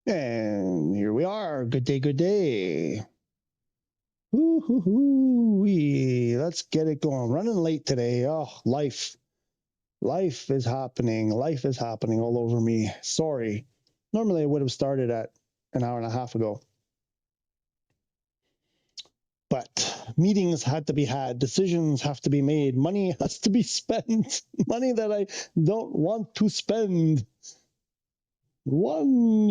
And here we are. Good day, good day. Woo-hoo-hoo-wee. Let's get it going. Running late today. Oh, life. Life is happening. Life is happening all over me. Sorry. Normally I would have started at an hour and a half ago. But meetings had to be had. Decisions have to be made. Money has to be spent. Money that I don't want to spend. €1,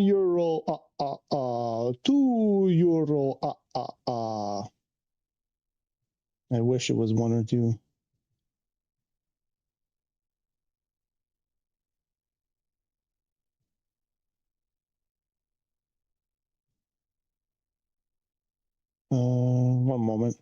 €2, I wish it was 1 or 2. One moment.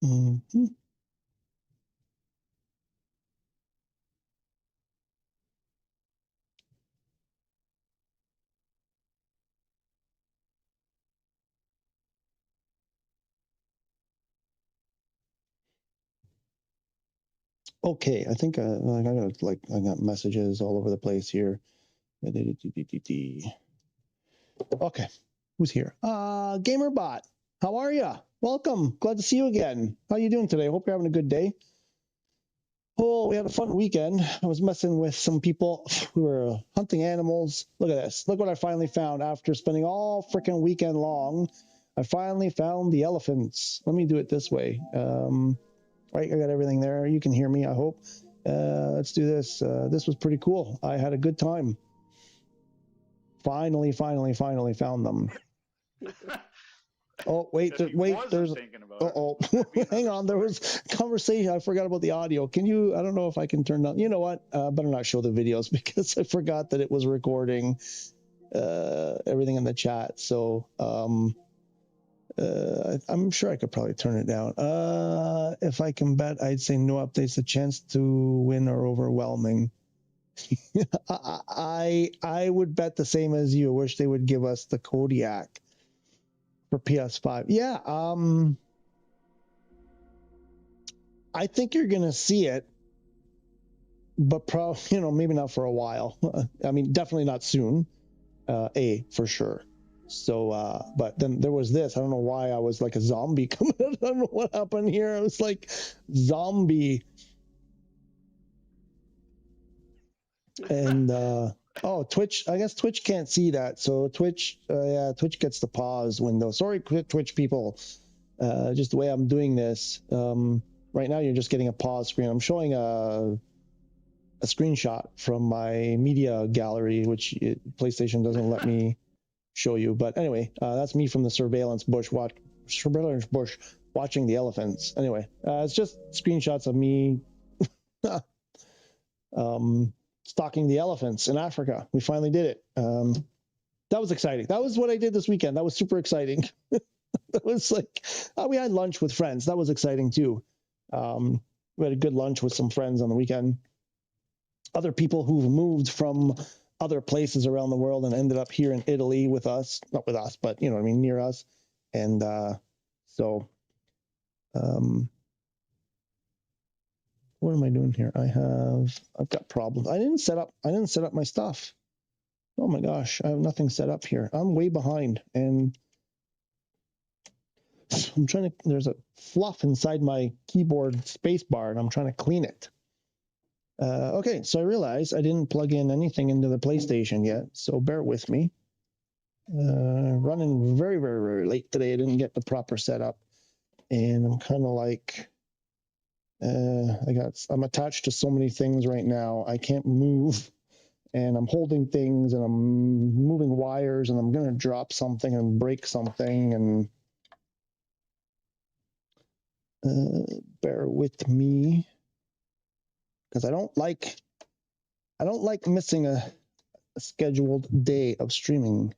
Mm-hmm. Okay, I think I got messages all over the place here. Okay, who's here? Gamerbot, how are you? Welcome. Glad to see you again. How you doing today? Hope you're having a good day. Oh, we had a fun weekend. I was messing with some people who were hunting animals. Look at this. Look what I finally found after spending all freaking weekend long. I finally found the elephants. Let me do it this way. Right, I got everything there. You can hear me, I hope. Let's do this. This was pretty cool. I had a good time. Finally found them. Oh, wait, there's... Uh-oh. Hang on, there was conversation. I forgot about the audio. Can you... I don't know if I can turn down... You know what? Better not show the videos because I forgot that it was recording everything in the chat. So, I'm sure I could probably turn it down. If I can bet, I'd say no updates. The chance to win are overwhelming. I would bet the same as you. Wish they would give us the Kodiak for PS5. Yeah, I think you're gonna see it, but probably maybe not for a while. I mean, definitely not soon. For sure. So, but then there was this. I don't know why I was like a zombie coming out. I don't know what happened here. I was like zombie. And oh, Twitch. I guess Twitch can't see that. So Twitch, yeah, Twitch gets the pause window. Sorry, Twitch people. Just the way I'm doing this. Right now, you're just getting a pause screen. I'm showing a screenshot from my media gallery, which PlayStation doesn't let me show you. But anyway, that's me from the surveillance bush watching the elephants. Anyway, it's just screenshots of me stalking the elephants in Africa. We finally did it. That was exciting. That was what I did this weekend. That was super exciting. That was like, we had lunch with friends. That was exciting too. We had a good lunch with some friends on the weekend. Other people who've moved from other places around the world and ended up here in Italy with us, not with us, but you know what I mean, near us. And so what am I doing here? I've got problems. I didn't set up my stuff. Oh my gosh, I have nothing set up here. I'm way behind, and I'm trying to, there's a fluff inside my keyboard space bar, and I'm trying to clean it. Okay, so I realized I didn't plug in anything into the PlayStation yet, so bear with me. Running very, very, very late today. I didn't get the proper setup, and I'm kind of like, I'm attached to so many things right now. I can't move, and I'm holding things, and I'm moving wires, and I'm gonna drop something and break something, and bear with me, because I don't like I don't like missing a scheduled day of streaming.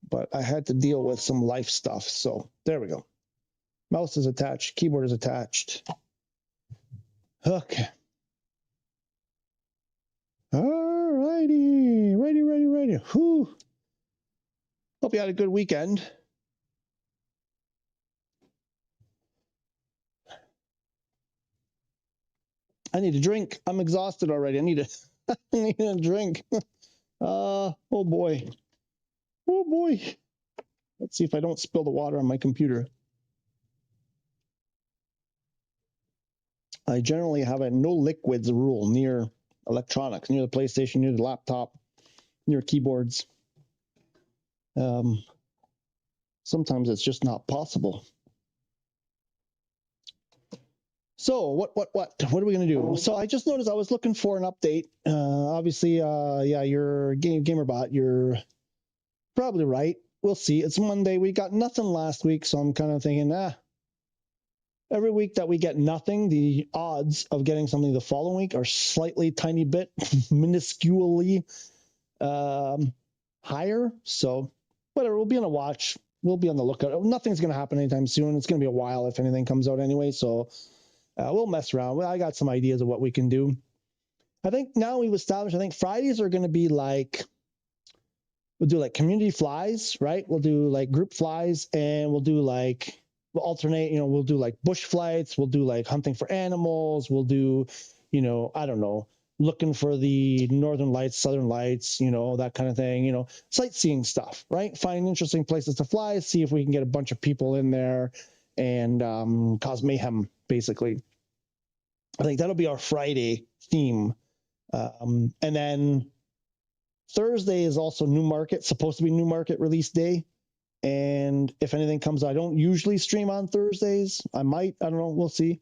But I had to deal with some life stuff. So there we go. Mouse is attached. Keyboard is attached. Okay. All righty. Righty. Whew. Hope you had a good weekend. I need a drink. I'm exhausted already. I need a drink. Oh boy. Oh boy. Let's see if I don't spill the water on my computer. I generally have a no liquids rule near electronics, near the PlayStation, near the laptop, near keyboards. Sometimes it's just not possible. So what are we going to do? So I just noticed I was looking for an update. Obviously, yeah, you're GamerBot. You're probably right. We'll see. It's Monday. We got nothing last week, so I'm kind of thinking, every week that we get nothing, the odds of getting something the following week are slightly, tiny bit, minusculely higher. So whatever. We'll be on a watch. We'll be on the lookout. Nothing's going to happen anytime soon. It's going to be a while if anything comes out anyway. So. We'll mess around. Well, I got some ideas of what we can do. I think now we've established, I think Fridays are going to be like, we'll do like community flies, right? We'll do like group flies, and we'll do like, we'll alternate, we'll do like bush flights. We'll do like hunting for animals. We'll do, I don't know, looking for the northern lights, southern lights, that kind of thing, sightseeing stuff, right? Find interesting places to fly, see if we can get a bunch of people in there and cause mayhem, basically. I think that'll be our Friday theme. And then Thursday is also supposed to be New Market release day. And if anything comes, I don't usually stream on Thursdays. I might, I don't know, we'll see.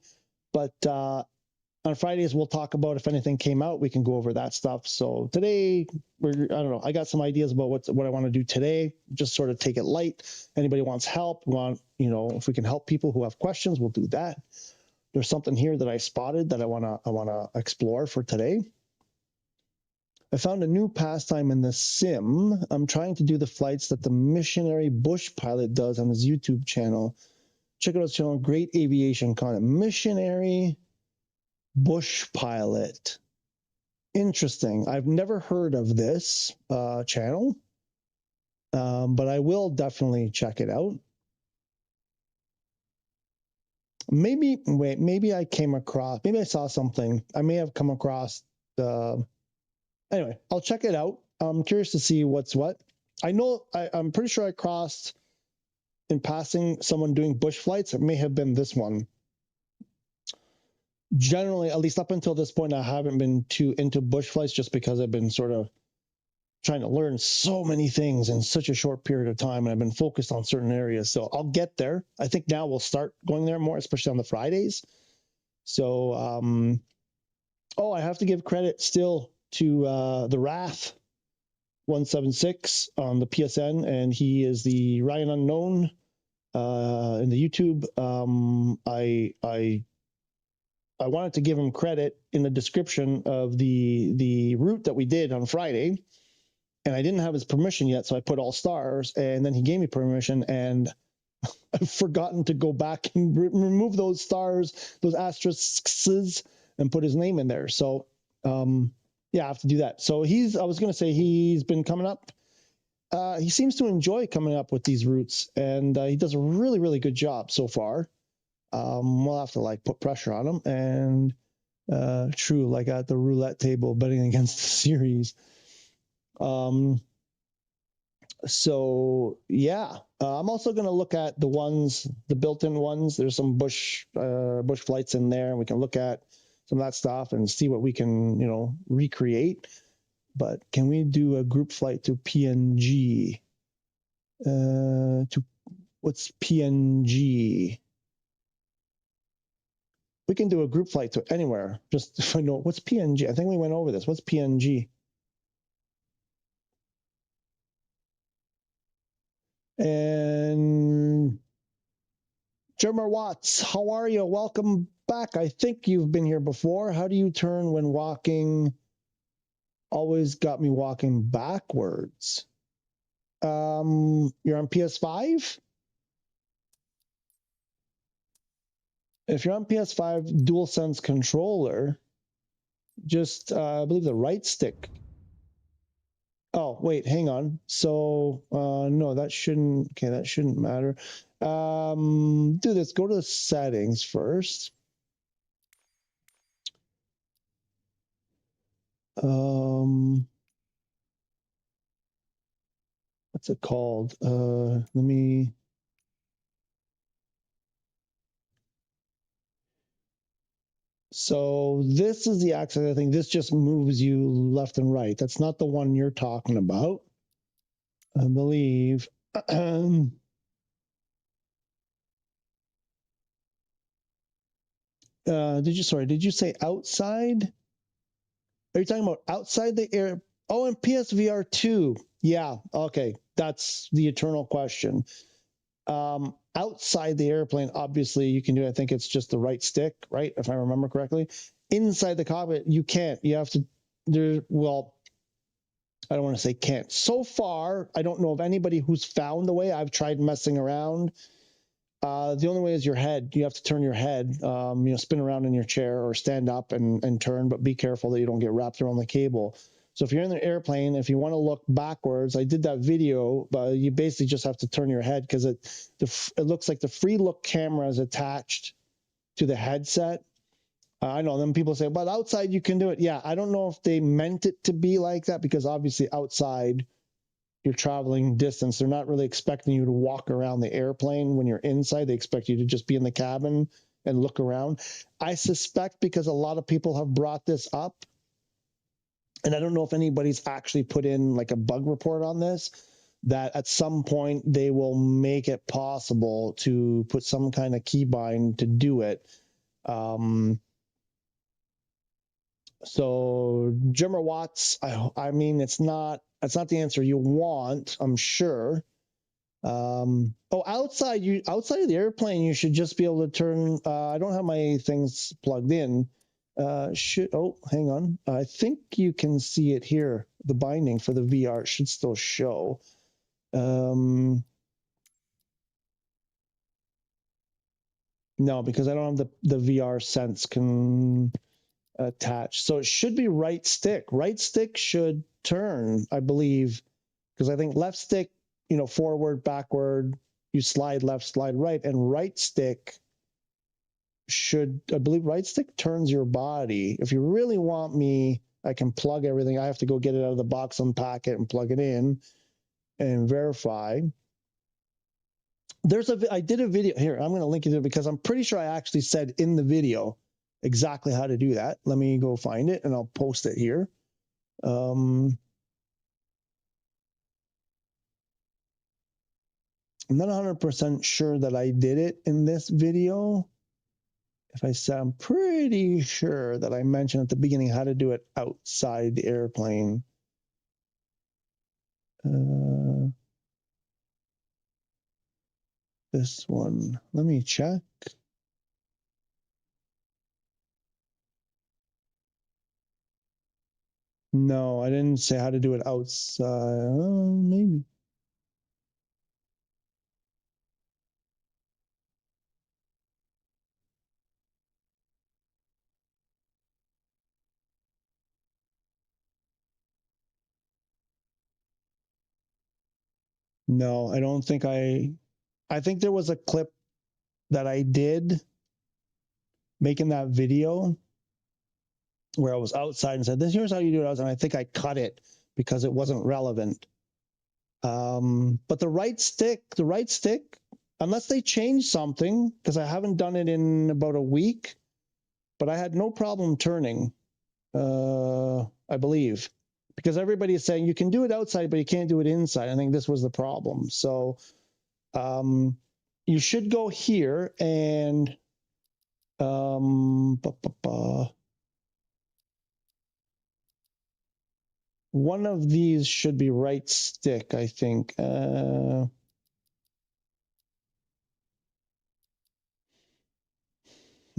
But on Fridays, we'll talk about if anything came out, we can go over that stuff. So today, I don't know, I got some ideas about what I want to do today. Just sort of take it light. Anybody wants help, if we can help people who have questions, we'll do that. There's something here that I spotted that I wanna explore for today. I found a new pastime in the sim. I'm trying to do the flights that the missionary bush pilot does on his YouTube channel. Check out his channel, great aviation content. Missionary bush pilot. Interesting. I've never heard of this channel, but I will definitely check it out. Maybe I came across, maybe I saw something. I may have come across anyway, I'll check it out. I'm curious to see what's what. I know, I'm pretty sure I crossed in passing someone doing bush flights. It may have been this one. Generally, at least up until this point, I haven't been too into bush flights just because I've been sort of trying to learn so many things in such a short period of time, and I've been focused on certain areas. So I'll get there. I think now we'll start going there more, especially on the Fridays. So, I have to give credit still to the Wrath 176 on the PSN, and he is the Ryan Unknown in the YouTube. I wanted to give him credit in the description of the route that we did on Friday, and I didn't have his permission yet, so I put all stars, and then he gave me permission, and I've forgotten to go back and remove those stars, those asterisks, and put his name in there. So, yeah, I have to do that. So I was going to say he's been coming up. He seems to enjoy coming up with these routes, and he does a really, really good job so far. We'll have to put pressure on him, and true, like at the roulette table betting against the series. So yeah, I'm also going to look at the built-in ones. There's some bush flights in there, and we can look at some of that stuff and see what we can, recreate. But can we do a group flight to PNG? What's PNG? We can do a group flight to anywhere. Just if I know what's PNG. I think we went over this. What's PNG? And Jeremy Watts, how are you? Welcome back. I think you've been here before. How do you turn when walking? Always got me walking backwards. You're on PS5? If you're on PS5 DualSense controller, just I believe the right stick. Oh, wait, hang on. So no, that shouldn't, okay, that shouldn't matter. Do this, go to the settings first. What's it called? Let me. So this is the axis. I think this just moves you left and right. That's not the one you're talking about, I believe. Did you say outside? Are you talking about outside the air? Oh, and PSVR 2. Yeah, okay. That's the eternal question. Outside the airplane, obviously you can do, I think it's just the right stick, right? If I remember correctly. Inside the cockpit, you can't. You have to, well, I don't want to say can't. So far, I don't know of anybody who's found the way. I've tried messing around. The only way is your head. You have to turn your head, spin around in your chair or stand up and turn, but be careful that you don't get wrapped around the cable. So if you're in the airplane, if you want to look backwards, I did that video, but you basically just have to turn your head because it looks like the free look camera is attached to the headset. I know them people say, but outside you can do it. Yeah, I don't know if they meant it to be like that because obviously outside you're traveling distance. They're not really expecting you to walk around the airplane when you're inside. They expect you to just be in the cabin and look around. I suspect because a lot of people have brought this up, and I don't know if anybody's actually put in like a bug report on this, that at some point they will make it possible to put some kind of keybind to do it. So Jimmer Watts, I mean, it's not the answer you want, I'm sure. Outside of the airplane, you should just be able to turn. I don't have my things plugged in. Hang on. I think you can see it here. The binding for the VR should still show. No, because I don't have the VR sense can attach. So it should be right stick. Right stick should turn, I believe, because I think left stick, forward, backward, you slide left, slide right, and right stick I believe right stick turns your body. If you really want me, I can plug everything. I have to go get it out of the box, unpack it, and plug it in and verify. I did a video here. I'm going to link you to it because I'm pretty sure I actually said in the video exactly how to do that. Let me go find it and I'll post it here. I'm not 100% sure that I did it in this video. If I said, I'm pretty sure that I mentioned at the beginning how to do it outside the airplane. This one, let me check. No, I didn't say how to do it outside. Maybe. No, I don't think I think there was a clip that I did making that video where I was outside and said, here's how you do it outside. And I think I cut it because it wasn't relevant. But the right stick, unless they change something, because I haven't done it in about a week, but I had no problem turning, I believe, because everybody is saying you can do it outside, but you can't do it inside. I think this was the problem. So you should go here and one of these should be right stick, I think.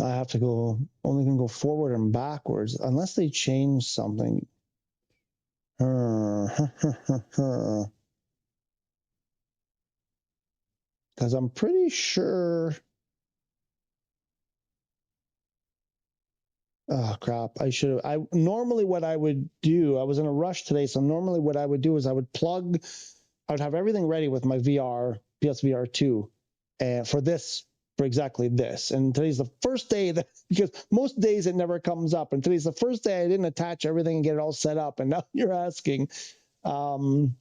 I have to go, only can go forward and backwards unless they change something. Because I'm pretty sure. Oh crap! Normally what I would do. I was in a rush today, so normally what I would do is I would have everything ready with my PSVR 2, and for exactly this. And today's the first day because most days it never comes up, and today's the first day I didn't attach everything and get it all set up. And now you're asking. So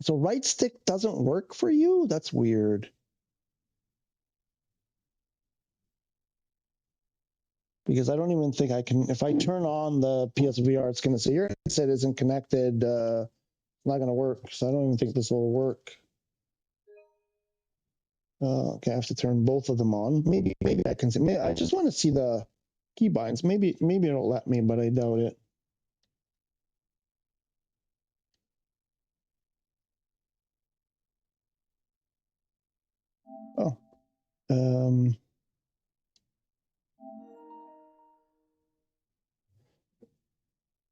right stick doesn't work for you? That's weird. Because I don't even think I can, if I turn on the PSVR, it's going to say your headset isn't connected, not going to work. So I don't even think this will work. Okay, I have to turn both of them on. Maybe I can see, I just want to see the keybinds. Maybe it'll let me, but I doubt it. Oh,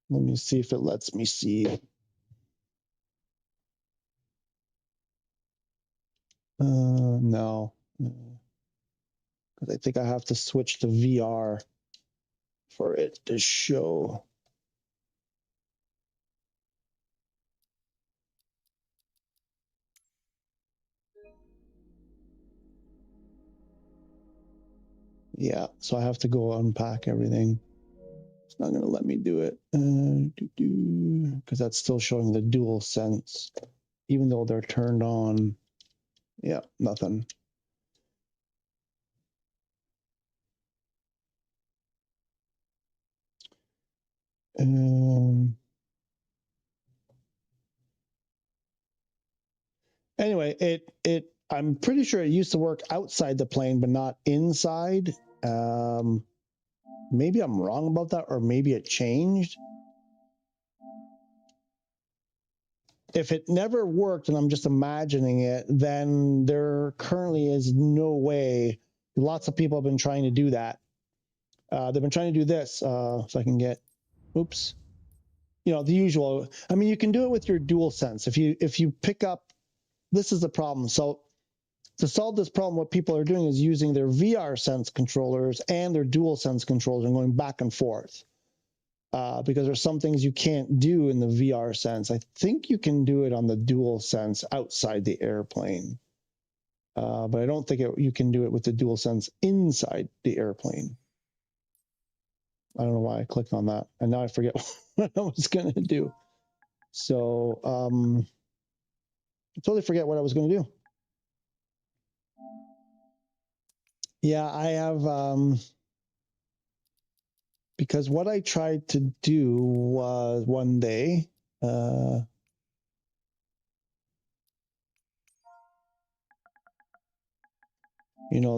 let me see if it lets me see. No, because I think I have to switch to VR for it to show. Yeah, so I have to go unpack everything. It's not going to let me do it because that's still showing the dual sense, even though they're turned on. Yeah, nothing. Anyway, I'm pretty sure it used to work outside the plane, but not inside. Maybe I'm wrong about that, or maybe it changed. If it never worked and I'm just imagining it, then there currently is no way. Lots of people have been trying to do that. They've been trying to do this. If I can get, oops. The usual. I mean, you can do it with your dual sense. If you pick up, this is the problem. So to solve this problem, what people are doing is using their VR sense controllers and their dual sense controllers and going back and forth. Because there's some things you can't do in the VR sense. I think you can do it on the dual sense outside the airplane. But I don't think you can do it with the dual sense inside the airplane. I don't know why I clicked on that. And now I forget what I was going to do. So I totally forget what I was going to do. Yeah, I have, because what I tried to do was one day,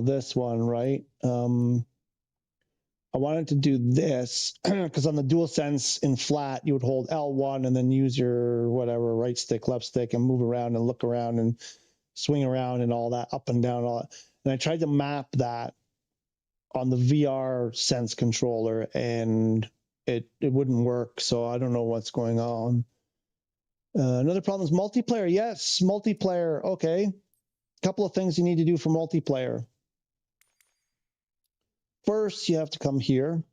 this one, right? I wanted to do this because on the dual sense in flat, you would hold L1 and then use your whatever, right stick, left stick, and move around and look around and swing around and all that, up and down, all that. And I tried to map that on the VR sense controller, and it wouldn't work. So I don't know what's going on. Another problem is multiplayer. Yes, multiplayer. Okay. A couple of things you need to do for multiplayer. First, you have to come here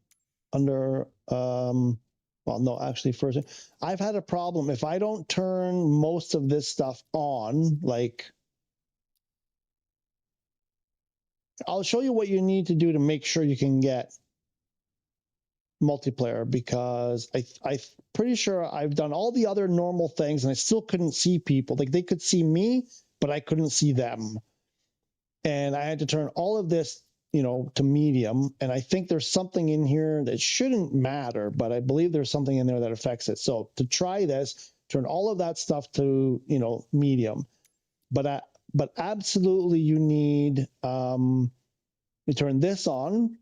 under, well, no, actually first, I've had a problem. If I don't turn most of this stuff on, like, I'll show you what you need to do to make sure you can get multiplayer, because I'm pretty sure I've done all the other normal things and I still couldn't see people. Like, they could see me, but I couldn't see them. And I had to turn all of this, to medium. And I think there's something in here that shouldn't matter, but I believe there's something in there that affects it. So to try this, turn all of that stuff to, medium. But absolutely you need, you turn this on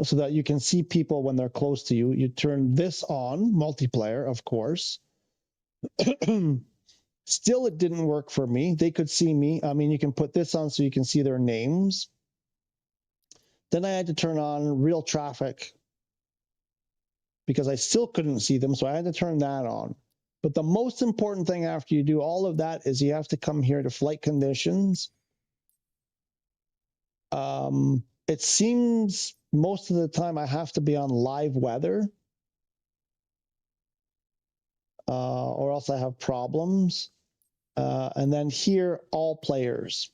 so that you can see people when they're close to you. You turn this on, multiplayer, of course. Still, it didn't work for me. They could see me. I mean, you can put this on so you can see their names. Then I had to turn on real traffic because I still couldn't see them, so I had to turn that on. But the most important thing after you do all of that is you have to come here to flight conditions. It seems most of the time I have to be on live weather, or else I have problems. And then here, all players.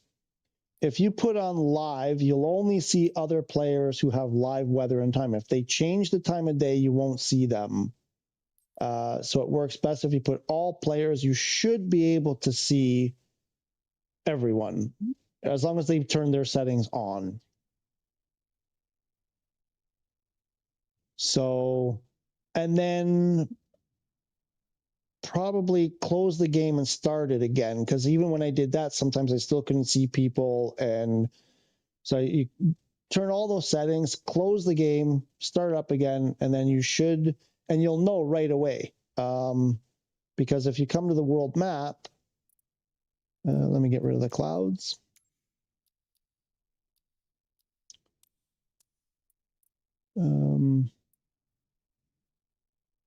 If you put on live, you'll only see other players who have live weather and time. If they change the time of day, you won't see them. So it works best if you put all players. You should be able to see everyone as long as they turn their settings on. So, and then probably close the game and start it again, because even when I did that, sometimes I still couldn't see people. And so you turn all those settings, close the game, start up again, and then you should, and you'll know right away. Because if you come to the world map, let me get rid of the clouds.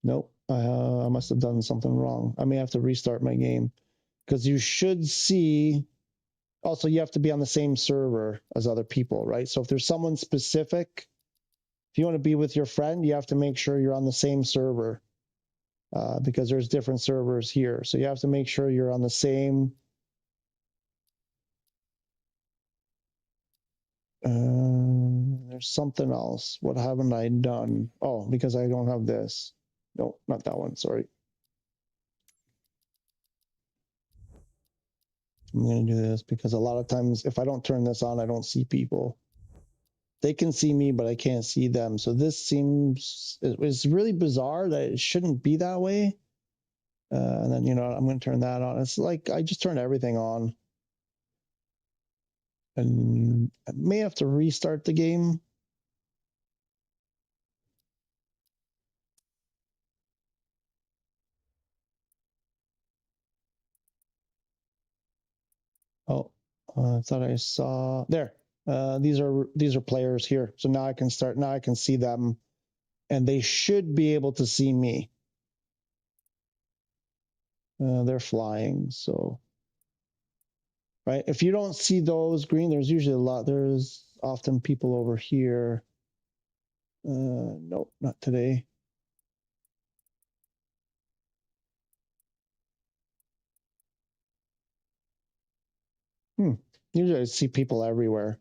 Nope, I must have done something wrong. I may have to restart my game, because you should see, also you have to be on the same server as other people, right? So if there's someone specific, if you want to be with your friend, you have to make sure you're on the same server, because there's different servers here. So you have to make sure you're on the same. There's something else. What haven't I done? Oh, because I don't have this. No, not that one, sorry. I'm going to do this because a lot of times if I don't turn this on, I don't see people. They can see me, but I can't see them. So this seems, it's really bizarre that it shouldn't be that way. And then, you know, I'm going to turn that on. It's like I just turned everything on. And I may have to restart the game. Oh, I thought I saw there. These are players here. So now I can start. Now I can see them, and they should be able to see me. They're flying. So, right. If you don't see those green, there's usually a lot. There's often people over here. Nope, not today. Usually I see people everywhere.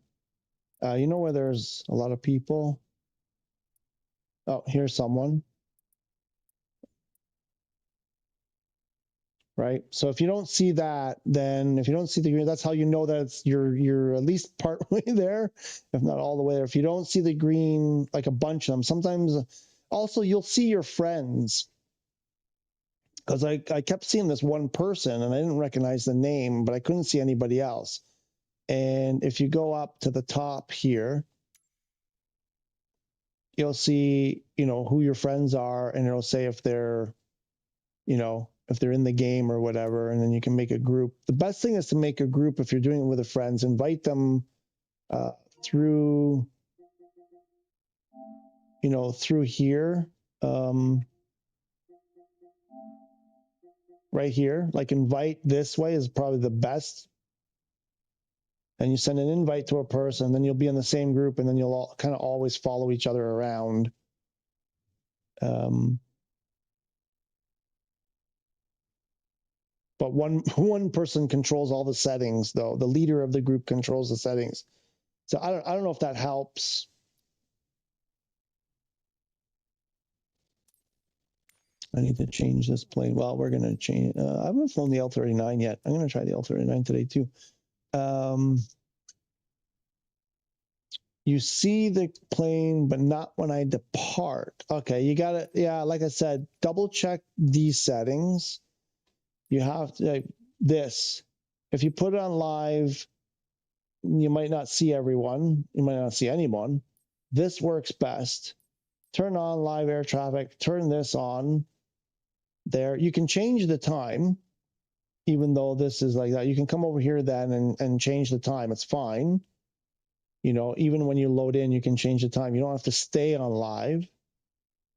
You know where there's a lot of people? Oh, here's someone. Right. So if you don't see that, then if you don't see the green, that's how you know that it's you're at least partway there, if not all the way there. If you don't see the green, like a bunch of them, sometimes also you'll see your friends. Because I kept seeing this one person and I didn't recognize the name, but I couldn't see anybody else. And if you go up to the top here, you'll see, you know, who your friends are, and it'll say if they're, you know, if they're in the game or whatever, and then you can make a group. The best thing is to make a group if you're doing it with a friends. Invite them through, you know, through here, right here. Like invite this way is probably the best. And you send an invite to a person, then you'll be in the same group, and then you'll all kind of always follow each other around. But one person controls all the settings, though. The leader of the group controls the settings. So I don't know if that helps. I need to change this plane. Well, we're going to change. I haven't flown the L-39 yet. I'm going to try the L-39 today, too. You see the plane, but not when I depart. Okay, you got to, yeah, like I said, double check these settings. You have to, like, this. If you put it on live, you might not see everyone. You might not see anyone. This works best. Turn on live air traffic. Turn this on. There. You can change the time, even though this is like that. You can come over here then and change the time. It's fine. You know, even when you load in, you can change the time. You don't have to stay on live.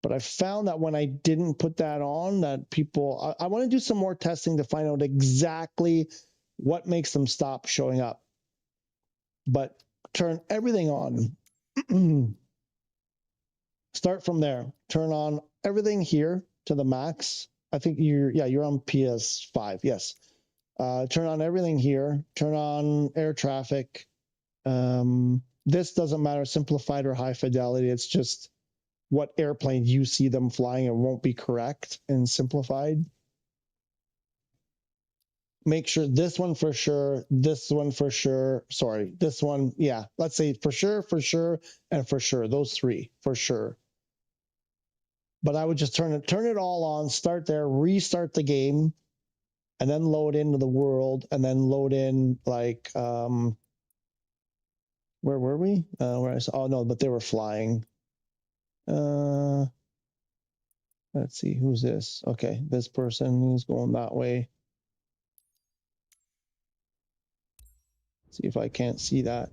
But I found that when I didn't put that on, that people, I want to do some more testing to find out exactly what makes them stop showing up. But turn everything on. Start from there. Turn on everything here to the max. I think you're on PS5. Yes. Turn on everything here. Turn on air traffic. This doesn't matter, simplified or high fidelity. It's just what airplane you see them flying. It won't be correct in simplified. Make sure this one for sure, this one for sure. Sorry, this one, yeah. Let's say for sure, and for sure. Those three for sure. But I would just turn it all on, start there, restart the game, and then load into the world, and then load in like where were we? Where I saw, oh no, but they were flying. Let's see, who's this? Okay, this person is going that way. See if I can't see that.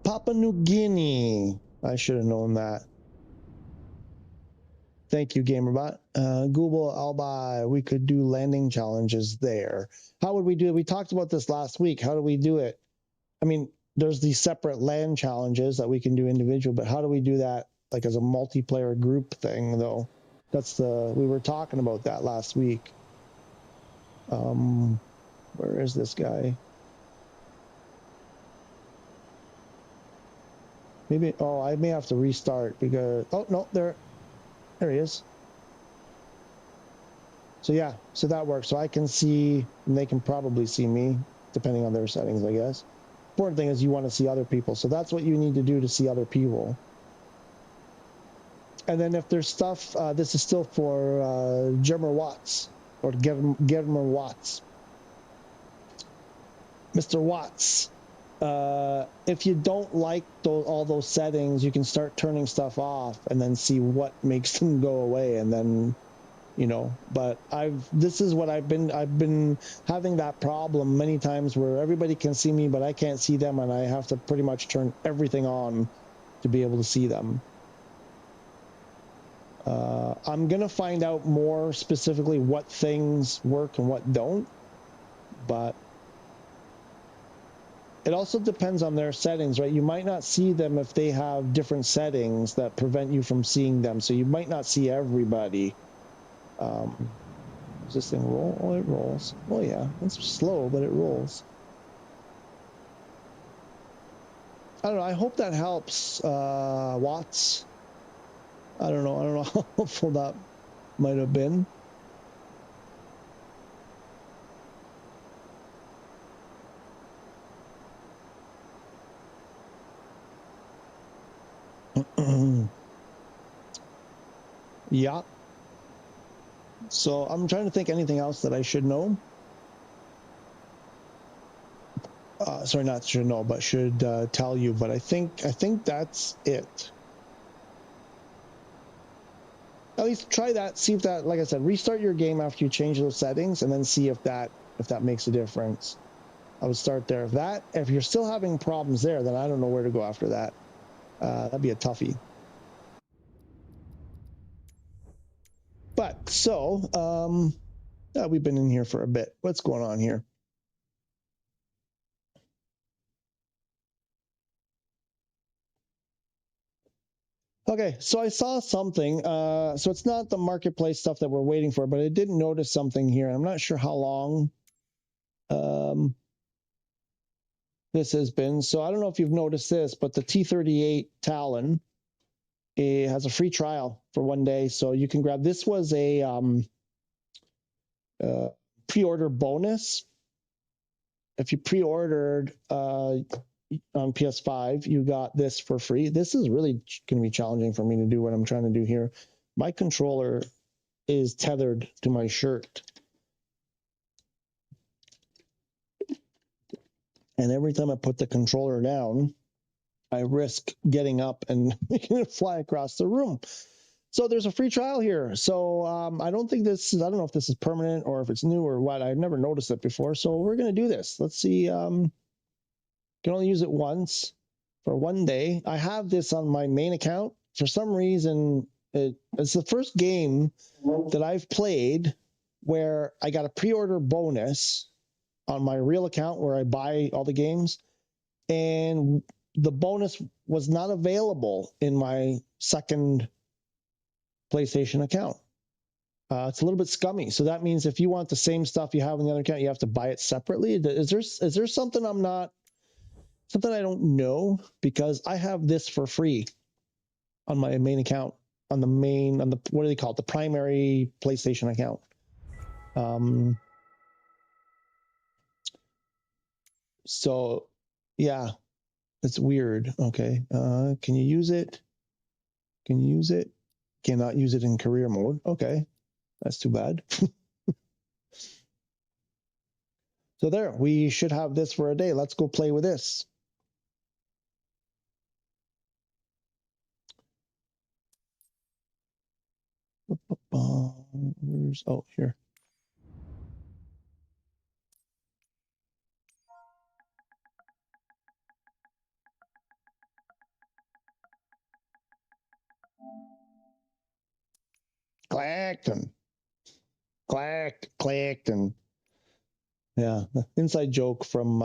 Papua New Guinea. I should have known that. Thank you, Gamerbot. Google Albi, we could do landing challenges there. How would we do it? We talked about this last week. How do we do it? I mean, there's these separate land challenges that we can do individual, but how do we do that like as a multiplayer group thing though? We were talking about that last week. Where is this guy? Maybe, oh, I may have to restart because, oh, no, there he is. So yeah, so that works. So I can see, and they can probably see me, depending on their settings, I guess. Important thing is you want to see other people. So that's what you need to do to see other people. And then if there's stuff, this is still for Gemmer Watts, or Gemmer Watts. Mr. Watts, if you don't like all those settings, you can start turning stuff off and then see what makes them go away, and then, you know. But this is what I've been having that problem many times where everybody can see me, but I can't see them, and I have to pretty much turn everything on to be able to see them. I'm gonna find out more specifically what things work and what don't, but it also depends on their settings, right? You might not see them if they have different settings that prevent you from seeing them. So you might not see everybody. Does this thing roll? Oh, it rolls. Oh yeah, it's slow, but it rolls. I don't know. I hope that helps, Watts. I don't know how helpful that might have been. Yeah. So I'm trying to think anything else that I should know. Sorry, not should know, but should tell you. But I think that's it. At least try that. See if that, like I said, restart your game after you change those settings, and then see if that makes a difference. I would start there. If you're still having problems there, then I don't know where to go after that. That'd be a toughie. But so, we've been in here for a bit. What's going on here? Okay, so I saw something. So it's not the marketplace stuff that we're waiting for, but I did notice something here. I'm not sure how long this has been. So I don't know if you've noticed this, but the T-38 Talon, it has a free trial for 1 day. So you can grab, this was a pre-order bonus. If you pre-ordered on PS5, you got this for free. This is really going to be challenging for me to do what I'm trying to do here. My controller is tethered to my shirt. And every time I put the controller down, I risk getting up and making it fly across the room. So there's a free trial here. So I don't know if this is permanent or if it's new or what. I've never noticed it before. So we're going to do this. Let's see. can only use it once for 1 day. I have this on my main account. For some reason, it's the first game that I've played where I got a pre-order bonus on my real account where I buy all the games, and the bonus was not available in my second PlayStation account. It's a little bit scummy. So that means if you want the same stuff you have in the other account, you have to buy it separately. Is there something I don't know? Because I have this for free on my main account, on the what do they call it? The primary PlayStation account. So yeah, it's weird. Okay. Can you use it? Can you use it? Cannot use it in career mode. Okay. That's too bad. So there, we should have this for a day. Let's go play with this. Where's, oh, here. Clacton. Clacton. Yeah, inside joke from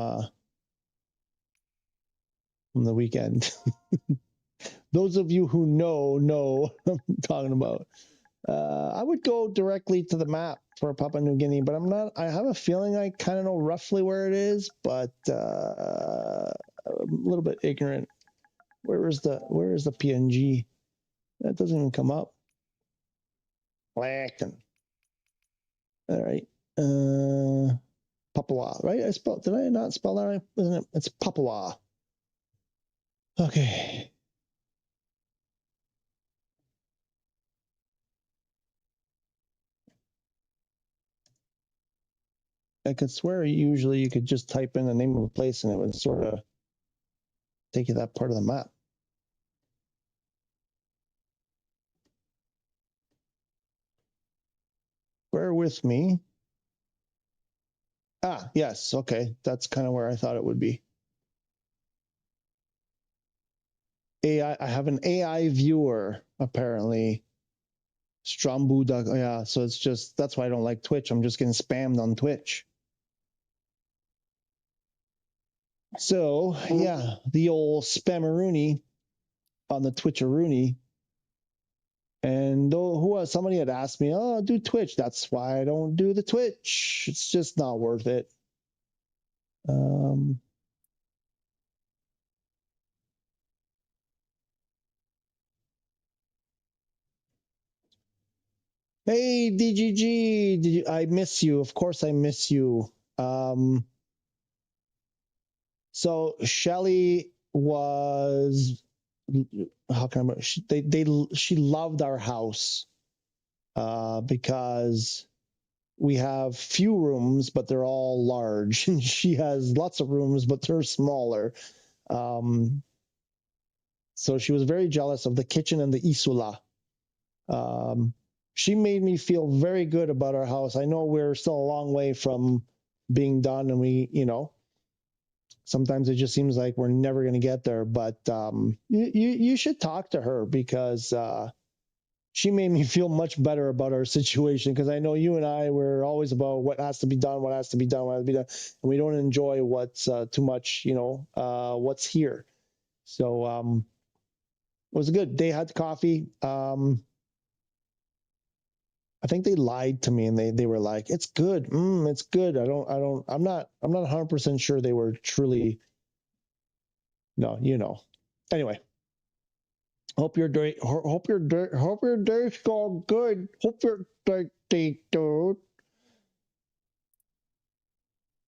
the weekend. Those of you who know what I'm talking about. I would go directly to the map for Papua New Guinea, but I'm not. I have a feeling I kind of know roughly where it is, but I'm a little bit ignorant. Where is the PNG? That doesn't even come up. Clacton. All right. Papua, right? Did I not spell that right? Isn't it? It's Papua. Okay. I could swear usually you could just type in the name of a place and it would sort of take you that part of the map. Bear with me. Ah, yes. Okay. That's kind of where I thought it would be. AI. I have an AI viewer, apparently. Strombu. Yeah. So it's just, that's why I don't like Twitch. I'm just getting spammed on Twitch. So, yeah, the old spammeroonie on the Twitcheroony. And somebody had asked me, oh, do Twitch. That's why I don't do the Twitch. It's just not worth it. Hey, DGG, I miss you. Of course I miss you. So Shelly was, how can I, she loved our house because we have few rooms, but they're all large. And she has lots of rooms, but they're smaller. So she was very jealous of the kitchen and the isula. She made me feel very good about our house. I know we're still a long way from being done, and we, sometimes it just seems like we're never going to get there. But you should talk to her because she made me feel much better about our situation. Because I know you and I were always about what has to be done, what has to be done, what has to be done, and we don't enjoy what's too much, what's here. So it was good. They had coffee. I think they lied to me and they were like, it's good. It's good. I'm not 100% sure they were truly, no, Anyway, hope your day's going good. Hope your day, dude.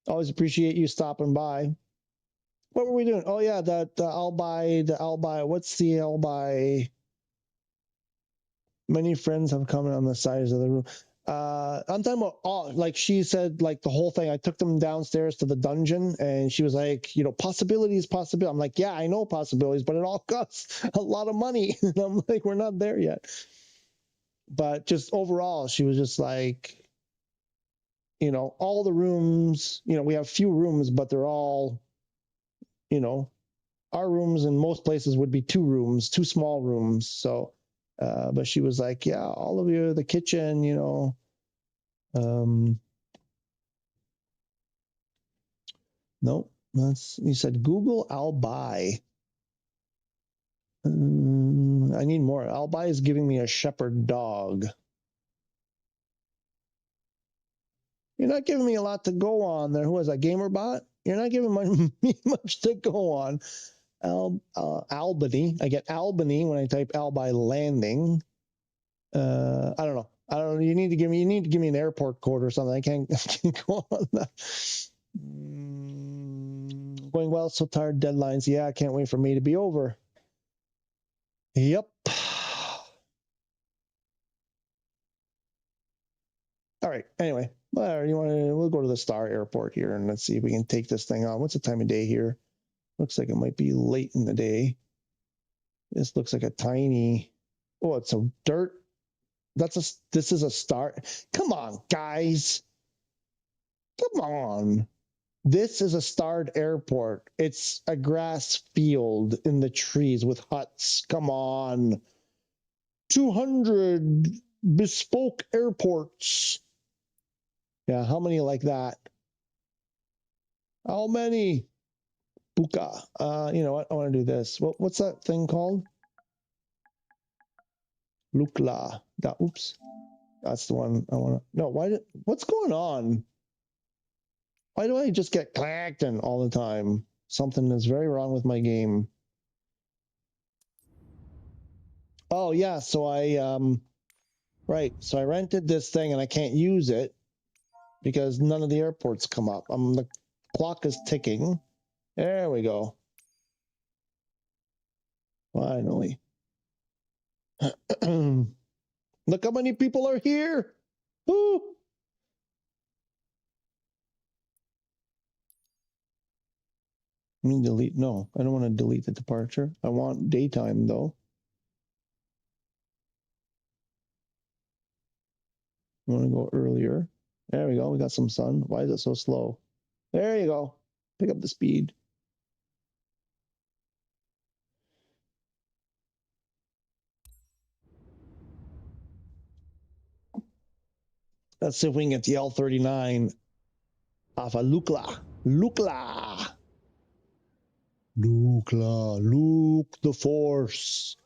Always appreciate you stopping by. What were we doing? Oh yeah, I'll buy. What's the I'll buy? Many friends have come on the sides of the room. I'm talking about, like she said, like the whole thing. I took them downstairs to the dungeon, and she was like, possibilities. I'm like, yeah, I know possibilities, but it all costs a lot of money. And I'm like, we're not there yet. But just overall, she was just like, all the rooms, we have few rooms, but they're all, you know, our rooms in most places would be 2 rooms, 2 small rooms. So, but she was like, yeah, all of you, the kitchen, you know. Nope. You said Google, I'll buy. I need more. I'll buy is giving me a shepherd dog. You're not giving me a lot to go on there. Who is that, GamerBot? You're not giving me much to go on. Albany. I get Albany when I type Albi landing. I don't know. You need to give me an airport code or something. I can't go on that. Going well, so tired, deadlines. Yeah, I can't wait for May to be over. Yep. All right. Anyway, we'll go to the Star Airport here and let's see if we can take this thing on. What's the time of day here? Looks like it might be late in the day. This looks like a tiny. Oh, it's a dirt. This is a Star. Come on, guys. Come on. This is a starred airport. It's a grass field in the trees with huts. Come on. 200 bespoke airports. Yeah, how many like that? How many? Buka. You know what? I want to do this. What's that thing called? Lukla. Oops. That's the one I want to. No, what's going on? Why do I just get clacked and all the time? Something is very wrong with my game. Oh yeah, so right. So I rented this thing and I can't use it because none of the airports come up. The clock is ticking. There we go. Finally. Look how many people are here. Woo! Delete. No, I don't want to delete the departure. I want daytime though. I want to go earlier. There we go. We got some sun. Why is it so slow? There you go. Pick up the speed. Let's see if we can get the L39 off of Lukla. Lukla. Lukla. Luke the Force.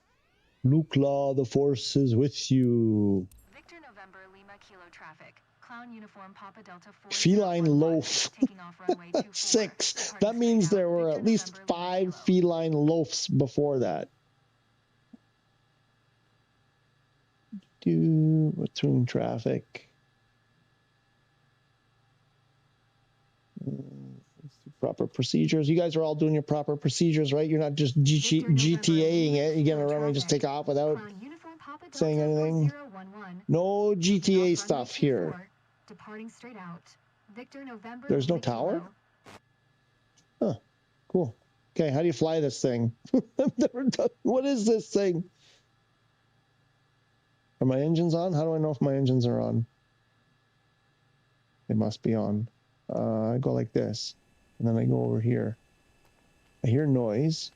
Lukla, the Force is with you. Victor November Lima Kilo traffic. Clown uniform Papa Delta 4. Feline loaf. 6. That means there were at least 5 feline loafs before that. Between traffic. Proper procedures. You guys are all doing your proper procedures, right? You're not just GTAing it. You're gonna run and just take off without saying anything. No GTA stuff here. Departing straight out. Victor November. There's no tower? Huh. Cool. Okay, how do you fly this thing? I've never done. What is this thing? Are my engines on? How do I know if my engines are on? They must be on. I go like this, and then I go over here. I hear noise.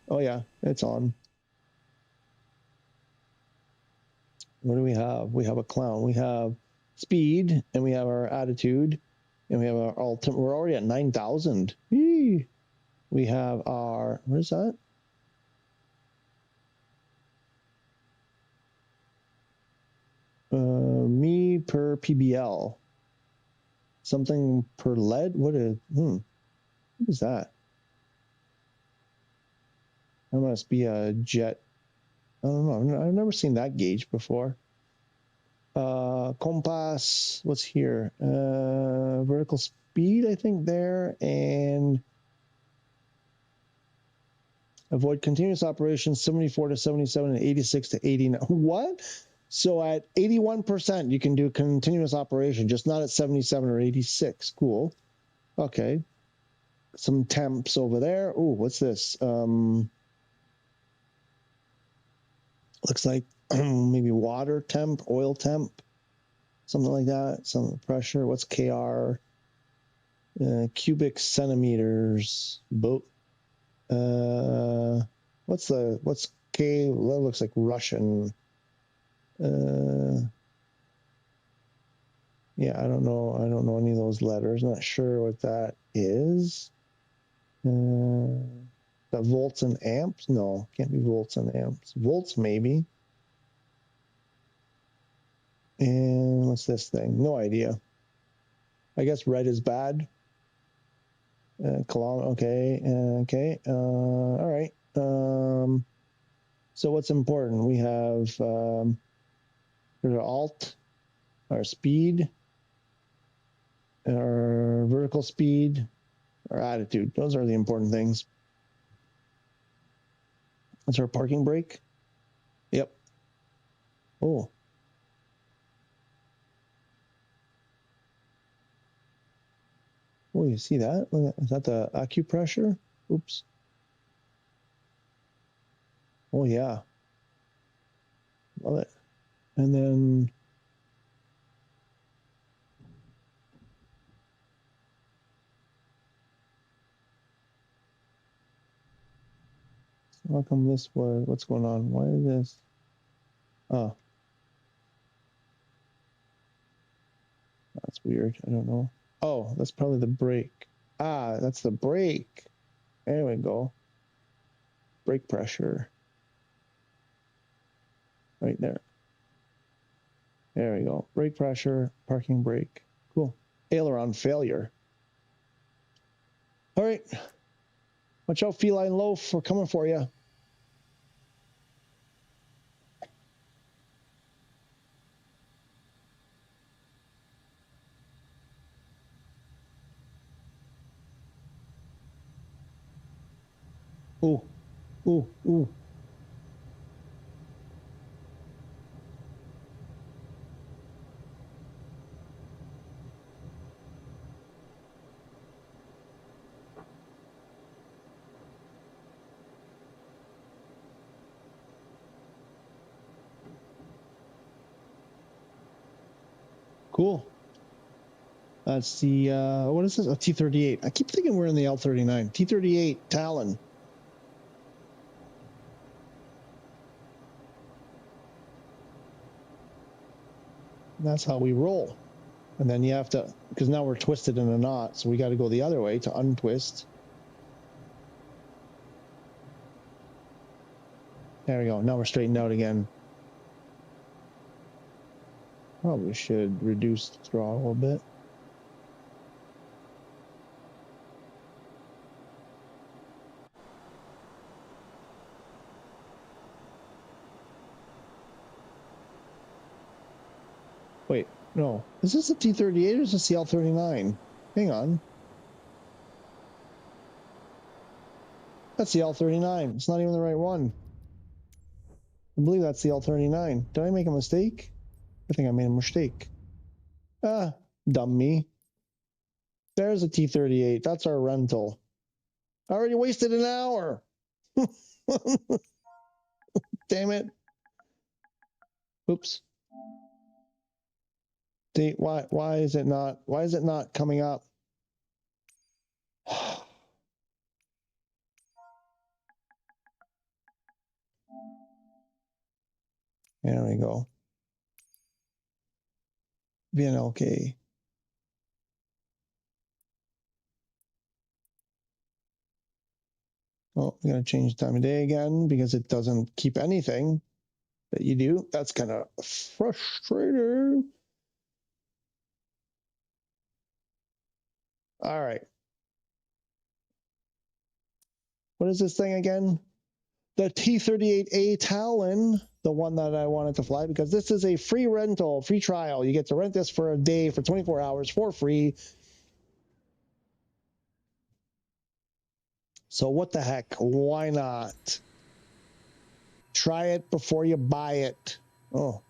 Oh yeah, it's on. What do we have? We have a clown. We have speed, and we have our attitude, and we have our ultimate. We're already at 9,000. We have our. What is that? Me per PBL. Something per lead? What is that? That must be a jet. I don't know. I've never seen that gauge before. Compass. What's here? Vertical speed, I think there, and avoid continuous operations 74 to 77 and 86 to 89. What? So at 81%, you can do continuous operation, just not at 77 or 86. Cool. Okay. Some temps over there. Ooh, what's this? Looks like maybe water temp, oil temp, something like that. Some pressure. What's KR? Cubic centimeters. Boat. What's K? That looks like Russian. Yeah, I don't know. I don't know any of those letters. Not sure what that is. The volts and amps? No, can't be volts and amps. Volts maybe. And what's this thing? No idea. I guess red is bad. Okay. Okay. All right. So what's important? We have there's our alt, our speed, our vertical speed, our attitude. Those are the important things. That's our parking brake. Yep. Oh. Oh, you see that? Is that the acupressure? Oops. Oh, yeah. Love it. And then how come this was? What's going on? Why is this? Oh. That's weird. I don't know. Oh, that's probably the brake. Ah, that's the brake. There we go. Brake pressure. Right there. There we go. Brake pressure, parking brake. Cool. Aileron failure. All right. Watch out, feline loaf. We're coming for you. Ooh. Ooh. Ooh. Cool. That's the, what is this? A T-38. I keep thinking we're in the L-39. T-38 Talon. That's how we roll. And then you have to, because now we're twisted in a knot, so we got to go the other way to untwist. There we go. Now we're straightened out again. Probably should reduce the throttle a bit. Wait, no. Is this a T-38 or is this the L-39? Hang on. That's the L-39. It's not even the right one. I believe that's the L-39. Did I make a mistake? I think I made a mistake. Ah, dumb me. There's a T-38. That's our rental. I already wasted an hour. Damn it. Oops. Why is it not coming up? There we go. VNLK. Oh, I'm going to change the time of day again because it doesn't keep anything that you do. That's kind of frustrating. All right. What is this thing again? The T-38A Talon, the one that I wanted to fly, because this is a free rental, free trial. You get to rent this for a day for 24 hours for free. So what the heck? Why not? Try it before you buy it. Oh.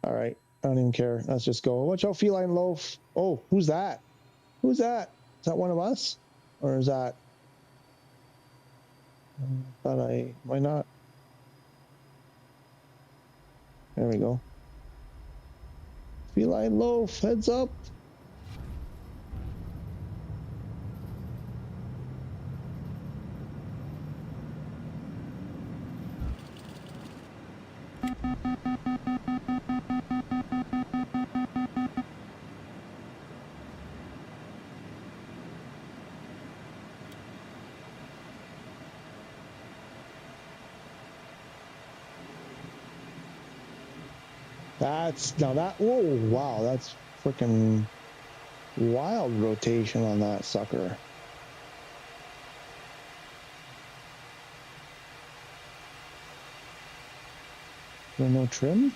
All right. I don't even care. Let's just go. Watch out, feline loaf. Oh, who's that? Who's that? Is that one of us? Or is that... Why not? There we go. Feline loaf, heads up. That's now that, whoa, wow, that's freaking wild rotation on that sucker. There no trim?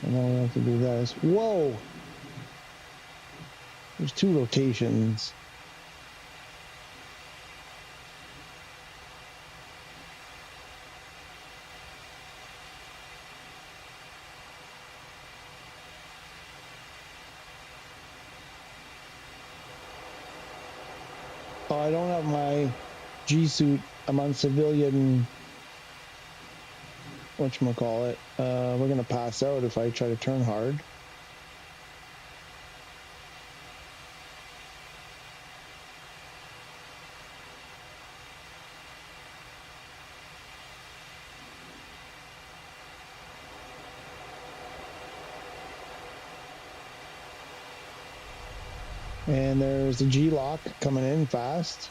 And now we have to do this. Whoa! There's 2 rotations. Oh, I don't have my G-suit. I'm on civilian, whatchamacallit. We're gonna pass out if I try to turn hard. And there's the G-lock coming in fast.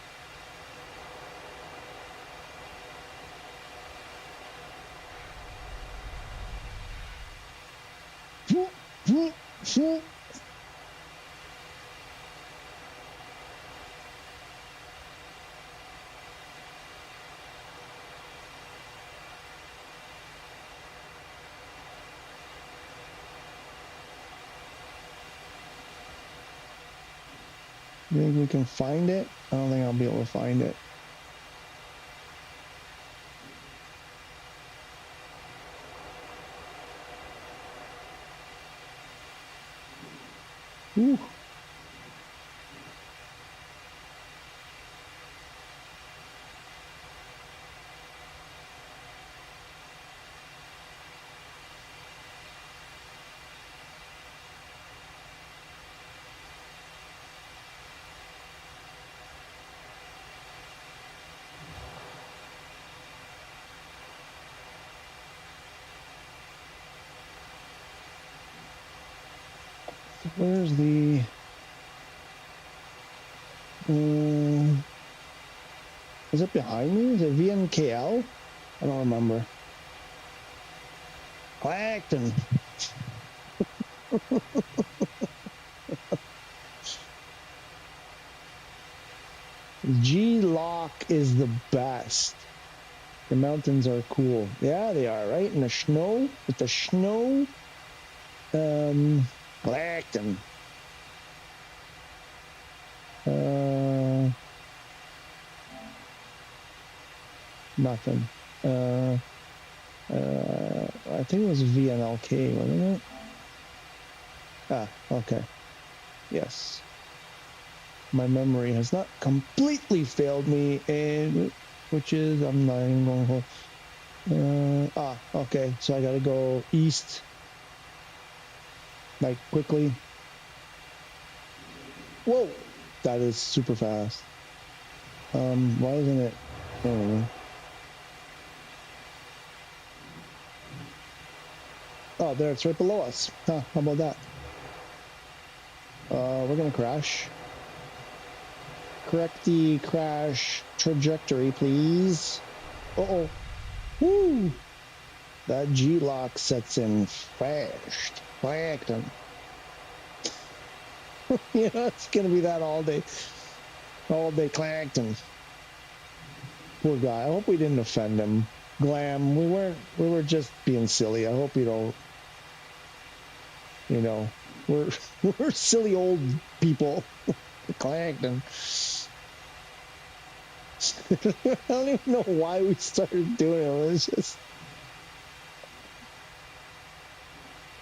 You think we can find it? I don't think I'll be able to find it. Ooh. Where's the... is it behind me? Is it VNKL? I don't remember. Clacton. G-lock is the best. The mountains are cool. Yeah, they are, right? In the snow, with the snow. Clacton. Nothing. I think it was VNLK, wasn't it? Ah, okay. Yes. My memory has not completely failed me, and which is, I'm not even going to... okay. So I got to go east. Like, quickly. Whoa! That is super fast. Why isn't it... Anyway. Oh, there, it's right below us. Huh, how about that? We're gonna crash. Correct the crash trajectory, please. Uh-oh. Woo! That G-lock sets in fast. Clacton. You know, it's gonna be that all day. All day Clacton. Poor guy. I hope we didn't offend him. Glam, we were just being silly. I hope you don't, you know, we're silly old people. Clacton. I don't even know why we started doing it. It was just,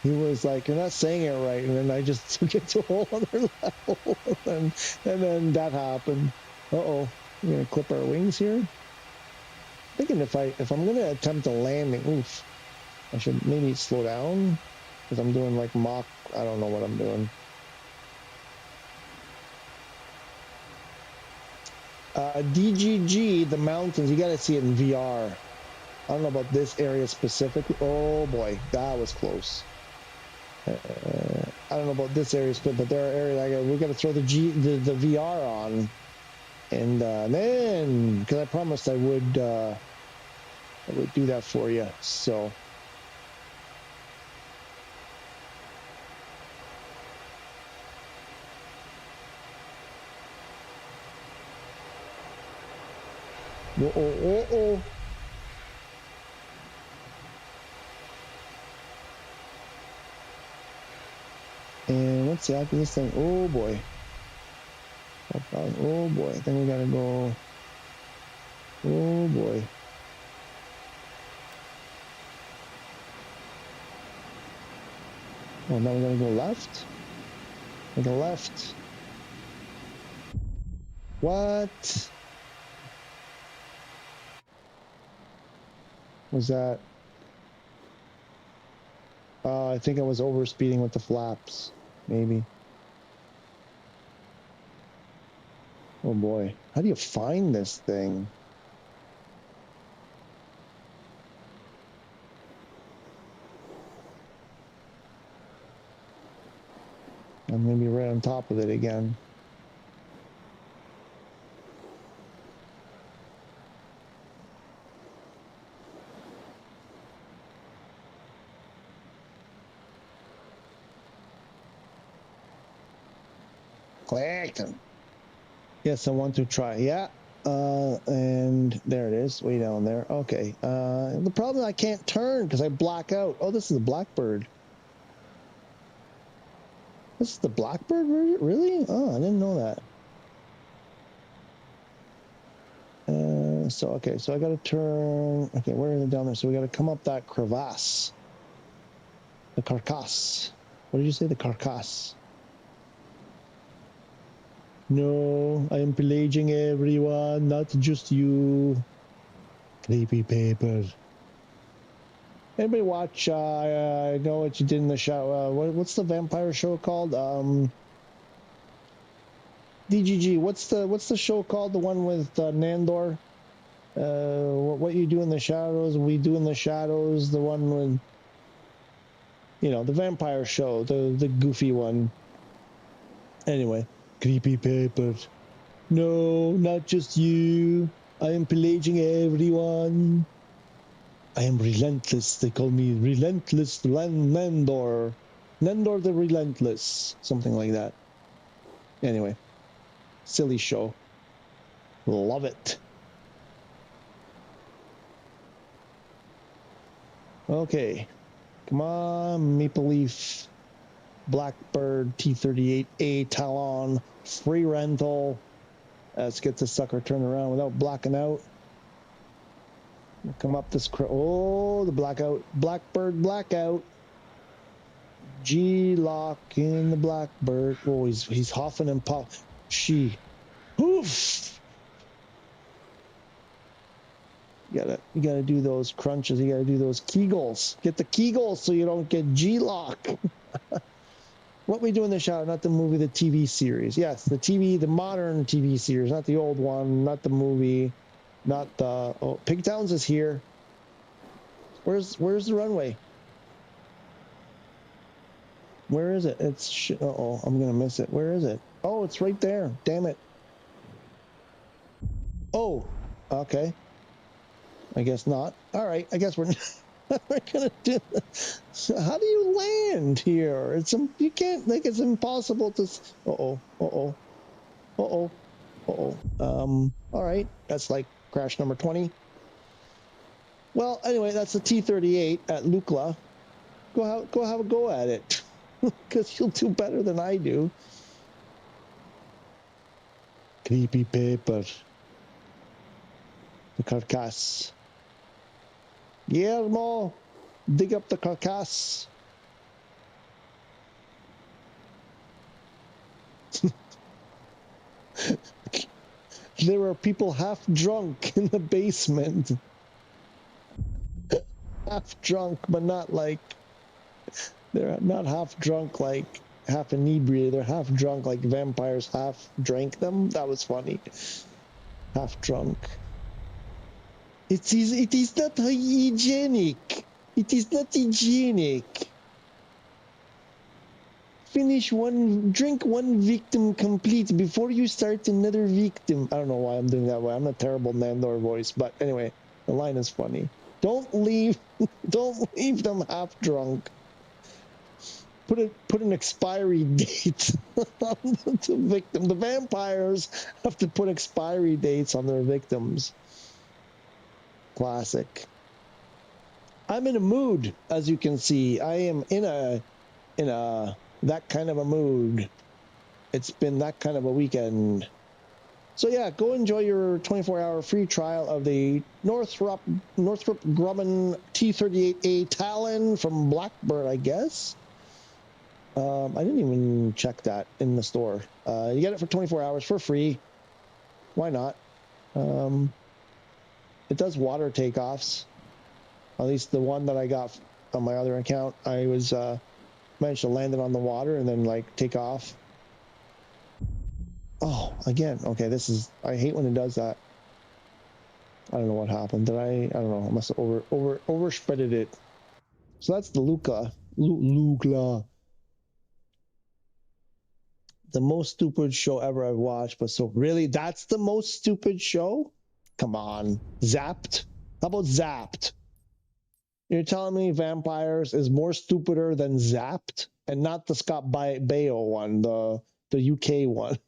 he was like, "You're not saying it right," and then I just took it to a whole other level, and then that happened. Uh-oh, we're gonna clip our wings here. Thinking if I'm gonna attempt a landing, oof, I should maybe slow down because I'm doing like Mach. I don't know what I'm doing. DGG, the mountains. You got to see it in VR. I don't know about this area specifically. Oh boy, that was close. I don't know about this area, but there are areas we got to throw the VR on, and then because I promised I would do that for you. So. Oh. And let's see after this thing. Oh boy. Oh boy. Then we gotta go. Oh boy. Oh, now we gotta go left. We go left. What was that? I think I was over speeding with the flaps, maybe. Oh boy, how do you find this thing? I'm gonna be right on top of it again. Clacton. Yes, I want to try. Yeah. And there it is, way down there. Okay. The problem is I can't turn because I black out. Oh, this is a Blackbird. This is the Blackbird version? Really? Oh, I didn't know that. So I got to turn. Okay, where is it down there? So we got to come up that crevasse. The carcass. What did you say? The carcass. No, I am pillaging everyone, not just you. Creepy paper. Anybody watch, I know what you did in the show, what's the vampire show called? DGG, what's the show called? The one with Nandor? What you do in the shadows, we do in the shadows, the one with, you know, the vampire show, the goofy one. Anyway, creepy paper. No, not just you. I am pillaging everyone. I am relentless. They call me Relentless Nandor. Nandor the Relentless. Something like that. Anyway, silly show. Love it. Okay. Come on, Maple Leaf. Blackbird T-38A Talon. Free rental. Let's get this sucker turned around without blacking out. Come up this. Oh, the blackout. Blackbird blackout. G-lock in the Blackbird. Oh, he's huffing and puffing. Oof. You gotta do those crunches. You gotta do those Kegels. Get the Kegels so you don't get G-lock. What we do in the shower, not the movie, the TV series. Yes, the modern TV series, not the old one, not the movie, not the. Oh, Pigtowns is here. Where's the runway? Where is it? It's. Uh-oh, I'm gonna miss it. Where is it? Oh, it's right there. Damn it. Oh, okay. I guess not. All right. I guess we're gonna do. How do you land here? You can't. Like, it's impossible to. Uh-oh. All right. That's like crash number 20. Well, anyway, that's the T-38 at Lukla. Go have a go at it, because you'll do better than I do. Creepy paper. The carcass. Guillermo, dig up the carcass. There are people half drunk in the basement. Half drunk, but not like, they're not half drunk like half inebriated. They're half drunk like vampires half drank them. That was funny. Half drunk. It is not hygienic. It is not hygienic. Drink one victim complete before you start another victim. I don't know why I'm doing that way. I'm a terrible Nandor voice, but anyway, the line is funny. Don't leave them half drunk. Put an expiry date on the victim. The vampires have to put expiry dates on their victims. Classic. I'm in a mood, as you can see. I am in a that kind of a mood. It's been that kind of a weekend. So yeah, go enjoy your 24-hour free trial of the Northrop Grumman T-38A Talon from Blackbird, I guess. I didn't even check that in the store. You get it for 24 hours for free. Why not? It does water takeoffs. At least the one that I got on my other account, I was managed to land it on the water and then like take off. Oh, again. Okay, this is. I hate when it does that. I don't know what happened. Did I don't know. I must have overspreaded it. So that's the Lukla. Lukla. The most stupid show ever I've watched, but so really, that's the most stupid show? Come on. Zapped? How about Zapped? You're telling me Vampires is more stupider than Zapped? And not the Scott Baio one, the UK one.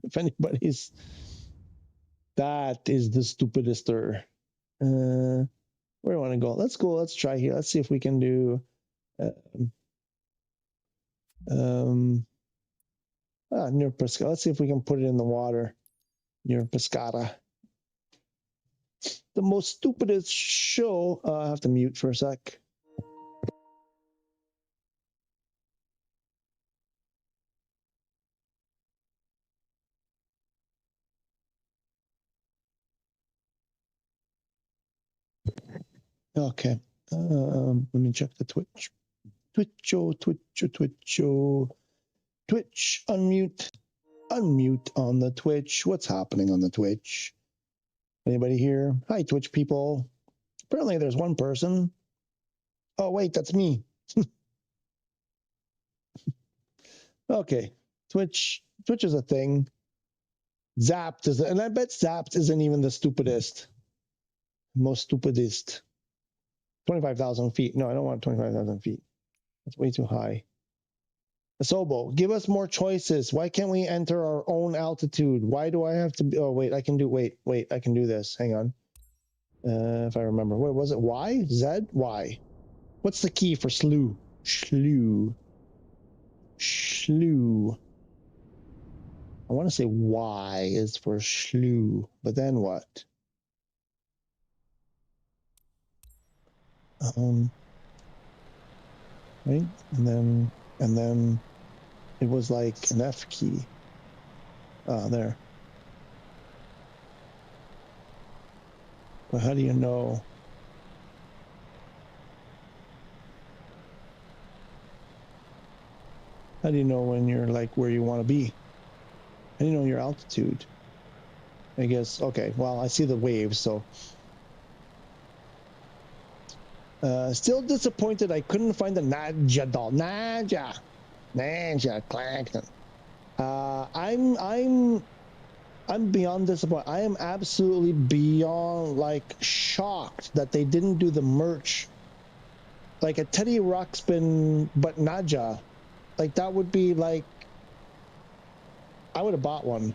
If anybody's... That is the stupidest. Where do I want to go? Let's try here. Let's see if we can do... near Pescara. Let's see if we can put it in the water near Pescara. The most stupidest show. I have to mute for a sec. Okay. Let me check the Twitch. Twitch, unmute. Unmute on the Twitch. What's happening on the Twitch? Anybody here? Hi, Twitch people. Apparently there's one person. Oh, wait, that's me. Okay. Twitch is a thing. Zapped is, and I bet Zapped isn't even the stupidest. Most stupidest. 25,000 feet. No, I don't want 25,000 feet. That's way too high. Asobo, give us more choices. Why can't we enter our own altitude? Why do I have to be... Oh, wait, I can do... Wait, I can do this. Hang on. If I remember. Wait, was it Y? Z? Y. What's the key for slew? Slew. I want to say Y is for slew. But then what? Right? And then it was like an F key. Ah, there. But how do you know? How do you know when you're like where you want to be? How do you know your altitude? I guess, okay, well, I see the waves, so. Still disappointed I couldn't find the Nadja doll. Nadja Clangton. I'm beyond disappointed. I am absolutely beyond like shocked that they didn't do the merch. Like a Teddy Ruxpin, but Nadja. Like that would be like, I would have bought one.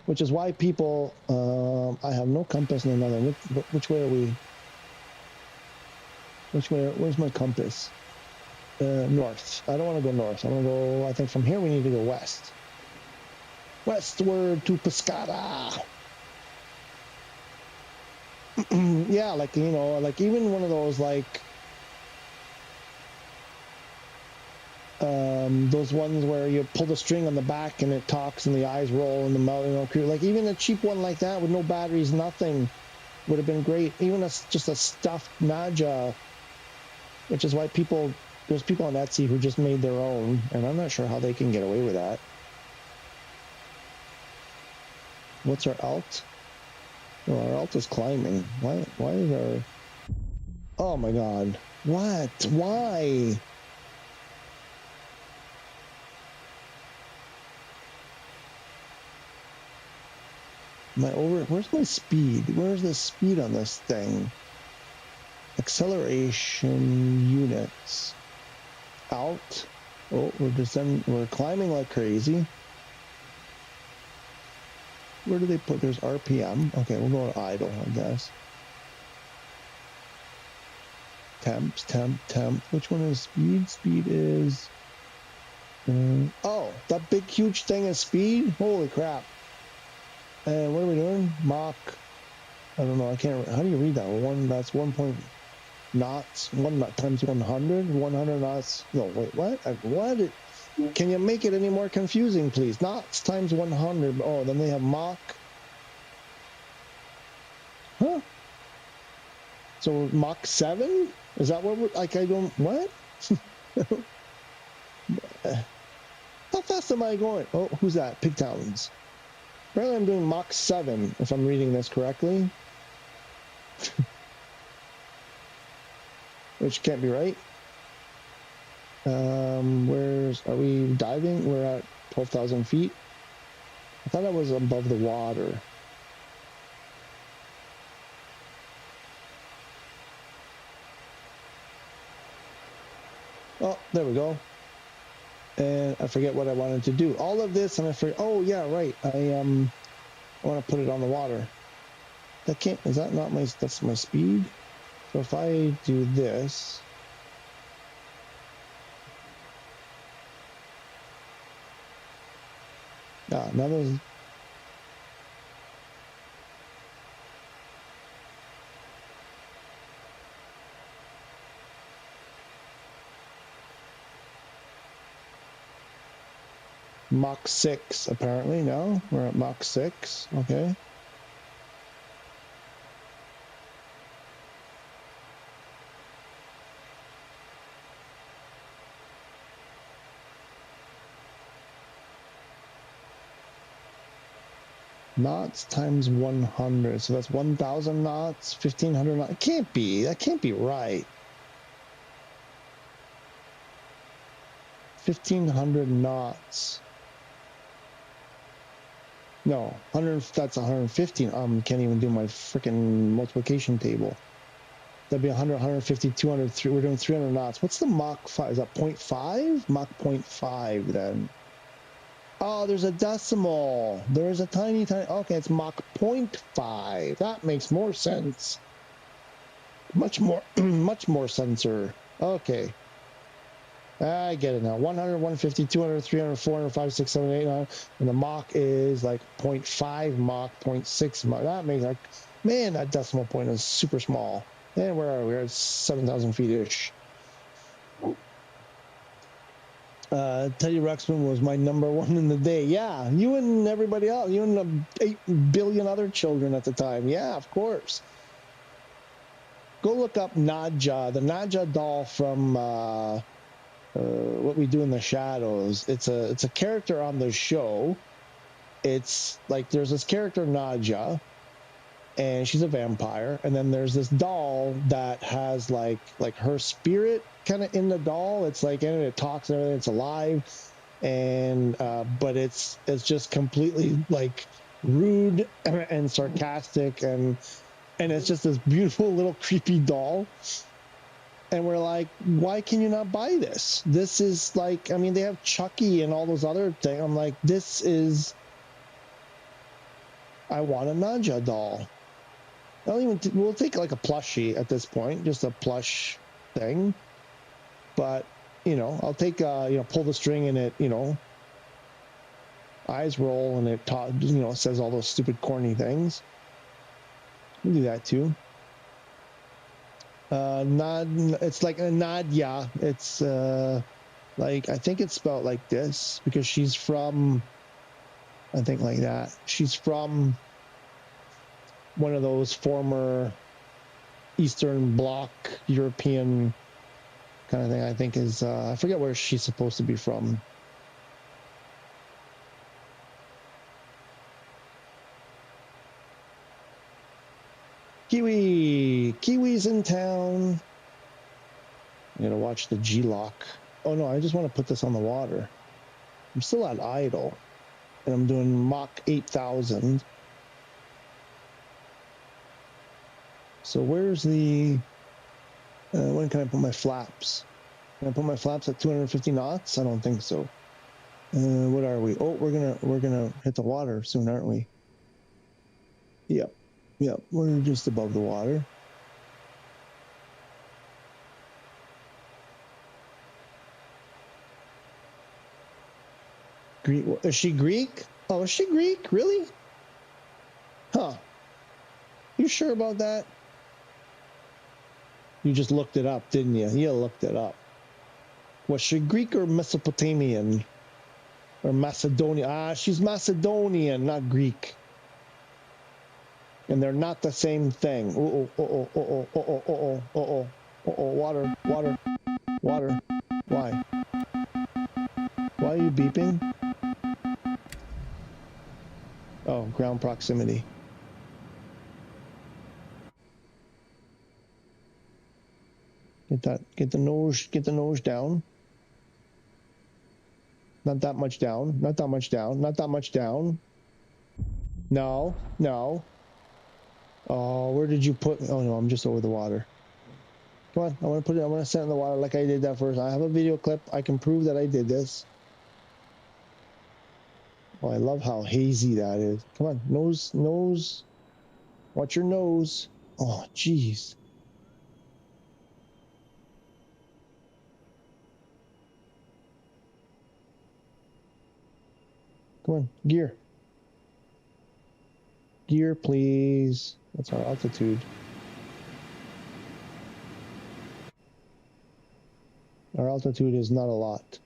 Which is why people, I have no compass, no nothing. Which way are we? Where's my compass? North. I don't want to go north. I want to go, I think from here we need to go west. Westward to Pescara. Yeah, like, you know, like even one of those like, those ones where you pull the string on the back and it talks and the eyes roll and the mouth, you know, like even a cheap one like that with no batteries, nothing, would have been great. Even just a stuffed Nadja, which is why there's people on Etsy who just made their own, and I'm not sure how they can get away with that. What's our alt? Oh, our alt is climbing. Why is our... Oh my god. What? Why? Where's my speed? Where's the speed on this thing? Acceleration units. Out. Oh, we're climbing like crazy. Where do they put? There's RPM. Okay, we'll go to idle, I guess. Temp. Which one is speed? Speed is... oh, that big huge thing is speed? Holy crap. And what are we doing? Mach. I don't know. I can't... How do you read that? That's 1 point... knots. 1 knot times 100. 100 knots. No, wait, what? What? Can you make it any more confusing, please? Knots times 100. Oh, then they have Mach. Huh? So Mach 7? Is that what we're... Like, I don't... What? How fast am I going? Oh, who's that? Pig Talons. Apparently I'm doing Mach 7, if I'm reading this correctly. Which can't be right. Are we diving? We're at 12,000 feet. I thought I was above the water. Oh, there we go. And I forget what I wanted to do. All of this, and I forget. Oh yeah, right. I want to put it on the water. That can't. Is that not my? That's my speed. So if I do this. Ah, now there's... Mach 6, apparently. No, we're at Mach 6. Okay. Knots times 100. So that's 1,000 knots, 1,500 knots. It can't be. That can't be right. 1,500 knots. No, 100. That's 115. Can't even do my freaking multiplication table. That'd be 100, 150, 200. We're doing 300 knots. What's the Mach 5? Is that 0.5? Mach 0.5 then. Oh, there's a decimal. There's a tiny. Okay, it's Mach 0.5. That makes more sense. Much more sensor. Okay. I get it now. 100, 150, 200, 300, 400, 5, 6, 7, 8, 9. And the Mach is like 0.5 Mach, 0.6 Mach. That makes like, man, that decimal point is super small. And where are we? We're at 7,000 feet-ish. Teddy Ruxpin was my #1 in the day. Yeah, you and everybody else. You and 8 billion other children at the time. Yeah, of course. Go look up Nadja, the Nadja doll from What We Do in the Shadows. It's a character on the show. It's like there's this character Nadja, and she's a vampire, and then there's this doll that has like her spirit kind of in the doll. It's like, and it talks and everything. It's alive, and but it's just completely like rude and sarcastic, and it's just this beautiful little creepy doll. And we're like, why can you not buy this? This is like, I mean, they have Chucky and all those other things. I'm like, this is, I want a Nadja doll. We'll take like a plushie at this point, just a plush thing. But, you know, I'll take, pull the string and it, eyes roll and it, says all those stupid corny things. We'll do that too. It's like a Nadia. It's, like, I think it's spelled like this because she's from, I think like that. She's from one of those former Eastern Bloc European kind of thing. I think is I forget where she's supposed to be from. Kiwi! Kiwi's in town. I gotta watch the G-lock. Oh no, I just want to put this on the water. I'm still at idle. And I'm doing Mach 8,000. So where's the... when can I put my flaps? Can I put my flaps at 250 knots? I don't think so. What are we? Oh, we're gonna hit the water soon, aren't we? Yep. Yep. We're just above the water. Greek? Is she Greek? Oh, is she Greek? Really? Huh. You sure about that? You just looked it up, didn't you? You looked it up. Was she Greek or Mesopotamian? Or Macedonian? Ah, she's Macedonian, not Greek. And they're not the same thing. Uh-oh, uh-oh, uh-oh, uh-oh, uh-oh, uh-oh, uh-oh, water, water, water. Why? Why are you beeping? Oh, ground proximity. Get the nose down. Not that much down, not that much down, not that much down. No, no. Oh, where did you put, oh no, I'm just over the water. Come on, I want to put it, I want to set it in the water like I did that first. I have a video clip, I can prove that I did this. Oh, I love how hazy that is. Come on, nose, nose. Watch your nose. Oh, jeez. Come on, gear. Gear, please. That's our altitude. Our altitude is not a lot.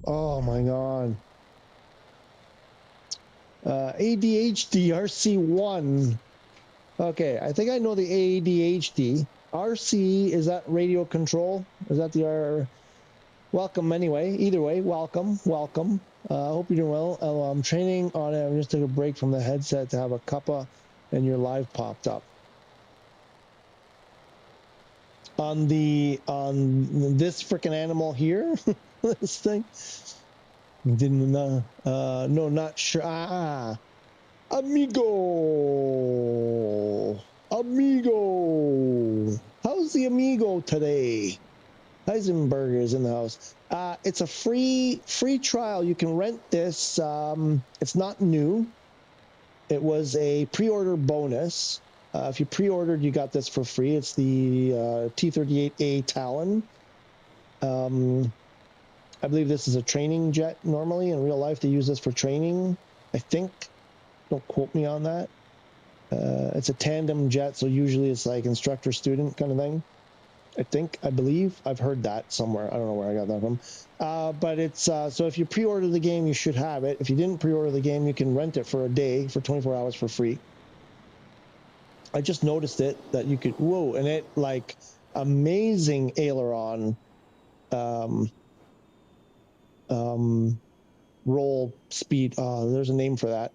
Oh my God. ADHD RC1. Okay, I think I know the ADHD. RC, is that radio control? Is that the R? Welcome anyway. Either way, welcome, welcome. I hope you're doing well. I'm training on it. I'm just took a break from the headset to have a cuppa, and your live popped up. On this freaking animal here, this thing. Didn't know. No, not sure. Amigo. Amigo. How's the amigo today? Heisenberg is in the house. It's a free trial. You can rent this. It's not new. It was a pre-order bonus. If you pre-ordered, you got this for free. It's the T-38A Talon. I believe this is a training jet normally. In real life, they use this for training, I think. Don't quote me on that. It's a tandem jet, so usually it's like instructor-student kind of thing. I believe. I've heard that somewhere. I don't know where I got that from. But it's, so if you pre-order the game, you should have it. If you didn't pre-order the game, you can rent it for a day, for 24 hours for free. I just noticed it, that you could, whoa, and it, like, amazing aileron, roll speed. There's a name for that.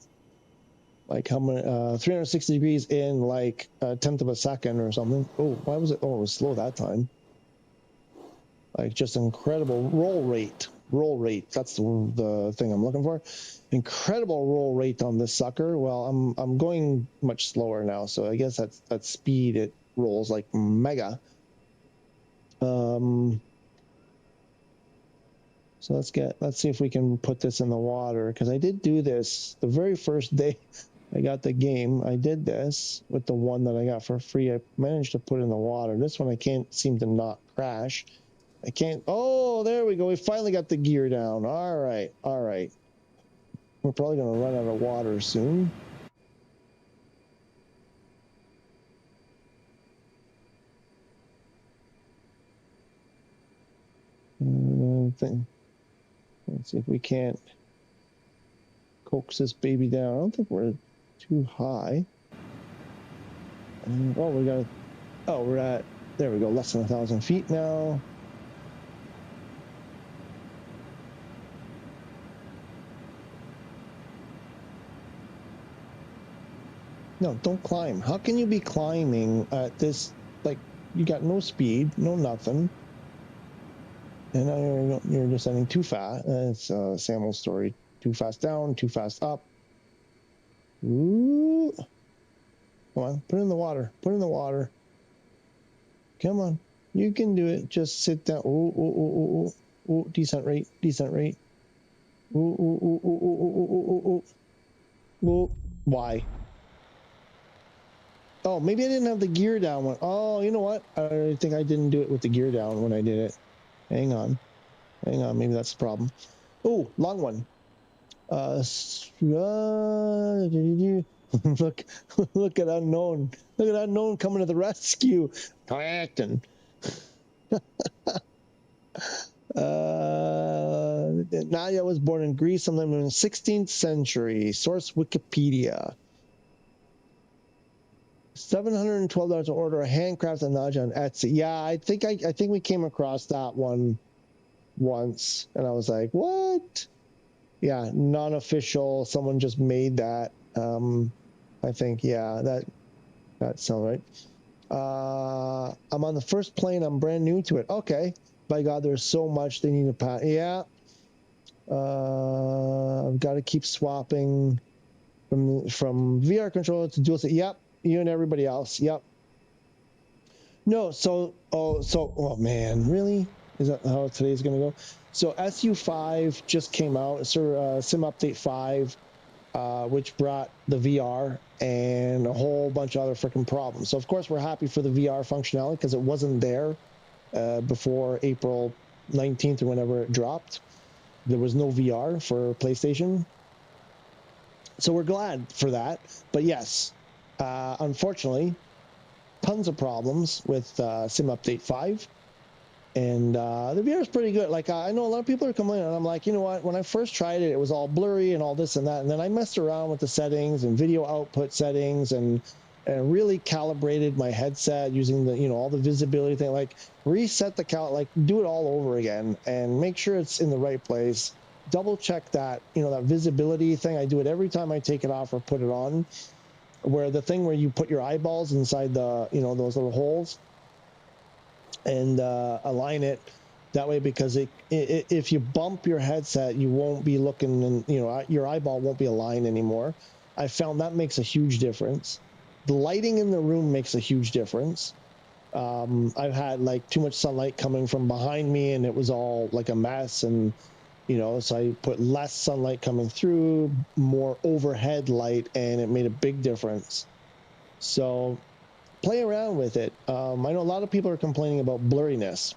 Like how many, 360 degrees in like a tenth of a second or something. Oh, why was it? Oh, it was slow that time. Like just incredible roll rate. Roll rate. That's the thing I'm looking for. Incredible roll rate on this sucker. Well, I'm going much slower now, so I guess that's speed. It rolls like mega. So let's see if we can put this in the water, because I did do this the very first day I got the game. I did this with the one that I got for free. I managed to put it in the water. This one I can't seem to not crash. I can't. Oh, there we go. We finally got the gear down. All right. All right. We're probably going to run out of water soon. Let's see if we can't coax this baby down. I don't think we're too high. Oh, we got. Oh, we're at. There we go. Less than 1,000 feet now. No, don't climb. How can you be climbing at this, like, you got no speed, no nothing. And now you're descending too fast. It's Samuel's story. Too fast down, too fast up. Ooh. Come on, put it in the water. Put it in the water. Come on. You can do it. Just sit down. Ooh, ooh, ooh, ooh, ooh. Ooh, decent rate, decent rate. Ooh, ooh, ooh, ooh, ooh, ooh, ooh, ooh, ooh. Ooh. Why? Oh, maybe I didn't have the gear down. Oh, you know what? I think I didn't do it with the gear down when I did it. Hang on. Hang on. Maybe that's the problem. Oh, long one. Look, look at unknown. Look at unknown coming to the rescue. Acting. Nadia was born in Greece sometime in the 16th century. Source Wikipedia. $712 to order a handcrafted Nadia on Etsy. Yeah, I think we came across that one once, and I was like, what? Yeah, non-official. Someone just made that. I think, yeah, that sounds right. I'm on the first plane. I'm brand new to it. Okay. By God, there's so much they need to pass. Yeah. I've got to keep swapping from VR controller to dual. Yep. You and everybody else. Yep. No. Oh man, really? Is that how today's going to go? So SU5 just came out. Sim Update 5. Which brought the VR and a whole bunch of other freaking problems. So, of course, we're happy for the VR functionality because it wasn't there before April 19th or whenever it dropped. There was no VR for PlayStation. So we're glad for that. But yes, unfortunately, tons of problems with Sim Update 5. And the VR is pretty good. Like, I know a lot of people are complaining, and I'm like, you know what? When I first tried it, it was all blurry and all this and that. And then I messed around with the settings and video output settings and really calibrated my headset using the, all the visibility thing. Like, reset the do it all over again and make sure it's in the right place. Double check that, that visibility thing. I do it every time I take it off or put it on. Where the thing where you put your eyeballs inside the, those little holes. And align it that way, because if you bump your headset, you won't be looking, and your eyeball won't be aligned anymore. I found that makes a huge difference. The lighting in the room makes a huge difference. I've had like too much sunlight coming from behind me, and it was all like a mess. And so I put less sunlight coming through, more overhead light, and it made a big difference. So play around with it. I know a lot of people are complaining about blurriness.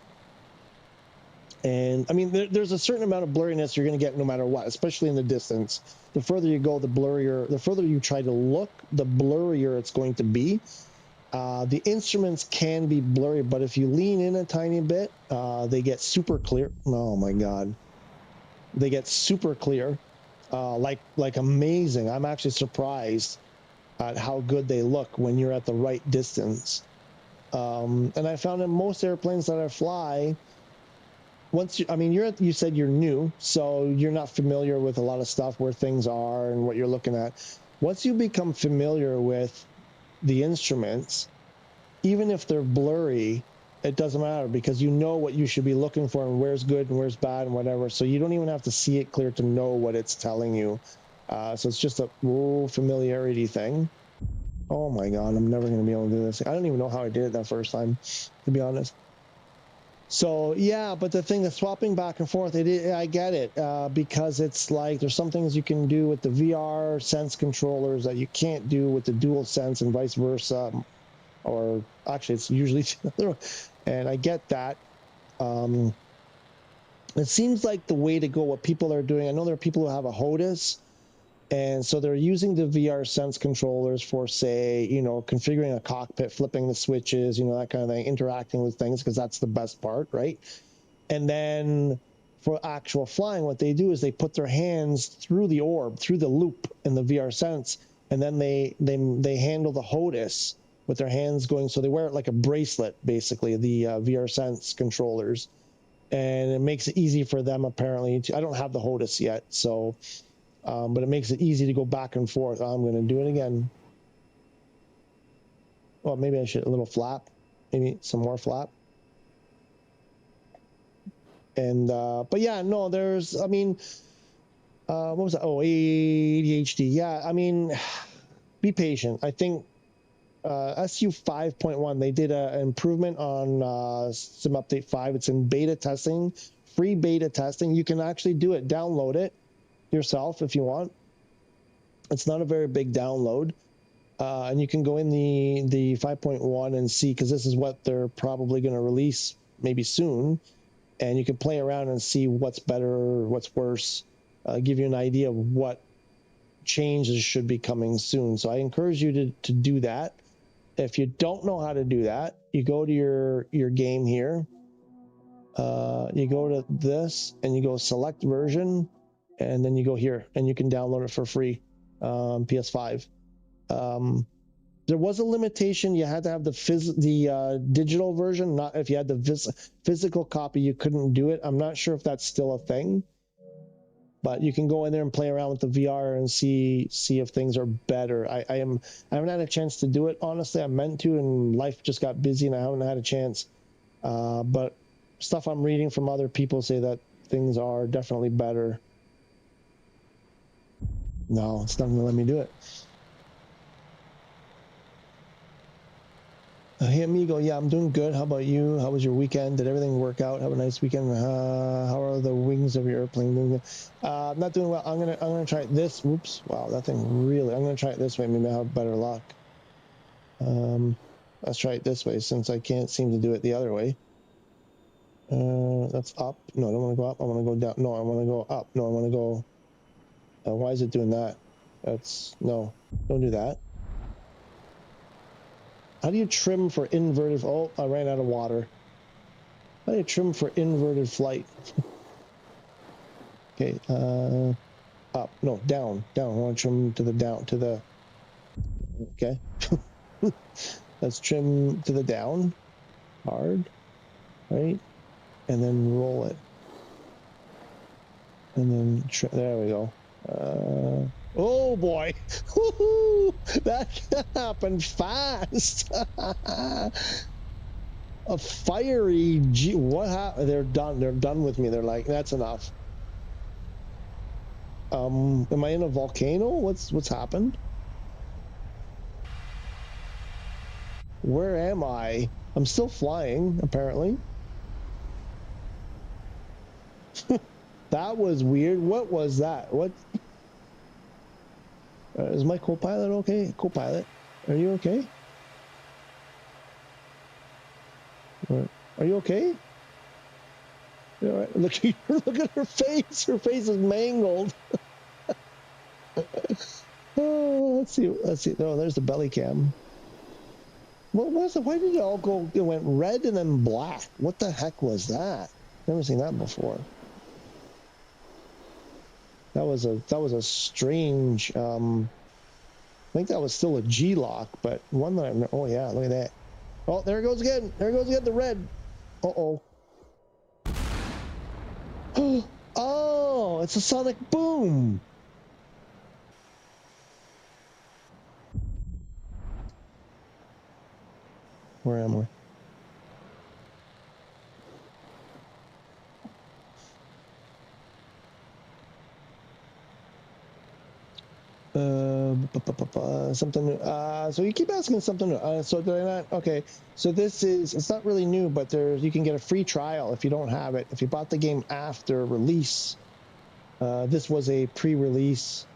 And I mean, there's a certain amount of blurriness you're going to get no matter what, especially in the distance. The further you go, the further you try to look, the blurrier it's going to be. The instruments can be blurry, but if you lean in a tiny bit, they get super clear. Oh my God. They get super clear, like amazing. I'm actually surprised at how good they look when you're at the right distance. And I found in most airplanes that I fly, you said you're new, so you're not familiar with a lot of stuff, where things are and what you're looking at. Once you become familiar with the instruments, even if they're blurry, it doesn't matter, because you know what you should be looking for and where's good and where's bad and whatever. So you don't even have to see it clear to know what it's telling you. So it's just a familiarity thing. Oh my God, I'm never going to be able to do this. I don't even know how I did it that first time, to be honest. So yeah, but the thing that's swapping back and forth, I get it, because it's like there's some things you can do with the VR Sense controllers that you can't do with the Dual Sense, and vice versa. Or actually, it's usually the other one. And I get that. It seems like the way to go, what people are doing, I know there are people who have a HOTAS, and so they're using the VR Sense controllers for, say, configuring a cockpit, flipping the switches, that kind of thing, interacting with things, because that's the best part, right? And then for actual flying, what they do is they put their hands through the orb, through the loop in the VR Sense, and then they handle the HOTAS with their hands going, so they wear it like a bracelet, basically, the VR Sense controllers. And it makes it easy for them, apparently. I don't have the HOTAS yet, so... but it makes it easy to go back and forth. I'm going to do it again. Well, maybe I should a little flap, maybe some more flap. And but yeah, no, there's, I mean, what was that? Oh, ADHD. Yeah, I mean, be patient. I think SU5.1, they did an improvement on Sim Update 5. It's in beta testing, free beta testing. You can actually do it, download it yourself if you want. It's not a very big download. And you can go in the 5.1 and see, because this is what they're probably going to release maybe soon. And you can play around and see what's better, what's worse, give you an idea of what changes should be coming soon. So I encourage you to do that. If you don't know how to do that, you go to your game here. You go to this and you go select version, and then you go here and you can download it for free, PS5. There was a limitation. You had to have the digital version. Not if you had the physical copy, you couldn't do it. I'm not sure if that's still a thing, but you can go in there and play around with the VR and see if things are better. I haven't had a chance to do it, honestly. I meant to, and life just got busy and I haven't had a chance. But stuff I'm reading from other people say that things are definitely better. No, it's not going to let me do it. Hey amigo, yeah, I'm doing good. How about you? How was your weekend? Did everything work out? Have a nice weekend. How are the wings of your airplane doing? I'm not doing well. I'm gonna try this. Oops! Wow, that thing really. I'm gonna try it this way. Maybe I'll have better luck. Let's try it this way since I can't seem to do it the other way. That's up. No, I don't want to go up. I want to go down. No, I want to go up. No, I want to go. Why is it doing that? That's no. Don't do that. How do you trim for inverted? Oh, I ran out of water. How do you trim for inverted flight? Okay, up. No, down. I want to trim to the down, to the... Okay. Let's trim to the down. Hard. Right? And then roll it. And then... There we go. Oh boy! That happened fast. A fiery G. What happened? They're done. They're done with me. They're like, that's enough. Am I in a volcano? What's happened? Where am I? I'm still flying, apparently. That was weird. What was that? What? Is my co-pilot okay? Co-pilot, are you okay? Are you okay? You all right? Look at her face. Her face is mangled. Oh, let's see. Oh, there's the belly cam. What was it? Why did it all go? It went red and then black. What the heck was that? Never seen that before. That was a strange. I think that was still a G-lock, but one that I'm. Oh yeah, look at that. Oh, there it goes again. There it goes again. The red. Uh-oh. Oh, it's a sonic boom. Where am I? Something new. So you keep asking something new. So did I not? Okay. So this is, it's not really new, but you can get a free trial if you don't have it. If you bought the game after release, this was a pre-release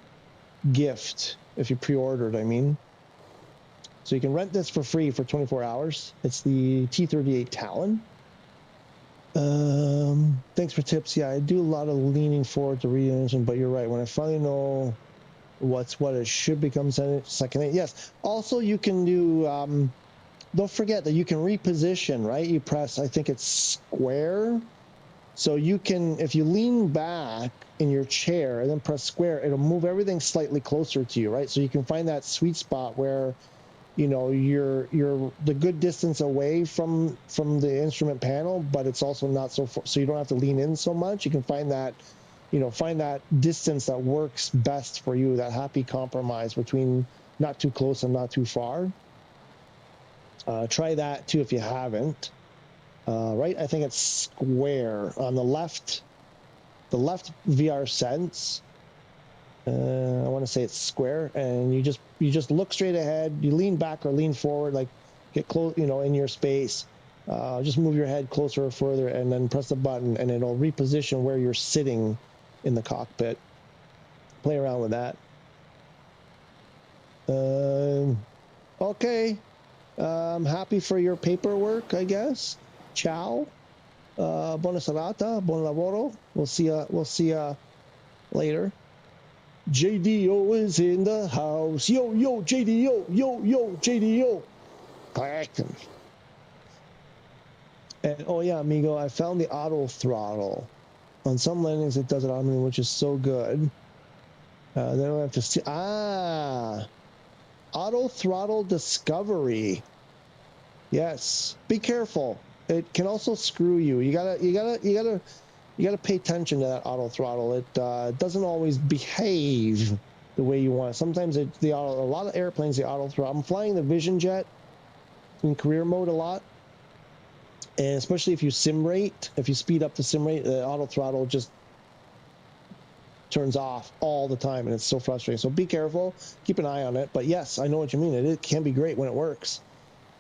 gift. If you pre-ordered, I mean. So you can rent this for free for 24 hours. It's the T-38A Talon. Thanks for tips. Yeah, I do a lot of leaning forward to re-engine, but you're right. When I finally know what it should become second. Yes. Also, you can do. Don't forget that you can reposition. Right. You press. I think it's square. So you can, if you lean back in your chair and then press square, it'll move everything slightly closer to you. Right. So you can find that sweet spot where, you know, you're the good distance away from the instrument panel, but it's also not so far, so you don't have to lean in so much. You can find that. You know, find that distance that works best for you, that happy compromise between not too close and not too far. Try that too if you haven't. Right, I think it's square on the left VR sense. I want to say it's square, and you just look straight ahead. You lean back or lean forward, like get close, you know, in your space. Just move your head closer or further, and then press the button, and it'll reposition where you're sitting in the cockpit. Play around with that. Okay. I'm happy for your paperwork, I guess. Ciao. Buona serata. Buon lavoro. We'll see ya later. JDO is in the house. Yo, yo, JDO. Yo, yo, JDO. Clack. And oh yeah, amigo, I found the auto throttle. On some landings, it does it on me, which is so good. They don't have to see. Auto throttle discovery. Yes, be careful. It can also screw you. You gotta pay attention to that auto throttle. It doesn't always behave the way you want. Sometimes a lot of airplanes, the auto throttle. I'm flying the Vision Jet in career mode a lot, and especially if you sim rate, if you speed up the sim rate, the auto throttle just turns off all the time, and it's so frustrating. So be careful, keep an eye on it. But yes, I know what you mean. It can be great when it works.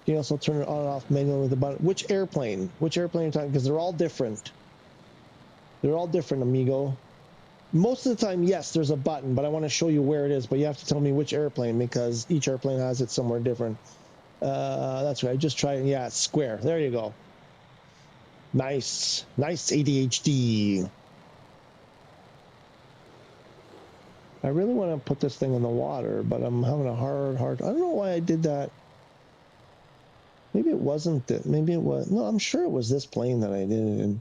You can also turn it on and off manually with the button. Which airplane are you talking? Because they're all different. They're all different, amigo. Most of the time, yes, there's a button, but I want to show you where it is. But you have to tell me which airplane, because each airplane has it somewhere different. That's right. Just try it. Yeah, square. There you go. Nice. Nice ADHD. I really want to put this thing in the water, but I'm having a hard. I don't know why I did that. Maybe it wasn't that. Maybe it was. No, I'm sure it was this plane that I did it in.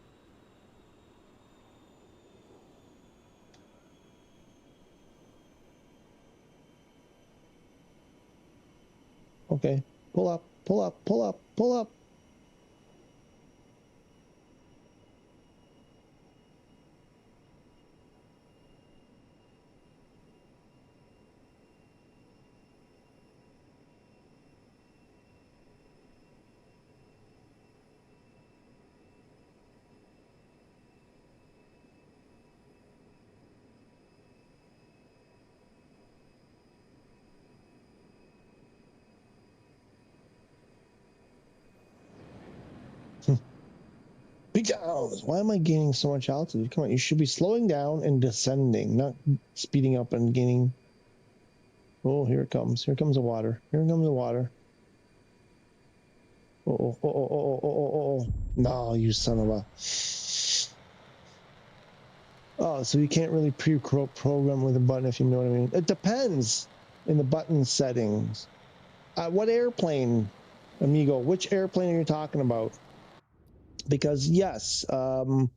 Okay. Pull up, pull up, pull up, pull up. Why am I gaining so much altitude? Come on, you should be slowing down and descending, not speeding up and gaining. Oh, here it comes. Here comes the water. Here comes the water. Oh. No, you son of a. Oh, so you can't really pre-program with a button, if you know what I mean. It depends in the button settings. What airplane, amigo? Which airplane are you talking about? Because yes, not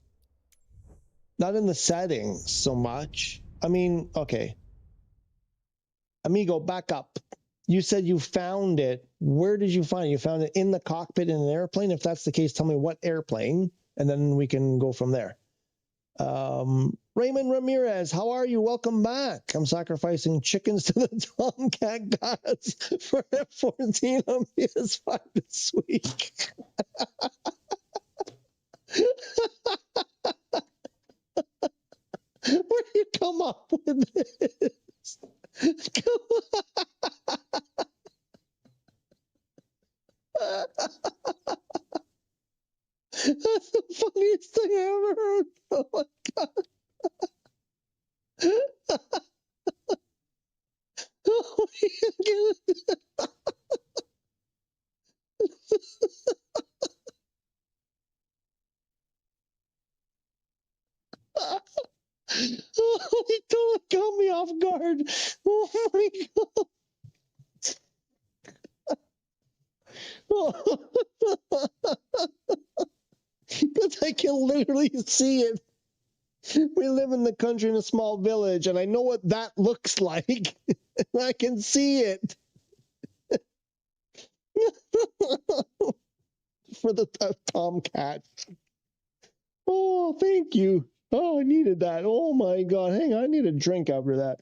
in the settings so much. I mean, okay. Amigo, back up. You said you found it. Where did you find it? You found it in the cockpit in an airplane? If that's the case, tell me what airplane, and then we can go from there. Raymond Ramirez, how are you? Welcome back. I'm sacrificing chickens to the Tomcat gods for F-14 on PS5 this week. Where do you come up with this? That's the funniest thing I ever heard. Oh my god. Oh my god. Oh, he totally caught me off guard. Oh my god. Because I can literally see it. We live in the country in a small village, and I know what that looks like. I can see it. For the Tomcat. Oh, thank you. Oh, I needed that. Oh my god. Hang on, I need a drink after that.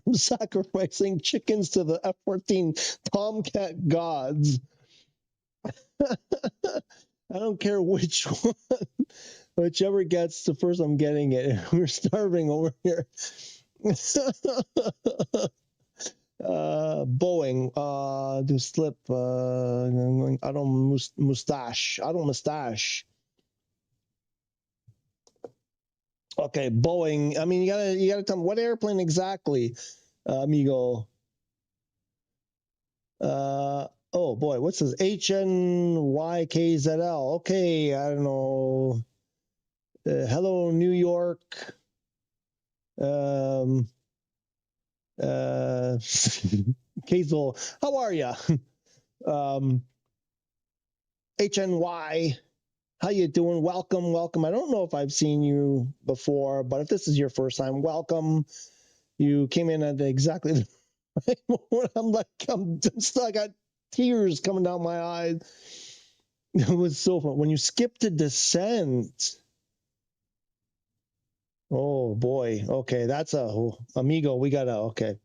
I'm sacrificing chickens to the F-14 Tomcat gods. I don't care which one, whichever gets the first, I'm getting it. We're starving over here. Boeing, do slip, I don't mustache. Okay, Boeing. I mean, you gotta tell me what airplane exactly, amigo. Oh boy, what's this? HNYKZL. Okay, I don't know. Hello, New York. Kazel, how are ya? HNY, how you doing? Welcome, welcome. I don't know if I've seen you before, but if this is your first time, welcome. You came in at exactly the right moment. I'm still, I got tears coming down my eyes. It was so fun. When you skip to descent. Oh boy. Okay, that's amigo. We gotta, okay.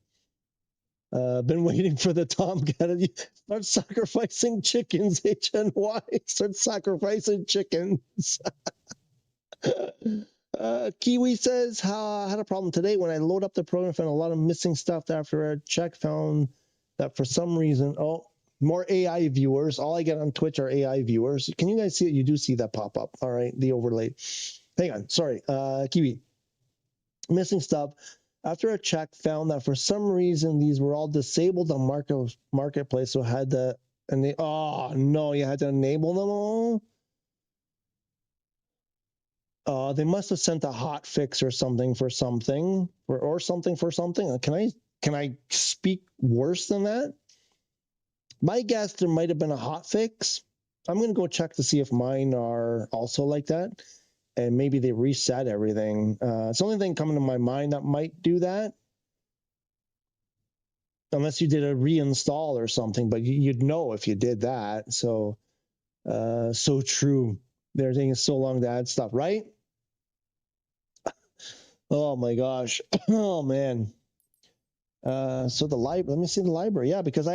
Been waiting for the Tomcat. Start sacrificing chickens, HNY. Start sacrificing chickens. Kiwi says, had a problem today when I load up the program, found a lot of missing stuff after a check, found that for some reason, more AI viewers. All I get on Twitch are AI viewers. Can you guys see it? You do see that pop up. All right, the overlay. Hang on, sorry, Kiwi. Missing stuff. After a check, found that for some reason these were all disabled on marketplace, so had to, and they, oh no, you had to enable them all. They must have sent a hot fix or something for something, or something for something. Can I speak worse than that? My guess, there might have been a hot fix. I'm gonna go check to see if mine are also like that. And maybe they reset everything. It's the only thing coming to my mind that might do that. Unless you did a reinstall or something, but you'd know if you did that. So, so true. They're taking so long to add stuff, right? Oh my gosh. Oh man. So the library, let me see the library. Yeah, because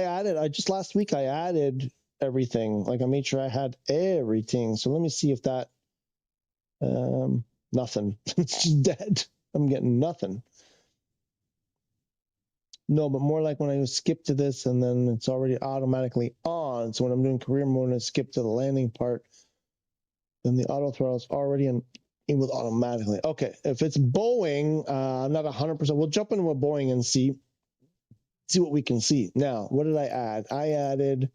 just last week I added everything. Like I made sure I had everything. So let me see if that, nothing. It's just dead. I'm getting nothing. No, but more like when I skip to this and then it's already automatically on. So when I'm doing career mode and I skip to the landing part, then the auto throttle is already enabled automatically. Okay, if it's Boeing, I'm not 100%. We'll jump into a Boeing and see what we can see. Now, what did I add? I added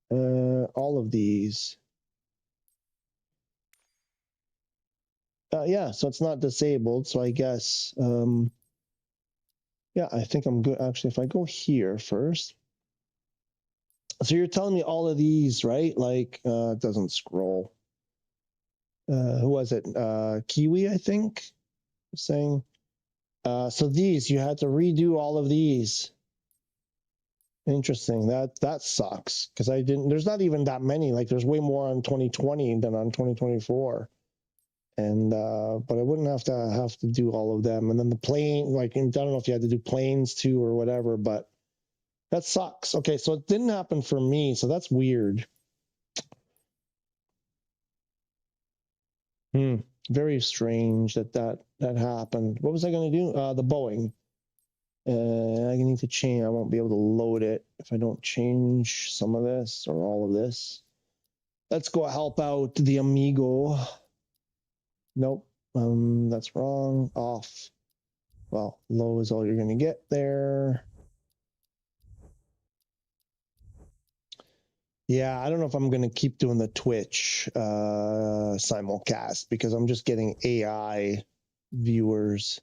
all of these. Yeah, so it's not disabled. So I guess, yeah, I think I'm good. Actually, if I go here first. So you're telling me all of these, right? Like, it doesn't scroll. Who was it? Kiwi, I think, saying. So these, you had to redo all of these. Interesting. That sucks because I didn't. There's not even that many. Like, there's way more on 2020 than on 2024. And but I wouldn't have to do all of them. And then the plane, like, I don't know if you had to do planes too or whatever, but that sucks. Okay, so it didn't happen for me, so that's weird. Very strange that happened. What was I going to do? The Boeing. I need to change. I won't be able to load it if I don't change some of this or all of this. Let's go help out the amigo. Nope. That's wrong. Off. Well, low is all you're going to get there. Yeah, I don't know if I'm going to keep doing the Twitch simulcast because I'm just getting AI viewers.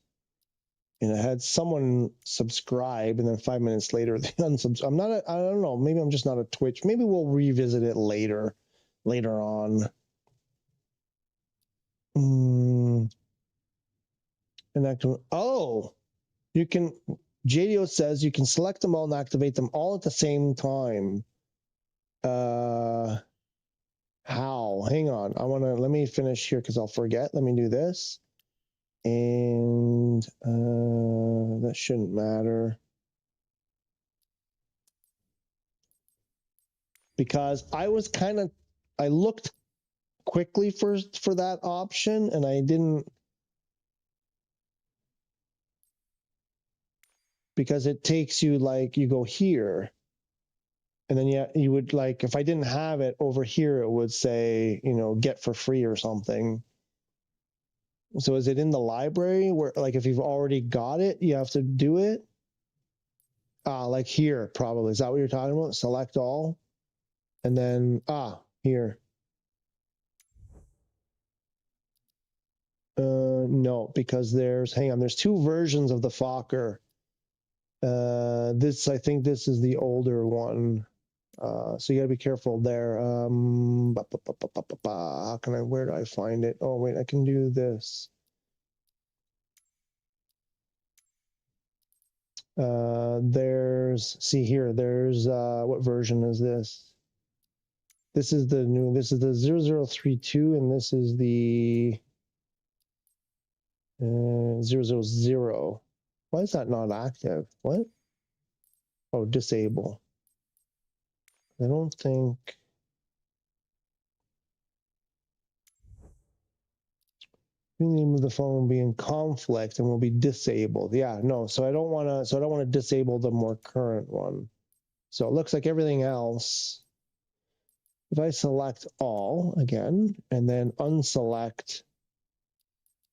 And I had someone subscribe, and then 5 minutes later they unsubscribe. I don't know. Maybe I'm just not a Twitch. Maybe we'll revisit it later on. Oh, you can. JDO says you can select them all and activate them all at the same time. How? Hang on. Let me finish here because I'll forget. Let me do this. And then that shouldn't matter. Because I looked quickly for that option and I didn't, because it takes you like, you go here and then you would like, if I didn't have it over here, it would say, you know, get for free or something. So is it in the library where, like, if you've already got it, you have to do it? Like here, probably. Is that what you're talking about? Select all. And then, here. No, because hang on, there's two versions of the Fokker. I think this is the older one. So you gotta be careful there. Where do I find it? Oh, wait, I can do this. See here, what version is this? This is the 0032, and this is the 000. Why is that not active? What? Oh, disable. I don't think. The name of the phone will be in conflict and will be disabled. Yeah, no. So I don't want to disable the more current one. So it looks like everything else. If I select all again and then unselect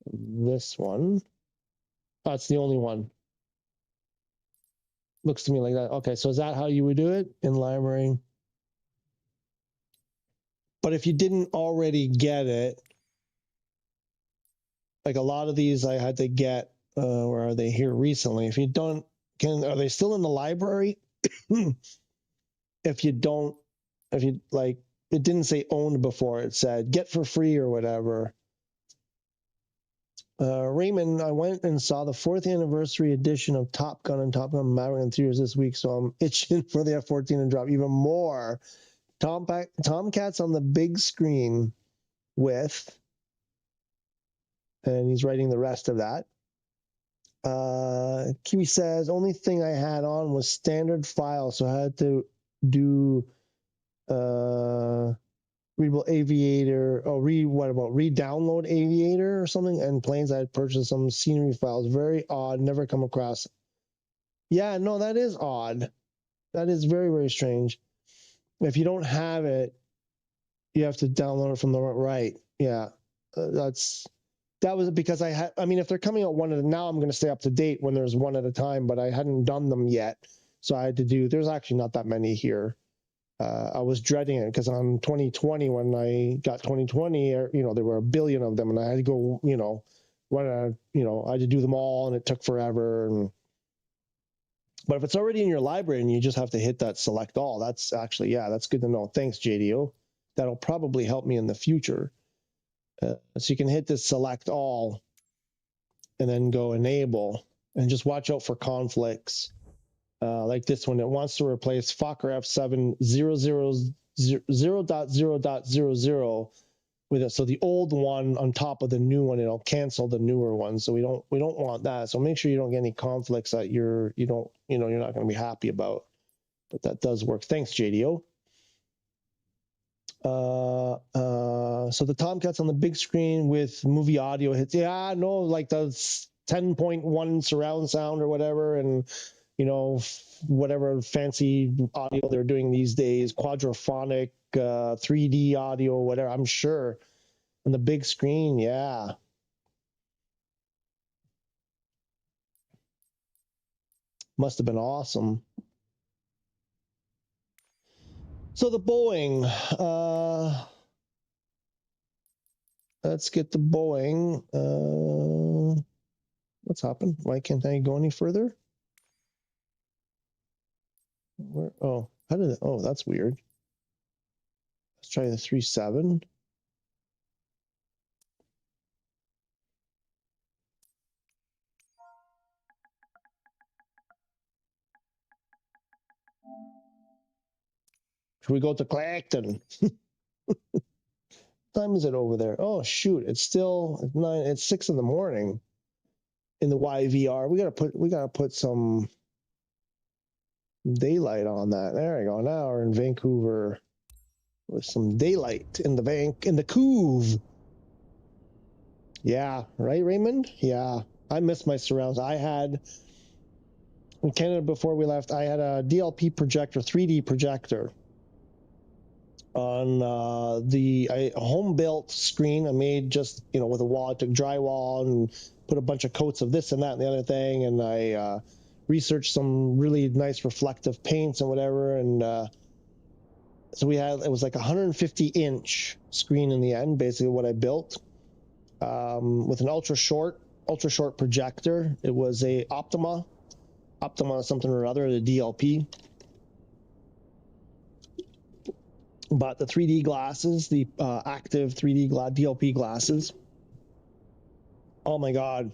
this one, that's the only one. Looks to me like that. Okay, so is that how you would do it in library? But if you didn't already get it, like a lot of these I had to get, where are they here recently? If you don't, are they still in the library? If you like, it didn't say owned before, it said get for free or whatever. Raymond, I went and saw the 4th anniversary edition of Top Gun and Top Gun Maverick in theaters this week, so I'm itching for the F-14 to drop even more. Tomcats on the big screen with, and he's writing the rest of that. Kiwi says, only thing I had on was standard file, so I had to do readable aviator. Re-download aviator or something? And planes, I had purchased some scenery files. Very odd, never come across. Yeah, no, that is odd. That is very, very strange. If you don't have it, you have to download it from the right. Yeah, that was because I mean, if they're coming out one at a, now I'm going to stay up to date when there's one at a time, but I hadn't done them yet. So I had to do, there's actually not that many here. I was dreading it because on 2020, when I got 2020, you know, there were a billion of them and I had to go, you know, I had to do them all and it took forever. But if it's already in your library and you just have to hit that select all, that's actually, yeah, that's good to know. Thanks, JDO. That'll probably help me in the future. So you can hit this select all and then go enable and just watch out for conflicts. Like this one, it wants to replace Fokker F7 0.0.00 with it. So the old one on top of the new one, it'll cancel the newer one. So we don't want that. So make sure you don't get any conflicts that you're not going to be happy about. But that does work. Thanks, JDO. So the Tomcats on the big screen with movie audio hits. Yeah, no, like the 10.1 surround sound or whatever, and you know, whatever fancy audio they're doing these days, quadraphonic, 3D audio, whatever, I'm sure. On the big screen, yeah. Must have been awesome. So the Boeing, let's get the Boeing. What's happened? Why can't I go any further? Where? Oh, how did it? Oh, that's weird. Let's try the 3.7. Should we go to Clacton? What time is it over there? Oh shoot, it's still 9. It's 6 in the morning. in the YVR. We gotta put some daylight on that. There we go. Now we're in Vancouver with some daylight in the couve. Yeah, right, Raymond? Yeah, I miss my surrounds. I had in Canada before we left, I had a DLP projector, 3D projector on a home-built screen I made just, with a wall. I took drywall and put a bunch of coats of this and that and the other thing, and I researched some really nice reflective paints and whatever, and so it was like a 150-inch screen in the end, basically what I built, with an ultra short projector. It was a Optima something or other, the DLP. But the 3D glasses, the active 3D DLP glasses. Oh my God.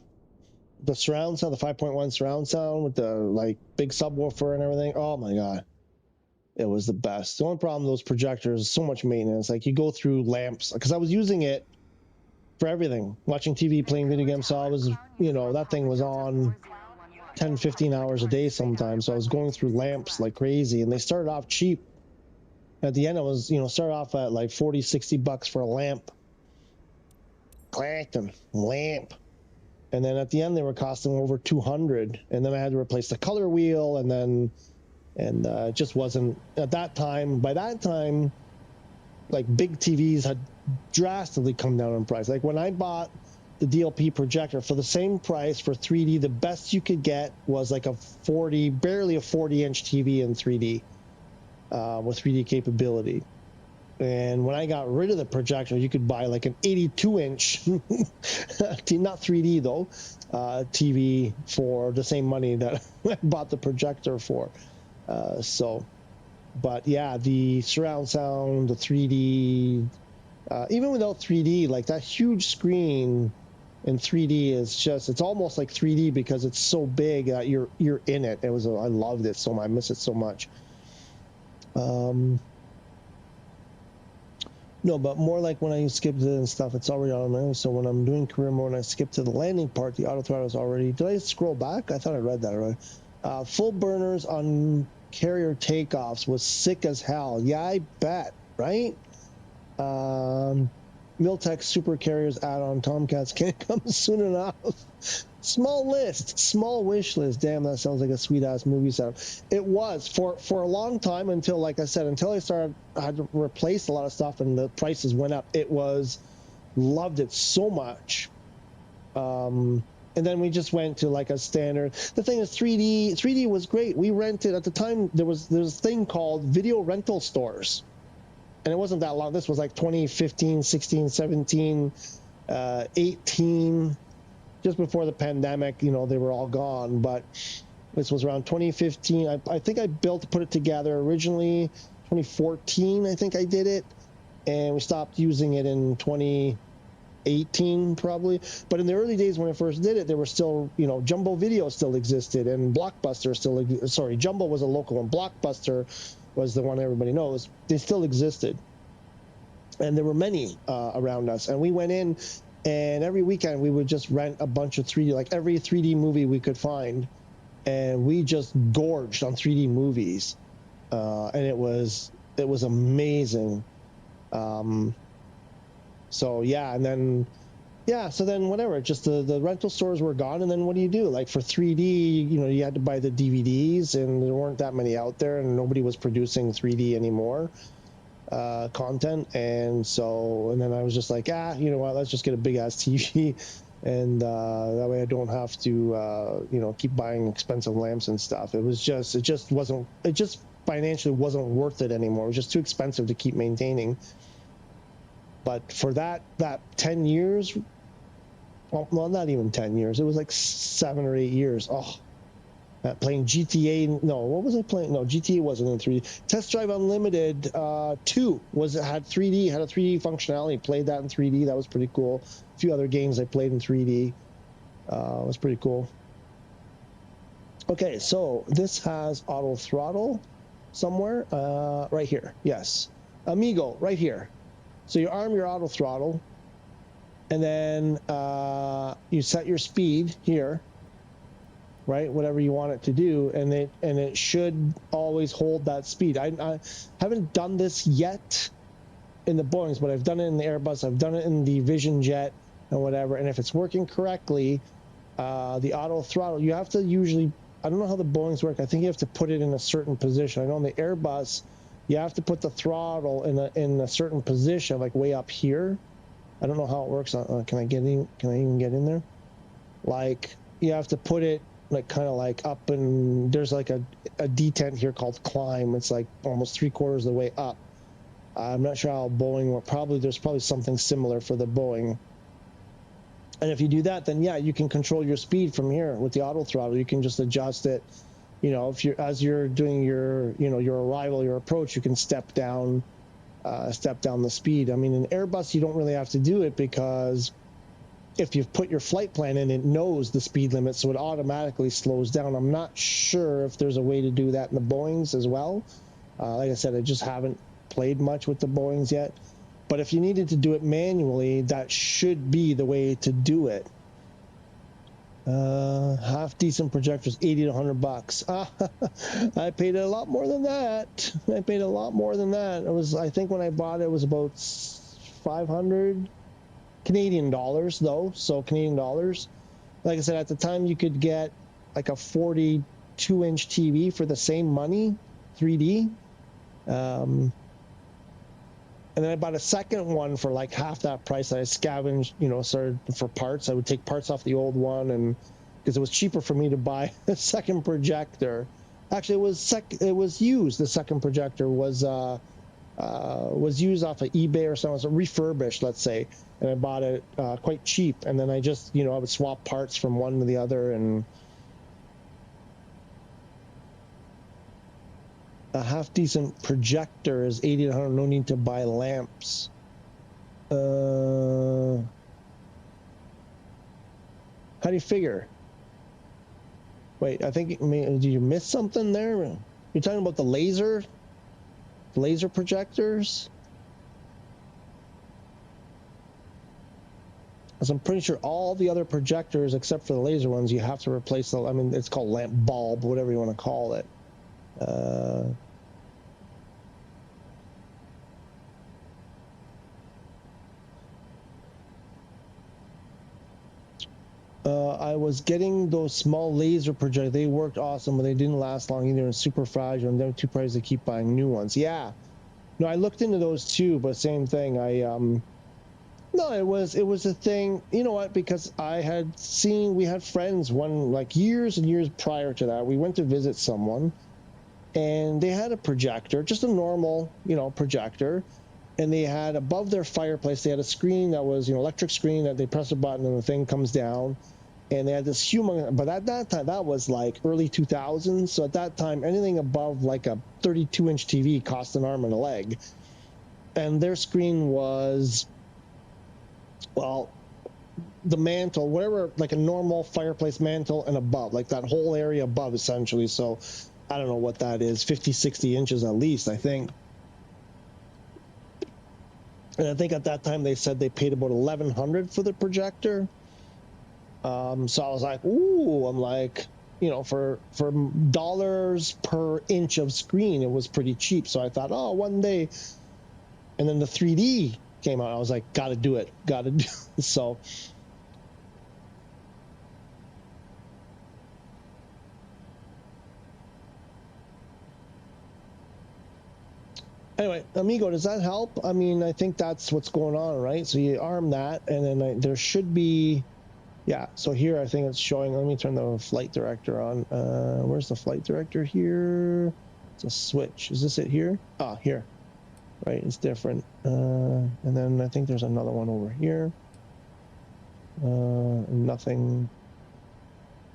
The surround sound, the 5.1 surround sound with the big subwoofer and everything. Oh my God. It was the best. The only problem with those projectors is so much maintenance. Like, you go through lamps, because I was using it for everything. Watching TV, playing video games. So I was, that thing was on 10, 15 hours a day sometimes. So I was going through lamps like crazy, and they started off cheap. At the end, it was, started off at like 40, 60 bucks for a lamp. Clacton, lamp. And then at the end, they were costing over 200. And then I had to replace the color wheel, and it just wasn't, at that time, by that time, like, big TVs had drastically come down in price. Like, when I bought the DLP projector for the same price for 3D, the best you could get was like barely a 40-inch TV in 3D. With 3D capability. And when I got rid of the projector, you could buy like an 82-inch, not 3D though, TV for the same money that I bought the projector for. But yeah, the surround sound, the 3D, even without 3D, like, that huge screen in 3D is just, it's almost like 3D because it's so big that you're in it. I loved it so much. I miss it so much. No, but more like when I skip it and stuff, it's already on there. So when I'm doing career mode and I skip to the landing part, the auto throttle is already. Did I scroll back? I thought I read that already. Full burners on carrier takeoffs was sick as hell. Yeah, I bet, right? Miltech super carriers add-on Tomcats can't come soon enough. Small wish list. Damn, that sounds like a sweet-ass movie sound. It was for a long time until, like I said, until I had to replace a lot of stuff and the prices went up. Loved it so much. And then we just went to like a standard. The thing is, 3D was great. We rented, at the time, there was a thing called video rental stores. And it wasn't that long. This was like 2015, 16, 17, 18, just before the pandemic. They were all gone. But this was around 2015. I think I put it together originally 2014. I think I did it, and we stopped using it in 2018 probably. But in the early days when I first did it, there were still, Jumbo Video still existed, and Blockbuster Jumbo was a local one. Blockbuster was the one everybody knows. They still existed, and there were many around us. And we went in, and every weekend we would just rent a bunch of 3D, like every 3D movie we could find, and we just gorged on 3D movies, and it was amazing. So yeah, and then so then whatever, just the rental stores were gone, and then what do you do? Like, for 3D, you had to buy the DVDs, and there weren't that many out there, and nobody was producing 3D anymore content. And then I was just like, you know what, let's just get a big ass TV, and that way I don't have to keep buying expensive lamps and stuff. It just financially wasn't worth it anymore. It was just too expensive to keep maintaining. But for that 10 years, well, not even 10 years. It was like 7 or 8 years. Oh, playing GTA. No, what was I playing? No, GTA wasn't in 3D. Test Drive Unlimited 2 had 3D, had a 3D functionality. Played that in 3D. That was pretty cool. A few other games I played in 3D. Was pretty cool. Okay, so this has auto throttle somewhere. Right here. Yes. Amigo, right here. So you arm your auto throttle, and then you set your speed here, right? Whatever you want it to do, and it should always hold that speed. I haven't done this yet in the Boeings, but I've done it in the Airbus, I've done it in the Vision Jet and whatever. And if it's working correctly, the auto throttle, you have to usually, I don't know how the Boeings work. I think you have to put it in a certain position. I know in the Airbus, you have to put the throttle in a certain position, like way up here. I don't know how it works. Can I even get in there? Like, you have to put it like kind of like up, and there's like a detent here called climb. It's like almost 3/4 of the way up. I'm not sure how Boeing will there's probably something similar for the Boeing. And if you do that, then yeah, you can control your speed from here with the auto throttle. You can just adjust it. You know, if as you're doing your, you know, your arrival, your approach, you can step down the speed. I mean, in Airbus, you don't really have to do it because if you've put your flight plan in, it knows the speed limit, so it automatically slows down. I'm not sure if there's a way to do that in the Boeings as well. Like I said, I just haven't played much with the Boeings yet. But if you needed to do it manually, that should be the way to do it. Half decent projectors, $80 to $100. I paid a lot more than that. I paid a lot more than that. It was, I think when I bought it, it was about 500 Canadian dollars though. So Canadian dollars. Like I said, at the time you could get like a 42-inch TV for the same money, 3D. And then I bought a second one for like half that price. I scavenged, you know, started for parts. I would take parts off the old one, and because it was cheaper for me to buy a second projector. Actually, it was used. The second projector was used off of eBay or something. It was refurbished, let's say, and I bought it quite cheap. And then I just, you know, I would swap parts from one to the other. And a half decent projector is $80 to $100. No need to buy lamps. How do you figure? Wait, I think, did you miss something there? You're talking about the laser projectors? Because I'm pretty sure all the other projectors, except for the laser ones, you have to replace the, I mean, it's called lamp bulb, whatever you want to call it. I was getting those small laser projectors. They worked awesome, but they didn't last long either, and super fragile, and they're too pricey to keep buying new ones. Yeah. No, I looked into those too, but same thing. No, it was a thing. You know what? Because we had friends like years and years prior to that. We went to visit someone, and they had a projector, just a normal, you know, projector. And they had above their fireplace, they had a screen that was, you know, electric screen that they press a button and the thing comes down. And they had this humongous, but at that time, that was like early 2000s. So at that time, anything above like a 32-inch TV cost an arm and a leg. And their screen was, well, the mantle, whatever, like a normal fireplace mantle and above, like that whole area above, essentially. So I don't know what that is, 50, 60 inches at least, I think. And I think at that time they said they paid about $1,100 for the projector. So I was like, ooh, I'm like, you know, for dollars per inch of screen, it was pretty cheap. So I thought, oh, one day. And then the 3D came out. I was like, gotta do it. Gotta do it. So. Anyway, Amigo, does that help? I mean, I think that's what's going on, right? So you arm that, and then there should be, yeah. So here, I think it's showing. Let me turn the flight director on. Where's the flight director here? It's a switch. Is this it here? Ah, here. Right, it's different. And then I think there's another one over here. Nothing.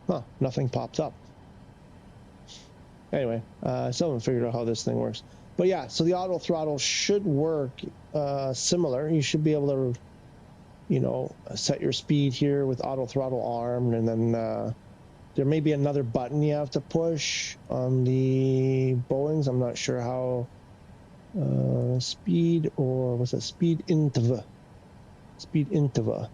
Huh, nothing popped up. Anyway, I still haven't figured out how this thing works. But yeah, so the auto throttle should work similar. You should be able to, you know, set your speed here with auto throttle armed, and then there may be another button you have to push on the Boeings. I'm not sure how. Speed, or what's that? Speed interval. Speed interval.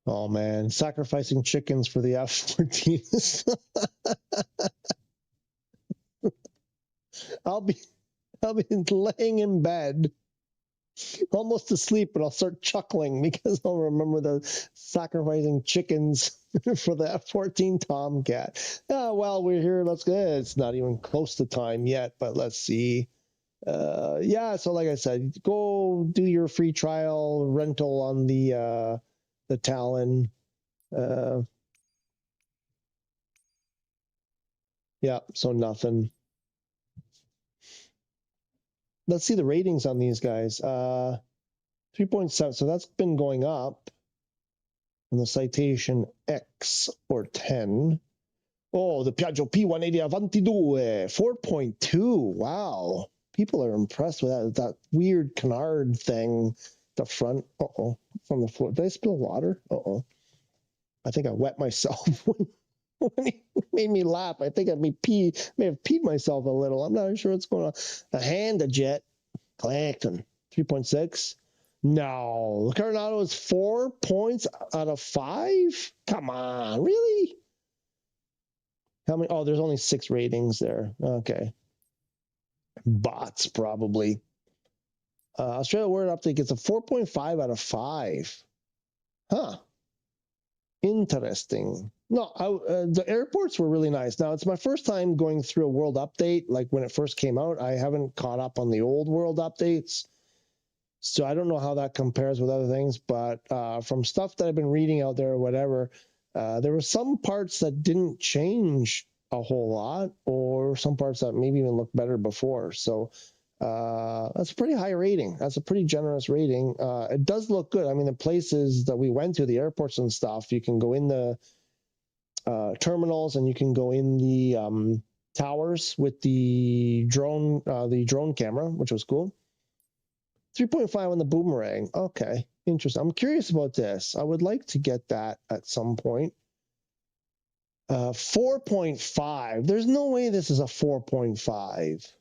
Oh man, sacrificing chickens for the F-14. I'll be laying in bed, almost asleep, but I'll start chuckling because I'll remember the sacrificing chickens for the F-14 Tomcat. Well, we're here. Let's go. It's not even close to time yet, but let's see. Yeah, so like I said, go do your free trial rental on the Talon. Yeah, so nothing. Let's see the ratings on these guys. 3.7, so that's been going up. And the citation X or 10. Oh, the Piaggio P180 Avanti 2, 4.2. Wow. People are impressed with that weird canard thing. The front, from the floor. Did I spill water? I think I wet myself when he made me laugh. I think I may have peed myself a little. I'm not sure what's going on. The hand jet, Clacton, 3.6. No, the Coronado is 4 points out of 5. Come on, really? How many? Oh, there's only 6 ratings there. Okay, bots probably. Australia Word Update gets a 4.5 out of 5. Huh. Interesting. No, the airports were really nice. Now, it's my first time going through a world update. Like when it first came out, I haven't caught up on the old world updates. So I don't know how that compares with other things. But from stuff that I've been reading out there or whatever, there were some parts that didn't change a whole lot, or some parts that maybe even looked better before. So that's a pretty high rating. That's a pretty generous rating. It does look good. I mean, the places that we went to, the airports and stuff, you can go in the terminals and you can go in the towers with the drone camera, which was cool. 3.5 on the Boomerang. Okay, interesting. I'm curious about this. I would like to get that at some point. 4.5. There's no way this is a 4.5.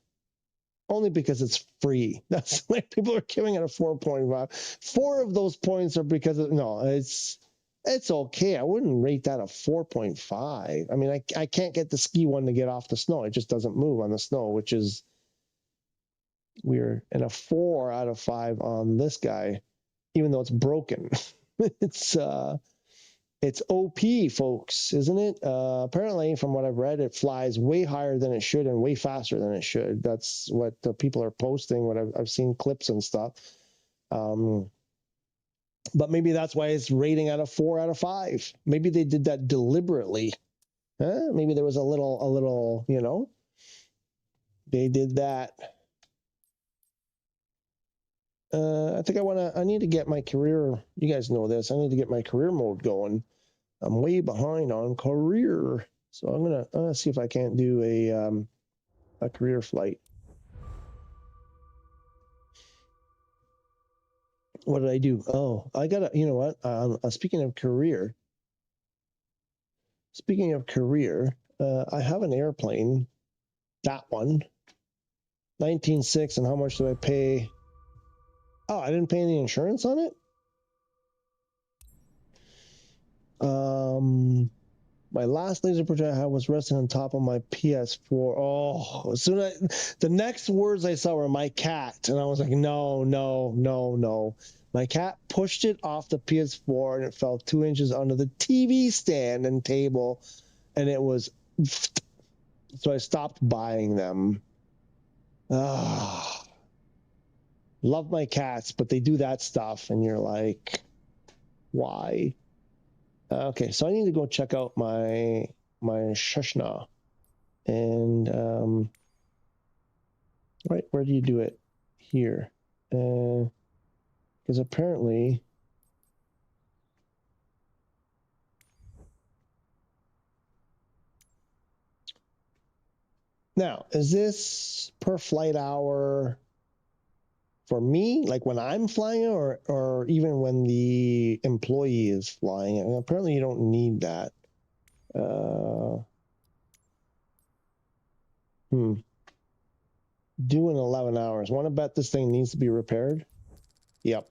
Only because it's free. That's why people are giving it a 4.5. 4 of those points are because it's okay. I wouldn't rate that a 4.5. I mean, I can't get the ski one to get off the snow. It just doesn't move on the snow, which is weird. And a 4 out of 5 on this guy, even though it's broken. It's OP, folks, isn't it? Apparently, from what I've read, it flies way higher than it should and way faster than it should. That's what the people are posting, what I've seen clips and stuff. But maybe that's why it's rating at a 4 out of 5. Maybe they did that deliberately. Maybe there was a little, they did that. I think I need to get my career. You guys know this. I need to get my career mode going. I'm way behind on career, so I'm gonna see if I can't do a career flight. What did I do? Oh, I gotta. You know what? Speaking of career, I have an airplane. That one, 19.6, and how much do I pay? Oh, I didn't pay any insurance on it. My last laser projectile I had was resting on top of my PS4. Oh, as soon as the next words I saw were my cat, and I was like, no. My cat pushed it off the PS4, and it fell 2 inches under the TV stand and table, and it was. So I stopped buying them. Love my cats, but they do that stuff, and you're like, why? Okay, so I need to go check out my Shushna, and right, where do you do it? Here, because apparently now is this per flight hour for me, like when I'm flying it, or even when the employee is flying it? And apparently you don't need that. Due in 11 hours. Want to bet this thing needs to be repaired? Yep.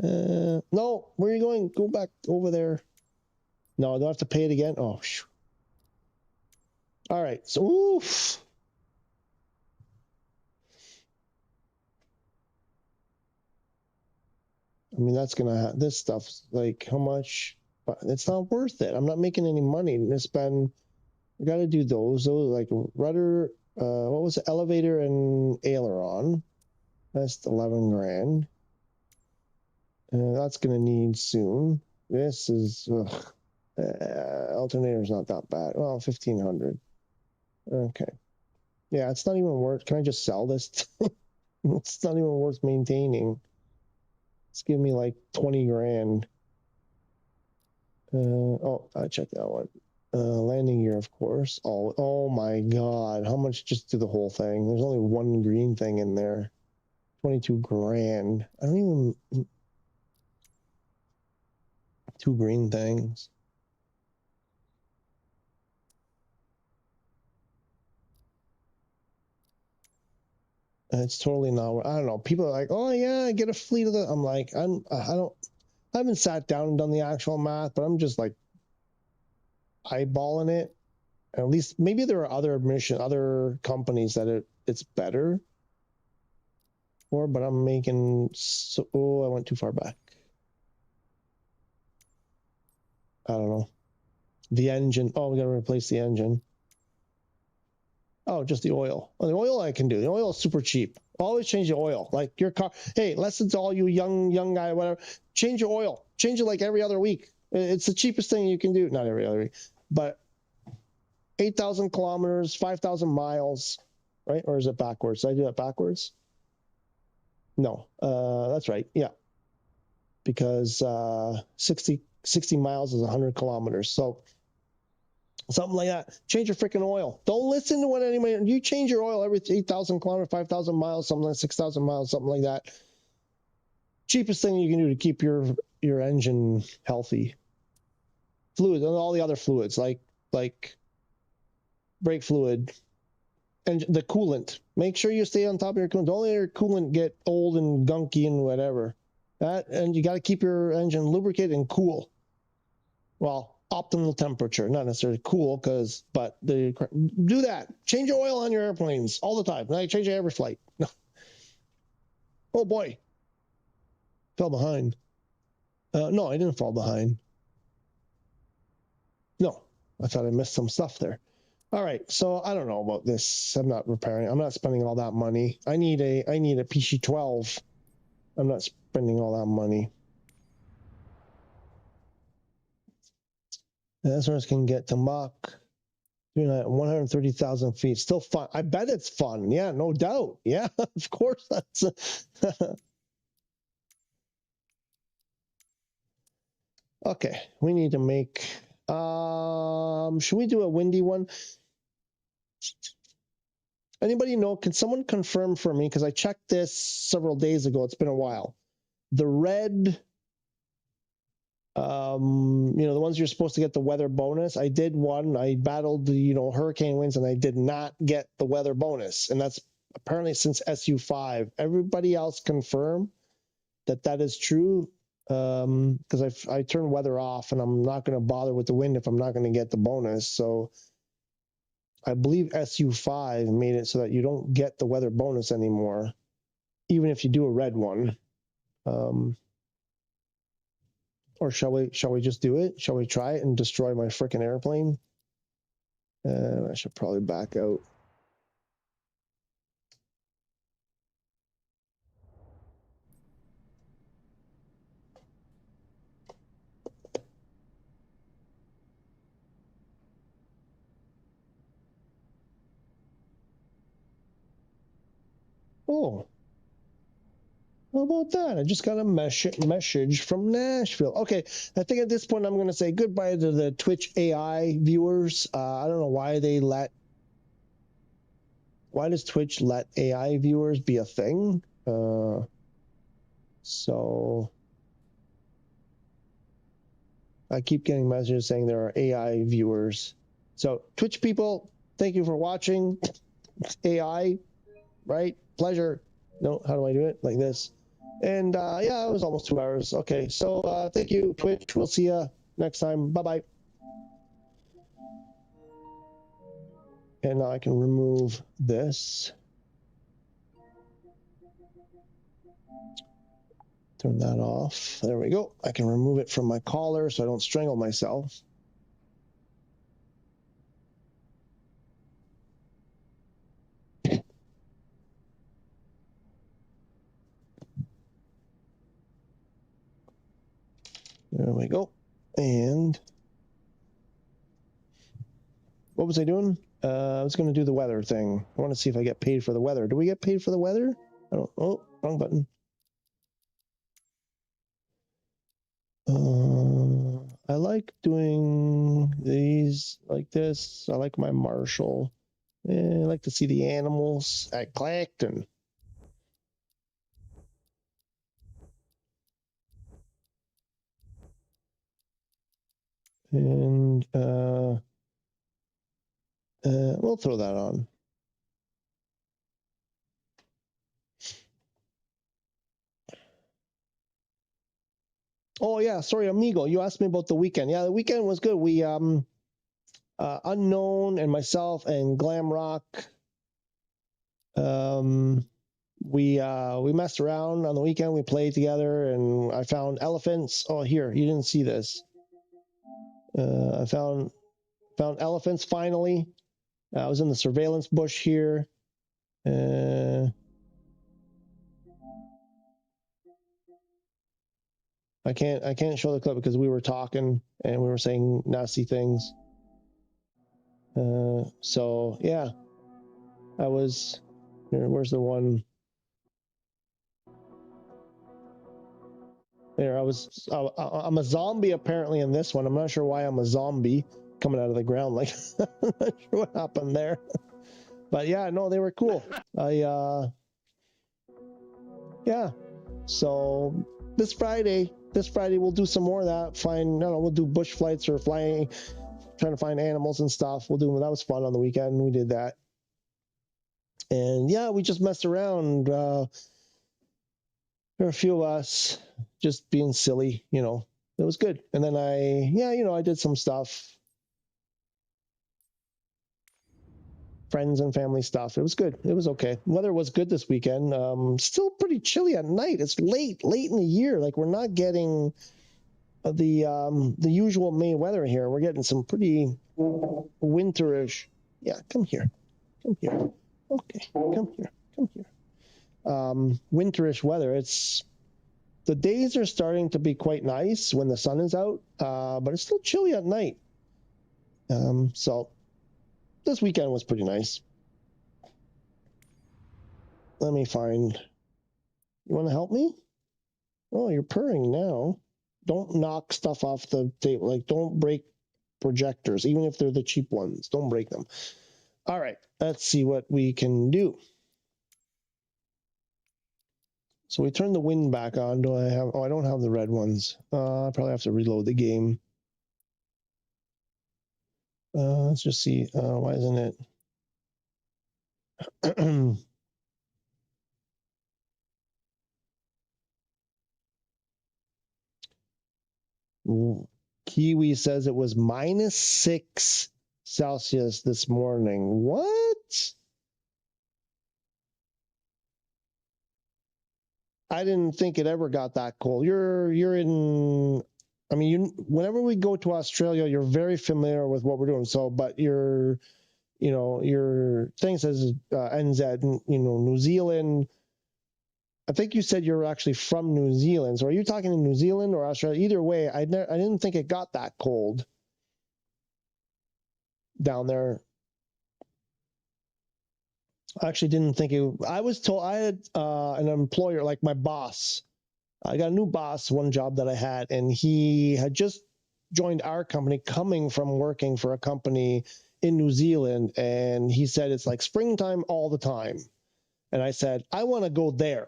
No, where are you going? Go back over there. No, I don't have to pay it again. Oh, shoo. All right. So, oof. I mean, that's gonna this stuff's like how much? But it's not worth it. I'm not making any money to spend. I got to do those. Those like rudder. What was it? Elevator and aileron. That's 11 grand. That's gonna need soon. This is alternator's not that bad. Well, 1500. Okay. Yeah, it's not even worth. Can I just sell this? It's not even worth maintaining. It's giving me like 20 grand. Oh, I checked that one. Landing gear, of course. Oh my God. How much just do the whole thing? There's only one green thing in there. 22 grand. I don't even... Two green things. It's totally not. I don't know. People are like, "Oh yeah, get a fleet of the." I'm like, I haven't sat down and done the actual math, but I'm just like eyeballing it. At least maybe there are other companies that it's better for, but I'm making so. Oh, I went too far back. I don't know. The engine. Oh, we got to replace the engine. Oh, just the oil. Well, the oil I can do. The oil is super cheap. Always change the oil. Like your car. Hey, listen to all you young guy, whatever. Change your oil. Change it like every other week. It's the cheapest thing you can do. Not every other week, but 8,000 kilometers, 5,000 miles, right? Or is it backwards? Did I do that backwards? No, that's right. Yeah, because 60 miles is 100 kilometers. So something like that. Change your freaking oil. Don't listen to what anybody. You change your oil every 8,000 kilometers, 5,000 miles, something like 6,000 miles, something like that. Cheapest thing you can do to keep your engine healthy. Fluid and all the other fluids like brake fluid and the coolant. Make sure you stay on top of your coolant. Don't let your coolant get old and gunky and whatever. And you got to keep your engine lubricated and cool. Well, optimal temperature, not necessarily cool, but do that. Change your oil on your airplanes all the time. I change it every flight. No. Oh boy, fell behind. No, I didn't fall behind. No, I thought I missed some stuff there. All right, so I don't know about this. I'm not repairing. I'm not spending all that money. I need a PC-12. I'm not spending all that money. That's can get to Mach 130,000 feet. Still fun. I bet it's fun. Yeah, no doubt. Yeah, of course. That's okay. We need to make. Should we do a windy one? Anybody know? Can someone confirm for me? Because I checked this several days ago. It's been a while. The red. The ones you're supposed to get the weather bonus. I did one. I battled the, hurricane winds, and I did not get the weather bonus. And that's apparently since SU5. Everybody else confirm that is true. Because I turned weather off, and I'm not going to bother with the wind if I'm not going to get the bonus. So I believe SU5 made it so that you don't get the weather bonus anymore, even if you do a red one. Or shall we just do it? Shall we try it and destroy my freaking airplane? I should probably back out. Oh, how about that? I just got a message from Nashville. Okay, I think at this point I'm going to say goodbye to the Twitch AI viewers. I don't know why why does Twitch let AI viewers be a thing? So I keep getting messages saying there are AI viewers. So Twitch people, thank you for watching. AI, right? Pleasure. No, how do I do it? Like this. And yeah, it was almost 2 hours. Okay, so thank you, Twitch. We'll see you next time. Bye-bye. And now I can remove this. Turn that off. There we go. I can remove it from my collar so I don't strangle myself. There we go. And what was I doing? I was going to do the weather thing. I want to see if I get paid for the weather. Do we get paid for the weather? I don't. Oh, wrong button. I like doing these like this. I like my Marshall. I like to see the animals at Clacton. And we'll throw that on. Oh yeah, sorry, amigo. You asked me about the weekend. Yeah, the weekend was good. We Unknown and myself and Glam Rock. We messed around on the weekend. We played together, and I found elephants. Oh, here, you didn't see this. I found elephants finally. I was in the surveillance bush here. I can't show the clip because we were talking and we were saying nasty things. So yeah, I was here. Where's the one? There, I'm a zombie apparently in this one. I'm not sure why I'm a zombie coming out of the ground. Like, I'm not sure what happened there. But yeah, no, they were cool. Yeah. So this Friday we'll do some more of that. We'll do bush flights or flying, trying to find animals and stuff. That was fun on the weekend. We did that. And yeah, we just messed around. There were a few of us just being silly, It was good. And then I did some stuff. Friends and family stuff. It was good. It was okay. Weather was good this weekend. Still pretty chilly at night. It's late in the year. Like, we're not getting the usual May weather here. We're getting some pretty winterish. Yeah, come here. Okay, come here. Winterish weather. The days are starting to be quite nice when the sun is out, but it's still chilly at night. So this weekend was pretty nice. Let me find. You want to help me? Oh, you're purring now. Don't knock stuff off the table. Like, don't break projectors, even if they're the cheap ones. Don't break them. All right, let's see what we can do. So we turn the wind back on. Do I have? Oh, I don't have the red ones. I probably have to reload the game. Let's just see. Why isn't it? Kiwi says it was -6 Celsius this morning. What? I didn't think it ever got that cold. You're in. I mean, whenever we go to Australia, you're very familiar with what we're doing. So, but your thing says NZ. New Zealand. I think you said you're actually from New Zealand. So, are you talking in New Zealand or Australia? Either way, I didn't think it got that cold down there. I actually didn't think it. I was told I had an employer, like my boss. I got a new boss, one job that I had, and he had just joined our company, coming from working for a company in New Zealand, and he said it's like springtime all the time. And I said, I want to go there.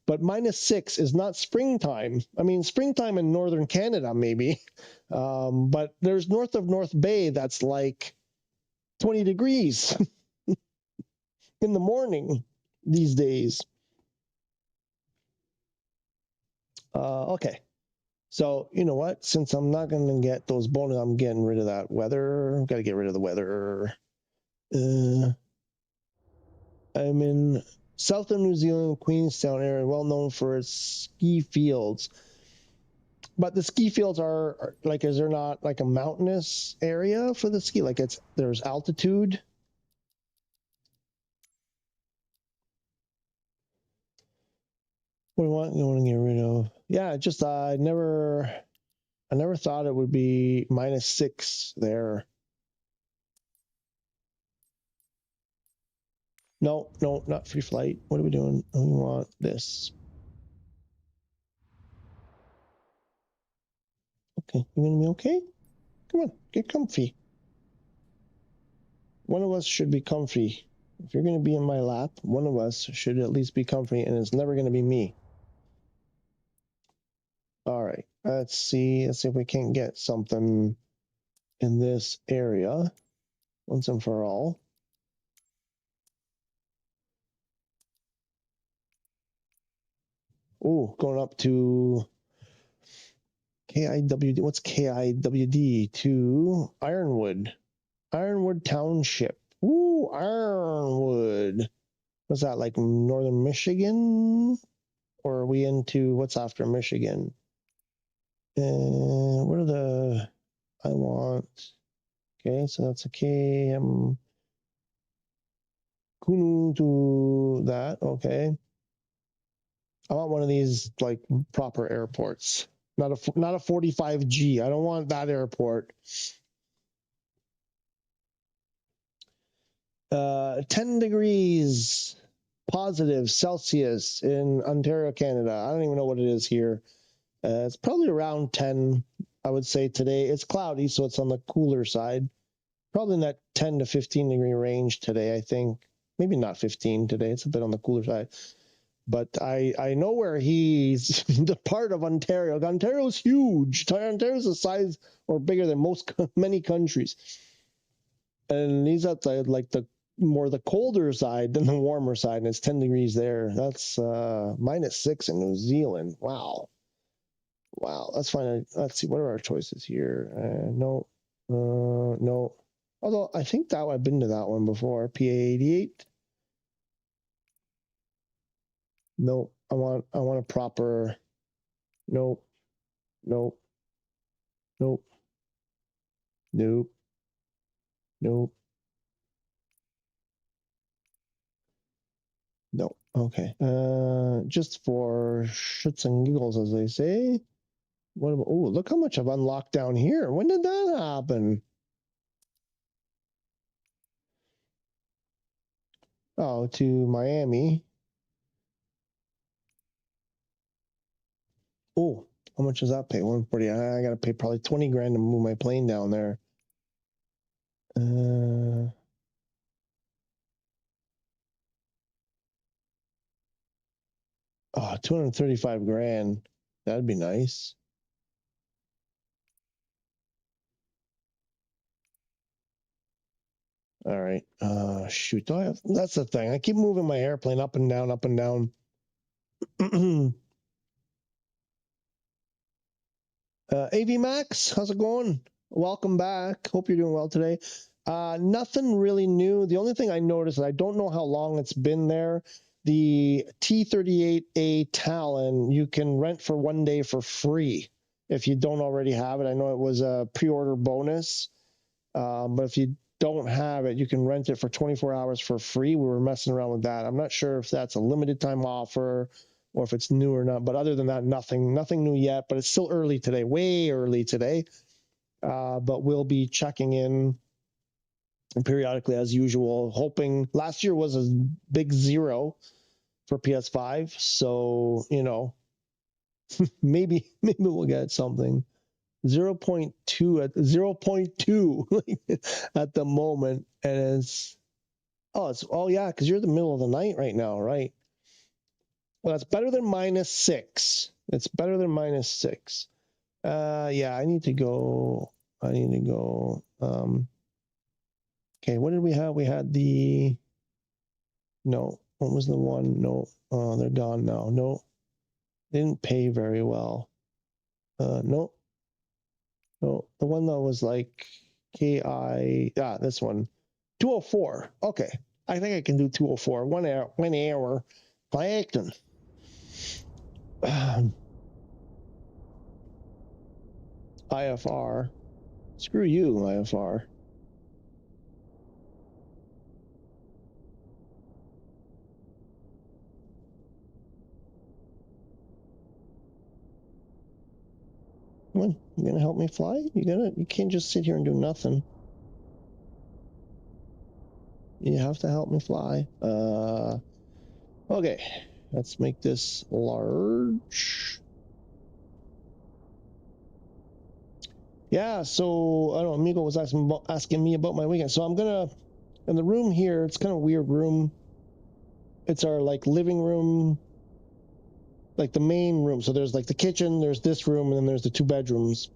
But -6 is not springtime. I mean, springtime in northern Canada, maybe. But there's north of North Bay that's like 20 degrees in the morning these days. Okay. So, you know what? Since I'm not going to get those bonus, I'm getting rid of that weather. I've got to get rid of the weather. I'm in southern New Zealand, Queenstown area, well known for its ski fields. But the ski fields are like, is there not like a mountainous area for the ski? Like there's altitude. What do you want? You want to get rid of? Yeah, just I never thought it would be -6 there. No, not free flight. What are we doing? We want this. Okay, you gonna be okay? Come on, get comfy. One of us should be comfy. If you're gonna be in my lap, one of us should at least be comfy, and it's never gonna be me. All right, let's see if we can't get something in this area once and for all. Oh, going up to KIWD. What's KIWD? To Ironwood. Ironwood Township. Ooh, Ironwood. Was that like northern Michigan? Or are we into what's after Michigan? What are the... I want... Okay, so that's a KM... Kunu to that, okay. I want one of these like proper airports. Not a 45G. I don't want that airport. 10 degrees positive Celsius in Ontario, Canada. I don't even know what it is here. It's probably around 10, I would say today. It's cloudy, so it's on the cooler side. Probably in that 10 to 15 degree range today, I think. Maybe not 15 today. It's a bit on the cooler side. But I know where he's the part of Ontario. Ontario's huge. Ontario's the size or bigger than many countries. And he's at the more the colder side than the warmer side, and it's 10 degrees there. That's -6 in New Zealand. Wow. That's fine. Let's see. What are our choices here? No. No. Although I think that I've been to that one before. PA88. No. I want a proper. Nope. Nope. Nope. Nope. Nope. No. Okay. Just for shits and giggles, as they say. What about, oh, look how much I've unlocked down here. When did that happen? Oh, to Miami. Oh, how much does that pay? 140. I gotta pay probably 20 grand to move my plane down there. 235 grand. That'd be nice. All right. Shoot. That's the thing. I keep moving my airplane up and down, up and down. AV Max, how's it going? Welcome back. Hope you're doing well today. Nothing really new. The only thing I noticed, and I don't know how long it's been there, the T-38A Talon, you can rent for 1 day for free if you don't already have it. I know it was a pre-order bonus, but if you don't have it, you can rent it for 24 hours for free. We were messing around with that. I'm not sure if that's a limited time offer or if it's new or not. But other than that, nothing new yet. But it's still early today, way early today. But we'll be checking in periodically as usual, hoping. Last year was a big 0 for PS5. So, you know, maybe we'll get something. 0.2 at 0.2 at the moment, and it's yeah, because you're in the middle of the night right now, right? Well, that's better than -6. It's better than -6. Yeah, I need to go. Okay, what did we have? We had the. No, what was the one? No, they're gone now. No. Didn't pay very well. No. No, the one that was like this one. 204. Okay. I think I can do 204. 1 hour. Acting. IFR. Screw you, IFR. Come on, you gonna help me fly? You can't just sit here and do nothing. You have to help me fly. Okay, let's make this large. Yeah, so I don't know, Amigo was asking me about my weekend. So I'm gonna, in the room here, it's kind of a weird room. It's our like living room, like the main room. So there's like the kitchen, there's this room, and then there's the 2 bedrooms.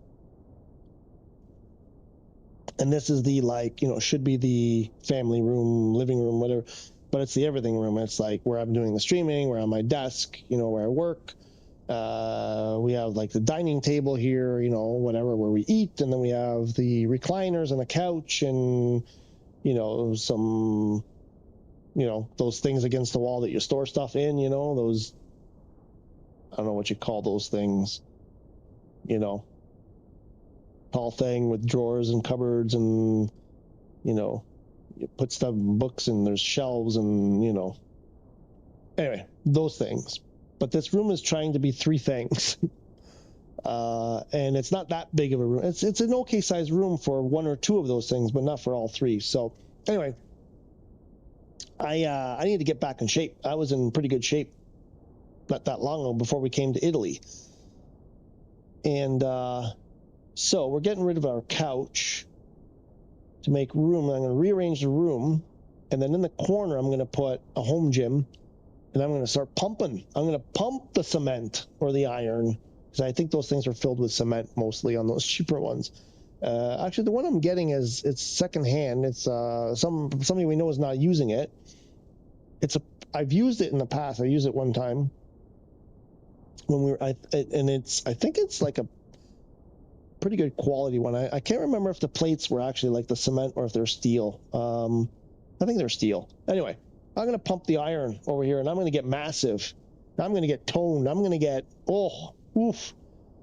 And this is the like, should be the family room, living room, whatever, but it's the everything room. It's like where I'm doing the streaming, where I'm my desk, where I work. We have like the dining table here, whatever, where we eat. And then we have the recliners and a couch and, some, those things against the wall that you store stuff in, those, I don't know what you call those things, tall thing with drawers and cupboards and, you put stuff in books and there's shelves and, anyway, those things. But this room is trying to be 3 things. And it's not that big of a room. It's an okay sized room for 1 or 2 of those things, but not for all 3. So anyway, I need to get back in shape. I was in pretty good shape not that long ago before we came to Italy. And so we're getting rid of our couch to make room. I'm going to rearrange the room. And then in the corner, I'm going to put a home gym. And I'm going to start pumping. I'm going to pump the cement or the iron. Because I think those things are filled with cement mostly on those cheaper ones. Actually, the one I'm getting it's secondhand. It's somebody we know is not using it. I've used it in the past. I used it one time when I think it's like a pretty good quality one. I can't remember if the plates were actually like the cement or if they're steel. I think they're steel. Anyway, I'm going to pump the iron over here and I'm going to get massive. I'm going to get toned. I'm going to get, oof.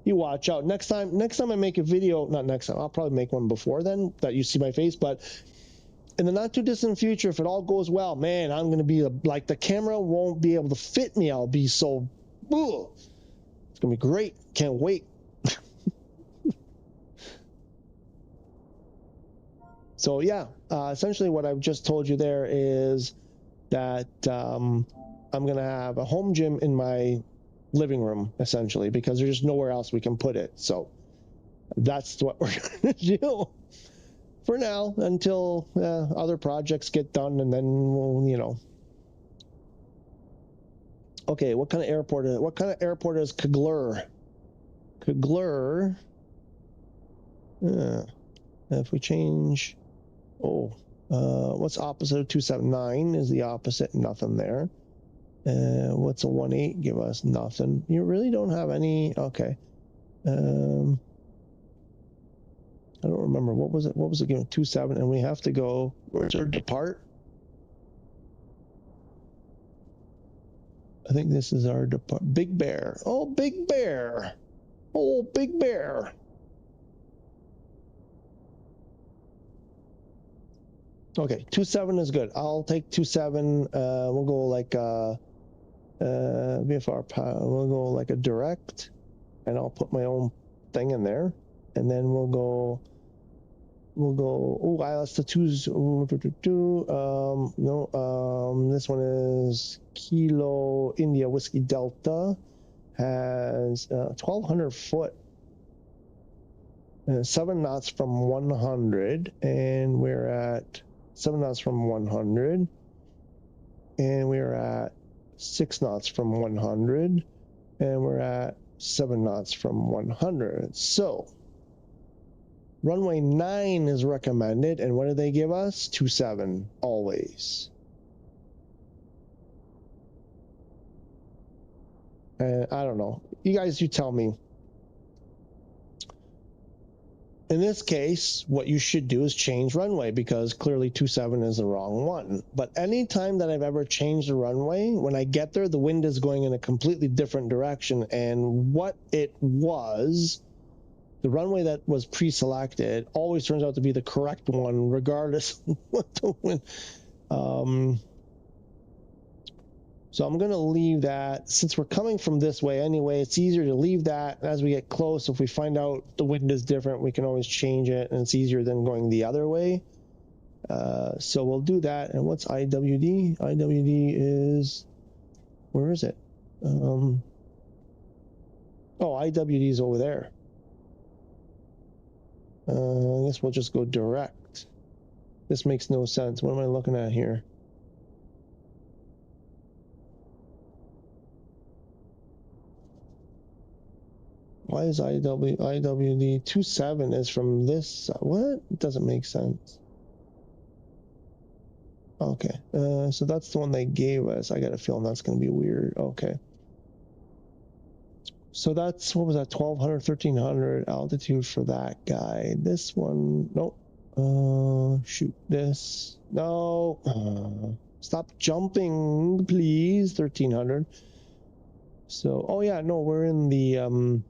You watch out. Next time I make a video, not next time, I'll probably make one before then that you see my face, but in the not too distant future, if it all goes well, man, I'm going to be like the camera won't be able to fit me. I'll be so, it's going to be great. Can't wait. So yeah, essentially what I've just told you there is that I'm going to have a home gym in my living room, essentially, because there's just nowhere else we can put it. So that's what we're going to do for now until other projects get done, and then we'll, Okay, what kind of airport is Kagler? Kagler. If we change, what's opposite of 279 is the opposite, nothing there. What's a 18 give us? Nothing. You really don't have any. Okay. I don't remember. What was it given? 27, and we have to go. Where's our depart? I think this is our depart. Big Bear. Oh, Big Bear. Oh, Big Bear. Okay, 27 is good. I'll take 27. We'll go like VFR. We'll go like a direct, and I'll put my own thing in there, and then we'll go. Oh, that's the 2. No. This one is Kilo India Whiskey Delta. Has 1,200 foot. 7 knots from 100, and we're at 7 knots from 100, and we're at 6 knots from 100, and we're at 7 knots from 100. So runway 9 is recommended, and what do they give us? 27 always. I don't know. You guys, you tell me. In this case, what you should do is change runway because clearly 27 is the wrong one. But anytime that I've ever changed the runway, when I get there, the wind is going in a completely different direction. And what it was, the runway that was pre-selected always turns out to be the correct one, regardless of what the wind. So I'm going to leave that. Since we're coming from this way anyway, it's easier to leave that. As we get close, if we find out the wind is different, we can always change it, and it's easier than going the other way. So we'll do that. And what's IWD? IWD is, where is it? Oh, IWD is over there. I guess we'll just go direct. This makes no sense. What am I looking at here? Why is IWD 27 is from this? What? It doesn't make sense. Okay, so that's the one they gave us. I got a feeling that's going to be weird. Okay. So that's, what was that, 1200, 1300 altitude for that guy. This one, nope. Shoot this. No. Stop jumping, please. 1300. So, oh yeah, no, we're in the,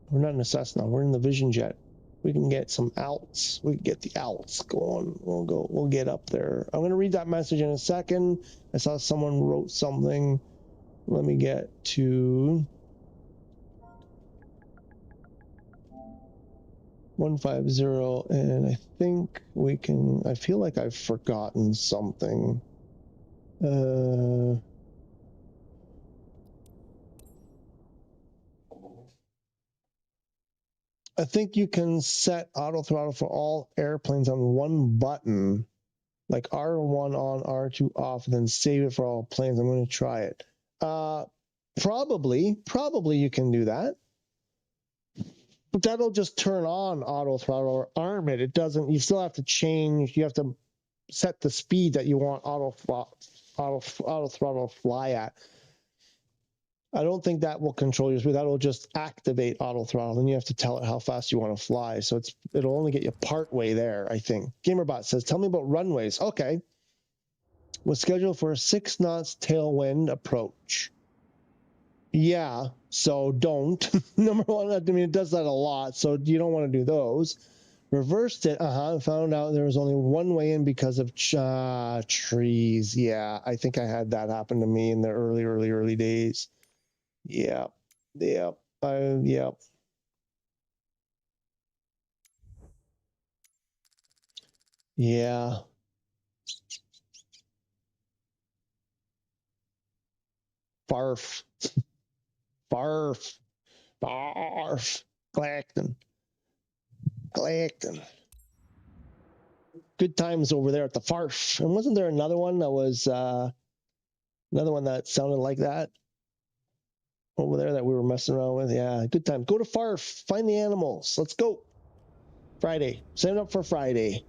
we're not in a Cessna, we're in the Vision Jet. We can get some alts. We can get the alts going. We'll get up there. I'm going to read that message in a second. I saw someone wrote something. Let me get to 150, and I think we can, I feel like I've forgotten something. I think you can set auto throttle for all airplanes on one button, like R1 on, R2 off, and then save it for all planes. I'm going to try it. Probably you can do that. But that'll just turn on auto throttle or arm it. It doesn't, you still have to change, you have to set the speed that you want auto throttle fly at. I don't think that will control your speed. That will just activate auto throttle. Then you have to tell it how fast you want to fly. So it'll only get you part way there, I think. Gamerbot says, tell me about runways. Okay. Was scheduled for a 6 knots tailwind approach. Yeah, so don't. Number one, I mean, it does that a lot, so you don't want to do those. Reversed it, found out there was only one way in because of trees. Yeah, I think I had that happen to me in the early days. Yeah. Yeah. Barf. Barf. Barf. Clacton. Good times over there at the Farf. And wasn't there another one that was another one that sounded like that over there that we were messing around with? Yeah, good time. Go to Farf. Find the animals. Let's go. Friday. Sign up for Friday.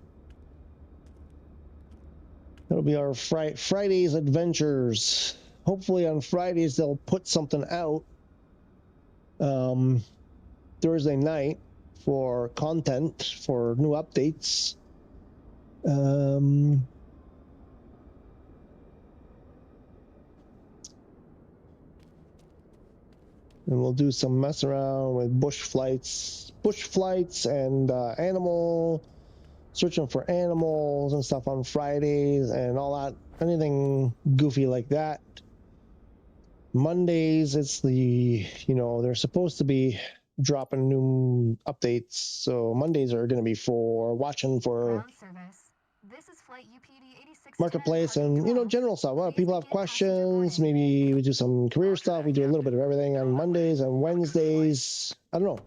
That'll be our Friday's adventures. Hopefully on Fridays they'll put something out Thursday night for content, for new updates. And we'll do some mess around with bush flights and searching for animals and stuff on Fridays and all that, anything goofy like that. Mondays, it's they're supposed to be dropping new updates, so Mondays are going to be for watching for This is flight UPD 8610, marketplace and general stuff. Well, people have questions, maybe we do some career stuff, we do a little bit of everything on Mondays and Wednesdays. I don't know.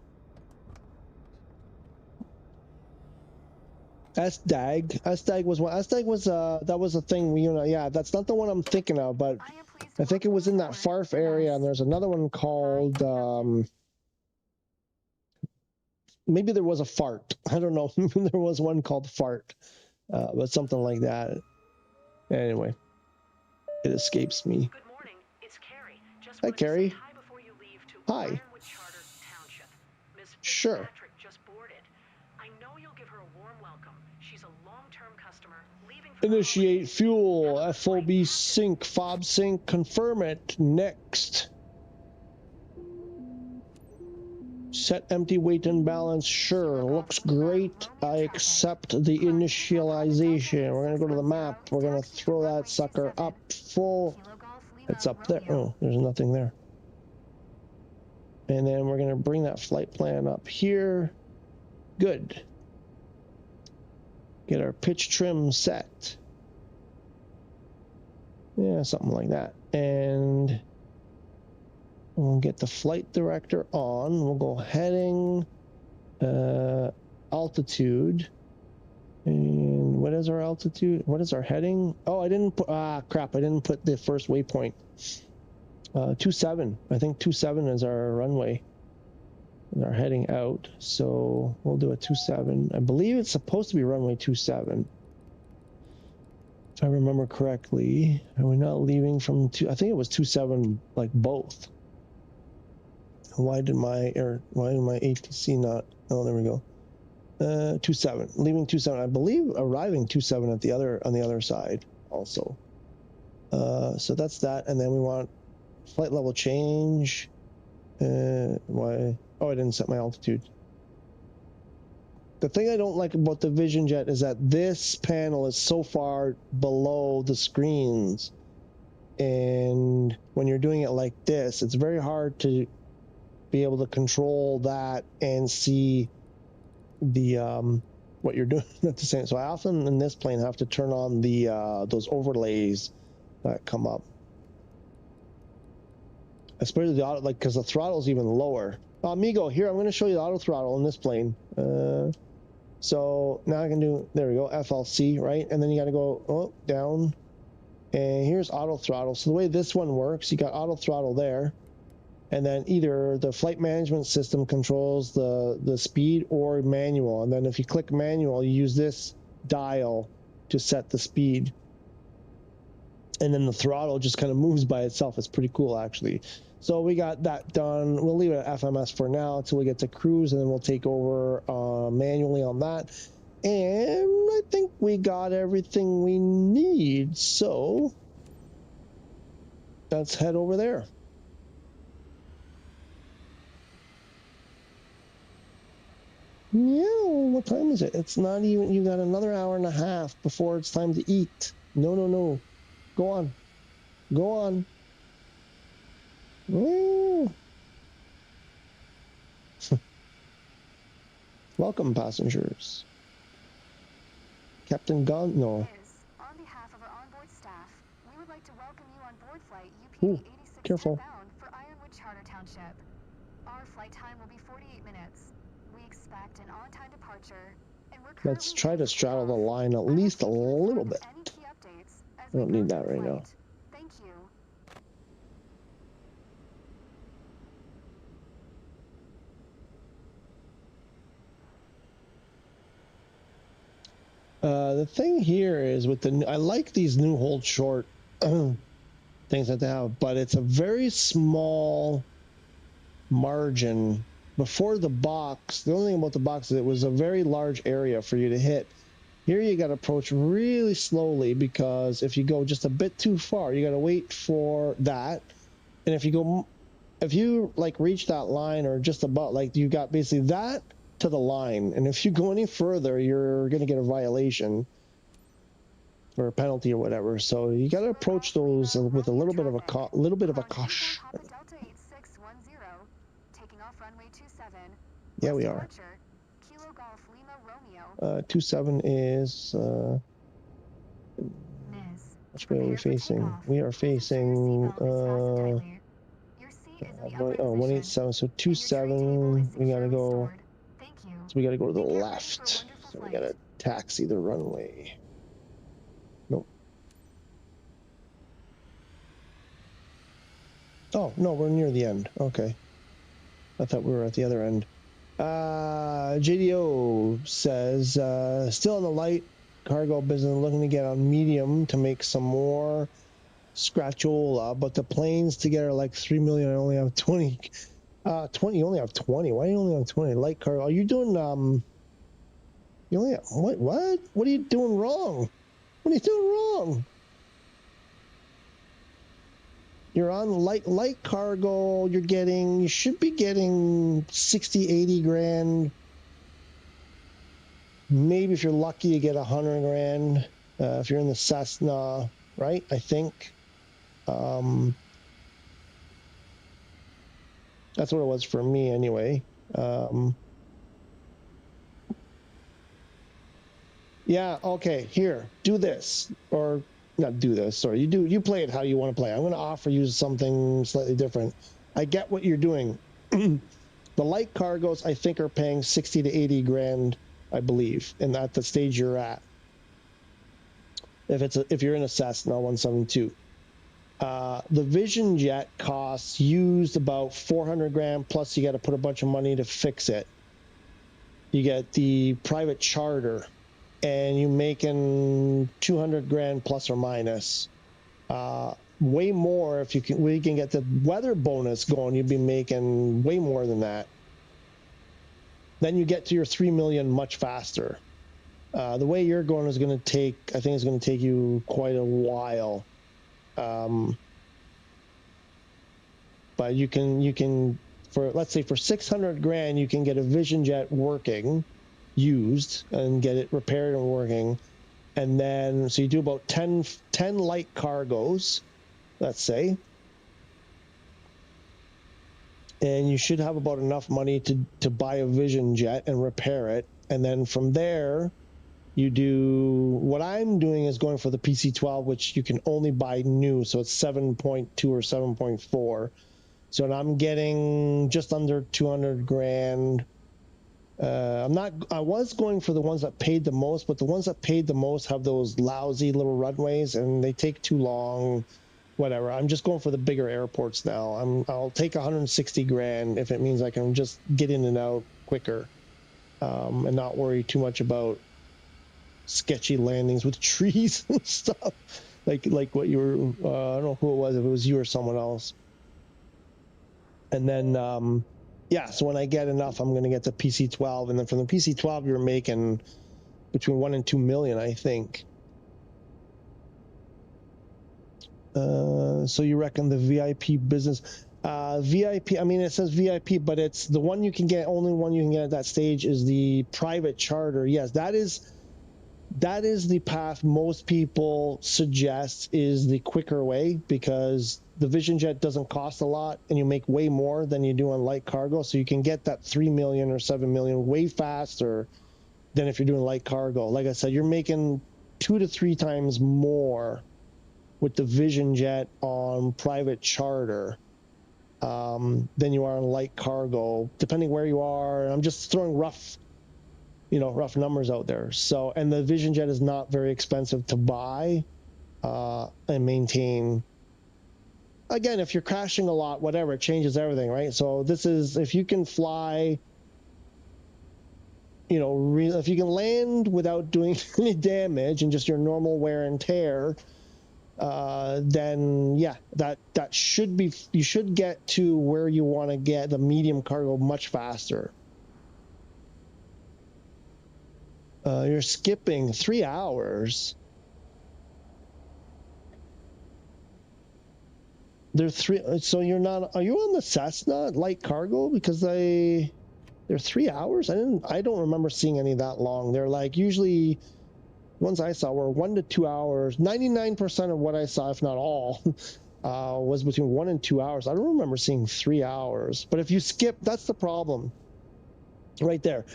SDAG was one. SDAG was that was a thing yeah, that's not the one I'm thinking of, but I think it was in that Farf area, and there's another one called maybe there was a fart. I don't know. There was one called fart, but something like that. Anyway, It escapes me. Good morning. It's Carrie. Just Hi, wanted to Carrie. say hi before you leave to Hi. Ironwood Charter Township. Miss Sure. Fitzpatrick just boarded. I know you'll give her a warm welcome. She's a long-term customer, leaving for Initiate the fuel. FOB sync. FOB sync. Confirm it. Next. Set empty weight and balance. Sure. Looks great. I accept the initialization. We're going to go to the map. We're going to throw that sucker up full. It's up there. Oh, there's nothing there. And then we're going to bring that flight plan up here. Good. Get our pitch trim set. Yeah, something like that. And we'll get the flight director on. We'll go heading, altitude. And what is our altitude? What is our heading? Oh, I didn't put, crap, I didn't put the first waypoint. 27. I think 27 is our runway. And our heading out. So we'll do a 27. I believe it's supposed to be runway 27. If I remember correctly. Are we not leaving from two? I think it was 27, like both. Why did my ATC not? Oh, there we go. 27. Leaving 27. I believe arriving 27 at the other on the other side also. So that's that, and then we want flight level change. Why? Oh, I didn't set my altitude. The thing I don't like about the Vision Jet is that this panel is so far below the screens, and when you're doing it like this, it's very hard to be able to control that and see the what you're doing at the same. So I often in this plane have to turn on the those overlays that come up, especially the auto, like because the throttle's even lower. Amigo, here I'm going to show you the auto throttle in this plane. So now I can do, there we go, FLC, right? And then you got to go down, and here's auto throttle. So the way this one works, you got auto throttle there, and then either the flight management system controls the speed or manual. And then if you click manual, you use this dial to set the speed. And then the throttle just kind of moves by itself. It's pretty cool, actually. So we got that done. We'll leave it at FMS for now until we get to cruise, and then we'll take over manually on that. And I think we got everything we need. So let's head over there. Yeah, what time is it? It's not even, you got another hour and a half before it's time to eat. No, no, no. Go on. Go on. Woo. Welcome, passengers. Captain Gunn, no. On behalf of our onboard staff, we would like to welcome you on board flight Ooh, UP86 careful. bound for Ironwood Charter Township. Our flight time will be 48 minutes. We expect an on-time departure, and we're currently Let's try to straddle the line at least a little bit. any key updates as I don't we need go that through right the now. flight. Thank you. The thing here is with the, I like these new hold short things that they have, but it's a very small margin before the box. The only thing about the box is it was a very large area for you to hit. Here you got to approach really slowly, because if you go just a bit too far, you got to wait for that. And if you like reach that line or just about, like you got basically that to the line, and if you go any further, you're going to get a violation or a penalty or whatever. So you got to approach those with a little bit of a caution. Yeah, we are. 27 is which way are we facing? We are facing 187. So 27. We gotta go. So we gotta go to the left. So we gotta taxi the runway. Nope. Oh no, we're near the end. Okay. I thought we were at the other end. JDO says, still in the light cargo business, looking to get on medium to make some more scratchola, but the planes together are like 3 million. I only have 20. 20. You only have 20. Why do you only have 20? Light cargo. Are you doing You only have, what? What are you doing wrong? What are you doing wrong? You're on light cargo. You should be getting 60, 80 grand. Maybe if you're lucky, you get 100 grand. If you're in the Cessna, right? I think. That's what it was for me anyway. Yeah, okay, here, do this. Or not do this, sorry. You play it how you want to play. I'm going to offer you something slightly different. I get what you're doing. The light cargos, I think, are paying 60 to 80 grand, I believe, and at the stage you're at. If you're in a Cessna 172. The Vision Jet costs used about 400 grand, plus you got to put a bunch of money to fix it. You get the private charter, and you're making 200 grand plus or minus. Way more if we can get the weather bonus going, you'd be making way more than that. Then you get to your 3 million much faster. The way you're going is going to take, I think it's going to take you quite a while. But you can, for let's say for 600 grand, you can get a Vision Jet working, used, and get it repaired and working. And then, so you do about 10 light cargos, let's say. And you should have about enough money to buy a Vision Jet and repair it. And then from there, you do, what I'm doing is going for the PC-12, which you can only buy new. So it's 7.2 or 7.4. So I'm getting just under 200 grand. I was going for the ones that paid the most, but the ones that paid the most have those lousy little runways and they take too long, whatever. I'm just going for the bigger airports now. I'll take 160 grand if it means I can just get in and out quicker, and not worry too much about sketchy landings with trees and stuff. Like what you were, I don't know who it was, if it was you or someone else. And then, yeah, so when I get enough, I'm going to get the PC-12. And then from the PC-12, you're making between 1 and 2 million, I think. So you reckon the VIP business, VIP, I mean, it says VIP, but it's the one you can get, only one you can get at that stage is the private charter. Yes, that is the path most people suggest is the quicker way, because the Vision Jet doesn't cost a lot and you make way more than you do on light cargo. So you can get that 3 million or 7 million way faster than if you're doing light cargo. Like I said, you're making 2 to 3 times more with the Vision Jet on private charter than you are on light cargo, depending where you are. I'm just throwing rough numbers out there. So, and the Vision Jet is not very expensive to buy and maintain. Again, if you're crashing a lot, whatever, it changes everything, right? So this is, if you can fly, if you can land without doing any damage and just your normal wear and tear, then yeah, that should be, you should get to where you want to get the medium cargo much faster. You're skipping 3 hours. They're 3, so you're not, are you on the Cessna light cargo? Because they're 3 hours. I don't remember seeing any that long. They're like, usually ones I saw were 1 to 2 hours. 99% of what I saw, if not all, was between 1 and 2 hours. I don't remember seeing 3 hours. But if you skip, that's the problem right there.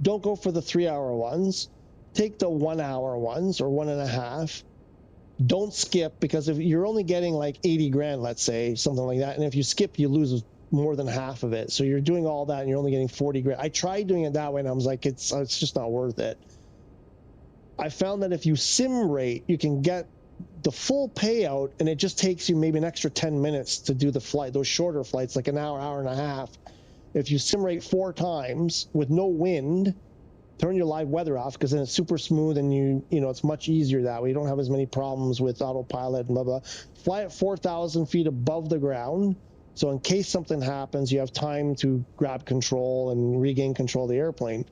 Don't go for the 3 hour ones. Take the 1 hour ones or 1.5. Don't skip, because if you're only getting like 80 grand, let's say, something like that, and if you skip, you lose more than half of it. So you're doing all that and you're only getting 40 grand. I tried doing it that way and I was like, it's just not worth it. I found that if you sim rate, you can get the full payout and it just takes you maybe an extra 10 minutes to do the flight, those shorter flights, like an hour, hour and a half. If you sim rate 4 times with no wind, turn your live weather off, because then it's super smooth and you know, it's much easier that way. You don't have as many problems with autopilot and blah, blah. Fly at 4,000 feet above the ground. So in case something happens, you have time to grab control and regain control of the airplane.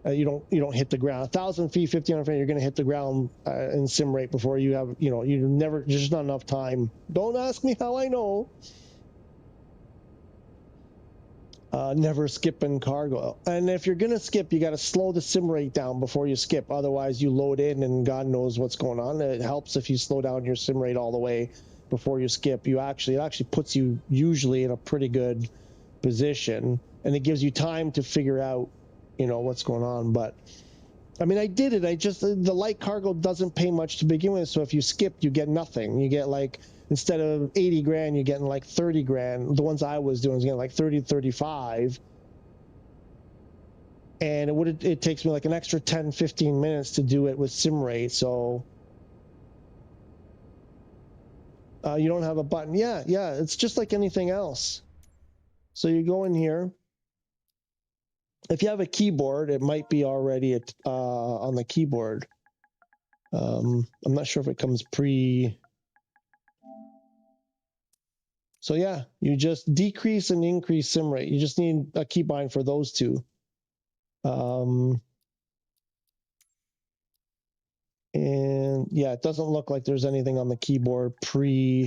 You don't hit the ground. 1,000 feet, 1,500 feet, you're going to hit the ground in sim rate before you have, you know, there's just not enough time. Don't ask me how I know. Never skip in cargo. And if you're going to skip, you got to slow the sim rate down before you skip. Otherwise, you load in and God knows what's going on. It helps if you slow down your sim rate all the way before you skip. It actually puts you usually in a pretty good position, and it gives you time to figure out, you know, what's going on. But I mean, I did it. The light cargo doesn't pay much to begin with. So if you skip, you get nothing. You get like, instead of 80 grand, you're getting like 30 grand. The ones I was doing was getting like 30 to 35. And it takes me like an extra 10, 15 minutes to do it with sim rate. So you don't have a button. Yeah, it's just like anything else. So you go in here. If you have a keyboard, it might be already on the keyboard. I'm not sure if it comes pre. So yeah, you just decrease and increase sim rate. You just need a keybind for those two. And yeah, it doesn't look like there's anything on the keyboard preset.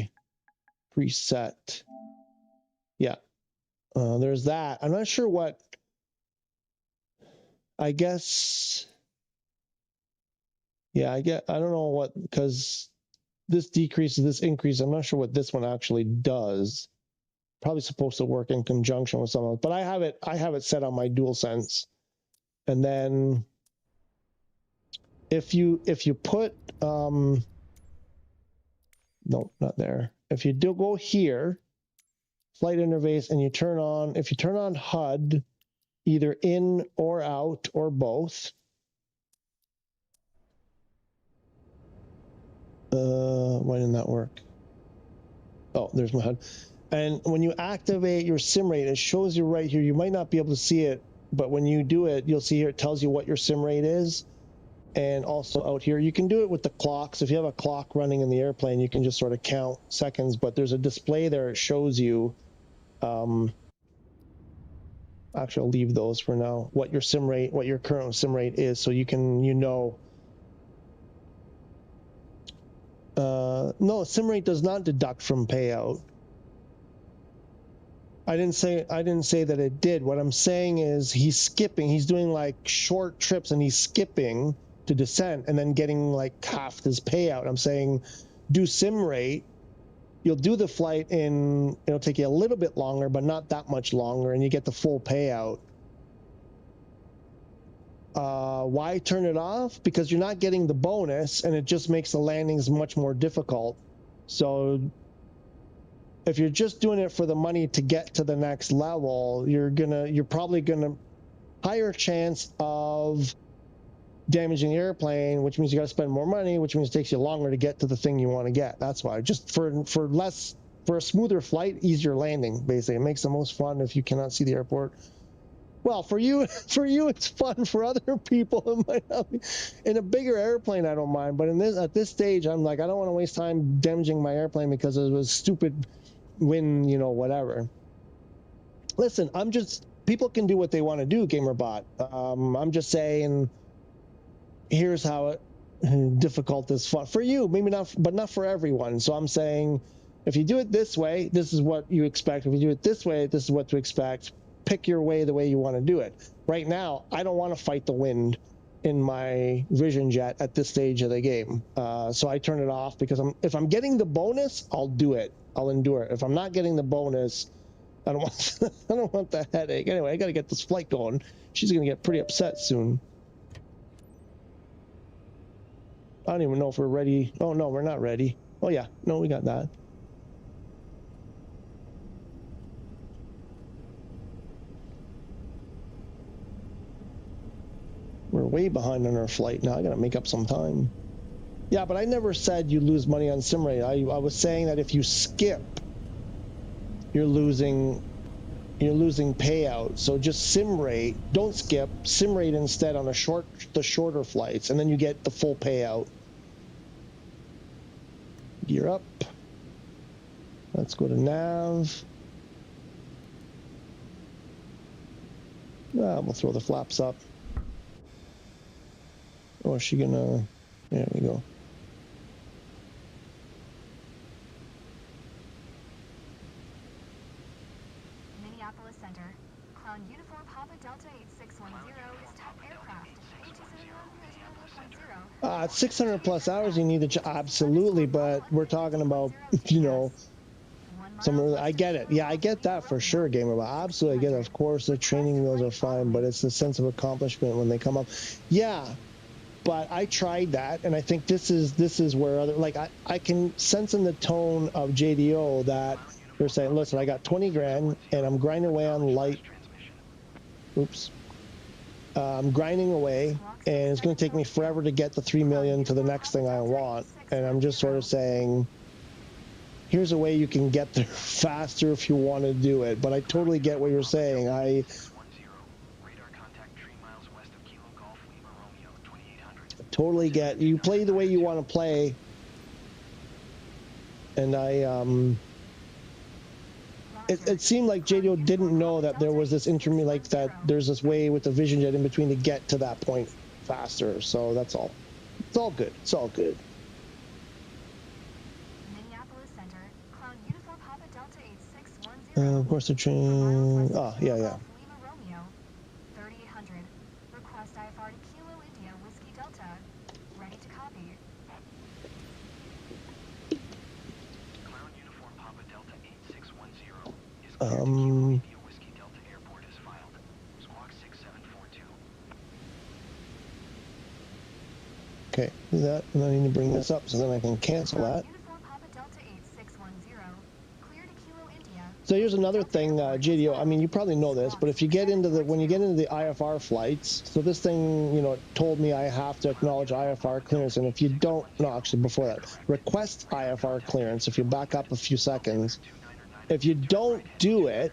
Yeah, there's that. I'm not sure what. I guess. Yeah, I don't know what, because this decreases, this increase. I'm not sure what this one actually does. Probably supposed to work in conjunction with something else, but I have it set on my DualSense. And then if you put no, not there. If you do go here, flight interface, and if you turn on HUD, either in or out or both. Why didn't that work? Oh, there's my HUD. And when you activate your sim rate, it shows you right here. You might not be able to see it, but when you do it, you'll see here it tells you what your sim rate is. And also out here, you can do it with the clock. So if you have a clock running in the airplane, you can just sort of count seconds. But there's a display there. It shows you. Actually, I'll leave those for now. What your sim rate, what your current sim rate is, so you can, you know. No, sim rate does not deduct from payout. I didn't say that it did. What I'm saying is he's skipping. He's doing like short trips and he's skipping to descent and then getting like half his payout. I'm saying do sim rate. You'll do the flight it'll take you a little bit longer, but not that much longer, and you get the full payout. Why turn it off? Because you're not getting the bonus, and it just makes the landings much more difficult. So if you're just doing it for the money to get to the next level, you're probably gonna higher chance of damaging the airplane, which means you got to spend more money, which means it takes you longer to get to the thing you want to get. That's why. Just for a smoother flight, easier landing. Basically, it makes the most fun if you cannot see the airport. Well, for you it's fun. For other people, it might not be. In a bigger airplane, I don't mind. But at this stage, I'm like, I don't want to waste time damaging my airplane because it was stupid wind, you know, whatever. Listen, people can do what they want to do, GamerBot. I'm just saying, here's how difficult this fun for you, maybe not, but not for everyone. So I'm saying, if you do it this way, this is what you expect. If you do it this way, this is what to expect. Pick your way the way you want to do it. Right now, I don't want to fight the wind in my Vision Jet at this stage of the game. So I turn it off because if I'm getting the bonus, I'll do it. I'll endure it. If I'm not getting the bonus, I don't want the headache. Anyway, I got to get this flight going. She's going to get pretty upset soon. I don't even know if we're ready. Oh, no, we're not ready. Oh, yeah. No, we got that. We're way behind on our flight now. I got to make up some time. Yeah, but I never said you lose money on sim rate. I was saying that if you skip, you're losing you're losing payout. So just sim rate. Don't skip. Sim rate instead on the shorter flights, and then you get the full payout. Gear up. Let's go to nav. We'll throw the flaps up. Or is she gonna? There we go. Minneapolis Center. Clown Uniform Papa Delta 8610 is top aircraft. 8271.0. 600 plus hours you need to absolutely, but we're talking about, you know, I get it. Yeah, I get that for sure, Gamer. But absolutely, I get it. Of course, the training wheels are fine, but it's the sense of accomplishment when they come up. Yeah, but I tried that, and I think this is where other, like, I can sense in the tone of JDO that they're saying, listen, I got 20 grand and I'm grinding away on light. Oops. I'm grinding away, and it's going to take me forever to get the 3 million to the next thing I want. And I'm just sort of saying, here's a way you can get there faster if you want to do it. But I totally get what you're saying. I totally get, you play the way you want to play. And it seemed like JDO didn't know that there was this like that there's this way with the Vision Jet in between to get to that point faster. So that's all. It's all good. It's all good. Minneapolis Center. Clown Uniform Papa Delta 8610. Of course the train. Oh, yeah. Lima Romeo. 3800. Request IFR to Kilo India Whiskey Delta. Ready to copy. Clown Uniform Papa Delta 8610 is Whiskey Delta Airport is filed. Squawk 6742. Okay, do that, and I need to bring this up so then I can cancel that. Uniform Papa Delta 8610. Clear to Kilo India. So here's another thing, JDO. I mean, you probably know this, but if you get into when you get into the IFR flights, so this thing, you know, told me I have to acknowledge IFR clearance, and if you don't, no, actually before that, request IFR clearance. If you back up a few seconds, if you don't do it,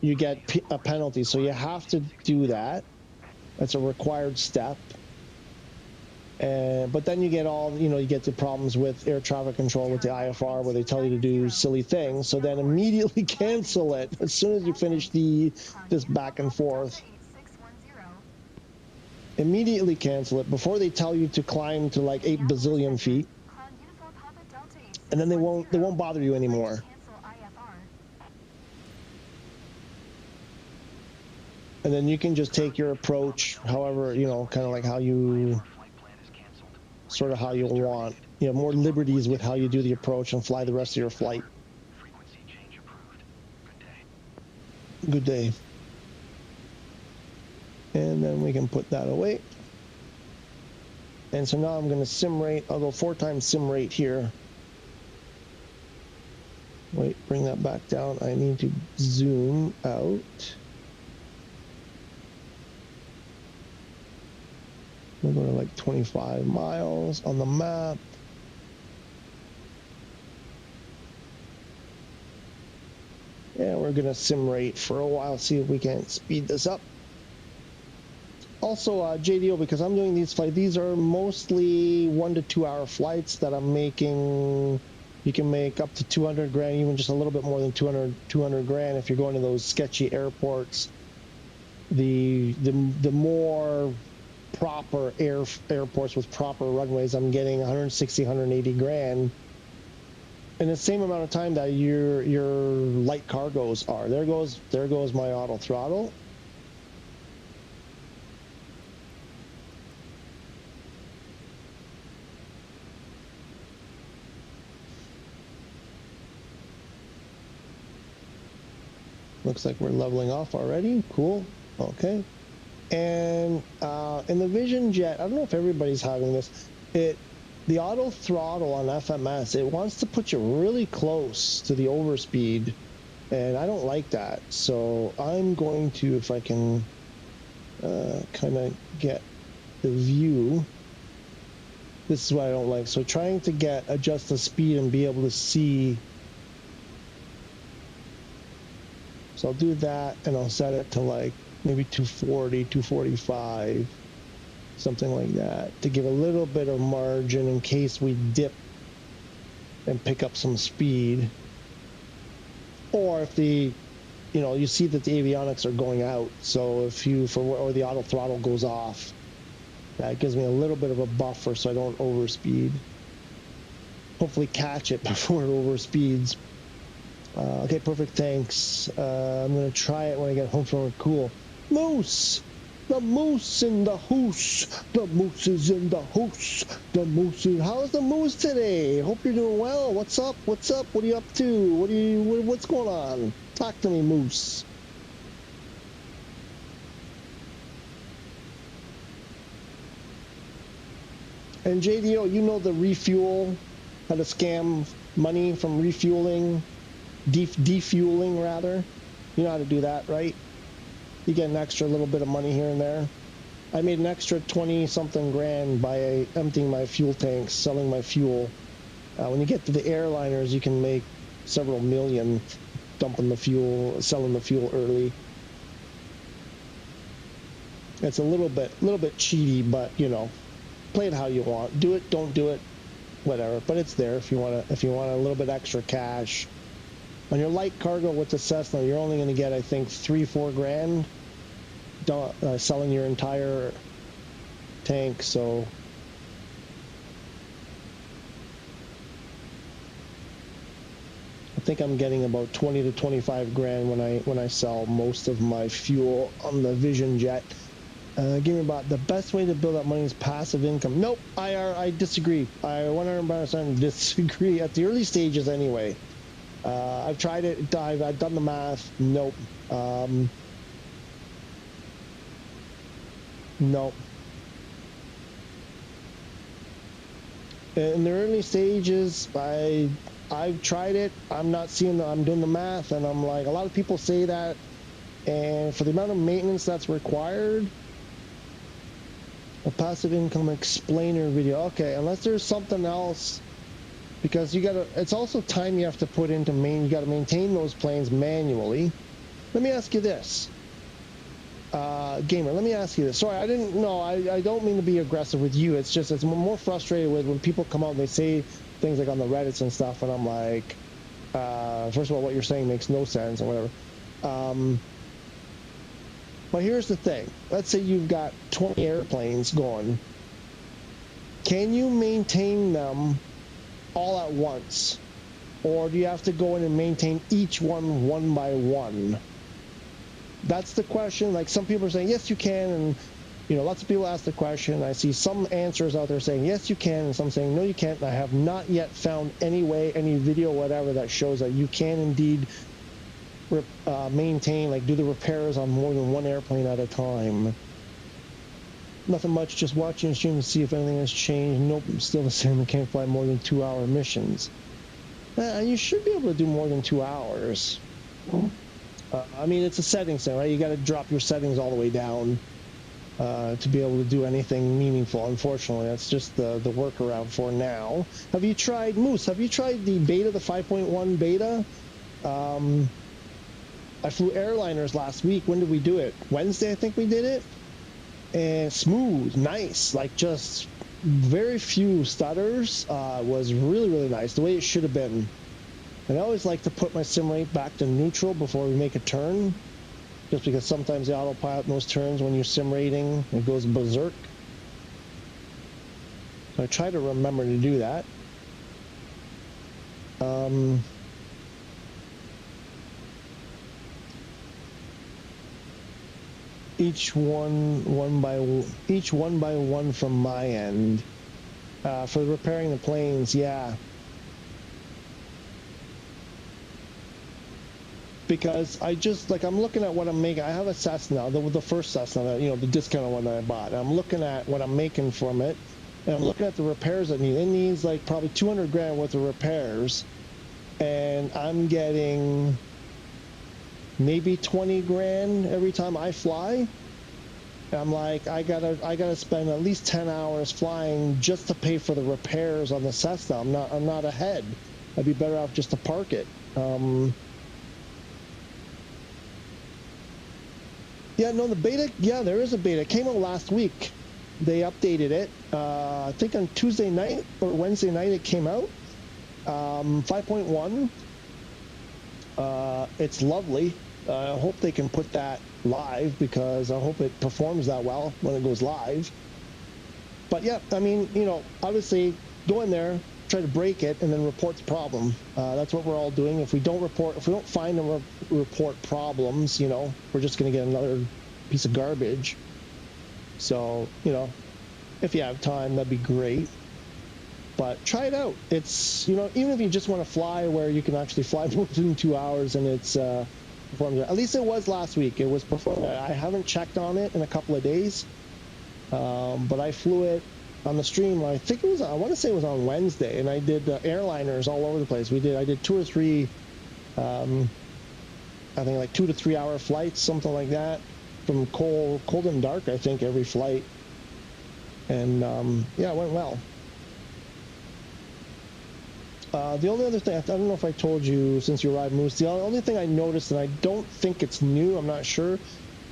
you get a penalty. So you have to do that. That's a required step. But then you get you get the problems with air traffic control with the IFR where they tell you to do silly things. So then immediately cancel it as soon as you finish this back and forth. Immediately cancel it before they tell you to climb to like 8 bazillion feet, and then they won't bother you anymore. And then you can just take your approach, however, you know, kind of like how you. Sort of how you want, you know, more liberties with how you do the approach and fly the rest of your flight. Frequency change approved. Good day. And then we can put that away. And so now I'm going to sim rate. I'll go 4 times sim rate here. Wait, bring that back down. I need to zoom out. We're going to like 25 miles on the map. And we're going to sim rate for a while, see if we can speed this up. Also, JDO, because I'm doing these flights, these are mostly 1 to 2 hour flights that I'm making. You can make up to 200 grand, even just a little bit more than 200 grand if you're going to those sketchy airports. The more proper airports with proper runways, I'm getting 160, 180 grand in the same amount of time that your light cargos are. There goes my auto throttle. Looks like we're leveling off already. Cool. Okay. And in the Vision Jet, I don't know if everybody's having this. The auto throttle on FMS, it wants to put you really close to the overspeed, and I don't like that. So I'm going to, if I can kind of get the view, this is what I don't like. So trying to adjust the speed and be able to see. So I'll do that, and I'll set it to like maybe 240, 245, something like that, to give a little bit of margin in case we dip and pick up some speed. Or if the, you know, you see that the avionics are going out, so if you, or the auto throttle goes off, that gives me a little bit of a buffer so I don't overspeed. Hopefully catch it before it overspeeds. Okay, perfect, thanks. I'm going to try it when I get home from work. Cool. Moose! The moose in the hoose! The moose is in the hoose! The moose is... How's the moose today? Hope you're doing well. What's up? What's up? What are you up to? What's going on? Talk to me, moose. And JDO, you know the refuel, how to scam money from refueling, defueling rather. You know how to do that, right? You get an extra little bit of money here and there. I made an extra 20-something grand by emptying my fuel tanks, selling my fuel. When you get to the airliners, you can make several million dumping the fuel, selling the fuel early. It's a little bit cheaty, but you know, play it how you want. Do it, don't do it, whatever. But it's there if you want a little bit extra cash. On your light cargo with the Cessna, you're only going to get, I think, 3-4 grand selling your entire tank. So I think I'm getting about 20 to 25 grand when I sell most of my fuel on the Vision Jet. Give me about the best way to build up money is passive income. Nope, I disagree. I 100% disagree at the early stages anyway. I've tried it. I've done the math. Nope. Nope. In the early stages, I've tried it. I'm not seeing I'm doing the math, and I'm like, a lot of people say that, and for the amount of maintenance that's required, a passive income explainer video. Okay, unless there's something else, because it's also time you have to put into you got to maintain those planes manually. Let me ask you this, Gamer, let me ask you this. Sorry, I don't mean to be aggressive with you. It's just, it's more frustrated with when people come out and they say things like on the Reddits and stuff, and I'm like, first of all, what you're saying makes no sense or whatever. But here's the thing. Let's say you've got 20 airplanes going. Can you maintain them all at once? Or do you have to go in and maintain each one by one? That's the question. Like, some people are saying, yes, you can. And, you know, lots of people ask the question. I see some answers out there saying, yes, you can. And some saying, no, you can't. And I have not yet found any way, any video, whatever, that shows that you can indeed maintain, like, do the repairs on more than one airplane at a time. Nothing much, just watching the stream to see if anything has changed. Nope, still the same. I can't fly more than 2-hour missions. You should be able to do more than 2 hours. I mean, it's a settings thing, right? You got to drop your settings all the way down to be able to do anything meaningful. Unfortunately, that's just the workaround for now. Have you tried, Moose, have you tried the beta, the 5.1 beta? I flew airliners last week. When did we do it? Wednesday, I think we did it. And smooth, nice, like just very few stutters. Was really, really nice, the way it should have been. And I always like to put my sim rate back to neutral before we make a turn, just because sometimes the autopilot in those turns, when you're sim rating, it goes berserk. So I try to remember to do that. Each one by one from my end. For repairing the planes, yeah. Because I just, like, I'm looking at what I'm making. I have a Cessna, the first Cessna, that, you know, the discounted one that I bought. And I'm looking at what I'm making from it, and I'm looking at the repairs it needs. It needs like probably 200 grand worth of repairs, and I'm getting maybe 20 grand every time I fly. And I'm like, I gotta spend at least 10 hours flying just to pay for the repairs on the Cessna. I'm not ahead. I'd be better off just to park it. Yeah, no, the beta, yeah, there is a beta. It came out last week. They updated it. I think on Tuesday night or Wednesday night it came out. 5.1. It's lovely. I hope they can put that live because I hope it performs that well when it goes live. But yeah, I mean, you know, obviously go in there, try to break it, and then report the problem. That's what we're all doing. If we don't find and report problems, you know, we're just going to get another piece of garbage. So, you know, if you have time, that'd be great. But try it out. It's, you know, even if you just want to fly where you can actually fly within 2 hours and it's performed. At least it was last week. It was performed. I haven't checked on it in a couple of days, but I flew it on the stream. I think it was, I want to say it was on Wednesday, and I did airliners all over the place. I did 2 or 3, I think like 2 to 3 hour flights, something like that, from cold and dark, I think, every flight. And yeah, it went well. The only other thing, I don't know if I told you since you arrived, Moose, the only thing I noticed, and I don't think it's new, I'm not sure,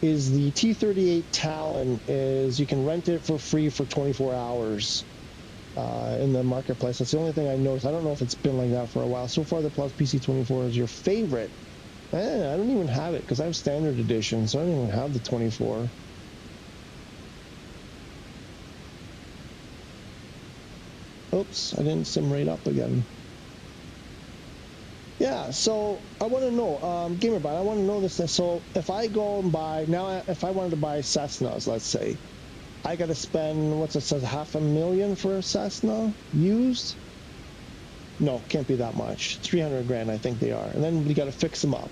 is the T-38 Talon is you can rent it for free for 24 hours in the marketplace. That's the only thing I noticed. I don't know if it's been like that for a while. So far, the Plus PC24 is your favorite. I don't even have it because I have standard edition, so I don't even have the 24. Oops, I didn't sim rate up again. Yeah, so I want to know, GamerBot, I want to know this. So if I go and buy, now if I wanted to buy Cessnas, let's say, I got to spend, what's it says, $500,000 for a Cessna used? No, can't be that much. 300 grand, I think they are. And then we got to fix them up.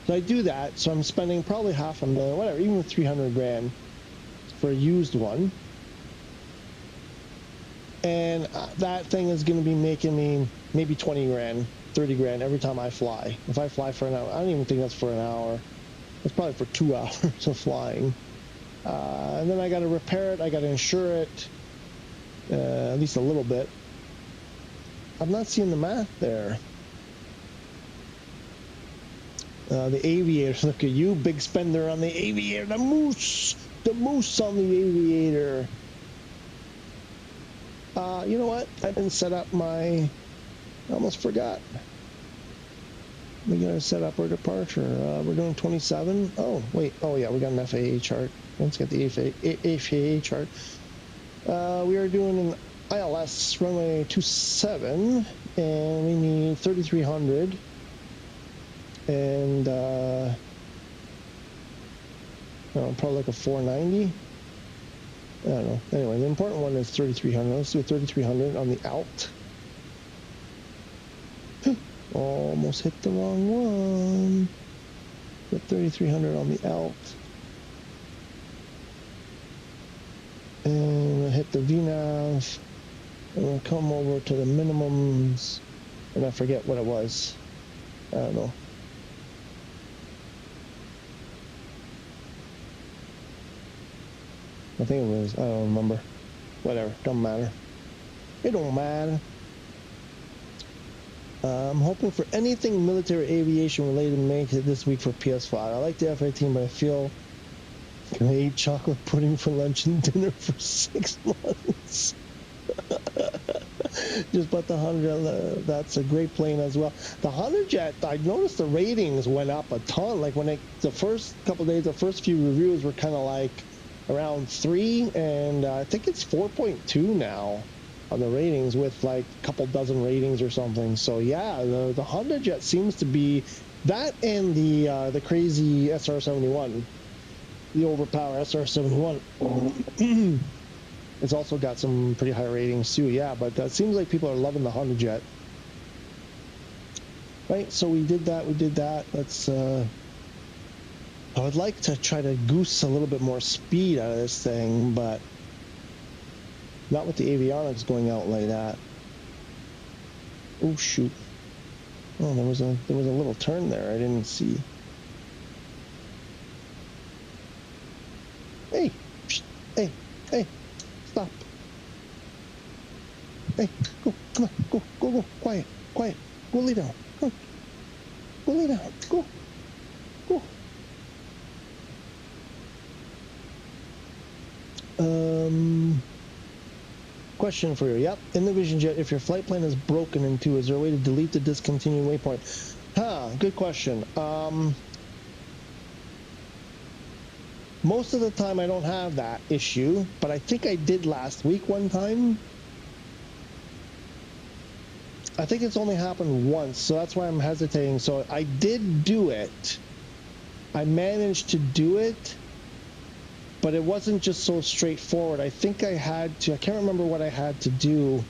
So I do that, so I'm spending probably $500,000, whatever, even 300 grand for a used one. And that thing is going to be making me maybe 20 grand, 30 grand every time I fly. If I fly for an hour, I don't even think that's for an hour. That's probably for 2 hours of flying. And then I got to repair it. I got to insure it, at least a little bit. I'm not seeing the math there. The Aviator, look at you, big spender on the Aviator. The moose on the Aviator. You know what? I didn't set up my, I almost forgot. We gotta set up our departure. We're doing 27. Oh, wait. Oh, yeah, we got an FAA chart. Let's get the FAA chart. We are doing an ILS runway 27, and we need 3,300. And, probably like a 490. I don't know. Anyway, the important one is 3,300. Let's do 3,300 on the alt. Almost hit the wrong one. Put 3,300 on the alt. And we'll hit the VNAV. And we'll come over to the minimums. And I forget what it was. I don't know. I think it was, I don't remember. Whatever, don't matter. It don't matter. I'm hoping for anything military aviation related to make it this week for PS5. I like the F-18, but I feel I ate chocolate pudding for lunch and dinner for 6 months. Just bought the Honda. That's a great plane as well. The Honda Jet, I noticed the ratings went up a ton. Like when the first couple of days, the first few reviews were kind of like around 3, and I think it's 4.2 now on the ratings, with like a couple dozen ratings or something. So yeah, the Honda Jet seems to be that, and the crazy SR71, the overpower SR71. It's also got some pretty high ratings too. Yeah, but it seems like people are loving the Honda Jet. Right, so we did that. Let's I would like to try to goose a little bit more speed out of this thing, but not with the avionics going out like that. Oh shoot! Oh, there was a little turn there I didn't see. Hey, hey, stop! Hey, go, come on, go, quiet, go lay down, come on. Go lay down, go. Question for you. Yep. In the Vision Jet, if your flight plan is broken in two, is there a way to delete the discontinued waypoint? Good question. Most of the time I don't have that issue, but I think I did last week one time. I think it's only happened once, so that's why I'm hesitating. So I did do it. I managed to do it, but it wasn't just so straightforward. I think I had to, I can't remember what I had to do.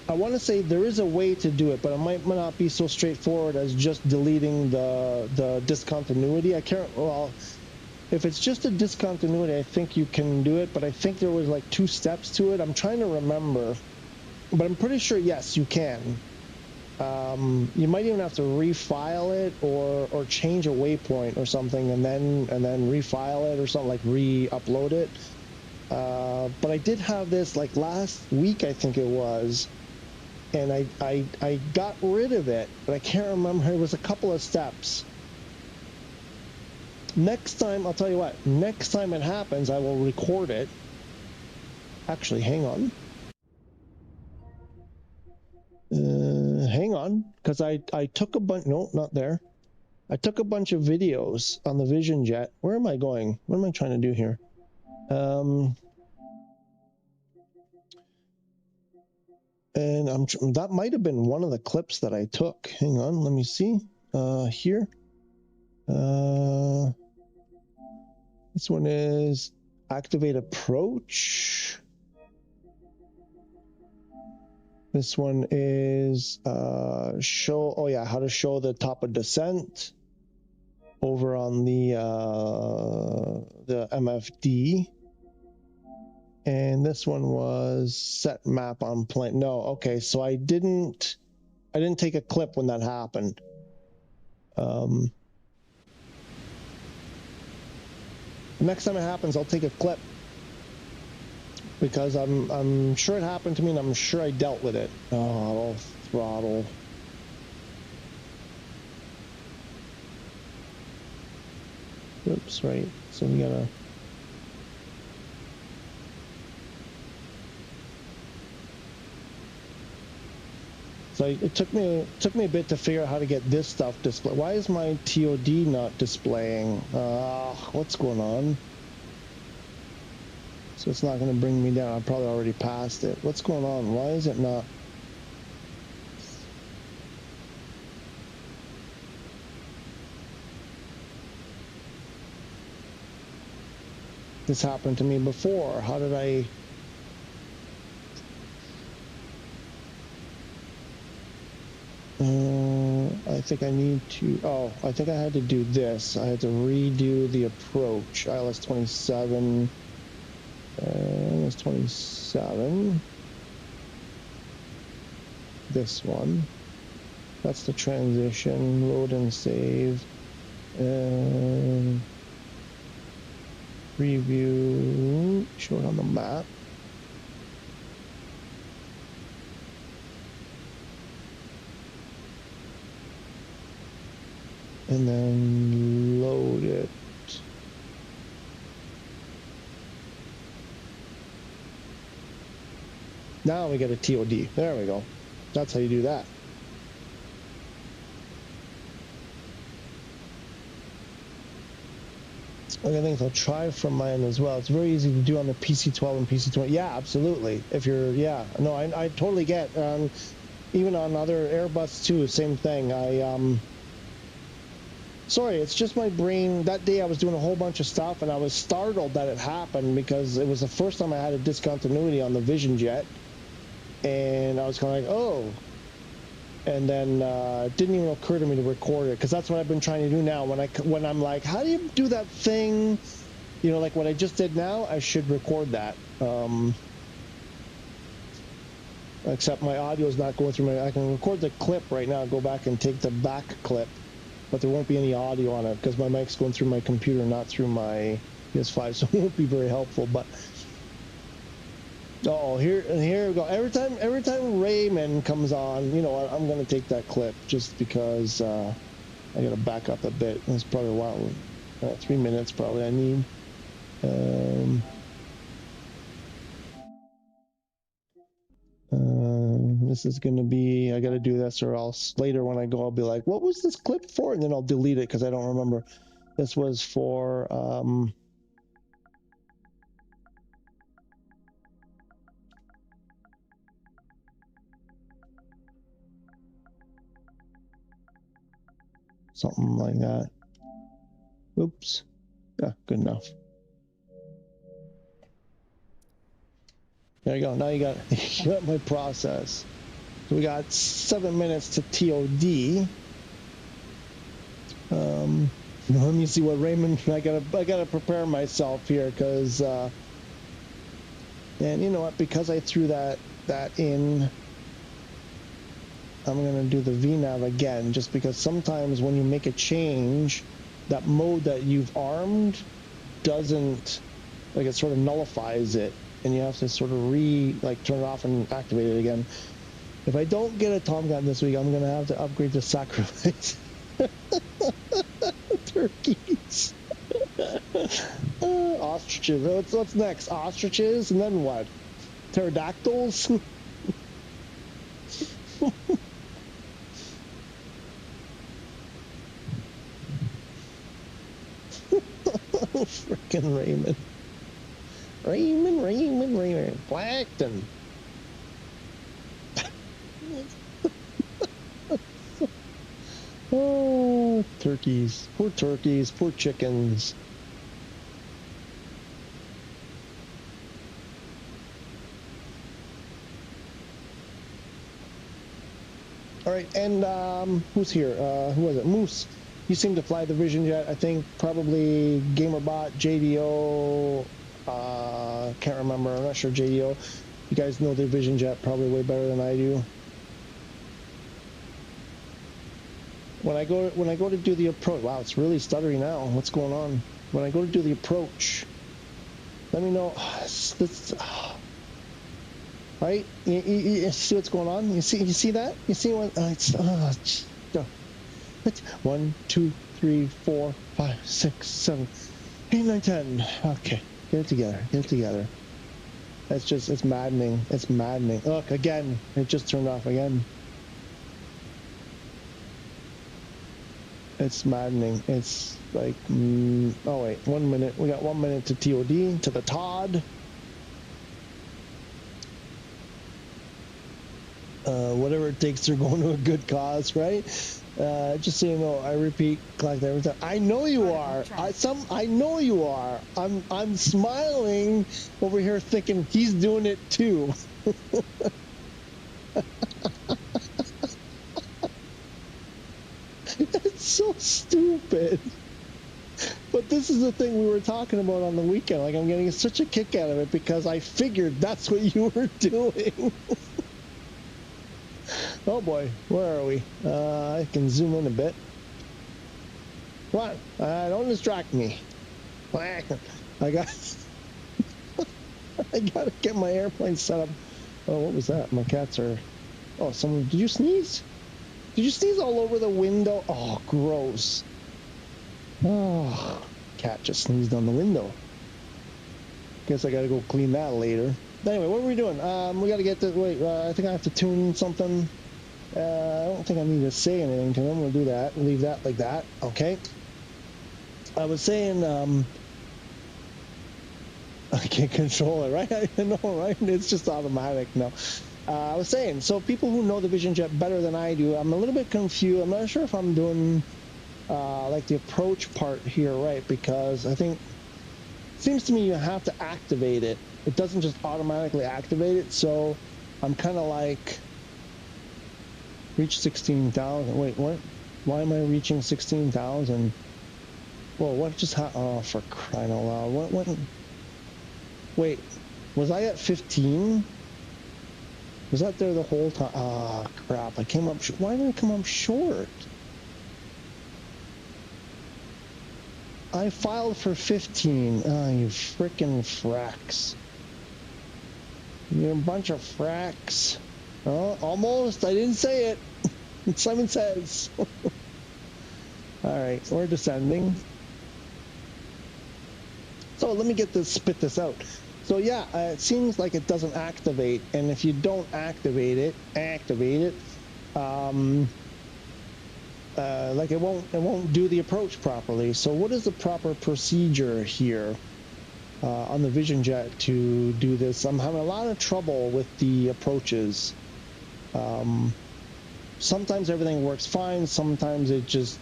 I want to say there is a way to do it, but it might not be so straightforward as just deleting the discontinuity. I can't, well, if it's just a discontinuity, I think you can do it, but I think there was like 2 steps to it. I'm trying to remember, but I'm pretty sure, yes, you can. You might even have to refile it or change a waypoint or something and then refile it or something, like re-upload it. But I did have this like last week, I think it was, and I got rid of it, but I can't remember. It was a couple of steps. Next time, I'll tell you what, next time it happens, I will record it. Actually, hang on. Hang on, because I took a bunch, no, not there. I took a bunch of videos on the Vision Jet. Where am I going? What am I trying to do here? And that might have been one of the clips that I took. Hang on, let me see. Here. This one is activate approach. This one is show, oh yeah, how to show the top of descent over on the MFD. And this one was set map on plane. No, okay, so I didn't take a clip when that happened. Next time it happens, I'll take a clip, because I'm sure it happened to me and I'm sure I dealt with it. Oh, throttle. Oops, right. So we gotta. So it took me a bit to figure out how to get this stuff displayed. Why is my TOD not displaying? What's going on? So it's not going to bring me down. I probably already passed it. What's going on? Why is it not? This happened to me before. How did I? I think I need to, I think I had to do this. I had to redo the approach. ILS 27, ILS 27. This one. That's the transition, load and save. Preview, show it on the map. And then load it. Now we get a TOD. There we go. That's how you do that. Okay, I think I'll try from mine as well. It's very easy to do on the PC-12 and PC-20. Yeah, absolutely. If you're, yeah, no, I totally get. Even on other Airbus too, same thing. Sorry, it's just my brain. That day I was doing a whole bunch of stuff and I was startled that it happened because it was the first time I had a discontinuity on the Vision Jet. And I was kind of like, oh. And then it didn't even occur to me to record it, because that's what I've been trying to do now. When I'm like, how do you do that thing? You know, like what I just did now, I should record that. Except my audio is not going through I can record the clip right now, go back and take the back clip. But there won't be any audio on it because my mic's going through my computer, not through my PS5, so it won't be very helpful. But here we go. Every time Raymond comes on, you know what? I'm gonna take that clip just because I gotta back up a bit. It's probably a while, 3 minutes probably I need. This is going to be, I got to do this, or else later when I go, I'll be like, what was this clip for? And then I'll delete it because I don't remember. This was for, something like that. Oops. Yeah, good enough. There you go. Now you got, you got my process. So we got 7 minutes to TOD. Let me see what Raymond. I gotta prepare myself here because, and you know what? Because I threw that in, I'm gonna do the VNav again. Just because sometimes when you make a change, that mode that you've armed doesn't, like, it sort of nullifies it, and you have to sort of turn it off and activate it again. If I don't get a Tom gun this week, I'm gonna have to upgrade to sacrifice. Turkeys. Ostriches. What's next? Ostriches, and then what? Pterodactyls? Frickin' Raymond. Raymond. Plankton. Oh, turkeys. Poor turkeys. Poor chickens. All right, and who's here? Who was it? Moose. You seem to fly the Vision Jet. I think probably GamerBot, JDO. Can't remember. I'm not sure. JDO. You guys know the Vision Jet probably way better than I do. When I go to do the approach, wow, it's really stuttery now. What's going on? When I go to do the approach, let me know. Right? You see what's going on? You see that? You see what? It's 1, 2, 3, 4, 5, 6, 7, 8, 9, 10. Okay, get it together. It's maddening. It's maddening. Look, again, it just turned off again. It's maddening. It's like, oh wait, 1 minute. We got 1 minute to TOD, to the Todd. Whatever it takes to go to a good cause, right? Just so you know, I repeat, collect every time. I know you are. I know you are. I'm smiling over here, thinking he's doing it too. It's so stupid. But this is the thing we were talking about on the weekend. Like, I'm getting such a kick out of it because I figured that's what you were doing. Oh boy, where are we? I can zoom in a bit. Come on, don't distract me. I gotta get my airplane set up. Oh, what was that? My cats are. Oh, someone. Did you sneeze? Did you sneeze all over the window? Oh, gross. Oh, cat just sneezed on the window. Guess I gotta go clean that later. Anyway, what are we doing? We gotta get to. Wait, I think I have to tune something. I don't think I need to say anything to them. We'll do that. Leave that like that. Okay. I was saying, I can't control it, right? I know, right? It's just automatic now. I was saying, so people who know the Vision Jet better than I do, I'm a little bit confused. I'm not sure if I'm doing like the approach part here right, because I think it seems to me you have to activate it. It doesn't just automatically activate it, so I'm kind of like, reach 16,000. Wait, what? Why am I reaching 16,000? Whoa, what just happened? Oh, for crying out loud. What? Wait, was I at 15? Was that there the whole time? Ah, crap. I came up why did I come up short? I filed for 15. Ah, you frickin' fracks. You're a bunch of fracks. Oh, almost. I didn't say it. Simon says. All right, we're descending. So let me spit this out. So yeah, it seems like it doesn't activate, and if you don't activate it, like it won't do the approach properly. So what is the proper procedure here on the Vision Jet to do this? I'm having a lot of trouble with the approaches. Sometimes everything works fine, sometimes it just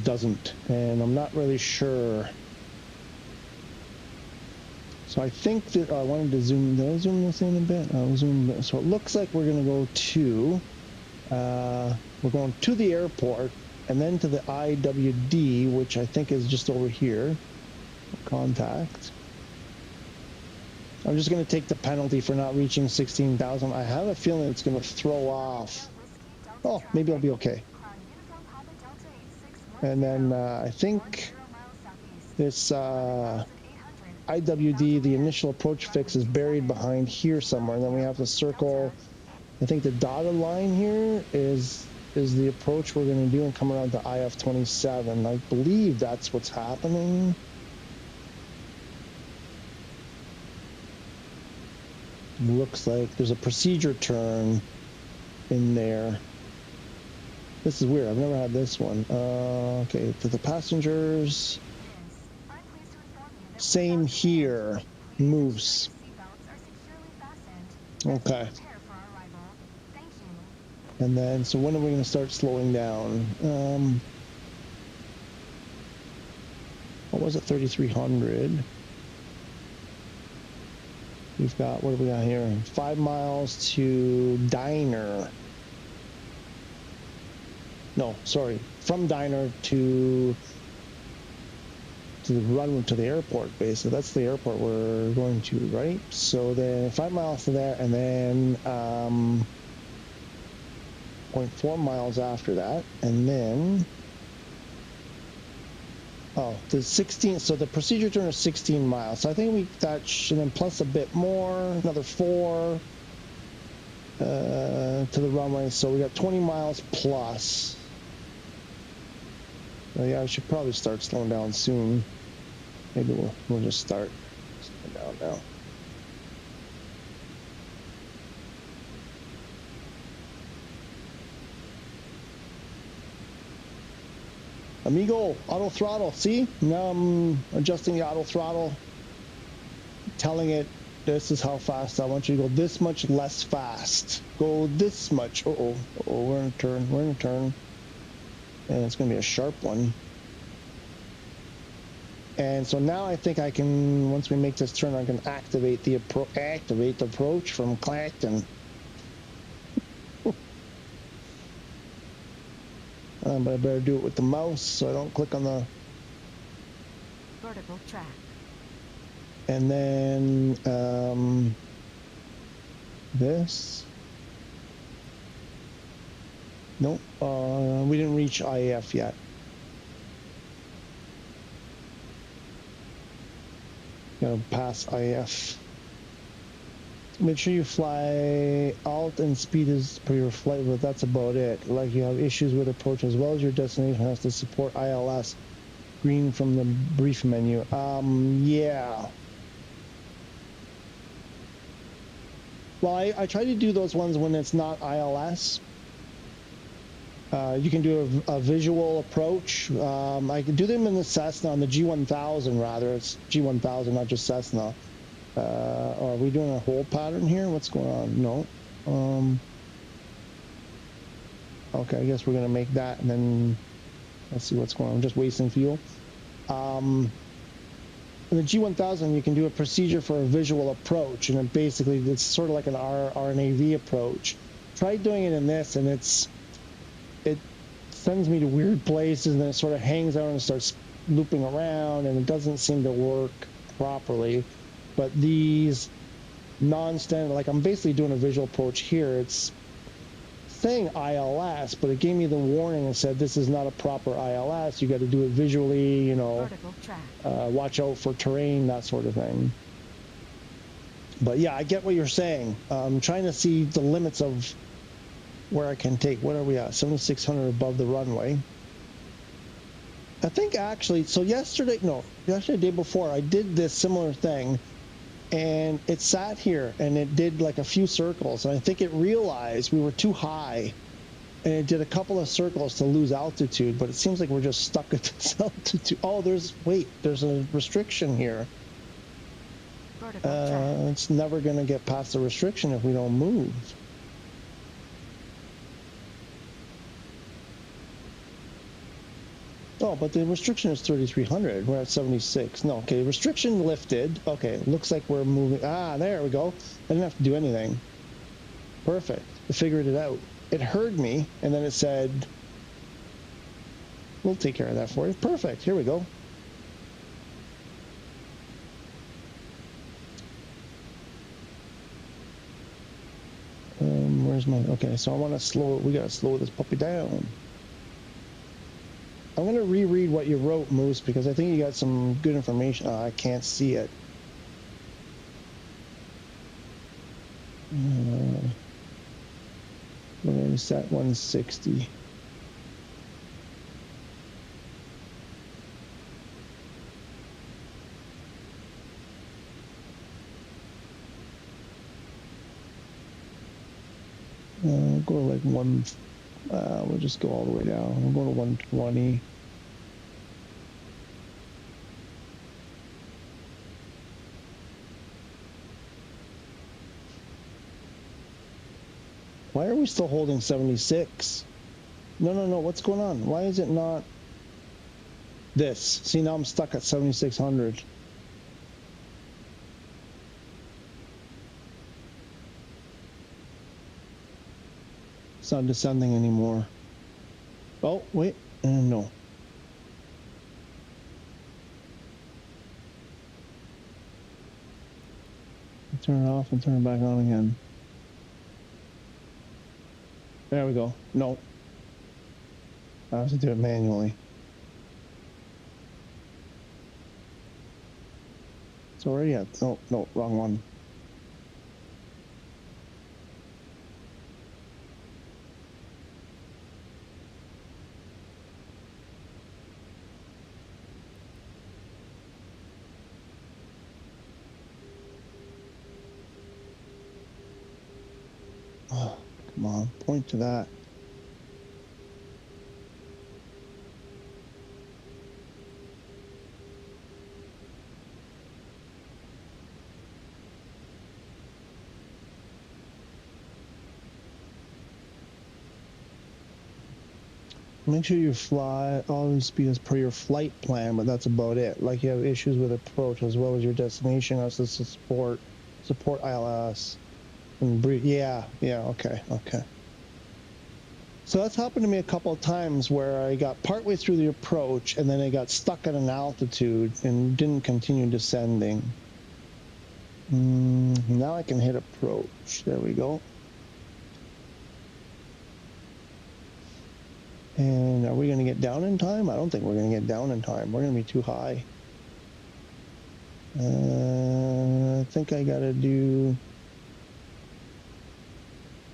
doesn't, and I'm not really sure. So I think that I wanted to zoom. Did I zoom this in a bit? I'll zoom. So it looks like we're going to go to the airport and then to the IWD, which I think is just over here. Contact. I'm just going to take the penalty for not reaching 16,000. I have a feeling it's going to throw off. Oh, maybe I'll be okay. And then I think this IWD, the initial approach fix, is buried behind here somewhere. And then we have to circle. I think the dotted line here is the approach we're going to do and come around to IF27. I believe that's what's happening. Looks like there's a procedure turn in there. This is weird. I've never had this one. Okay, to the passengers. Same here. Moose. Okay. And then, so when are we going to start slowing down? What was it? 3,300. We've got, what do we got here? 5 miles to Diner. No, sorry. From Diner to the runway, to the airport, basically. That's the airport we're going to, right? So then 5 miles to there, and then 0.4 miles after that, and then the 16. So the procedure turn is 16 miles. So I think that should, then plus a bit more, another 4 to the runway. So we got 20 miles plus. So yeah, I should probably start slowing down soon. Maybe we'll just start slowing down now. Amigo, auto throttle. See? Now I'm adjusting the auto throttle, telling it this is how fast I want you to go. This much less fast. Go this much. Uh-oh. Uh-oh, we're in a turn. We're in a turn. And it's going to be a sharp one. And so now I think I can, once we make this turn, I can activate the approach from Clacton. But I better do it with the mouse so I don't click on the vertical track. And then this. Nope, we didn't reach IAF yet. Gotta pass IAF. Make sure you fly alt and speed is per your flight, but that's about it. Like, you have issues with approach as well as your destination has to support ILS. Green from the brief menu. Yeah. Well, I try to do those ones when it's not ILS. You can do a visual approach. I can do them in the Cessna, on the G1000 rather. It's G1000, not just Cessna. Are we doing a hold pattern here? What's going on? No. Okay, I guess we're gonna make that, and then let's see what's going on. I'm just wasting fuel. In the G1000, you can do a procedure for a visual approach, and basically it's sort of like an RNAV approach. Try doing it in this, and it sends me to weird places, and then it sort of hangs out and starts looping around, and it doesn't seem to work properly. But these non-standard, like I'm basically doing a visual approach here, it's saying ILS, but it gave me the warning and said this is not a proper ILS. You got to do it visually, you know, watch out for terrain, that sort of thing. But yeah, I get what you're saying. I'm trying to see the limits of where I can take. What are we at? 7,600 above the runway. I think actually, so yesterday, the day before, I did this similar thing, and it sat here and it did like a few circles, and I think it realized we were too high, and it did a couple of circles to lose altitude, but it seems like we're just stuck at this altitude. Oh, there's a restriction here. It's never going to get past the restriction if we don't move. Oh, but the restriction is 3,300. We're at 76. No, okay, restriction lifted. Okay, looks like we're moving. Ah, there we go. I didn't have to do anything. Perfect. I figured it out. It heard me, and then it said, we'll take care of that for you. Perfect. Here we go. Where's my... Okay, so I want to slow... We got to slow this puppy down. I'm going to reread what you wrote, Moose, because I think you got some good information. Oh, I can't see it. We're going to set 160. We'll go to like one... we'll just go all the way down. We'll go to 120. Why are we still holding 76? No, what's going on? Why is it not this? See, now I'm stuck at 7,600. It's not descending anymore. Oh, wait, no. Turn it off and turn it back on again. There we go. No. I have to do it manually. It's already at... Oh, no, wrong one. Oh, come on, point to that. Make sure you fly all speed as per your flight plan, but that's about it. Like you have issues with approach as well as your destination as to support ILS and breathe. Yeah, okay. So that's happened to me a couple of times where I got partway through the approach and then I got stuck at an altitude and didn't continue descending. Now I can hit approach. There we go. And are we going to get down in time? I don't think we're going to get down in time. We're going to be too high. I think I got to do...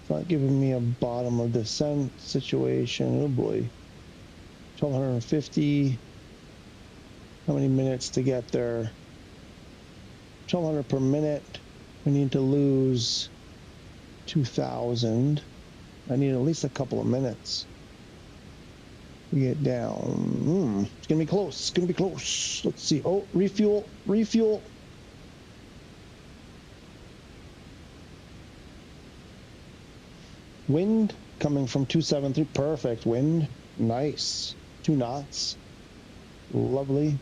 It's not giving me a bottom of descent situation. Oh boy. 1,250. How many minutes to get there? 1,200 per minute. We need to lose 2,000. I need at least a couple of minutes. We get down. It's gonna be close. It's gonna be close. Let's see. Oh, refuel. Wind coming from 273. Perfect wind. Nice. 2 knots. Lovely.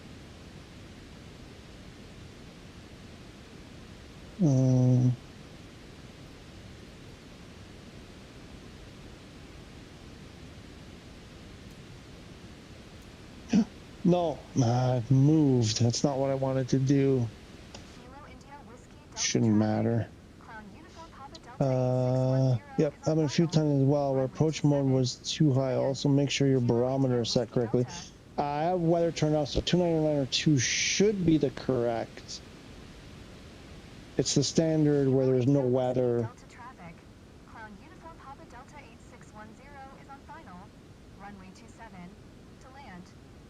No, it moved. That's not what I wanted to do. Shouldn't matter. Yep, happened a few times as well where approach mode was too high. Also, make sure your barometer is set correctly. I have weather turned off, so 299 or 2 should be the correct. It's the standard where there's no weather.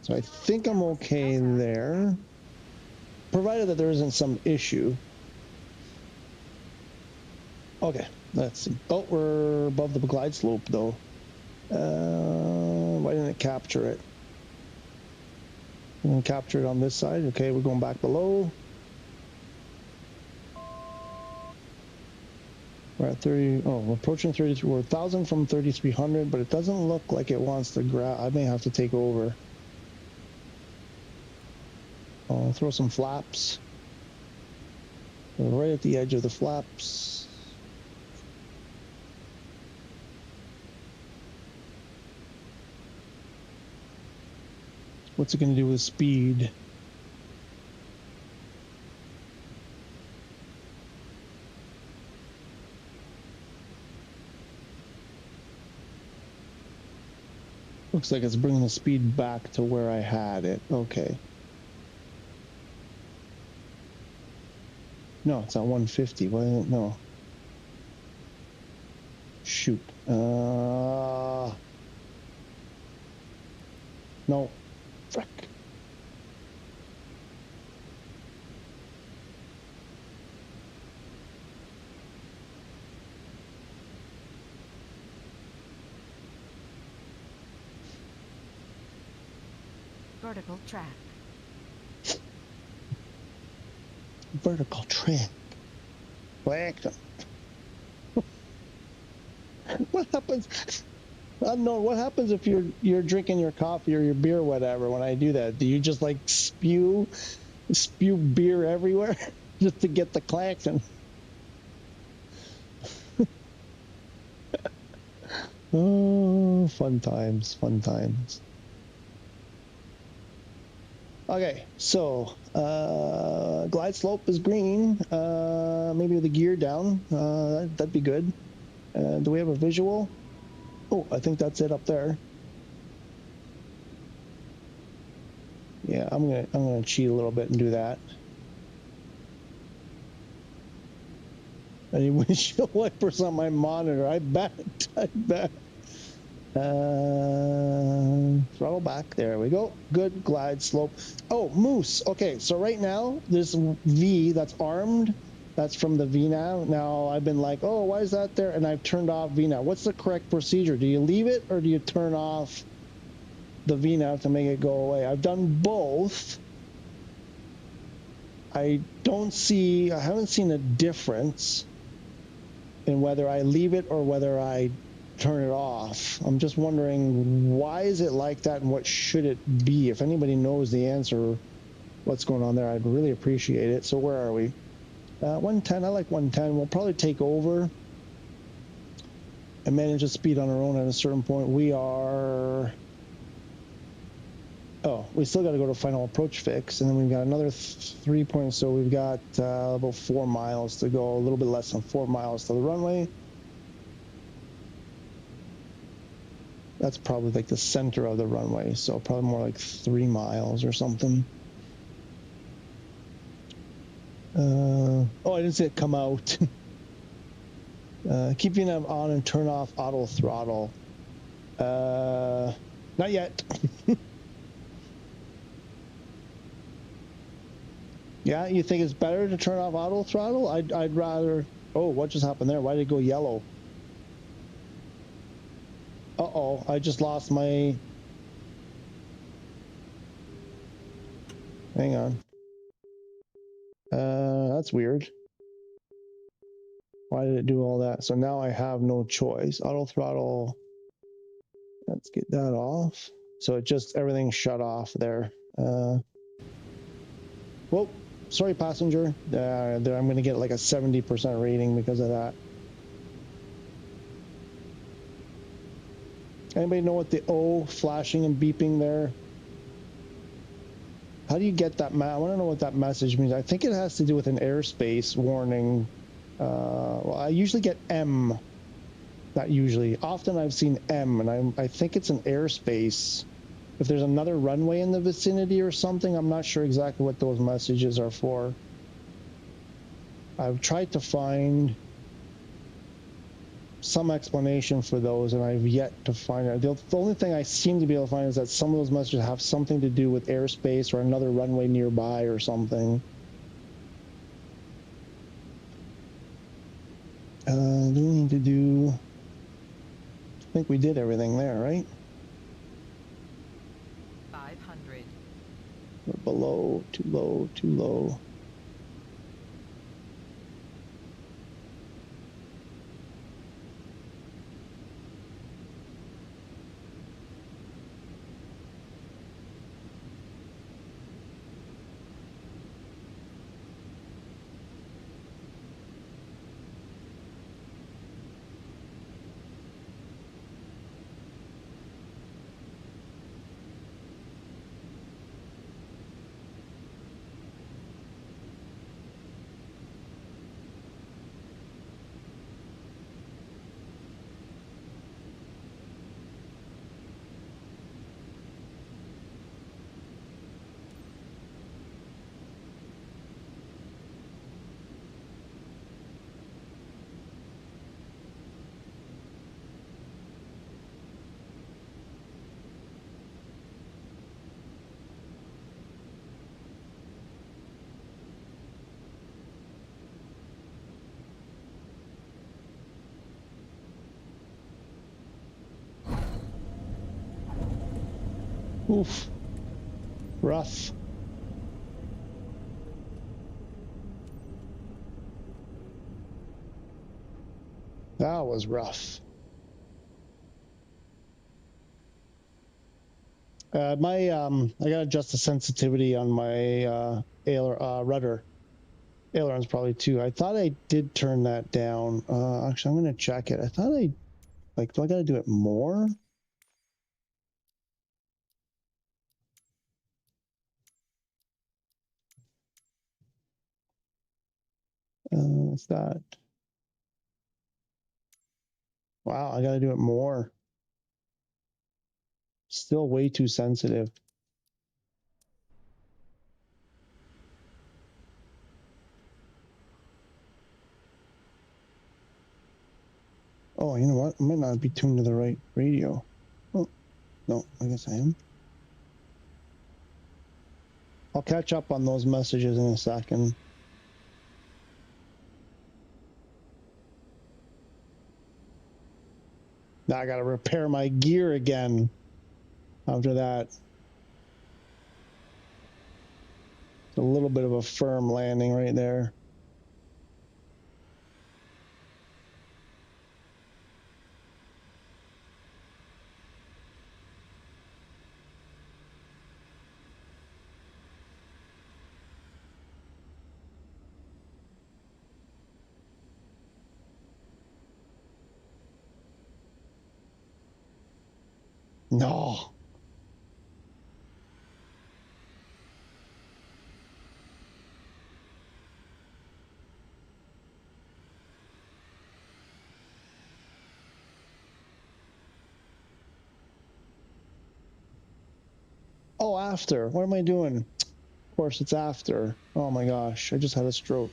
So I think I'm okay there, provided that there isn't some issue. Okay, let's see. Oh, we're above the glide slope though. Why didn't it capture it? I'm gonna capture it on this side. Okay, we're going back below. We're at 30. Oh, we're approaching 33. We're 1,000 from 3,300, but it doesn't look like it wants to grab. I may have to take over. I'll throw some flaps. Right at the edge of the flaps. What's it going to do with speed? Looks like it's bringing the speed back to where I had it. Okay. No, it's at 150. Why isn't it? No. Shoot. No. Frick. Vertical track. Vertical track. Action. What happens? I don't know. What happens if you're drinking your coffee or your beer or whatever when I do that? Do you just like spew beer everywhere just to get the klaxon? Oh, fun times, fun times. Okay, so glide slope is green. Maybe with the gear down, that'd be good. Do we have a visual? Oh, I think that's it up there. Yeah, I'm gonna cheat a little bit and do that. Any windshield wipers on my monitor? I bet. Throttle back. There we go. Good glide slope. Oh, moose. Okay, so right now this V that's armed, that's from the VNAV. Now I've been like, oh, why is that there? And I've turned off VNAV. What's the correct procedure? Do you leave it or do you turn off the VNAV to make it go away? I've done both. I haven't seen a difference in whether I leave it or whether I turn it off. I'm just wondering, why is it like that and what should it be? If anybody knows the answer, what's going on there, I'd really appreciate it. So where are we? 110, I like 110. We'll probably take over and manage the speed on our own at a certain point. We are... Oh, we still got to go to final approach fix, and then we've got another 3 points, so we've got about 4 miles to go, a little bit less than 4 miles to the runway. That's probably like the center of the runway, so probably more like 3 miles or something. Oh, I didn't see it come out. Keep VNAV on and turn off auto throttle. Not yet. Yeah, you think it's better to turn off auto throttle? I'd rather... Oh, what just happened there? Why did it go yellow? Uh-oh, I just lost my... Hang on. That's weird. Why did it do all that? So now I have no choice. Auto throttle. Let's get that off. So it just, everything shut off there. Whoa, sorry passenger. There, I'm gonna get like a 70% rating because of that. Anybody know what the O flashing and beeping there? How do you get that? I want to know what that message means. I think it has to do with an airspace warning. Well, I usually get M. Not usually. Often I've seen M, and I think it's an airspace. If there's another runway in the vicinity or something, I'm not sure exactly what those messages are for. I've tried to find some explanation for those, and I've yet to find it. The only thing I seem to be able to find is that some of those messages have something to do with airspace or another runway nearby or something. Do we need to do... I think we did everything there, right? 500. We're below, too low, too low. Oof. Rough. That was rough. I gotta adjust the sensitivity on my rudder. Aileron's probably too. I thought I did turn that down. Actually, I'm gonna check it. I thought do I gotta do it more? What's that? Wow, I gotta do it more. Still way too sensitive. Oh, you know what? I might not be tuned to the right radio. Oh, no, I guess I am. I'll catch up on those messages in a second. Now I gotta repair my gear again after that. It's a little bit of a firm landing right there. No. Oh, after. What am I doing? Of course, it's after. Oh my gosh, I just had a stroke.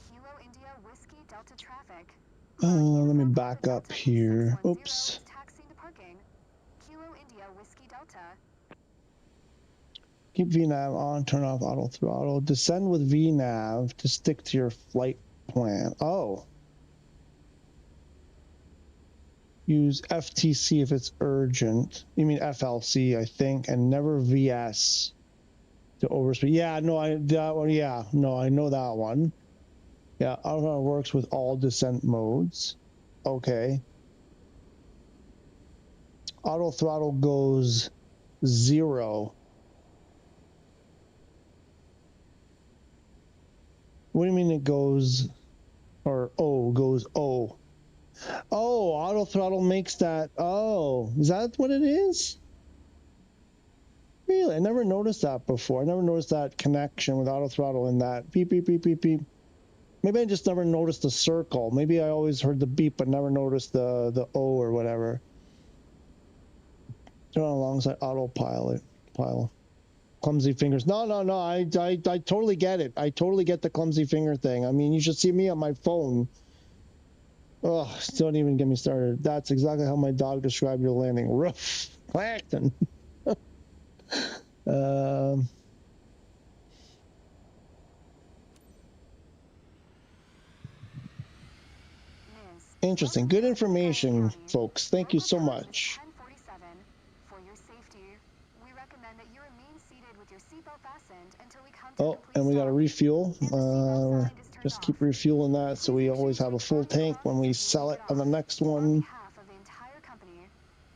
Kilo India Whiskey Delta traffic. Let me back up here. Oops. Taxiing to parking. Kilo India Whiskey Delta. Keep VNav on, turn off auto throttle. Descend with VNav to stick to your flight plan. Oh. Use FTC if it's urgent. You mean FLC, I think, and never VS to overspeed. Yeah, no, that one. Yeah, no, I know that one. Yeah, auto works with all descent modes. Okay. Auto throttle goes 0. What do you mean it goes, or O goes O? Oh, auto throttle makes that. Oh, is that what it is? Really? I never noticed that before. I never noticed that connection with auto throttle in that. Beep, beep, beep, beep, beep. Maybe I just never noticed the circle. Maybe I always heard the beep, but never noticed the O or whatever. Turn on alongside autopilot. clumsy fingers. No. I totally get it. I totally get the clumsy finger thing. I mean, you should see me on my phone. Oh, don't even get me started. That's exactly how my dog described your landing. Rough. Clacton. Interesting. Good information, folks. Thank you so much. For your safety, we recommend that you remain seated with your seatbelt fastened until we come to Oh, and we got to refuel. Just keep refueling that so we always have a full tank when we sell it on the next one. On behalf of the entire company,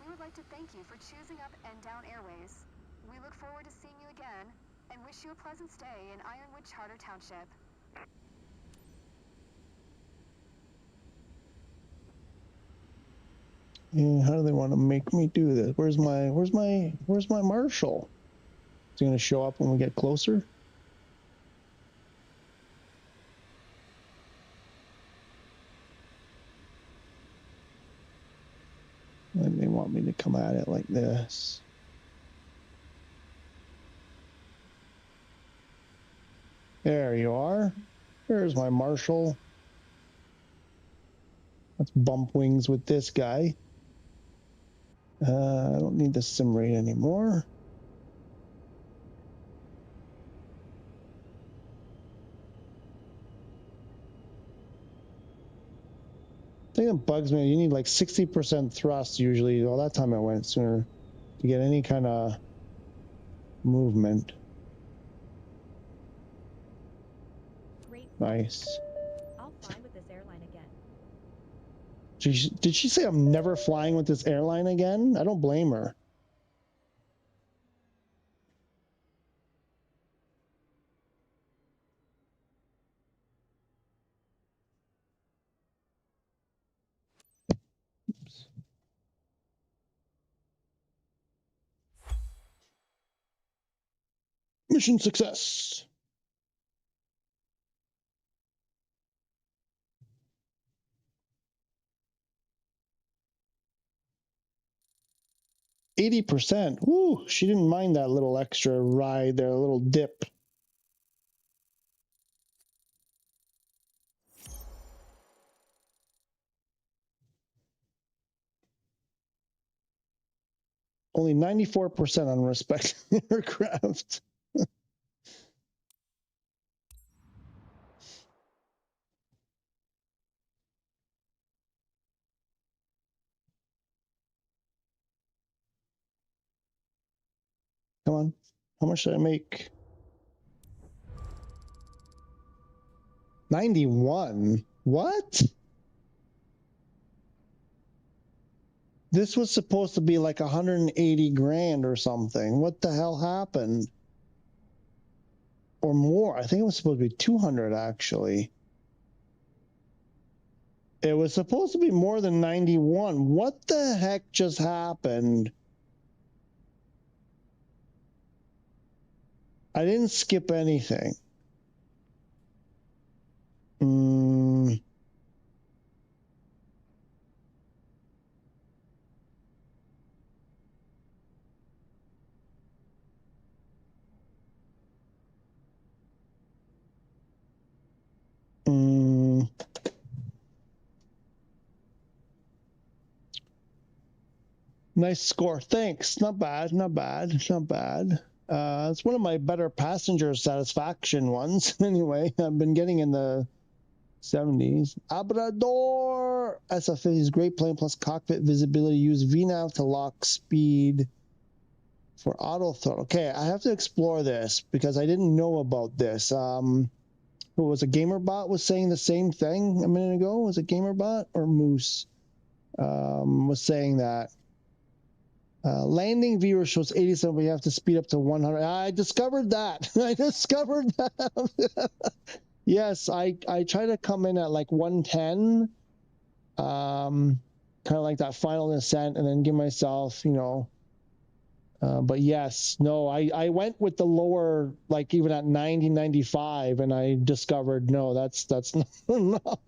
we would like to thank you for choosing Up and Down Airways. We look forward to seeing you again and wish you a pleasant stay in Ironwood Charter Township. Yeah, how do they want to make me do this? Where's my marshal? Is he going to show up when we get closer? And they want me to come at it like this. There you are. There's my marshal. Let's bump wings with this guy. I don't need the sim rate anymore. The thing that bugs me, you need like 60% thrust usually. Well, that time I went sooner to get any kind of movement. Great. Nice. I'll fly with this airline again. Did she say I'm never flying with this airline again? I don't blame her. Oops. Mission success. %. Woo, she didn't mind that little extra ride there, a little dip. Only 94% on respect aircraft. Come on. How much did I make? 91. What? This was supposed to be like 180 grand or something. What the hell happened? Or more. I think it was supposed to be 200 actually. It was supposed to be more than 91. What the heck just happened? I didn't skip anything. Nice score. Thanks. Not bad. Not bad. Not bad. It's one of my better passenger satisfaction ones. Anyway, I've been getting in the 70s. Abrador! SF50 is great plane plus cockpit visibility. Use VNAV to lock speed for auto throttle. Okay, I have to explore this because I didn't know about this. Who was a GamerBot was saying the same thing a minute ago? Was it GamerBot or Moose? Was saying that. Landing viewer shows 87, but you have to speed up to 100. I discovered that. I discovered that. Yes, I try to come in at like 110, kind of like that final descent, and then give myself, you know. But yes, no, I went with the lower, like even at 90, 95, and I discovered no, that's not enough.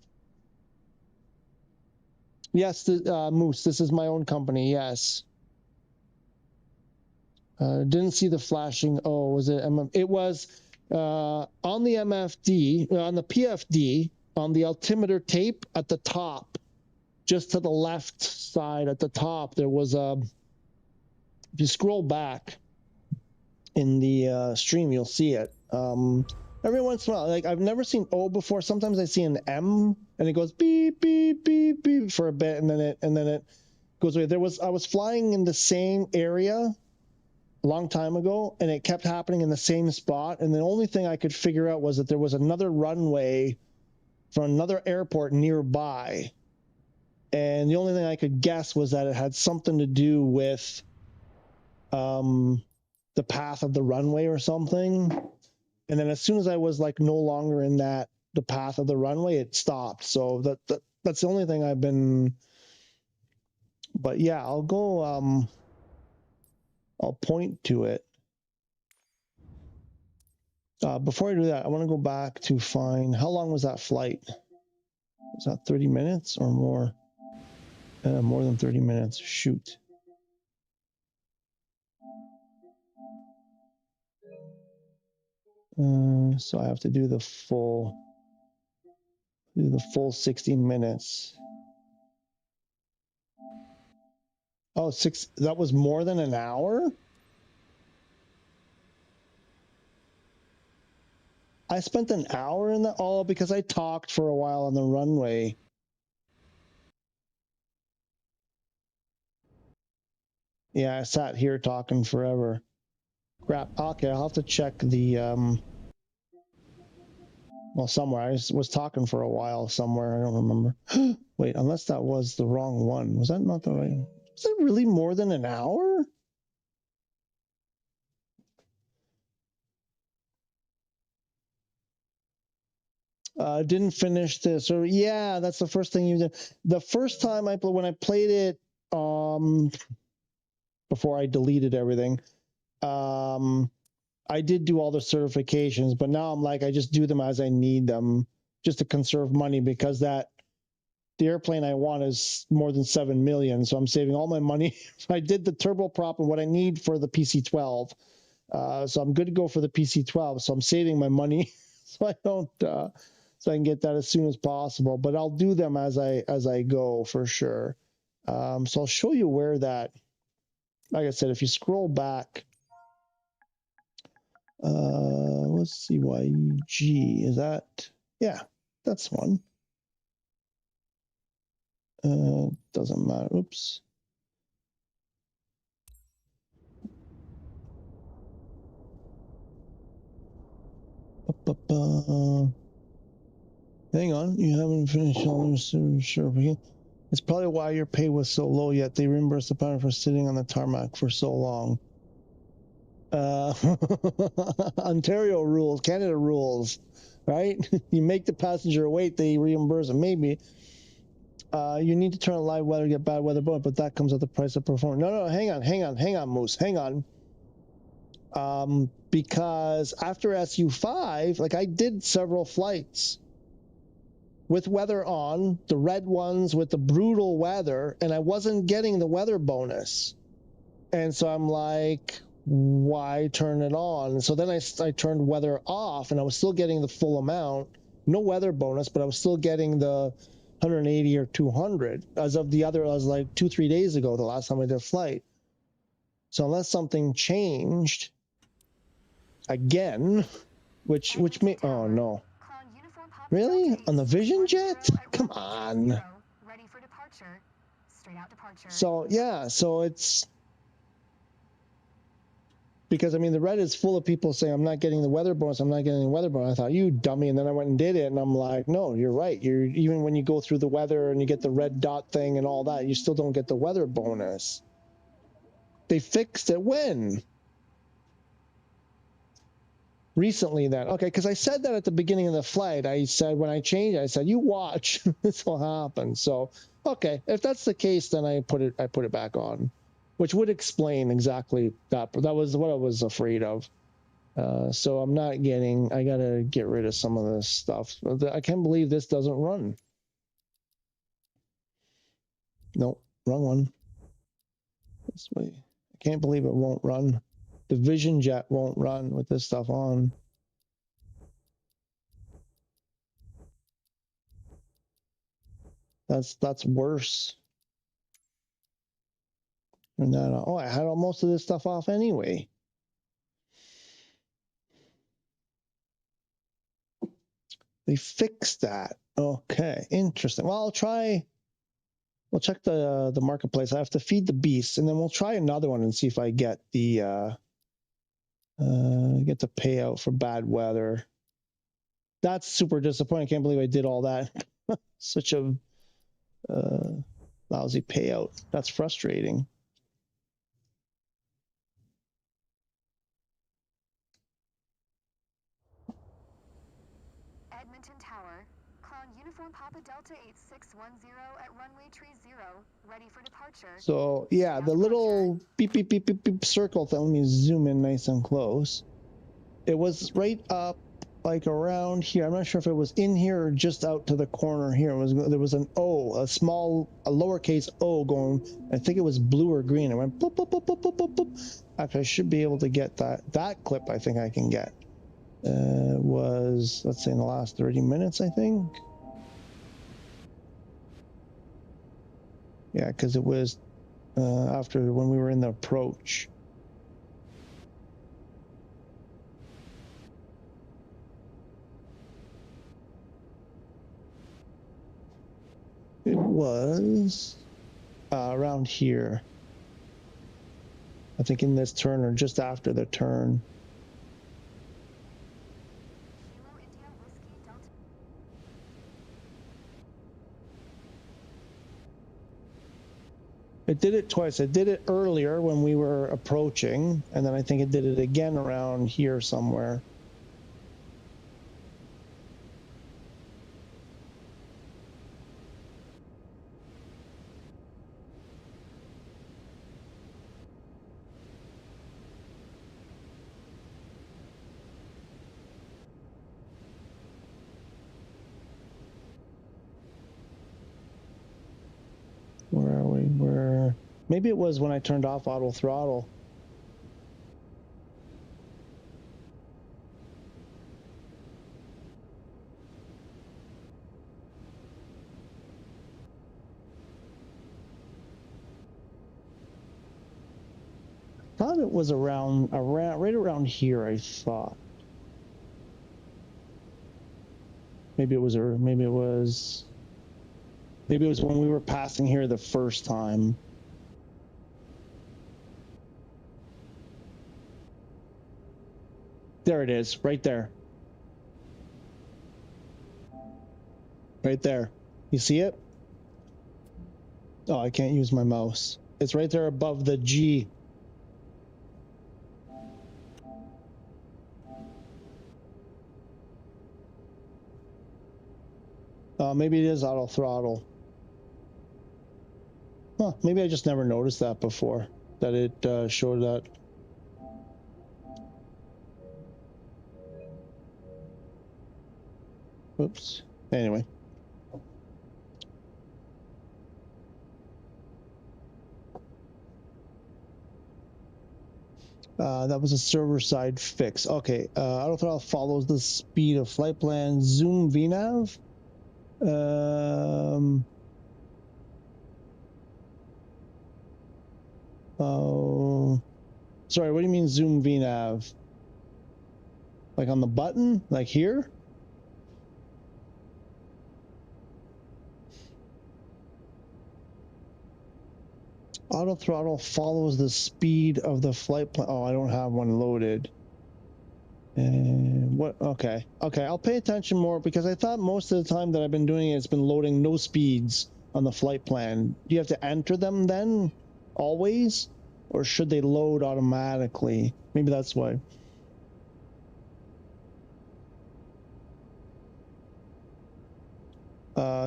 Yes, Moose, this is my own company. Yes. Didn't see the flashing. Oh, was it? It was on the MFD, on the PFD, on the altimeter tape at the top, just to the left side at the top. There was a. If you scroll back in the stream, you'll see it. Every once in a while, like I've never seen O before. Sometimes I see an M and it goes beep beep beep beep for a bit, and then it goes away. I was flying in the same area a long time ago, and it kept happening in the same spot. And the only thing I could figure out was that there was another runway from another airport nearby, and the only thing I could guess was that it had something to do with the path of the runway or something. And then as soon as I was like no longer in the path of the runway, it stopped. So that's the only thing I've been. But yeah, I'll go. I'll point to it. Before I do that, I want to go back to find how long was that flight? Was that 30 minutes or more? More than 30 minutes. Shoot. So I have to do the full 60 minutes. Oh, that was more than an hour? I spent an hour in that. Oh, because I talked for a while on the runway. Yeah, I sat here talking forever. Crap. Okay, I'll have to check the well, somewhere. I was talking for a while somewhere. I don't remember. Wait, unless that was the wrong one. Was that not the right? Was it really more than an hour? Didn't finish this. Or yeah, that's the first thing you did. The first time when I played it, before I deleted everything, I did do all the certifications, but now I'm like, I just do them as I need them, just to conserve money, because the airplane I want is more than 7 million, so I'm saving all my money. I did the turboprop and what I need for the PC-12, so I'm good to go for the PC-12. So I'm saving my money, so I don't, so I can get that as soon as possible. But I'll do them as I go for sure. So I'll show you where that. Like I said, if you scroll back. Let's see, YG, is that, yeah, that's one. Doesn't matter, oops. Hang on, you haven't finished all your sure. It's probably why your pay was so low, yet they reimbursed the pilot for sitting on the tarmac for so long. Ontario rules, Canada rules, right? You make the passenger wait, they reimburse them. Maybe you need to turn on live weather, get bad weather bonus, but that comes at the price of performance. No, hang on, Moose, hang on. Because after SU5, like I did several flights with weather on, the red ones with the brutal weather, and I wasn't getting the weather bonus. And so I'm like, why turn it on? And so then I turned weather off, and I was still getting the full amount, no weather bonus, but I was still getting the 180 or 200 as of the other, as like 2-3 days ago, the last time I did a flight. So unless something changed again, which may, oh no. Really? On the Vision Jet? Come on. Ready for departure. Straight out departure. So yeah, so it's because I mean the red is full of people saying I'm not getting the weather bonus, I'm not getting the weather bonus. I thought, you dummy, and then I went and did it, and I'm like, no, you're right. You're even when you go through the weather and you get the red dot thing and all that, you still don't get the weather bonus. They fixed it when? Recently then. Okay, because I said that at the beginning of the flight. I said when I changed, I said, you watch, this will happen. So okay, if that's the case, then I put it back on, which would explain exactly that. That was what I was afraid of. So I'm not getting, I gotta get rid of some of this stuff. I can't believe this doesn't run. Nope, wrong one. This way. I can't believe it won't run. the Vision Jet won't run with this stuff on. That's worse. And then, oh, I had most of this stuff off anyway. They fixed that. Okay, interesting. Well, we'll check the marketplace. I have to feed the beasts, and then we'll try another one and see if I get the payout for bad weather. That's super disappointing. I can't believe I did all that. Such a lousy payout. That's frustrating. Edmonton Tower. Clown Uniform Papa Delta 8610 at runway 30, ready for departure. So yeah, the little beep beep beep beep beep circle thing. Let me zoom in nice and close. It was right up like around here. I'm not sure if it was in here or just out to the corner here. There was an O, a lowercase O going. I think it was blue or green. It went boop boop boop boop boop boop boop. Actually, I should be able to get that clip. I think I can get. Was, let's say, in the last 30 minutes, I think. Yeah, because it was after when we were in the approach. It was around here. I think in this turn or just after the turn. Kilo India Whiskey Delta. It did it twice. It did it earlier when we were approaching, and then I think it did it again around here somewhere. Where are we? Maybe it was when I turned off auto throttle. I thought it was around right around here, I thought. Maybe it was when we were passing here the first time. There it is, right there. Right there. You see it? Oh, I can't use my mouse. It's right there above the G. Maybe it is auto throttle. Huh, maybe I just never noticed that before, that it showed that. Oops. Anyway. That was a server-side fix. Okay, auto throttle follows the speed of flight plan. Zoom VNAV. Oh, sorry. What do you mean zoom VNAV? Like on the button, like here? Auto throttle follows the speed of the flight plan. Oh, I don't have one loaded. What? Okay. Okay, I'll pay attention more because I thought most of the time that I've been doing it, it's been loading no speeds on the flight plan. Do you have to enter them then? Always? Or should they load automatically? Maybe that's why.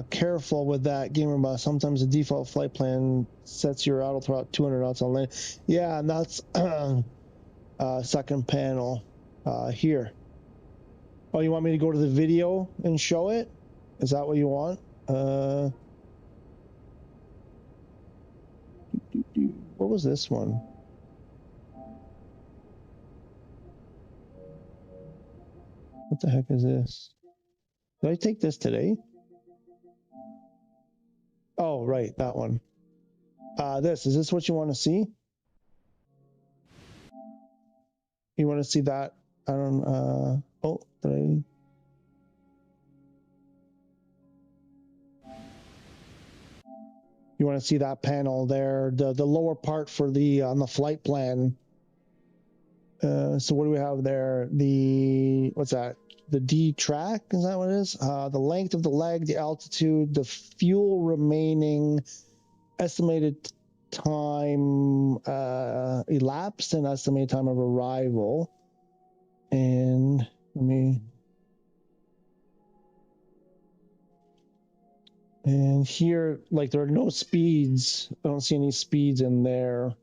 Careful with that, GamerBoss. Sometimes the default flight plan sets your auto throttle 200 knots on land. Yeah, and that's second panel here. Oh, you want me to go to the video and show it? Is that what you want? What was this one? What the heck is this? Did I take this today? Oh, right, that one. Is this what you want to see? You want to see that? I don't, oh, did I? You want to see that panel there, the lower part for the, on the flight plan. So what do we have there? The, what's that? The D track, is that what it is? The length of the leg, the altitude, the fuel remaining, estimated time elapsed, and estimated time of arrival. And let me, and here, like, there are no speeds. I don't see any speeds in there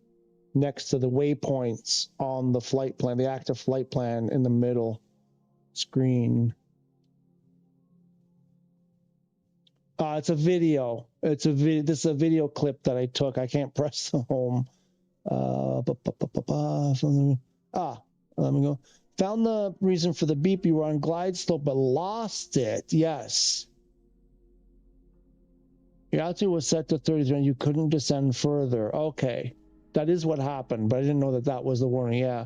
next to the waypoints on the flight plan, the active flight plan in the middle screen. It's a video. This is a video clip that I took. I can't press the home. Let me go. Found the reason for the beep. You were on glide slope, but lost it. Yes. Your altitude was set to 33 and you couldn't descend further. Okay. That is what happened, but I didn't know that that was the warning. Yeah.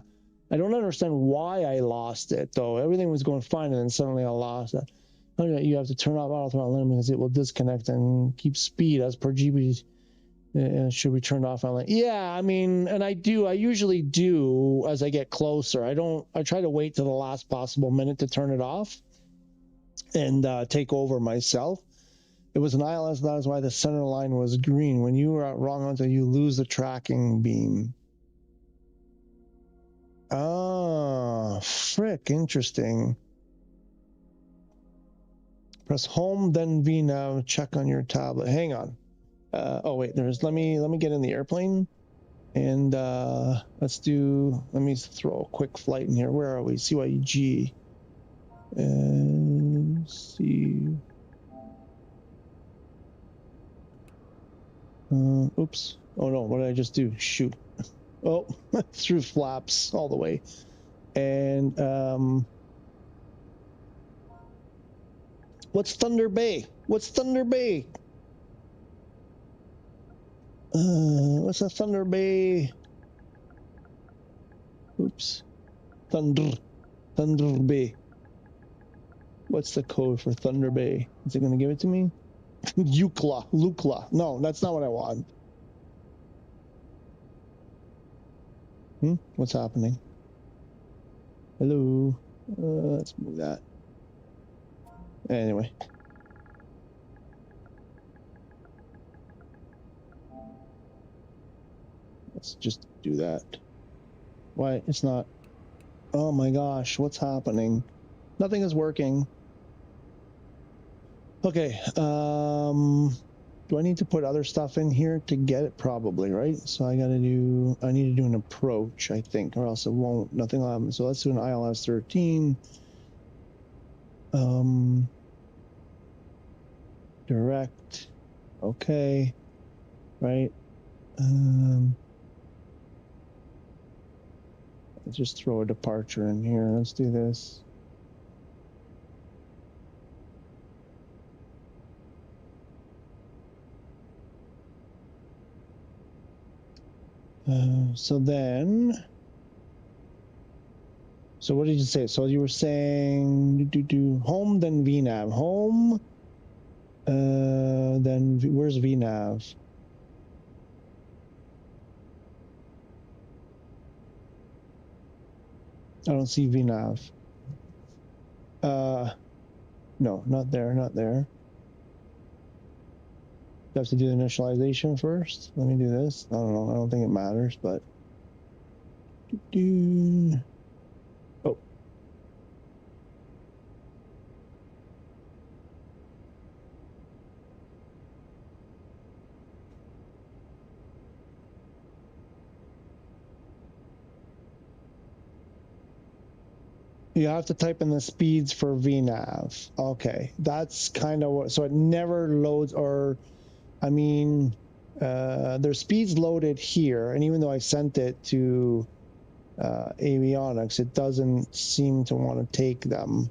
I don't understand why I lost it, though. Everything was going fine, and then suddenly I lost it. You have to turn off auto throttle limit because it will disconnect and keep speed as per GB. Should be turned off on. Yeah, I mean, and I usually do as I get closer. I try to wait till the last possible minute to turn it off and take over myself. It was an ILS, that is why the center line was green. When you are wrong until you lose the tracking beam. Ah, frick, interesting. Press home, then VNav, check on your tablet. Hang on. Oh wait, let me get in the airplane and let me throw a quick flight in here. Where are we? CYG. See. Oops. Oh no, what did I just do? Shoot. Oh, through flaps all the way. And what's Thunder Bay? What's Thunder Bay? What's a Thunder Bay? Oops. Thunder Bay. What's the code for Thunder Bay? Is it going to give it to me? Lukla. No, that's not what I want. What's happening? Hello. Let's move that. Anyway. Let's just do that. Why? It's not. Oh my gosh, what's happening? Nothing is working. Okay. Do I need to put other stuff in here to get it? Probably, right? So I need to do an approach, I think, or else it won't, nothing will happen. So let's do an ILS 13. Direct. Okay. Right. Let's just throw a departure in here. Let's do this. So what did you say? So you were saying home, then VNav. Home, then where's VNav? I don't see VNav. No, not there, not there. You have to do the initialization first. Let me do this. I don't know. I don't think it matters, but. Oh. You have to type in the speeds for VNav. Okay, that's kind of what. So it never loads, or I mean, there's speeds loaded here, and even though I sent it to avionics, it doesn't seem to want to take them.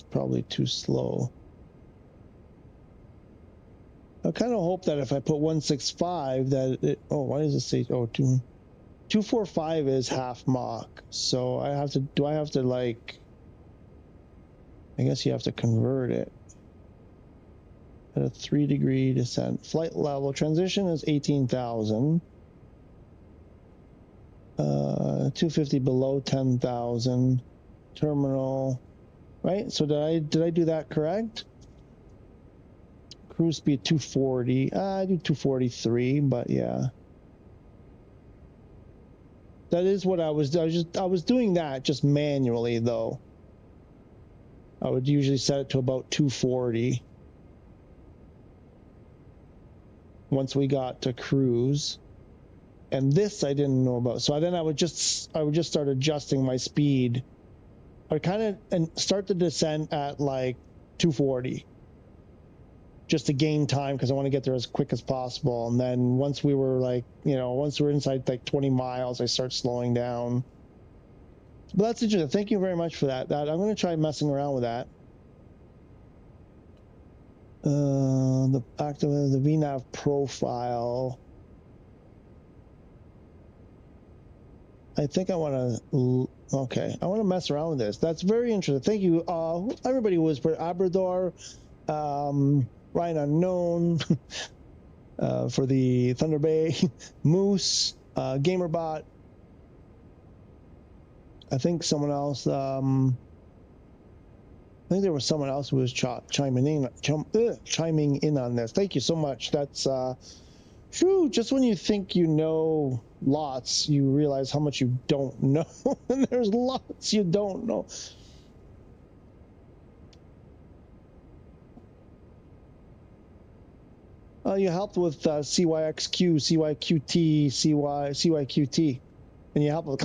That's probably too slow. I kind of hope that if I put 165 that it, oh, why does it say, oh, 245 is half Mach. So I have to, do I have to like, I guess you have to convert it. At a 3-degree descent. Flight level transition is 18,000. 250 below 10,000. Terminal, right? So did I do that correct? Cruise speed 240. I do 243, but yeah. That is what I was doing that just manually though. I would usually set it to about 240 once we got to cruise. And this I didn't know about. So then I would just start adjusting my speed. I would kind of start the descent at like 240. Just to gain time because I want to get there as quick as possible. And then once we were like, you know, once we're inside like 20 miles, I start slowing down. But that's interesting. Thank you very much for that. I'm going to try messing around with that. The active the VNAV profile. I think I want to. Okay, I want to mess around with this. That's very interesting. Thank you, everybody who was for Abrador. Ryan Unknown for the Thunder Bay, Moose, Gamerbot. I think someone else. I think there was someone else who was chiming in on this. Thank you so much. That's just when you think you know lots, you realize how much you don't know, and there's lots you don't know. You helped with CYXQ, CYQT, CYQT, and you helped with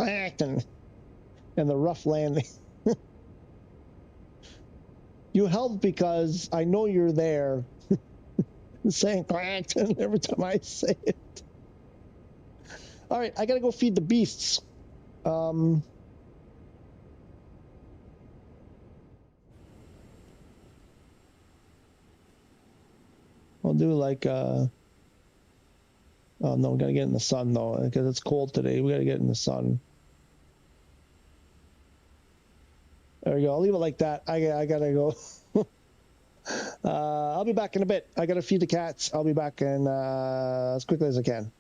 and the rough landing. You helped because I know you're there, saying every time I say it. All right, I gotta go feed the beasts. I'll do like oh no, we gotta get in the sun though, because it's cold today. We gotta get in the sun. There we go. I'll leave it like that. I gotta go. I'll be back in a bit. I gotta feed the cats. I'll be back in as quickly as I can.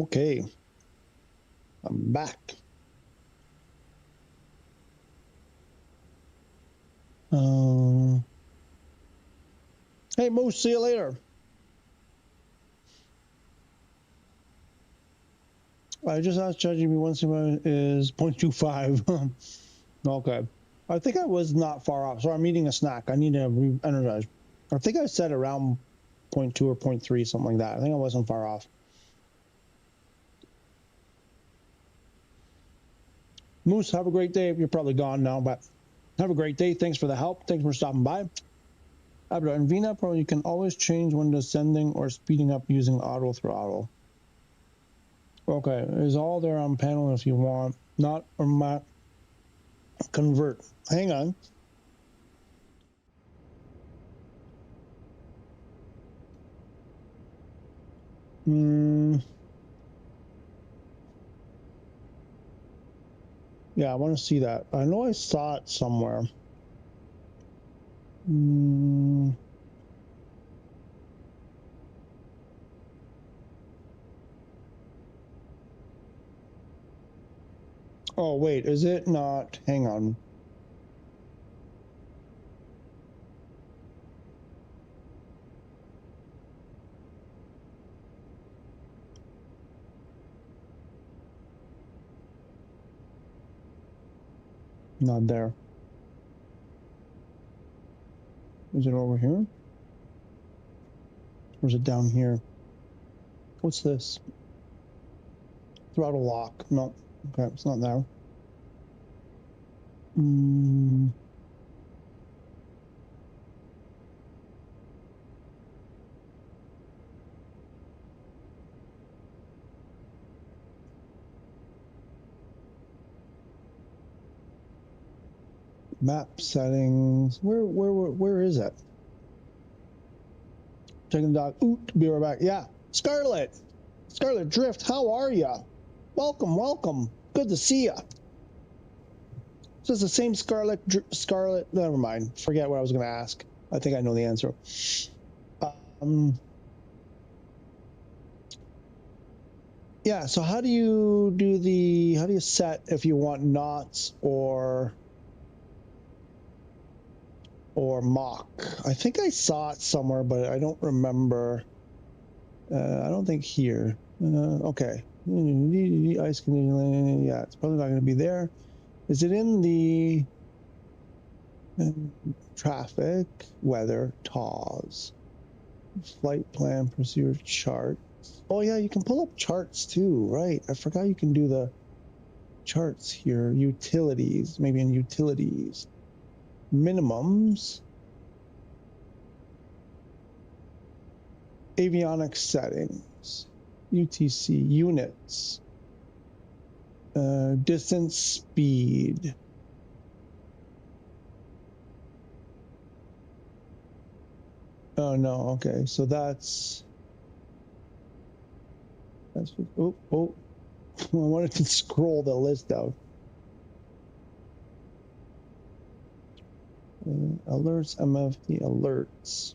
Okay, I'm back. Hey, Moose, see you later. I just asked ChatGPT once is 0.25. Okay. I think I was not far off. So I'm eating a snack. I need to re-energize. I think I said around 0.2 or 0.3, something like that. I think I wasn't far off. Moose, have a great day. You're probably gone now, but have a great day. Thanks for the help. Thanks for stopping by. In VNAP Pro, you can always change when descending or speeding up using auto throttle. Okay, is all there on panel if you want. Not or map convert. Hang on. Yeah, I want to see that. I know I saw it somewhere. Oh, wait, is it not? Hang on. Not there. Is it over here? Or is it down here? What's this? Throttle lock. No. Okay, it's not there. Map settings. Where is it? Taking the dog. Oot, be right back. Yeah. Scarlet Drift, how are ya? Welcome, welcome. Good to see ya. Is this the same Scarlet? Never mind. Forget what I was going to ask. I think I know the answer. Yeah. So how do you set if you want knots or Mach? I think I saw it somewhere, but I don't remember. I don't think here. Okay. Ice conditioning. Yeah, it's probably not going to be there. Is it in the traffic, weather, TAWS, flight plan, procedure, charts? Oh yeah, you can pull up charts too, right? I forgot you can do the charts here. Utilities, maybe in utilities. Minimums. Avionics settings. UTC units. Distance, speed. Oh no, okay, so that's oh I wanted to scroll the list out. Alerts, MFD alerts.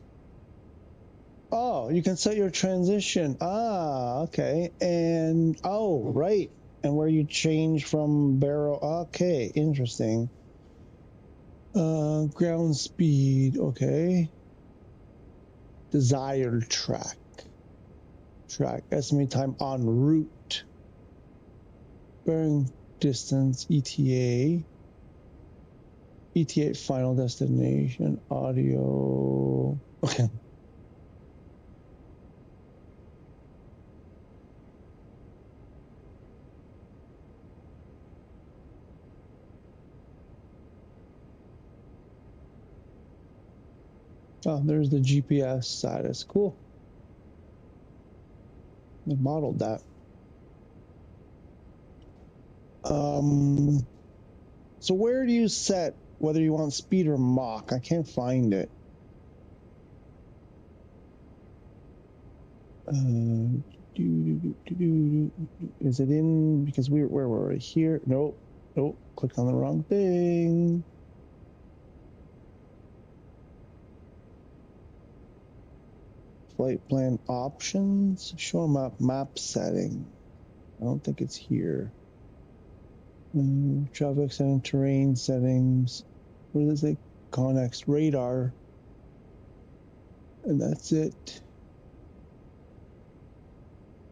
Oh, you can set your transition. Ah, okay. And oh, right. And where you change from barrel. Okay, interesting. Ground speed. Okay. Desired track. Estimate time en route. Bearing distance. ETA. ETA final destination. Audio. Okay. Oh, there's the GPS status. Cool. They modeled that. So where do you set whether you want speed or Mach? I can't find it. Is it in? Because where were we? Here? Nope. Clicked on the wrong thing. Flight plan options. Show map setting. I don't think it's here. Traffic setting, terrain settings. What does it say? Connex radar. And that's it.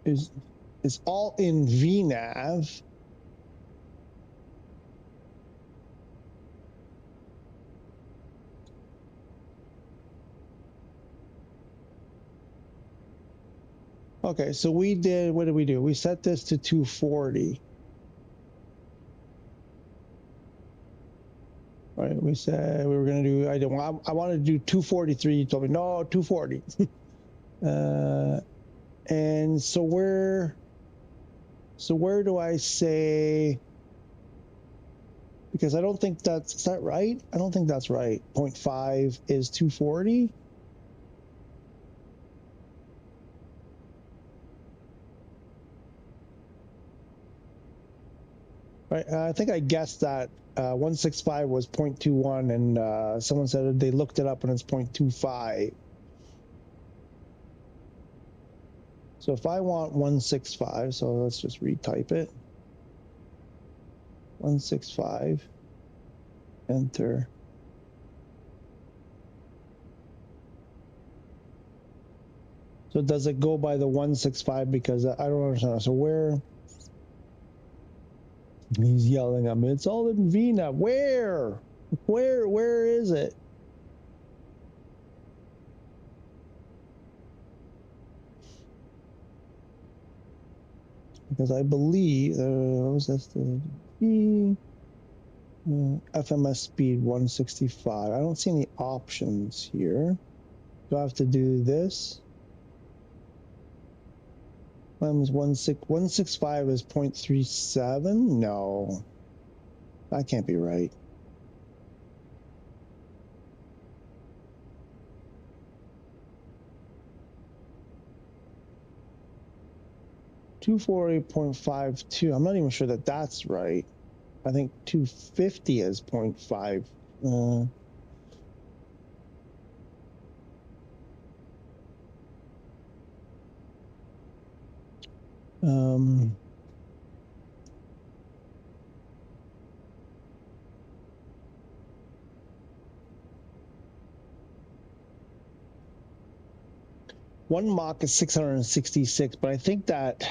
It's all in VNav. Okay, so we did, what did we do? We set this to 240. Right, we said we were going to do, I wanted to do 243. You told me, no, 240. And so where do I say, because I don't think is that right? I don't think that's right. 0.5 is 240. Right, I think I guessed that 165 was 0.21, and someone said they looked it up and it's 0.25. So if I want 165, so let's just retype it. 165, enter. So does it go by the 165? Because I don't understand. So where? He's yelling at me. It's all in VNav. Where is it? Because I believe, what was this? FMS speed 165. I don't see any options here. Do I have to do this? 165 is 0.37? No, that can't be right. .52. I'm not even sure that that's right. I think 250 is 0.5. One Mach is 666, but I think that,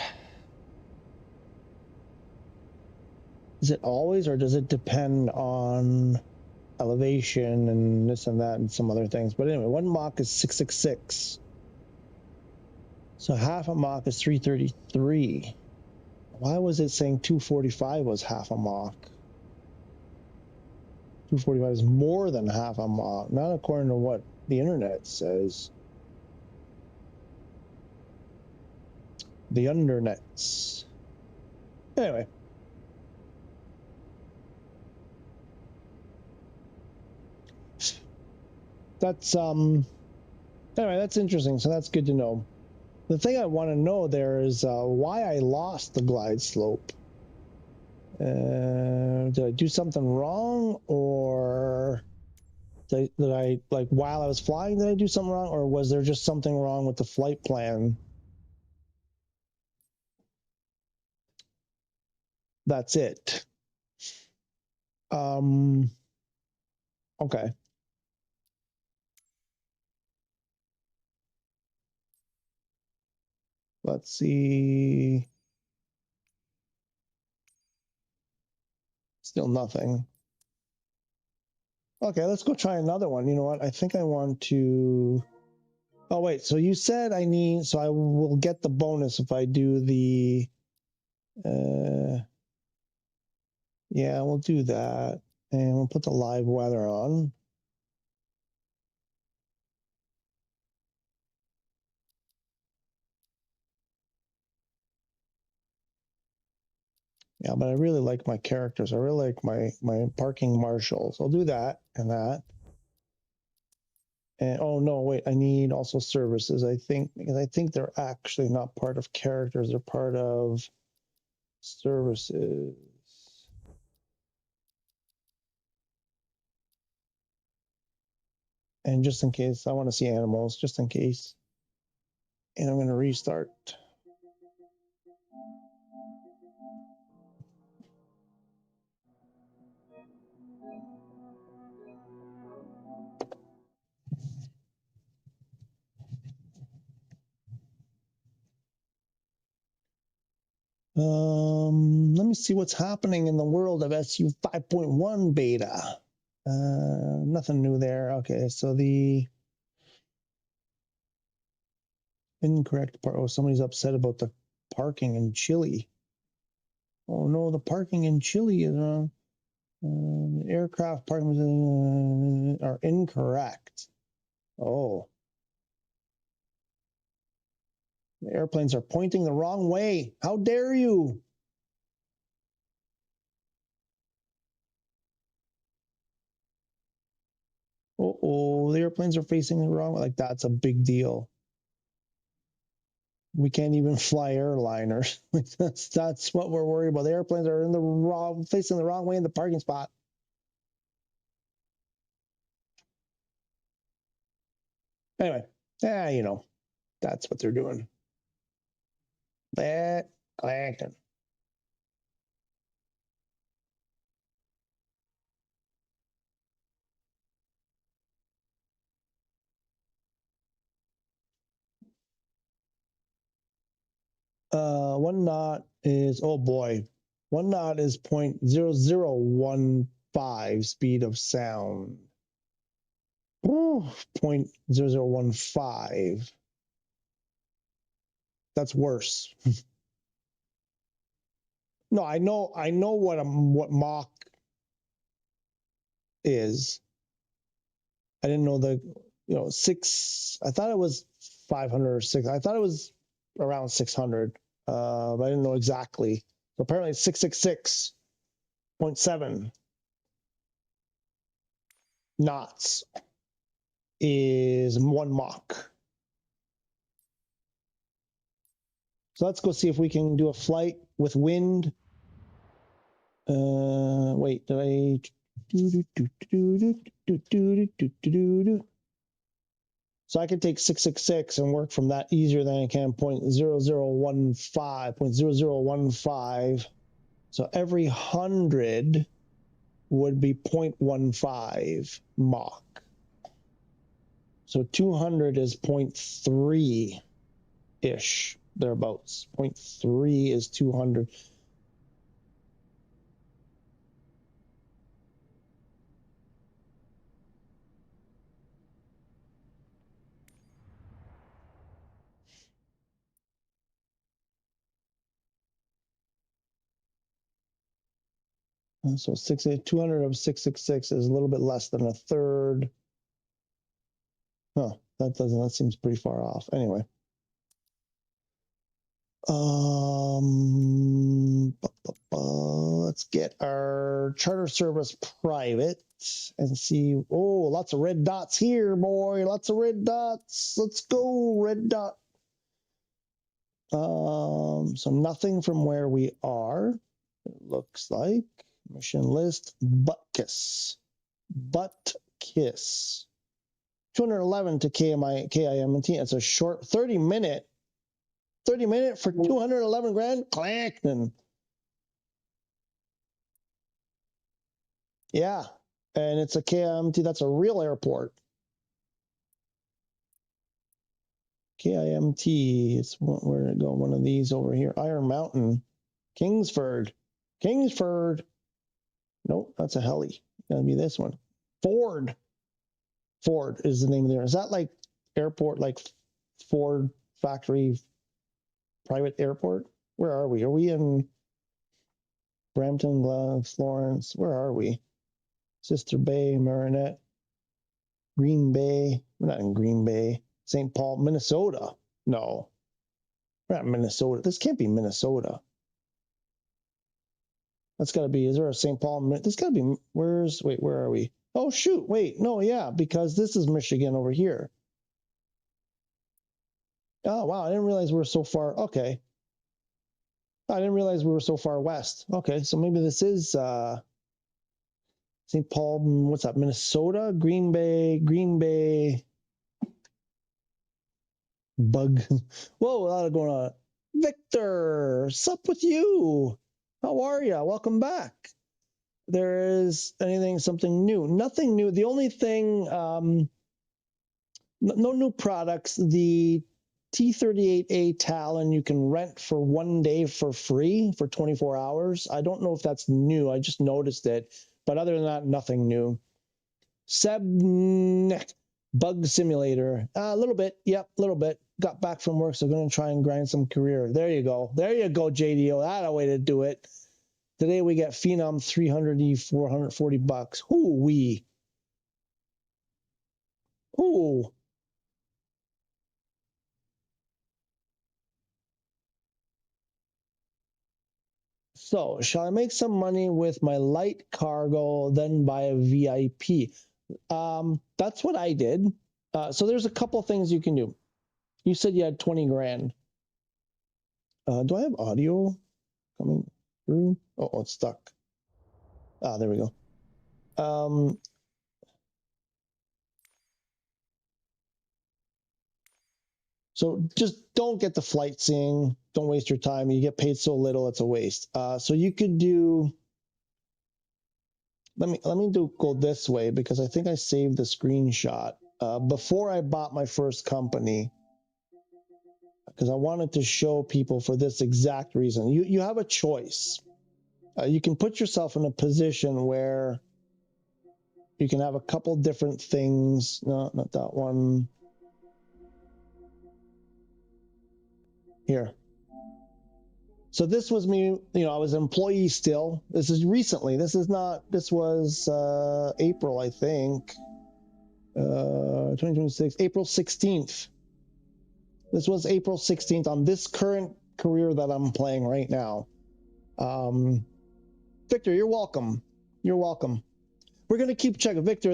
is it always, or does it depend on elevation and this and that and some other things? But anyway, one Mach is 666. So half a Mach is 333. Why was it saying 245 was half a Mach? 245 is more than half a Mach, not according to what the internet says. The undernets. Anyway. That's anyway, that's interesting. So that's good to know. The thing I want to know there is why I lost the glide slope. Did I do something wrong, or did I, like, while I was flying, did I do something wrong, or was there just something wrong with the flight plan? That's it. Okay. Let's see. Still nothing. Okay, let's go try another one. You know what? I think I want to... Oh, wait. So you said I need... So I will get the bonus if I do the... Yeah, we'll do that. And we'll put the live weather on. Yeah, but I really like my characters. I really like my parking marshals. I'll do that and that. And oh no, wait, I need also services, I think, because I think they're actually not part of characters, they're part of services. And just in case, I want to see animals, just in case. And I'm going to restart. Let me see what's happening in the world of SU5.1 beta. Nothing new there. Okay, so the incorrect part. Oh, somebody's upset about the parking in Chile. Oh no, the parking in Chile is wrong. Aircraft parking are incorrect. Oh. The airplanes are pointing the wrong way. How dare you? Uh-oh, the airplanes are facing the wrong way. Like, that's a big deal. We can't even fly airliners. That's what we're worried about. The airplanes are in the wrong, facing the wrong way in the parking spot. Anyway, you know, that's what they're doing. That Clacton. One knot is, oh boy, 1 knot is 0.0015 speed of sound. Ooh, 0.0015. That's worse. No, I know what Mach is. I didn't know the 6. I thought it was 500 or 6. I thought it was around 600. But I didn't know exactly. So apparently it's 666.7 knots is 1 Mach. So let's go see if we can do a flight with wind. Wait, did I? So I can take 666 and work from that easier than I can 0.0015. So every 100 would be 0.15 Mach. So 200 is 0.3-ish, thereabouts. 0.3 is 200. So 200 of 666 is a little bit less than a third. Huh, that seems pretty far off. Anyway. Let's get our charter service private and see. Oh, lots of red dots here, boy. Lots of red dots. Let's go, red dot. So nothing from where we are. It looks like mission list. Butt kiss. 211 to KIMT. It's a short 30-minute. 30-minute for 211 grand. Clacton. Yeah, and it's a KIMT. That's a real airport. KIMT. It's where to go. One of these over here. Iron Mountain. Kingsford. Nope, that's a heli. Gotta be this one. Ford is the name of there. Is that like airport, like Ford factory private airport? Where are we? Are we in Brampton, Florence? Where are we? Sister Bay, Marinette, Green Bay. We're not in Green Bay. St. Paul, Minnesota. No, we're not in Minnesota. This can't be Minnesota. That's got to be, is there a St. Paul? This got to be, where are we? Oh, shoot. Wait, no, yeah, because this is Michigan over here. Oh, wow. I didn't realize we were so far. Okay. I didn't realize we were so far west. Okay, so maybe this is St. Paul, what's that, Minnesota? Green Bay. Bug. Whoa, a lot of going on. Victor, what's up with you? How are you? Welcome back. There is something new? Nothing new. The only thing, no new products. The T-38A Talon you can rent for 1 day for free for 24 hours. I don't know if that's new. I just noticed it. But other than that, nothing new. Bug Simulator. A little bit. Yep, a little bit. Got back from work, so going to try and grind some career. There you go. There you go, JDO. That's a way to do it. Today we get Phenom 300E, $440. Hoo-wee. Ooh. So, shall I make some money with my light cargo, then buy a VIP? That's what I did. So there's a couple things you can do. You said you had 20 grand. Do I have audio coming through? Oh, it's stuck. Ah, there we go. So just don't get the flight seeing. Don't waste your time. You get paid so little, it's a waste. So you could do. Let me go this way because I think I saved the screenshot before I bought my first company because I wanted to show people for this exact reason. You have a choice. You can put yourself in a position where you can have a couple different things. No, not that one. Here. So this was me, I was an employee still. This is recently. This was April, I think. 2026, April 16th. This was April 16th on this current career that I'm playing right now. Victor, you're welcome. You're welcome. We're going to keep checking. Victor,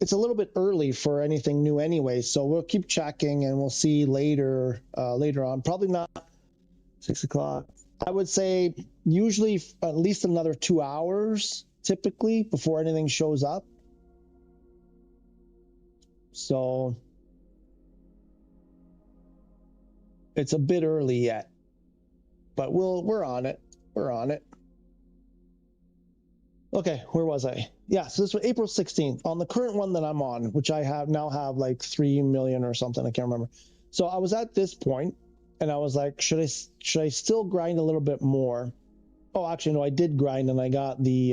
it's a little bit early for anything new anyway, so we'll keep checking and we'll see later on. Probably not 6 o'clock. I would say usually at least another 2 hours typically before anything shows up. So it's a bit early yet, but we're on it. We're on it. Okay, where was I? Yeah, so this was April 16th on the current one that I'm on, which I now have like 3 million or something. I can't remember. So I was at this point and I was like, should I still grind a little bit more? Oh, actually, no, I did grind and I got the,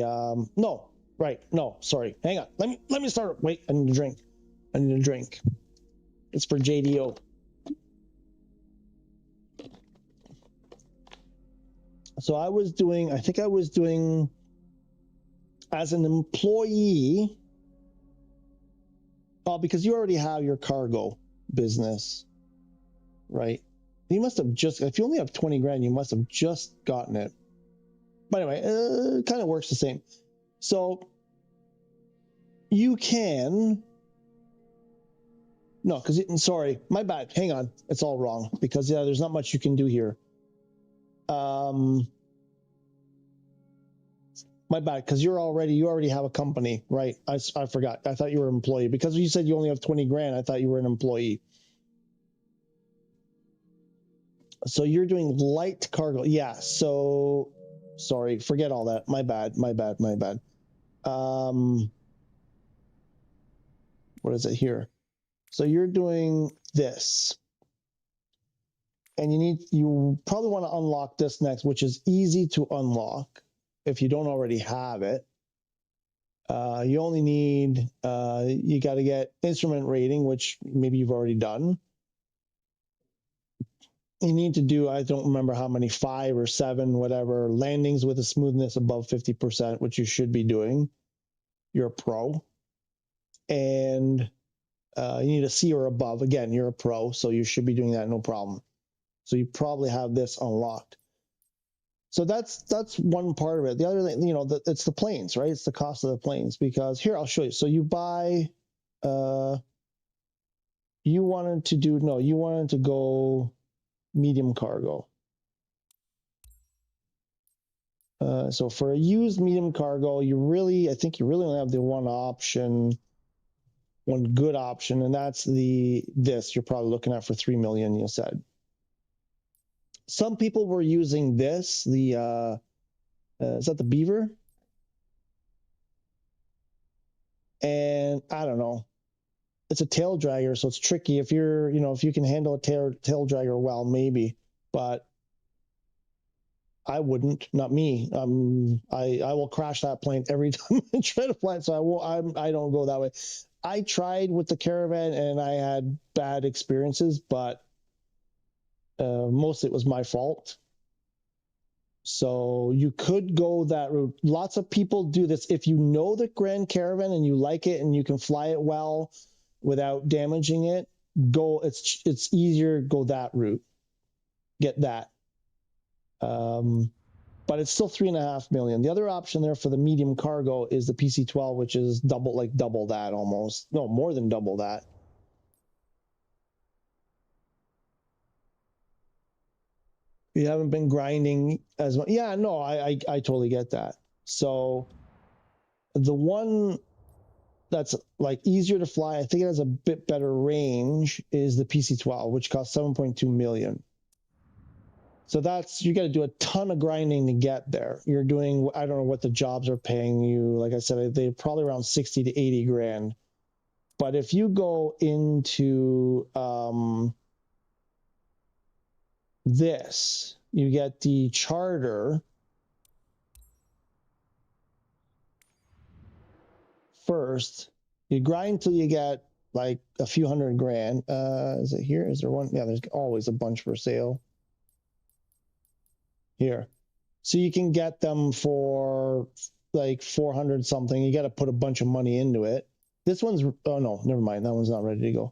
sorry. Hang on. Let me start. Wait, I need a drink. It's for JDO. So I think I was doing as an employee, because you already have your cargo business, right? You must have if you only have 20 grand, you must have just gotten it. But anyway, it kind of works the same. So you can, no, sorry, my bad. Hang on. It's all wrong because there's not much you can do here. My bad, because you already have a company, right? I forgot. I thought you were an employee. Because you said you only have 20 grand, I thought you were an employee. So you're doing light cargo. Yeah, so sorry, forget all that. My bad. What is it here? So you're doing this. And you probably want to unlock this next, which is easy to unlock if you don't already have it. You only need, you got to get instrument rating, which maybe you've already done. You need to do, I don't remember how many, 5 or 7, whatever, landings with a smoothness above 50%, which you should be doing. You're a pro. And you need a C or above. Again, you're a pro, so you should be doing that, no problem. So you probably have this unlocked. So that's one part of it. The other thing, it's the planes, right? It's the cost of the planes, because here, I'll show you. So you buy, you wanted to go medium cargo. So for a used medium cargo, I think you really only have the one good option, and that's this you're probably looking at for 3 million, you said. Some people were using this, is that the Beaver? And I don't know. it's a tail dragger, so it's tricky. If you're, you know, if you can handle a tail dragger well, maybe, but I wouldn't, not me. I will crash that plane every time I try to fly it, so I don't go that way. I tried with the Caravan and I had bad experiences, but mostly it was my fault. So you could go that route. Lots of people do this. If you know the Grand Caravan and you like it and you can fly it well without damaging it, go. It's easier. Go that route. Get that. But it's still $3.5 million. The other option there for the medium cargo is the PC-12, which is double that almost. No, more than double that. You haven't been grinding as much. Yeah, no, I totally get that. So the one that's like easier to fly, I think it has a bit better range, is the PC-12, which costs $7.2 million. So that's, you got to do a ton of grinding to get there. You're doing, I don't know what the jobs are paying you. Like I said, they're probably around 60 to 80 grand. But if you go into this, you get the charter first. You grind till you get like a few hundred grand. Is it here? Is there one? Yeah, there's always a bunch for sale. Here. So you can get them for like 400 something. You got to put a bunch of money into it. This one's, oh no, never mind. That one's not ready to go.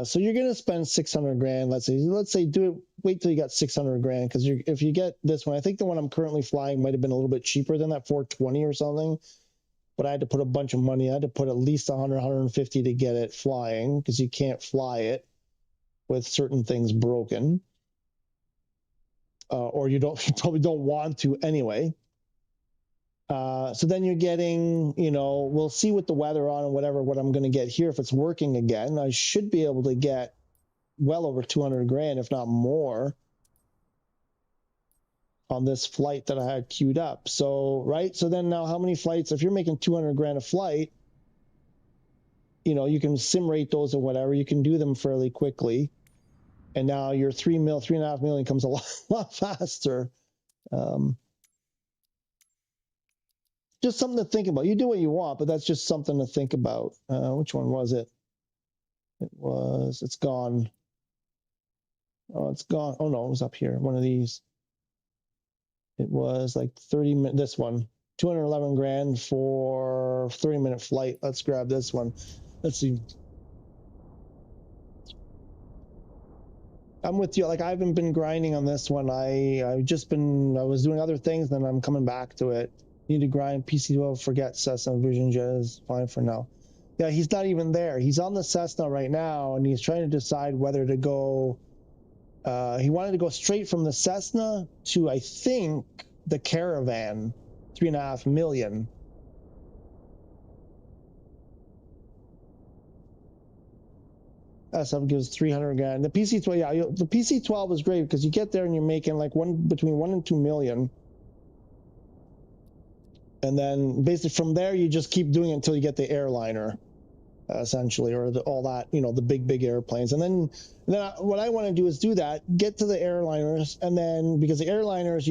So you're going to spend 600 grand. Let's say do it, wait till you got 600 grand. Because if you get this one, I think the one I'm currently flying might have been a little bit cheaper than that, 420 or something. But I had to put a bunch of money. I had to put at least 100, 150 to get it flying, because you can't fly it with certain things broken. Or you probably don't want to anyway. So then you're getting, you know, we'll see with the weather on and whatever, what I'm going to get here. If it's working again, I should be able to get well over 200 grand, if not more, on this flight that I had queued up. So, right. So then now how many flights, if you're making 200 grand a flight, you know, you can sim rate those or whatever, you can do them fairly quickly. And now your $3.5 million comes a lot faster. Just something to think about. You do what you want, but that's just something to think about. Which one was it? It's gone. Oh, it's gone. Oh no, it was up here. One of these. It was like 30 minutes. This one, 211 grand for 30-minute flight. Let's grab this one. Let's see. I'm with you. Like, I haven't been grinding on this one. I was doing other things, then I'm coming back to it. Need to grind. PC-12, forget Cessna. Vision Jet is fine for now. Yeah, he's not even there. He's on the Cessna right now, and he's trying to decide whether to go. He wanted to go straight from the Cessna to, I think, the Caravan, $3.5 million. SF gives 300 grand. The PC-12, yeah, the PC-12 is great because you get there and you're making like between 1 and 2 million. And then basically from there, you just keep doing it until you get the Airliner, essentially, or all that, you know, the big airplanes. And then what I want to do is do that, get to the Airliners, and then because the Airliners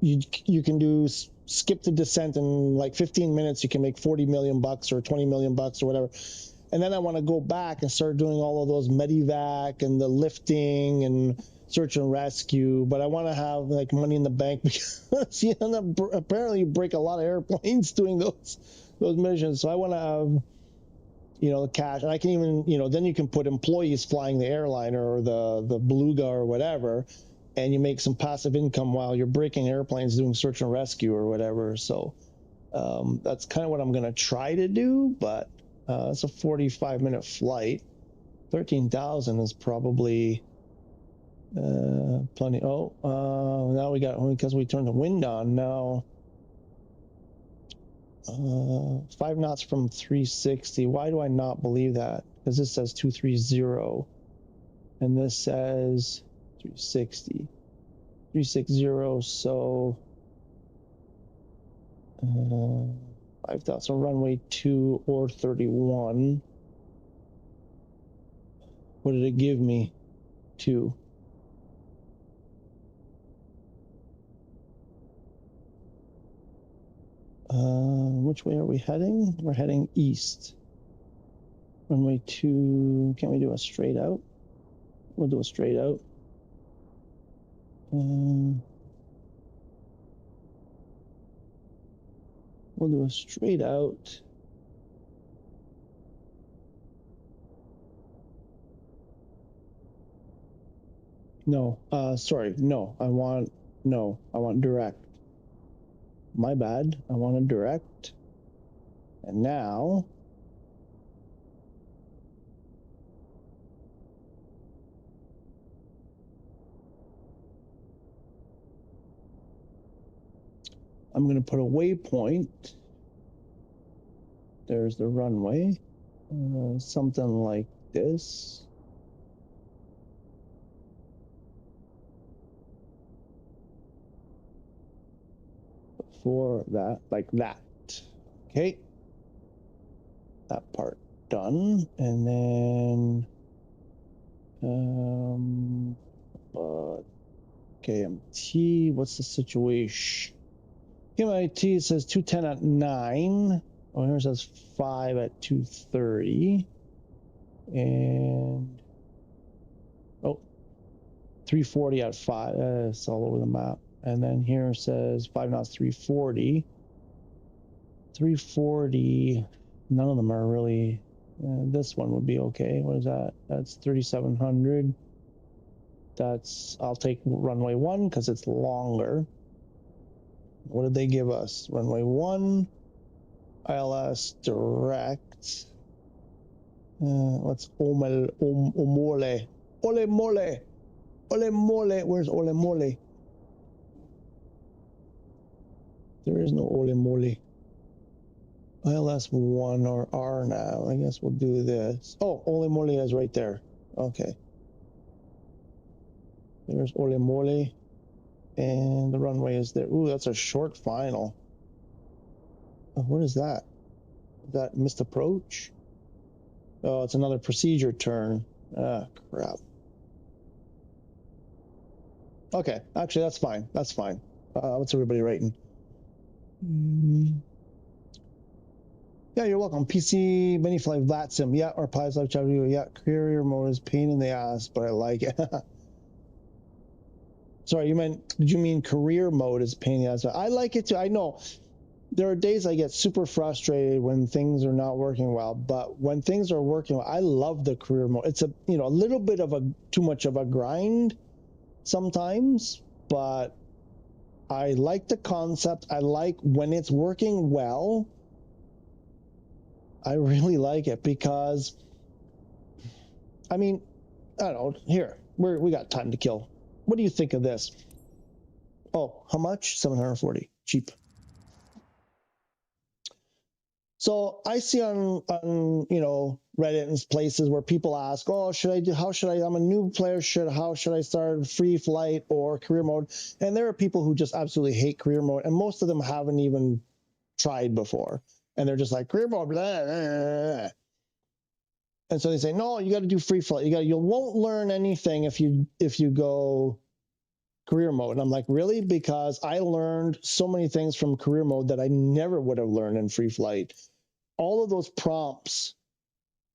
you can do skip the descent in like 15 minutes. You can make 40 million bucks or 20 million bucks or whatever. And then I want to go back and start doing all of those medevac and the lifting and search and rescue. But I want to have like money in the bank because you end up, apparently you break a lot of airplanes doing those missions. So I want to have, you know, cash. And I can even, you know, then you can put employees flying the Airliner or the Beluga or whatever, and you make some passive income while you're breaking airplanes doing search and rescue or whatever. So that's kind of what I'm going to try to do, but it's a 45-minute flight. 13,000 is probably plenty. Oh, now we got, because we turned the wind on now. 5 knots from 360. Why do I not believe that? Because this says 230 and this says 360. 360, so 5,000, runway 2 or 31. What did it give me? 2. Which way are we heading? We're heading east. Runway 2. Can't we do a straight out? We'll do a straight out. We'll do a straight out. No, sorry, no, I want direct. My bad, I want a direct. And now, I'm going to put a waypoint. There's the runway, something like this. For that, like that. Okay. That part done. And then, KMT, what's the situation? KMT says 210 at 9. Oh, here it says 5 at 2:30. And, oh, 340 at 5. It's all over the map. And then here it says 5 knots, 340. 340, none of them are really, this one would be okay. What is that? That's 3,700. That's, I'll take runway 1 because it's longer. What did they give us? Runway 1, ILS direct. What's Omole? Ole mole. Ole mole. Where's Ole mole? There is no Ole mole. ILS 1 or R now. I guess we'll do this. Oh, Ole mole is right there. Okay. There's Ole mole. And the runway is there. Ooh, that's a short final. Oh, what is that? Is that missed approach? Oh, it's another procedure turn. Ah, crap. Okay, actually, that's fine. That's fine. What's everybody writing? Yeah, you're welcome. PC, Benifly, Vatsim. Yeah, or Pies Live Chat Video. Yeah, career mode is pain in the ass, but I like it. Sorry, did you mean career mode is pain in the ass? I like it too. I know there are days I get super frustrated when things are not working well, but when things are working well, I love the career mode. It's a little bit of too much of a grind sometimes, but I like the concept. I like when it's working well. I really like it because, I mean, I don't know. Here, we got time to kill. What do you think of this? Oh, how much? 740. Cheap. So I see on Reddit and places where people ask, oh, I'm a new player, how should I start free flight or career mode? And there are people who just absolutely hate career mode, and most of them haven't even tried before. And they're just like, career mode, blah, blah, blah. And so they say, no, you got to do free flight. You won't learn anything if you go career mode. And I'm like, really? Because I learned so many things from career mode that I never would have learned in free flight. All of those prompts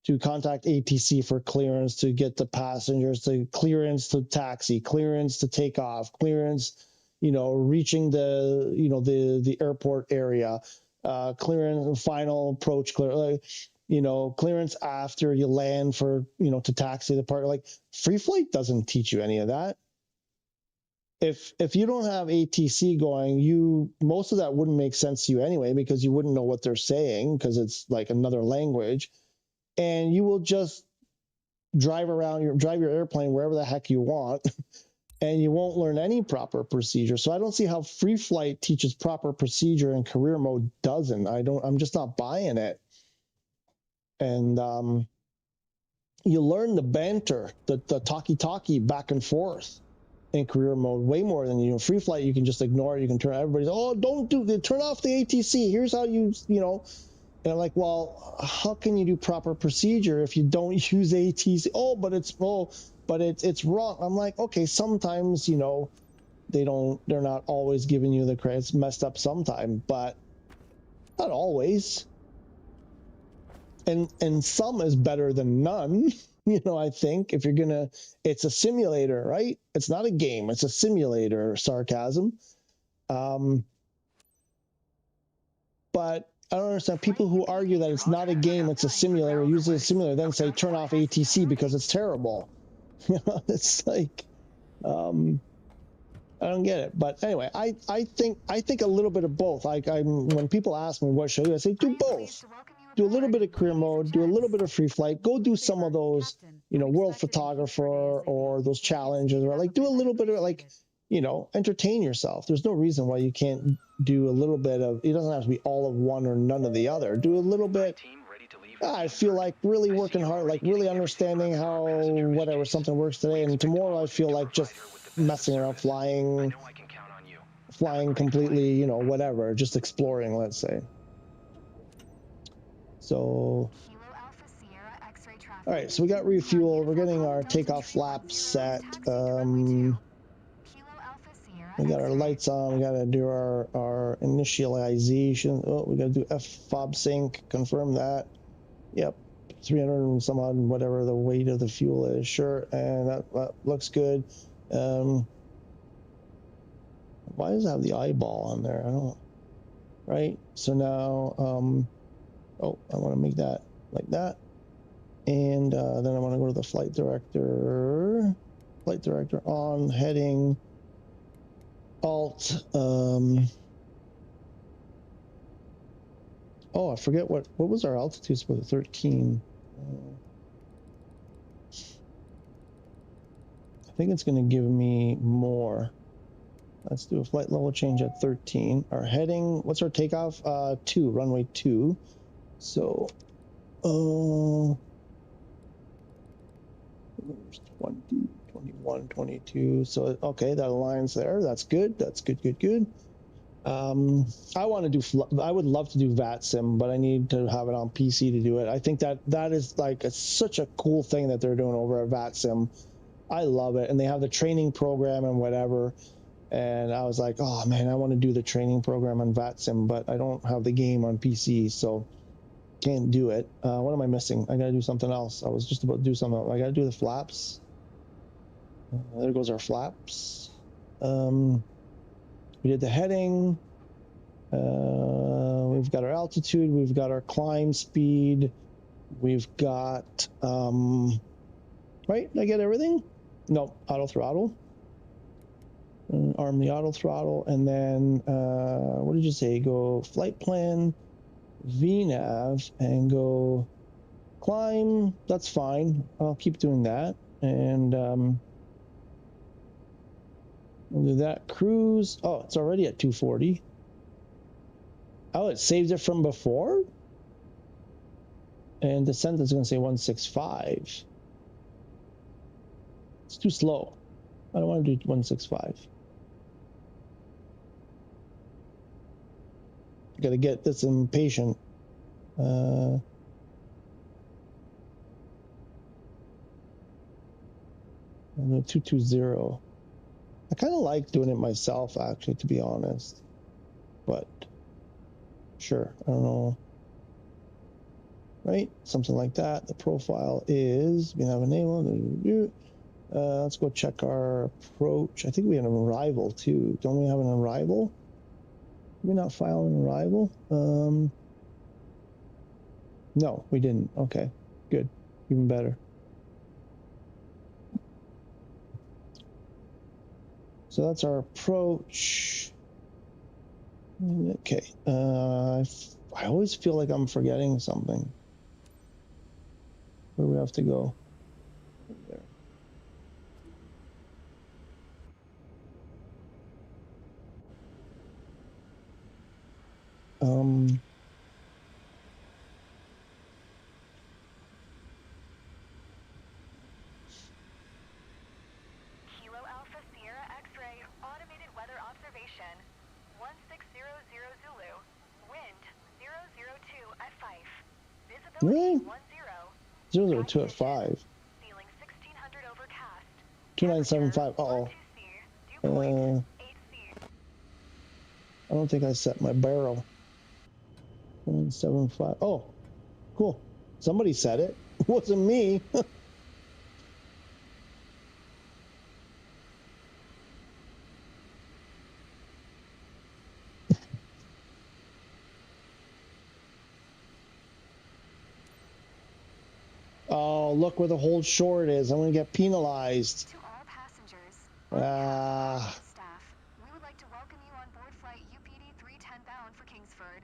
to contact ATC for clearance, to get the passengers, to clearance to taxi, clearance to take off, clearance, reaching the airport area, clearance, final approach, clearance after you land for, to taxi the park. Like, free flight doesn't teach you any of that. If you don't have ATC going, most of that wouldn't make sense to you anyway, because you wouldn't know what they're saying because it's like another language, and you will just drive your airplane wherever the heck you want, and you won't learn any proper procedure. So I don't see how free flight teaches proper procedure and career mode doesn't. I'm just not buying it. And you learn the banter, the talkie back and forth in career mode way more than free flight. You can just ignore it. You can turn everybody's, oh, don't turn off the ATC. Here's how you And I'm like, well, how can you do proper procedure if you don't use ATC? Oh, but it's wrong. I'm like, okay, sometimes, you know, they're not always giving you the credit. It's messed up sometime, but not always. And some is better than none. You know, I think if you're gonna, it's a simulator, right? It's not a game. It's a simulator. Sarcasm. But I don't understand people who argue that it's not a game, it's a simulator, use a simulator, then say turn off ATC because it's terrible. You know, it's like, I don't get it. But anyway, I think a little bit of both. Like when people ask me what should I do, I say do both. Do a little bit of career mode, do a little bit of free flight, go do some of those, you know, world photographer or those challenges, or like do a little bit of like, you know, entertain yourself. There's no reason why you can't do a little bit of, it doesn't have to be all of one or none of the other. Do a little bit. I feel like really working hard, like really understanding how whatever something works today, and tomorrow I feel like just messing around, flying completely, you know, whatever, just exploring, let's say. So, all right, so we got refuel. We're getting our takeoff flaps set. We got our lights on. We got to do our initialization. Oh, we got to do FOB sync. Confirm that. Yep, 300 and some odd, whatever the weight of the fuel is. Sure, and that looks good. Why does it have the eyeball on there? I don't. Right. So now, oh, I want to make that like that, and then I want to go to the flight director. Flight director on heading. Alt. Oh, I forget what was our altitude for the 13. I think it's going to give me more. Let's do a flight level change at 13. Our heading, what's our takeoff? 2, runway 2. So, 20, 21, 22. So, okay, that aligns there. That's good. That's good, good, good. I want to do, I would love to do VATSIM, but I need to have it on PC to do it. I think that is like such a cool thing that they're doing over at VATSIM. I love it. And they have the training program and whatever. And I was like, oh man, I want to do the training program on VATSIM, but I don't have the game on PC, so can't do it. What am I missing? I got to do something else. I was just about to do something else. I got to do the flaps. There goes our flaps. We did the heading. We've got our altitude. We've got our climb speed. We've got, right? Did I get everything? No, auto throttle. Arm the auto throttle. And then, what did you say? Go flight plan, VNAV, and go climb. That's fine. I'll keep doing that. And, we'll do that. Cruise. Oh, it's already at 240. Oh, it saved it from before? And descent is going to say 165. It's too slow. I don't want to do 165. Got to get this impatient. 220. I kind of like doing it myself, actually, to be honest. But sure, I don't know. Right, something like that. The profile is we have a name. Let's go check our approach. I think we have an arrival too. Don't we have an arrival? Did we not file an arrival? No, we didn't. Okay, good, even better. So that's our approach. Okay, I always feel like I'm forgetting something. Where do we have to go? There. Kilo Alpha Sierra X-ray, automated weather observation. 1600 Zulu, wind 002 at 5. Really? 10, 002 at 5. ceiling 1600 overcast. 2975. Uh-oh. Dew point, 8C. I don't think I set my barrel. 975. Oh, cool. Somebody said it. It wasn't me. Oh, look where the hold short is. I'm going to get penalized. To all passengers, Ah. staff, we would like to welcome you on board flight UPD 310 bound for Kingsford.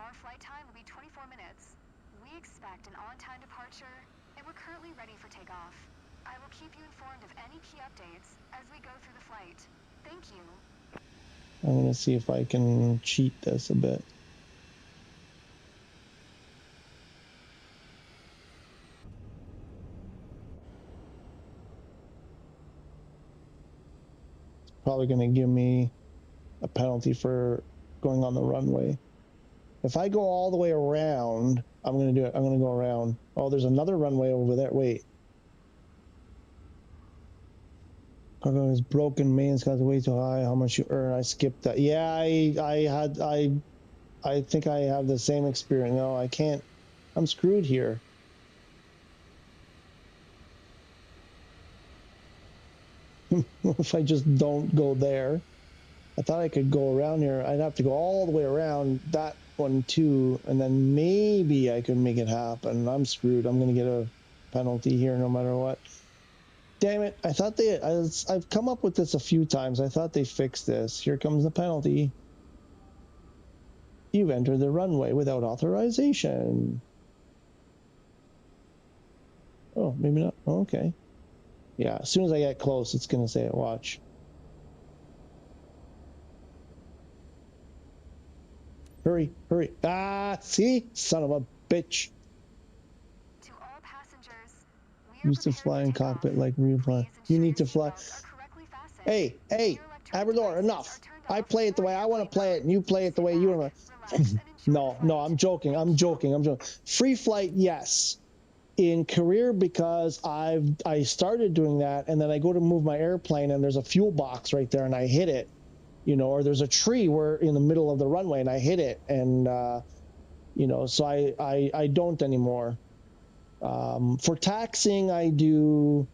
Our flight time will be 24 minutes. We expect an on-time departure, and we're currently ready for takeoff. I will keep you informed of any key updates as we go through the flight. Thank you. I'm going to see if I can cheat this a bit. Probably going to give me a penalty for going on the runway. If I go all the way around, I'm going to do it. I'm going to go around. Oh, there's another runway over there. Wait. Cargo is broken. Maintenance got way too high. How much you earn? I skipped that. Yeah, I think I have the same experience. No, I can't. I'm screwed here. If I just don't go there. I thought I could go around here. I'd have to go all the way around that one too, and then maybe I could make it happen. I'm screwed. I'm going to get a penalty here no matter what. Damn it. I thought I've come up with this a few times. I thought they fixed this. Here comes the penalty. You've entered the runway without authorization. Oh, maybe not. Oh, okay. Yeah, as soon as I get close, it's going to say it. Watch. Hurry, hurry. Ah, see? Son of a bitch. To all passengers, Used to fly in cockpit like real fly. You need to fly. Hey, Abrador, enough. I play it the way I want to play it, and you play it the way you want to. No, I'm joking. I'm joking. Free flight, yes. In career, because I started doing that, and then I go to move my airplane, and there's a fuel box right there, and I hit it, you know, or there's a tree where in the middle of the runway, and I hit it, and you know, so I don't anymore. For taxing, I do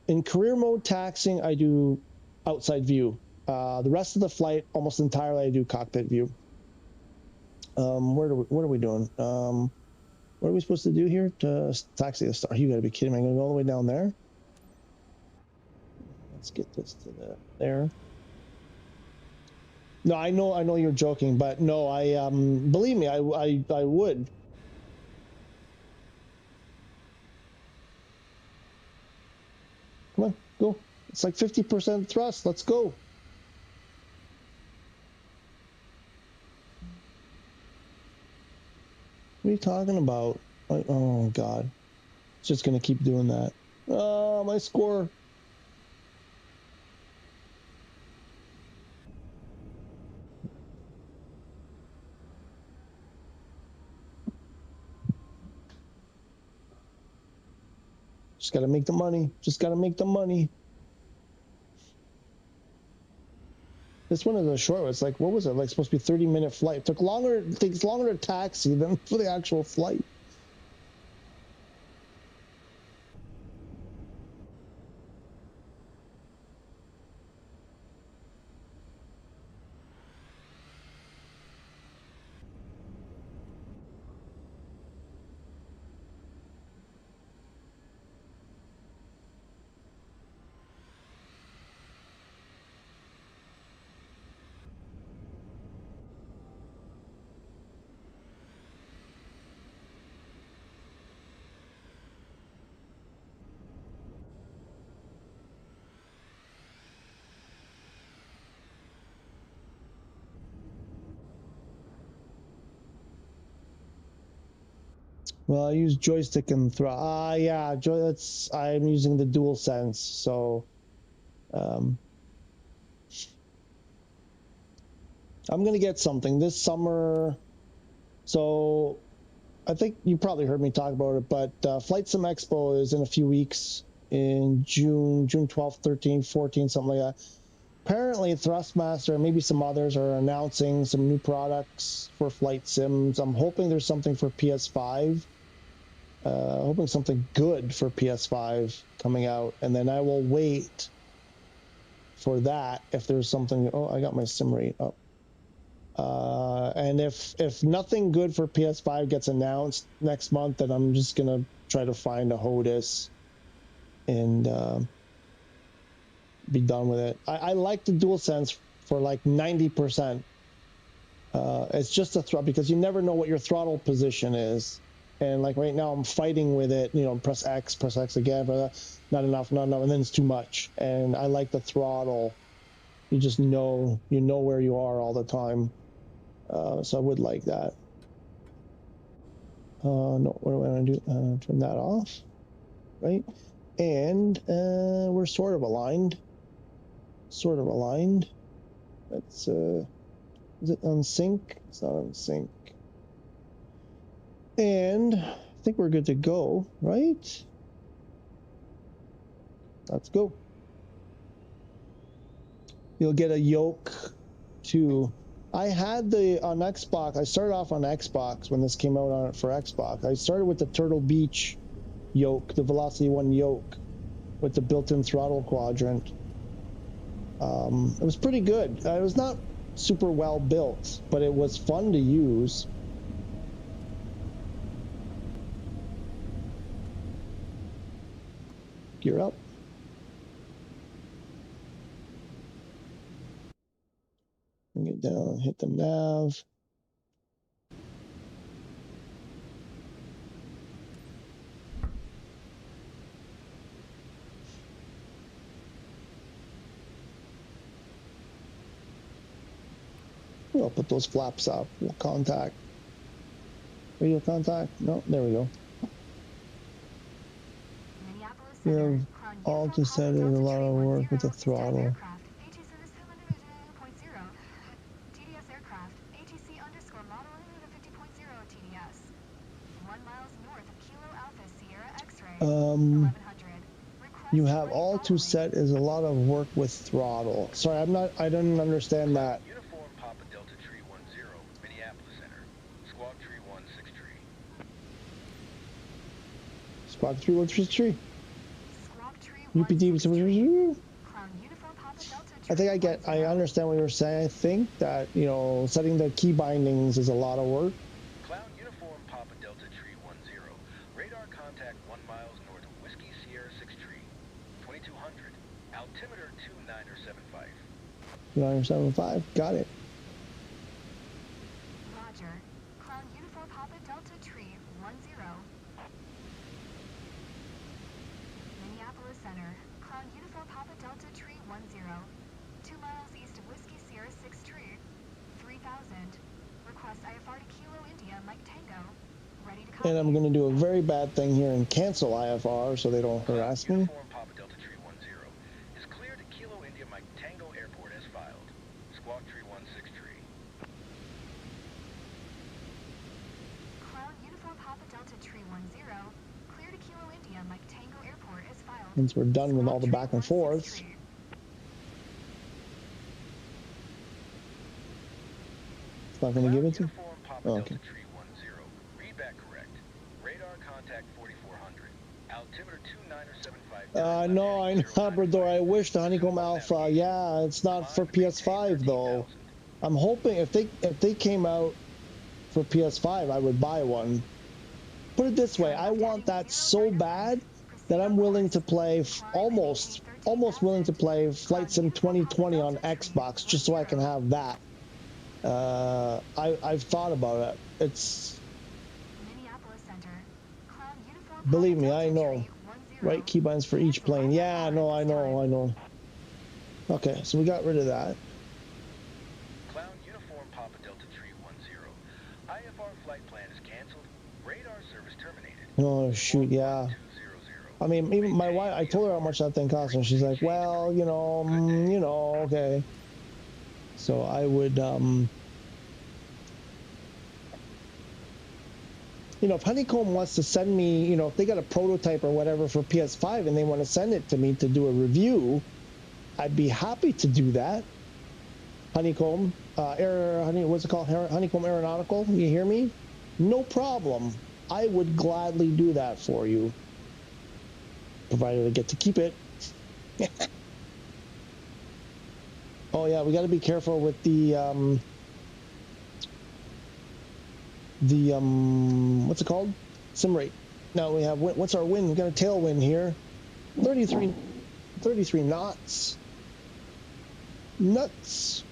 in career mode taxing. I do outside view. The rest of the flight, almost entirely, I do cockpit view. What are we doing? What are we supposed to do here to taxi the star? You got to be kidding me! I'm gonna go all the way down there. Let's get this to there. No, I know you're joking, but no, I believe me, I would. Come on, go. It's like 50% thrust. Let's go. What are you talking about? Oh, God. It's just going to keep doing that. Oh, my score. Just got to make the money. Just got to make the money. This one is a short one. It's like, what was it? Like supposed to be 30-minute flight. It takes longer to taxi than for the actual flight. Well, I use joystick and throttle. Yeah, I'm using the dual sense, so I'm gonna get something this summer. So I think you probably heard me talk about it, but Flight Sim Expo is in a few weeks in June 12th, 13th, 14th, something like that. Apparently, Thrustmaster and maybe some others are announcing some new products for flight sims. I'm hoping there's something for PS5. Hoping something good for PS5 coming out, and then I will wait for that if there's something. Oh, I got my sim rate up. And if nothing good for PS5 gets announced next month, then I'm just gonna try to find a HOTAS and be done with it. I like the DualSense for like 90%. It's just a throttle because you never know what your throttle position is. And like right now, I'm fighting with it. You know, press X again, not enough, and then it's too much. And I like the throttle. You just know, where you are all the time. So I would like that. No, what do I want to do? Turn that off, right? And we're sort of aligned. Let's, is it on sync? It's not on sync. And I think we're good to go, right? Let's go. You'll get a yoke too. I had on Xbox. I started off on Xbox when this came out for Xbox. I started with the Turtle Beach yoke, the Velocity 1 yoke with the built-in throttle quadrant. It was pretty good. It was not super well built, but it was fun to use. Gear up. Bring it down, hit the nav. I'll put those flaps up. We'll contact. Radio contact? No, there we go. Yeah, all to set is a lot of work with the throttle. TDS aircraft, ATC _ model 50.0 TDS. 1 miles north of Kilo Alpha Sierra X-ray. 1100. You have all to set is a lot of work with throttle. Sorry, I don't understand that. Uniform Papa Delta Tree 10, Minneapolis Center. Squawk Tree 16 Tree. Squawk 3163. Squawk Tree UPD. Clown Uniform Papa Delta I think I understand what you're saying. I think that, setting the key bindings is a lot of work. Clown Uniform Papa Delta Tree 10. Radar contact 1 miles north of Whiskey Sierra 6 Tree. 2200. Altimeter 2975. 2975. Got it. Roger. Clown Uniform Papa Delta Tree 10. Minneapolis Center. Clown Uniform Papa Delta Tree 10. 2 miles east of Whiskey Sierra 6 Tree. 3000. Request IFR to Kilo India Mike Tango. Ready to copy. And I'm going to do a very bad thing here and cancel IFR so they don't harass me. Uniform Papa Delta Tree 10 is clear to Kilo India Mike Tango Airport as filed. Squawk Tree 16 Tree. Clown Uniform Papa Delta Tree 10. Clear to Kilo India Mike Tango Airport as filed. Once we're done with all the back and forth. It's not going to give it to me? Oh, okay. Tree 10. Read back correct. Radar contact 4400. Altimeter 2975. No, I know, Labrador. I wish the Honeycomb Alpha. Yeah, it's not for PS5 though. I'm hoping if they came out for PS5, I would buy one. Put it this way, I want that so bad that I'm willing to play almost willing to play Flight Sim 2020 on Xbox just so I can have that. I've thought about it. It's believe me, I know. Right keybinds for each plane. Yeah, no, I know. Okay, so we got rid of that. Clown Uniform Papa Delta Tree 10. IFR flight plan is canceled. Radar service terminated. Oh shoot, yeah. I mean, even my wife, I told her how much that thing cost, and she's like, well, okay. So I would, you know, if Honeycomb wants to send me, you know, if they got a prototype or whatever for PS5 and they want to send it to me to do a review, I'd be happy to do that. Honeycomb, what's it called? Honeycomb Aeronautical. You hear me? No problem. I would gladly do that for you, provided I get to keep it. Oh yeah, we got to be careful with the what's it called? Sim rate. Now we have, what's our wind? We got a tailwind here. 33 knots. Nuts.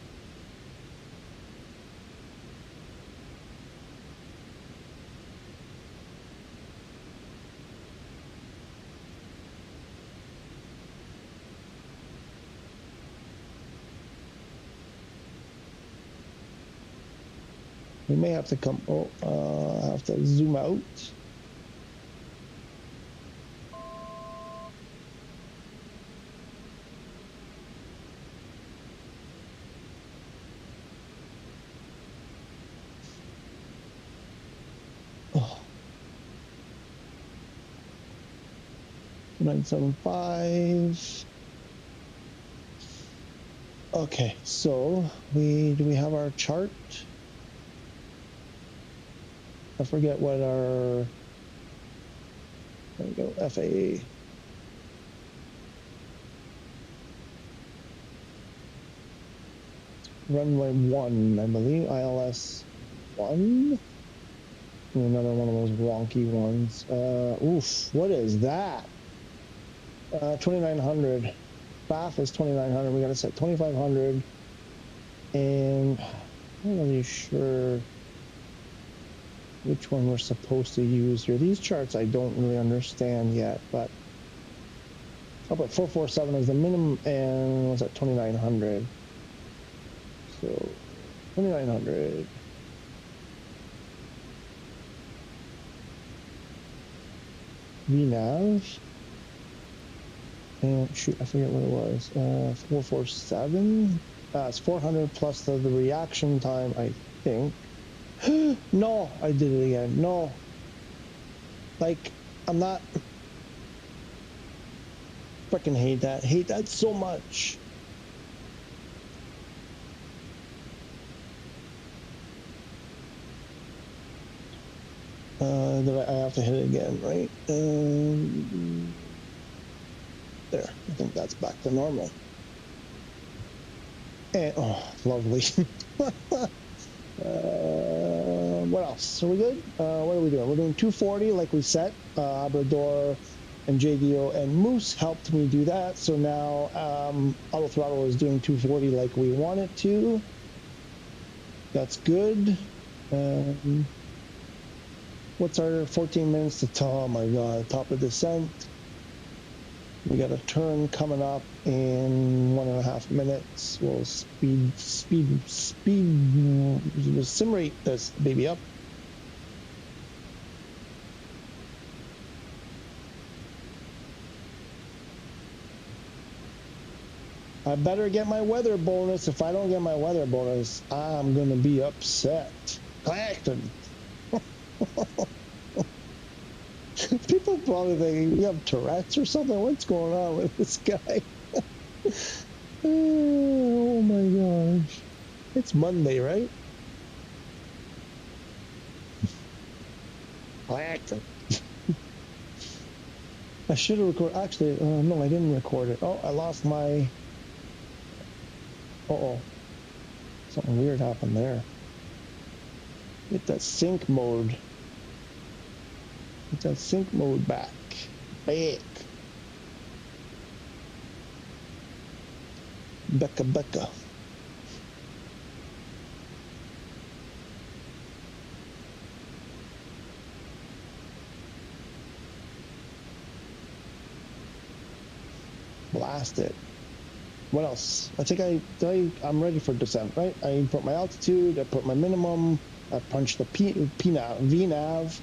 We may have to come, I have to zoom out. Oh. 975. Okay, so do we have our chart? I forget what our, there we go, FAA. Runway 1, I believe, ILS 1. Another one of those wonky ones. Oof, what is that? 2900. BAF is 2900. We got to set 2500. And I'm not really sure which one we're supposed to use here. These charts I don't really understand yet, but I'll put 447 as the minimum, and what's that, 2900. So 2900. VNAV. And shoot, I forget what it was. 447. It's 400 plus the reaction time, I think. No, I did it again. No. Like, I'm not. Freaking hate that. Hate that so much. I have to hit it again, right? There. I think that's back to normal. And, oh, lovely. What else? Are we good? What are we doing? We're doing 240 like we set. Abrador and JDO and Moose helped me do that. So now Auto Throttle is doing 240 like we want it to. That's good. What's our 14 minutes to oh my god, top of descent. We got a turn coming up in 1.5 minutes. We'll speed sim rate this baby up. I better get my weather bonus. If I don't get my weather bonus, I'm gonna be upset. Clacton. People probably think you have Tourette's or something. What's going on with this guy? Oh my gosh. It's Monday, right? Clacton. I should have recorded. Actually, no, I didn't record it. Oh, I lost my. Uh-oh. Something weird happened there. Get that sync mode. Get that sync mode back. Back. Becca. Blast it. What else? I think I'm ready for descent, right? I put my altitude, I put my minimum, I punched the VNAV.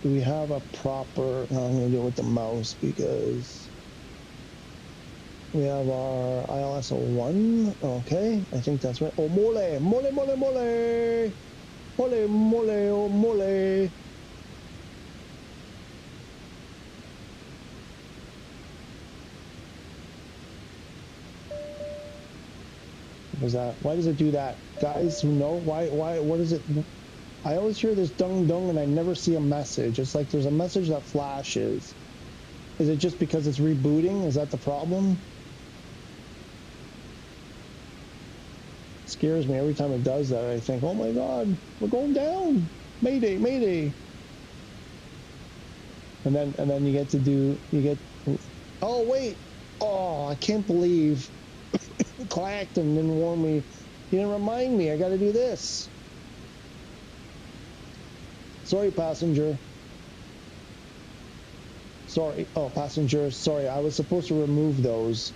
Do we have a proper, no, I'm gonna do it with the mouse because We have our ILS-01. Okay, I think that's right. Oh, mole, mole, mole, mole. Mole, mole, oh, mole. What was that? Why does it do that? Guys who know, what is it? I always hear this dung dung and I never see a message. It's like there's a message that flashes. Is it just because it's rebooting? Is that the problem? It scares me every time it does that. I think, oh my God, we're going down. Mayday, mayday. And then you get, oh wait. Oh, I can't believe Clacton didn't warn me. He didn't remind me. I got to do this. Sorry, passenger. Sorry. Oh, passenger. Sorry. I was supposed to remove those.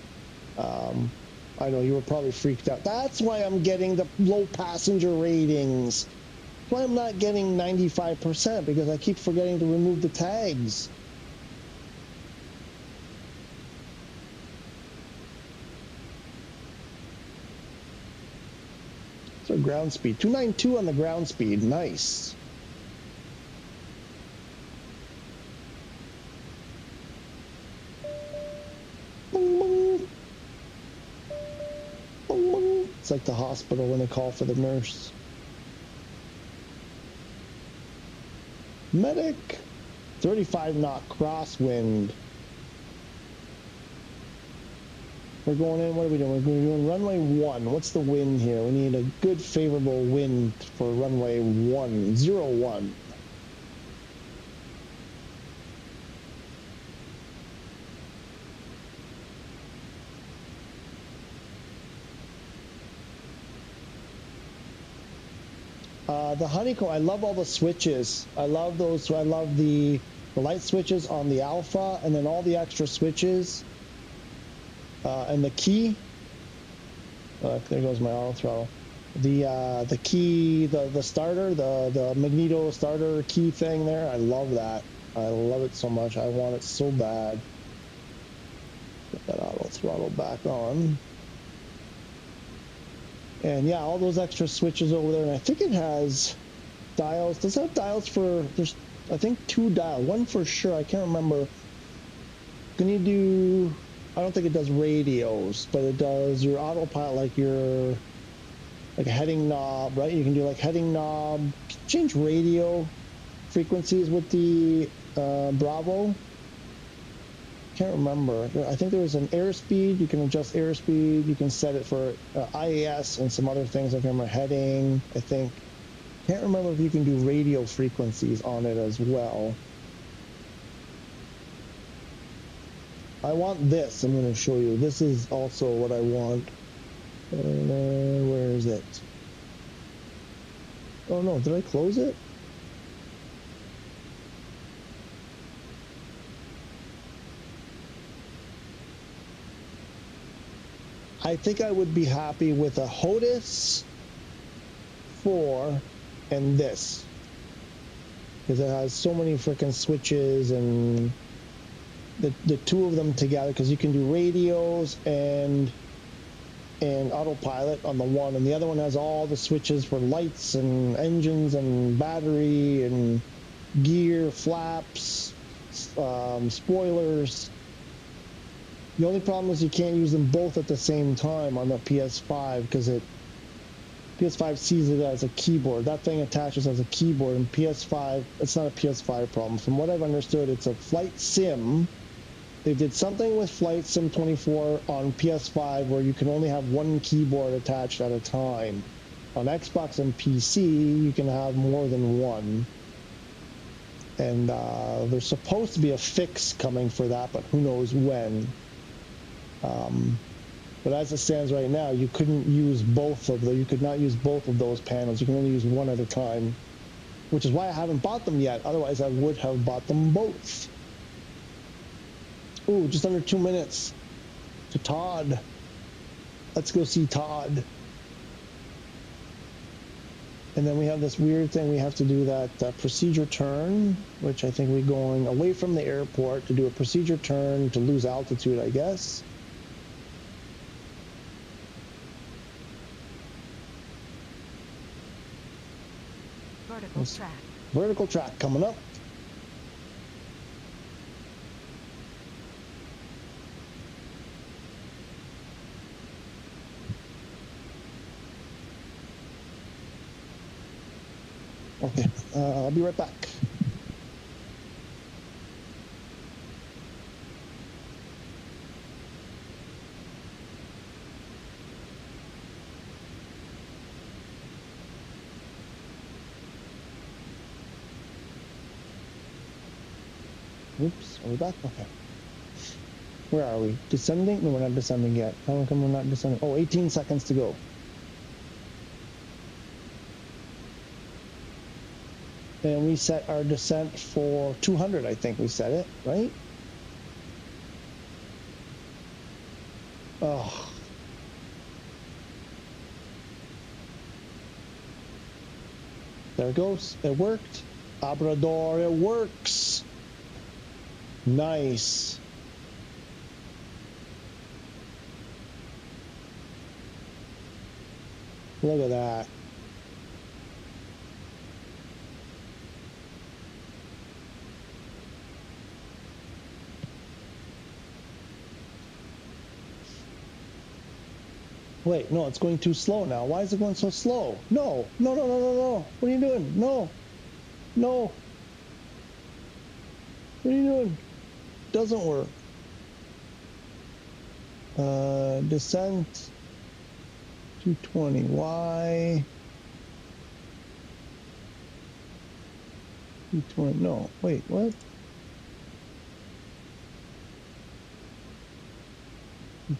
I know you were probably freaked out. That's why I'm getting the low passenger ratings. That's why I'm not getting 95%, because I keep forgetting to remove the tags. So ground speed. 292 on the ground speed. Nice. It's like the hospital when they call for the nurse. Medic. 35 knot crosswind. We're going in. What are we doing? We're doing runway 1. What's the wind here? We need a good favorable wind for runway 01. The honeycomb, I love all the switches. I love those. I love the light switches on the Alpha, and then all the extra switches. And the key. There goes my auto throttle. The key, the starter, the magneto starter key thing there. I love that. I love it so much. I want it so bad. Get that auto throttle back on. And yeah, all those extra switches over there. And I think it has dials. Does it have dials for, there's, I think 2 dials. One for sure. I can't remember. Can you do, I don't think it does radios, but it does your autopilot, like your, like a heading knob, right? You can do like heading knob, change radio frequencies with the Bravo. Can't remember. I think there was an airspeed. You can adjust airspeed. You can set it for IAS and some other things. I remember heading, I think. Can't remember if you can do radio frequencies on it as well. I want this. I'm going to show you. This is also what I want. Where is it? Oh no, did I close it? I think I would be happy with a HOTUS 4 and this, because it has so many freaking switches, and the two of them together, because you can do radios and autopilot on the one, and the other one has all the switches for lights and engines and battery and gear, flaps, spoilers. The only problem is you can't use them both at the same time on the PS5, because PS5 sees it as a keyboard. That thing attaches as a keyboard, and PS5, it's not a PS5 problem. From what I've understood, it's a flight sim. They did something with Flight Sim 24 on PS5 where you can only have one keyboard attached at a time. On Xbox and PC, you can have more than one. And there's supposed to be a fix coming for that, but who knows when. But as it stands right now, you couldn't use both of them. You could not use both of those panels. You can only use one at a time, which is why I haven't bought them yet. Otherwise, I would have bought them both. Ooh, just under 2 minutes to Todd. Let's go see Todd. And then we have this weird thing. We have to do that procedure turn, which I think we're going away from the airport to do a procedure turn to lose altitude, I guess. Vertical track. Vertical track coming up. Okay, I'll be right back. Oops, are we back? Okay. Where are we? Descending? No, we're not descending yet. How come we're not descending? Oh, 18 seconds to go. And we set our descent for 200, I think we set it, right? Oh. There it goes. It worked. Obrador, it works. Nice. Look at that. Wait, no, it's going too slow now. Why is it going so slow? No, no, no, no, no, no. What are you doing? No, no. What are you doing? Doesn't work. Descent 220. Why? 220. No, wait, what?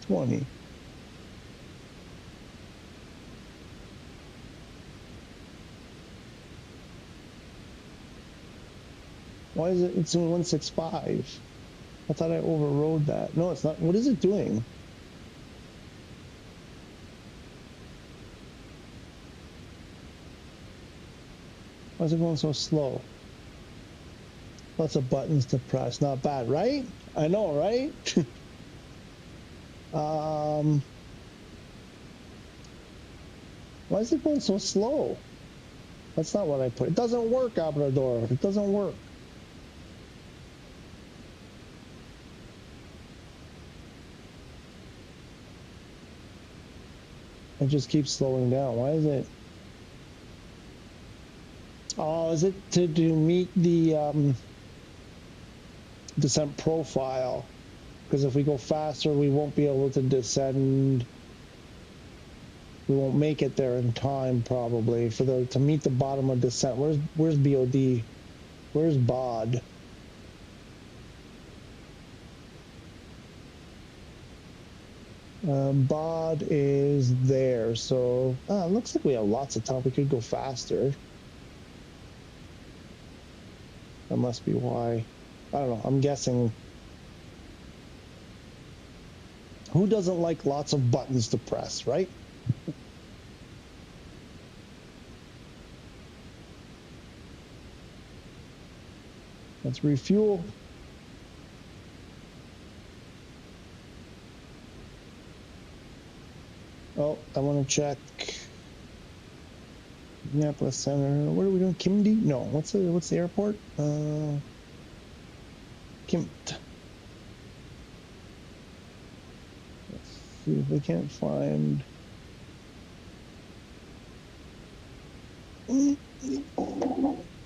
220. Why is it? It's in 165. I thought I overrode that. No, it's not. What is it doing? Why is it going so slow? Lots of buttons to press. Not bad, right? I know, right? Why is it going so slow? That's not what I put. It doesn't work, Obrador. It doesn't work. It just keeps slowing down. Why is it? Oh, is it to meet the descent profile? Because if we go faster, we won't be able to descend. We won't make it there in time, probably, for to meet the bottom of descent. Where's BOD? Where's BOD? BOD is there, so it looks like we have lots of time. We could go faster. That must be why. I don't know. I'm guessing. Who doesn't like lots of buttons to press, right? Let's refuel. Oh, I want to check Minneapolis Center. What are we doing? Kimdi? No. What's the airport? Kimt. Let's see if we can't find.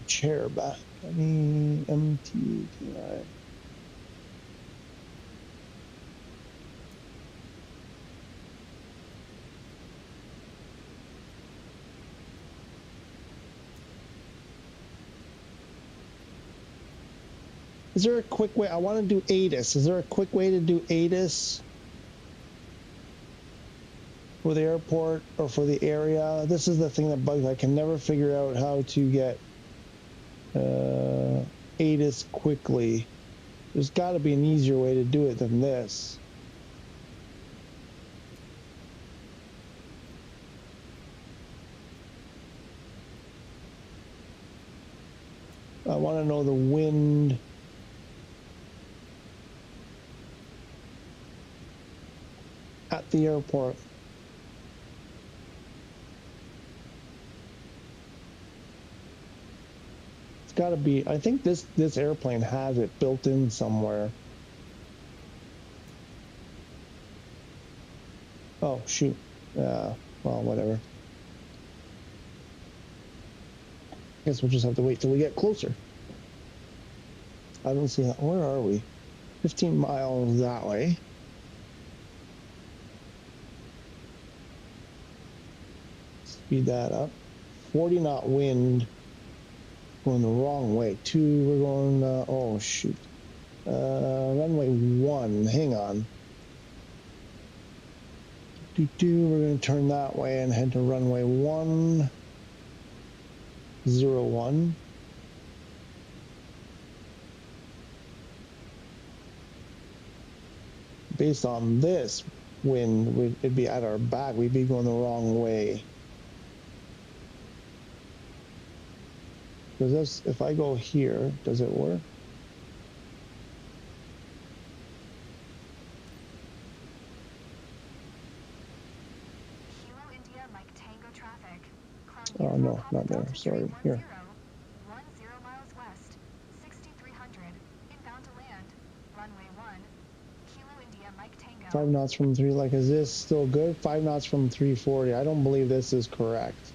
Chair back. I mean, MT89. Is there a quick way? I want to do ATIS. Is there a quick way to do ATIS for the airport or for the area? This is the thing that bugs. I can never figure out how to get ATIS quickly. There's got to be an easier way to do it than this. I want to know the wind. At the airport. It's got to be. I think this airplane has it built in somewhere. Oh shoot. Well, whatever. Guess we'll just have to wait till we get closer. I don't see that. Where are we? 15 miles that way. Speed that up. 40 knot wind. Going the wrong way. We're going, oh shoot. Runway 1, hang on. We're going to turn that way and head to runway 101. Based on this wind, it'd be at our back. We'd be going the wrong way. Does this, if I go here, does it work? Kilo India Mike Tango traffic. Oh no, not there. Sorry. Here. 10 miles west, 6300, inbound to land, runway 1, Kilo India Mike Tango. 5 knots from 3. Like, is this still good? 5 knots from 340. I don't believe this is correct.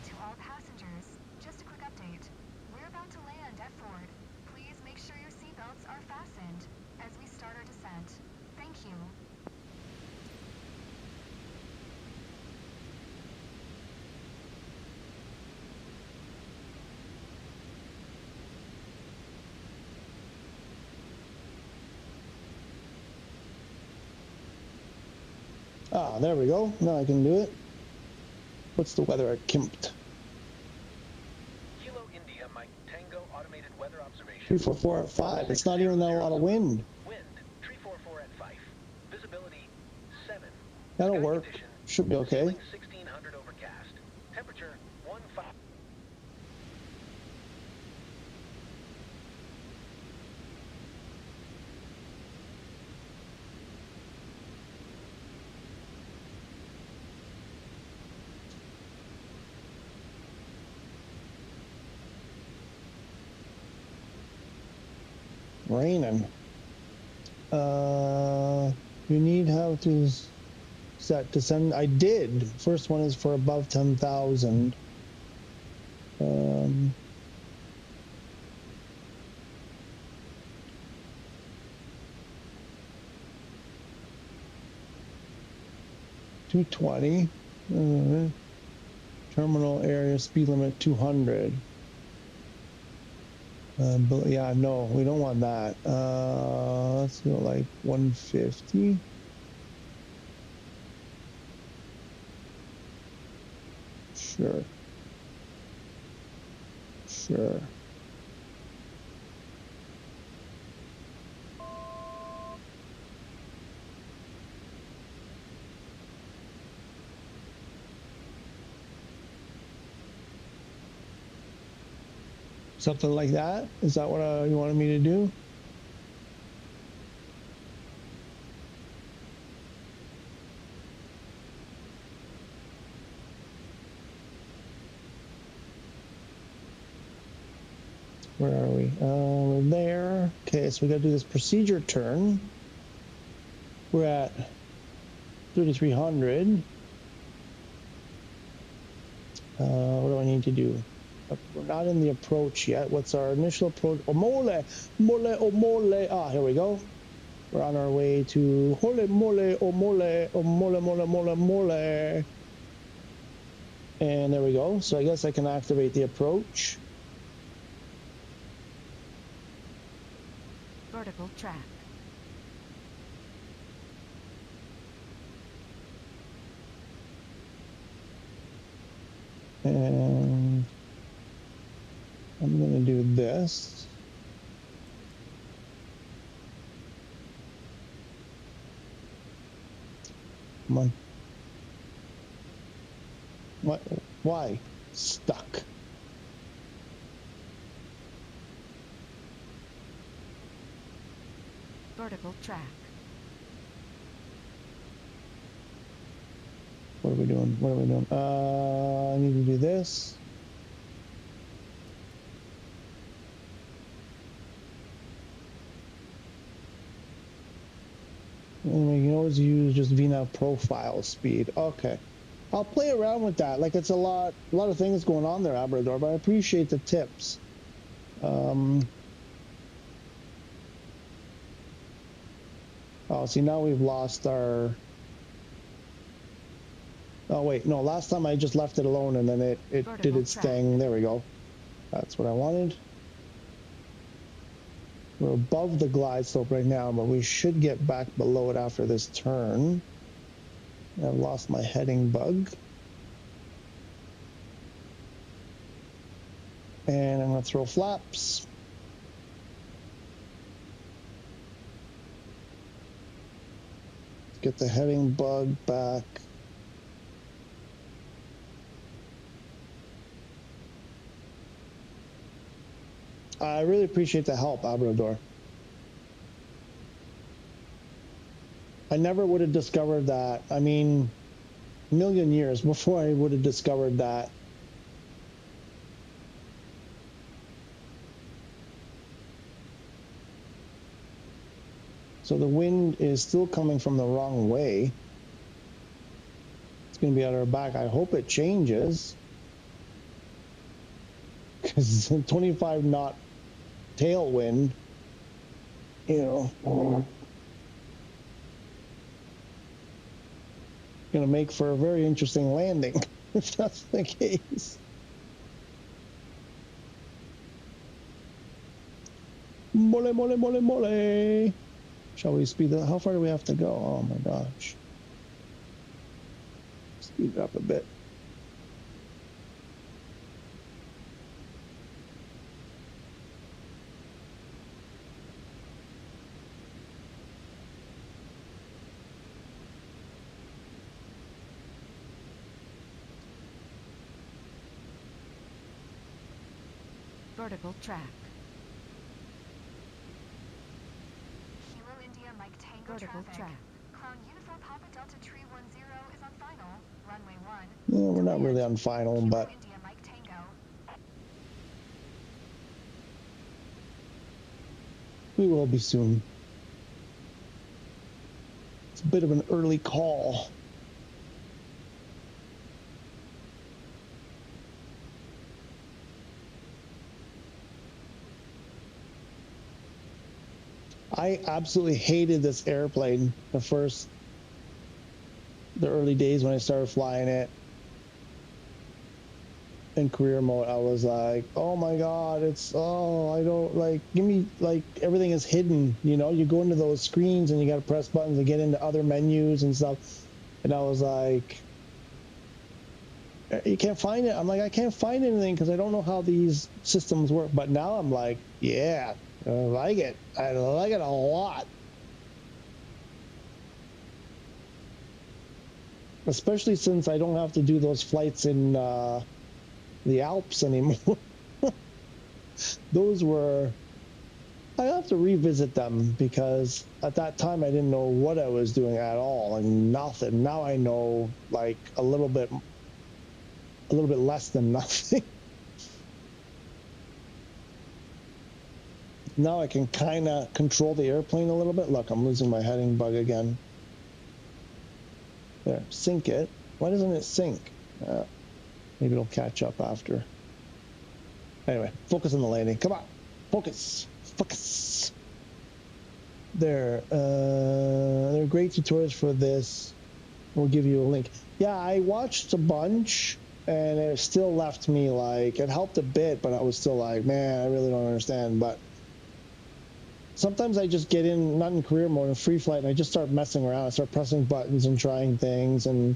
To all passengers, just a quick update. We're about to land at Ford. Please make sure your seatbelts are fastened as we start our descent. Thank you. Ah, there we go. Now I can do it. What's the weather at Kimped? Kilo India Mike Tango automated weather observation. 344 at 5. It's not even that a lot of wind. Wind 344 at 5. Visibility 7. That'll Sky work. condition, Should be okay. ceiling 1600 overcast. Temperature 15. Raining. You need how to set descend. I did. First one is for above 10,000. 220. Terminal area speed limit 200. But yeah, no, we don't want that. Let's go like 150. Sure. Sure. Something like that? Is that what you wanted me to do? Where are we? We're there. Okay, so we gotta do this procedure turn. We're at 3,300. What do I need to do? We're not in the approach yet. What's our initial approach? Omole, mole, omole. Ah, here we go. We're on our way to Hole Mole, Omole, Omole, Mole, Mole, Mole. And there we go. So I guess I can activate the approach. Vertical track. And I'm going to do this. Come on. What? Why? Stuck. Vertical track. What are we doing? What are we doing? I need to do this. And you can always use just VNAV profile speed. Okay. I'll play around with that. Like, it's a lot of things going on there, Abrador, but I appreciate the tips. Oh, see, now we've lost our... Oh, wait, no, last time I just left it alone and then it did its thing. There we go. That's what I wanted. We're above the glide slope right now, but we should get back below it after this turn. I've lost my heading bug. And I'm going to throw flaps. Get the heading bug back. I really appreciate the help, Abrador. I never would have discovered that. I mean, a million years before I would have discovered that. So the wind is still coming from the wrong way. It's going to be at our back. I hope it changes. Because 25 knot tailwind, you know, going to make for a very interesting landing if that's the case. Mole, mole, mole, mole. Shall we speed it? How far do we have to go? Oh my gosh. Speed it up a bit. Vertical track. Kilo India Mike Tango Vertical traffic. track. Clown Uniform Papa Delta Tree 10 is on final. Runway 1. Yeah, we're not really on final, Kilo but India Mike Tango. we will be soon. It's a bit of an early call. I absolutely hated this airplane the early days when I started flying it in career mode. I was like, oh my God, I don't like, give me, like, everything is hidden, you know, you go into those screens and you got to press buttons to get into other menus and stuff. And I was like, you can't find it. I'm like, I can't find anything because I don't know how these systems work. But now I'm like, yeah, I like it. I like it a lot. Especially since I don't have to do those flights in the Alps anymore. Those were, I have to revisit them because at that time I didn't know what I was doing at all, and nothing. Now I know like a little bit less than nothing. Now I can kind of control the airplane a little bit. Look, I'm losing my heading bug again. There, sink it. Why doesn't it sink? Maybe it'll catch up after. Anyway, focus on the landing. Come on, focus, focus. There are great tutorials for this. We'll give you a link. Yeah, I watched a bunch, and it still left me like, it helped a bit, but I was still like, man, I really don't understand. But sometimes I just get in, not in career mode, in free flight, and I just start messing around. I start pressing buttons and trying things, and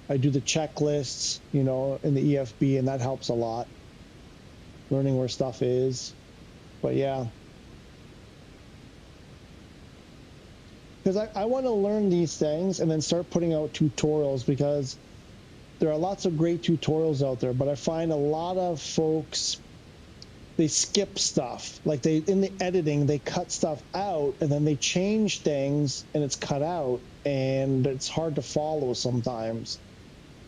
I do the checklists, you know, in the EFB, and that helps a lot. Learning where stuff is. But yeah. Because I want to learn these things and then start putting out tutorials, because there are lots of great tutorials out there, but I find a lot of folks, they skip stuff. Like in the editing, they cut stuff out and then they change things and it's cut out and it's hard to follow sometimes.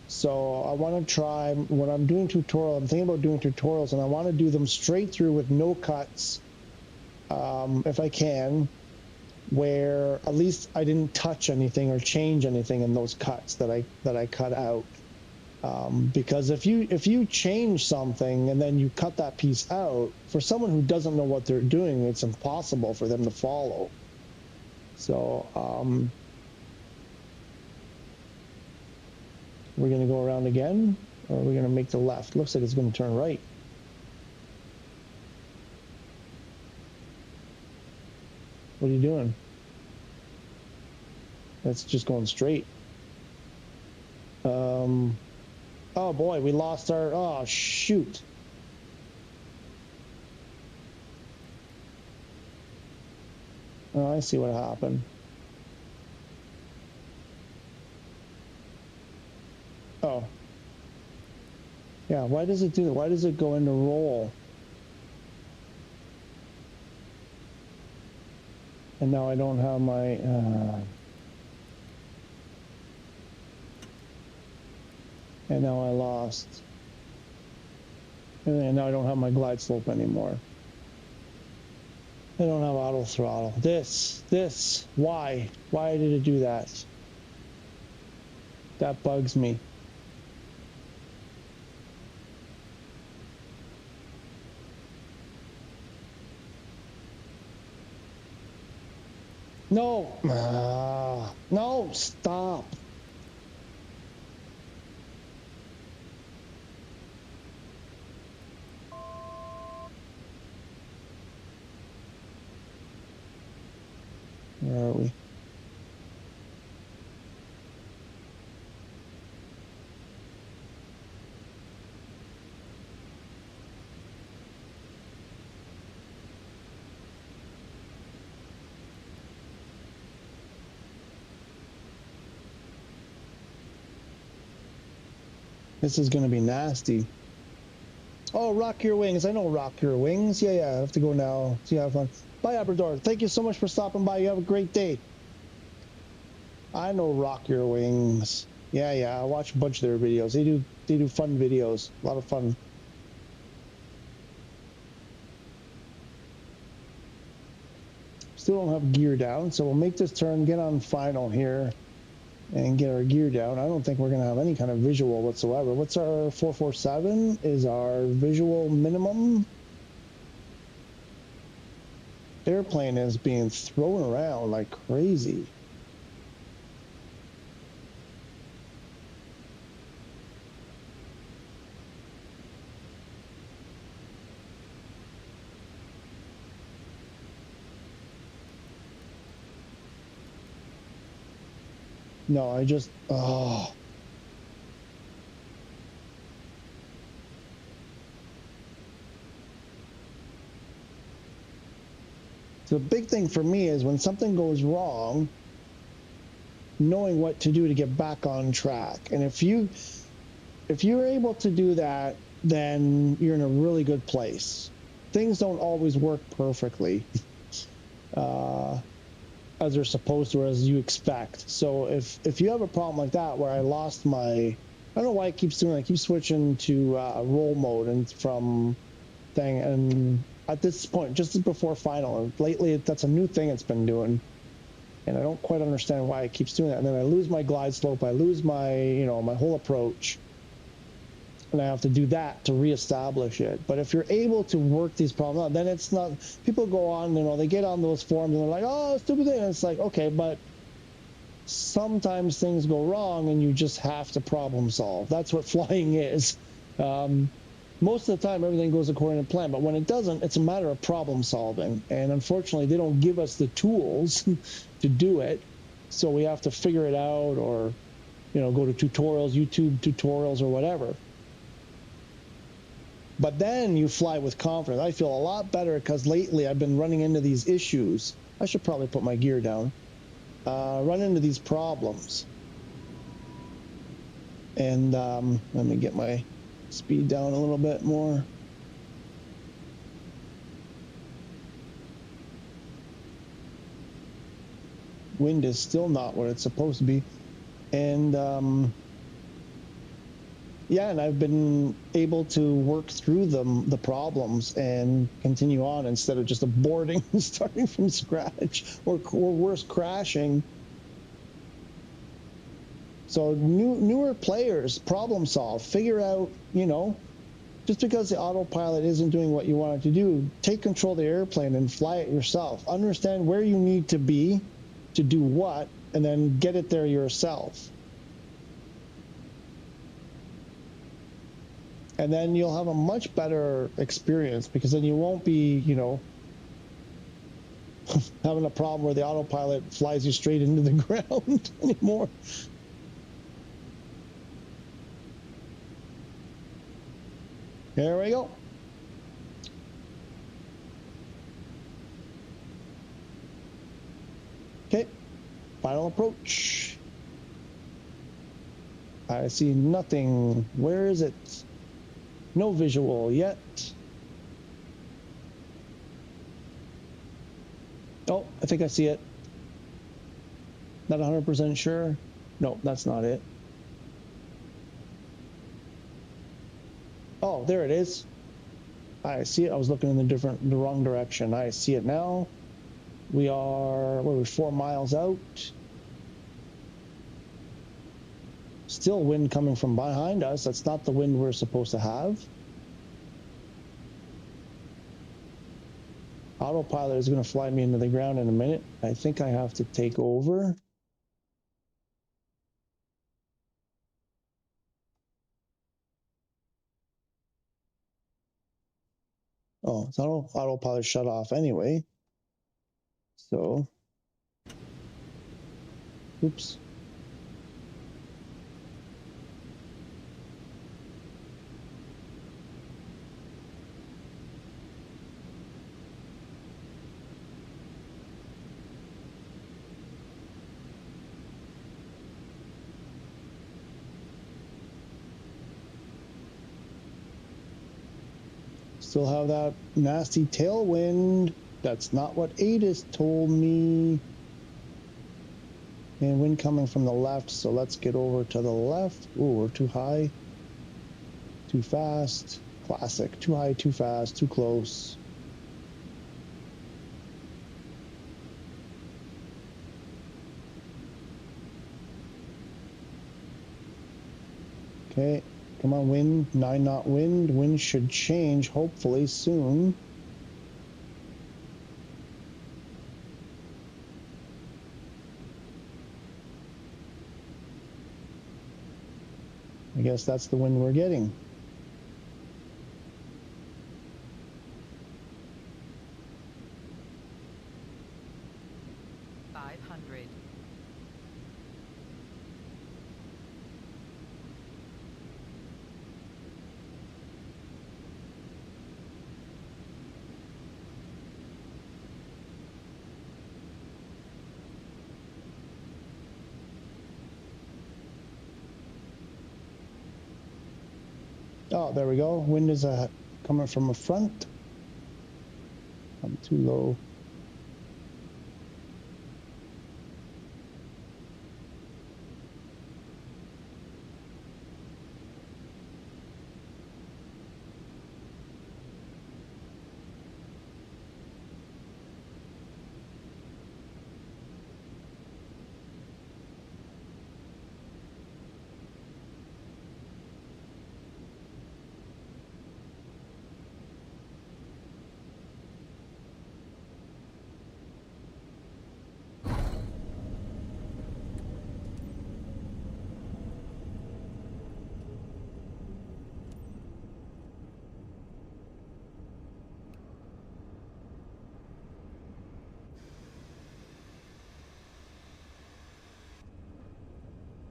So I want to try, when I'm doing tutorial, I'm thinking about doing tutorials, and I want to do them straight through with no cuts, if I can, where at least I didn't touch anything or change anything in those cuts that I cut out. Because if you change something and then you cut that piece out, for someone who doesn't know what they're doing, it's impossible for them to follow. So we're going to go around again, or we're going to make the left. Looks like it's going to turn right. What are you doing? That's just going straight. Oh boy, we lost our, oh shoot. Oh, I see what happened. Oh. Yeah, why does it do that? Why does it go into roll? And now I don't have my, and now I lost. And now I don't have my glide slope anymore. I don't have auto throttle. This, why? Why did it do that? That bugs me. No, no, stop. Where are we? This is going to be nasty. Oh, Rock Your Wings. I know Rock Your Wings. Yeah, I have to go now. See, have fun. Bye, Abrador. Thank you so much for stopping by. You have a great day. I know Rock Your Wings. Yeah, I watch a bunch of their videos. They do fun videos. A lot of fun. Still don't have gear down, so we'll make this turn, get on final here, and get our gear down. I don't think we're going to have any kind of visual whatsoever. What's our 447 is our visual minimum. Airplane is being thrown around like crazy. No, I just, oh. The big thing for me is when something goes wrong, knowing what to do to get back on track. And if you're able to do that, then you're in a really good place. Things don't always work perfectly as they're supposed to, or as you expect. So if you have a problem like that where I lost my, I don't know why it keeps doing it. I keep switching to roll mode and from thing, and at this point, just before final, lately that's a new thing it's been doing, and I don't quite understand why it keeps doing that. And then I lose my glide slope, I lose my, you know, my whole approach, and I have to do that to reestablish it. But if you're able to work these problems out, then it's not, people go on, you know, they get on those forums and they're like, oh, stupid thing. And it's like, okay, but sometimes things go wrong and you just have to problem solve. That's what flying is. Most of the time, everything goes according to plan, but when it doesn't, it's a matter of problem solving. And unfortunately, they don't give us the tools to do it. So we have to figure it out, or, you know, go to tutorials, YouTube tutorials or whatever. But then you fly with confidence. I feel a lot better because lately I've been running into these issues. I should probably put my gear down. Run into these problems. And let me get my speed down a little bit more. Wind is still not what it's supposed to be. And Yeah, and I've been able to work through the problems and continue on instead of just aborting and starting from scratch or worse, crashing. So newer players problem solve, figure out, you know, just because the autopilot isn't doing what you want it to do, take control of the airplane and fly it yourself. Understand where you need to be to do what, and then get it there yourself. And then you'll have a much better experience, because then you won't be, you know, having a problem where the autopilot flies you straight into the ground anymore. There we go. Okay, final approach. I see nothing. Where is it? No visual yet. Oh, I think I see it. Not 100% sure. No, that's not it. Oh, there it is. I see it. I was looking in the wrong direction. I see it now. We are, what are we, 4 miles out? Still wind coming from behind us. That's not the wind we're supposed to have. Autopilot is going to fly me into the ground in a minute. I think I have to take over. Oh, it's autopilot shut off anyway. So, oops. Still have that nasty tailwind. That's not what ATIS told me. And wind coming from the left, so let's get over to the left. Ooh, we're too high. Too fast. Classic. Too high, too fast, too close. Okay. Come on, wind. 9-knot wind. Wind should change, hopefully, soon. I guess that's the wind we're getting. Oh, there we go. Wind is coming from the front. I'm too low.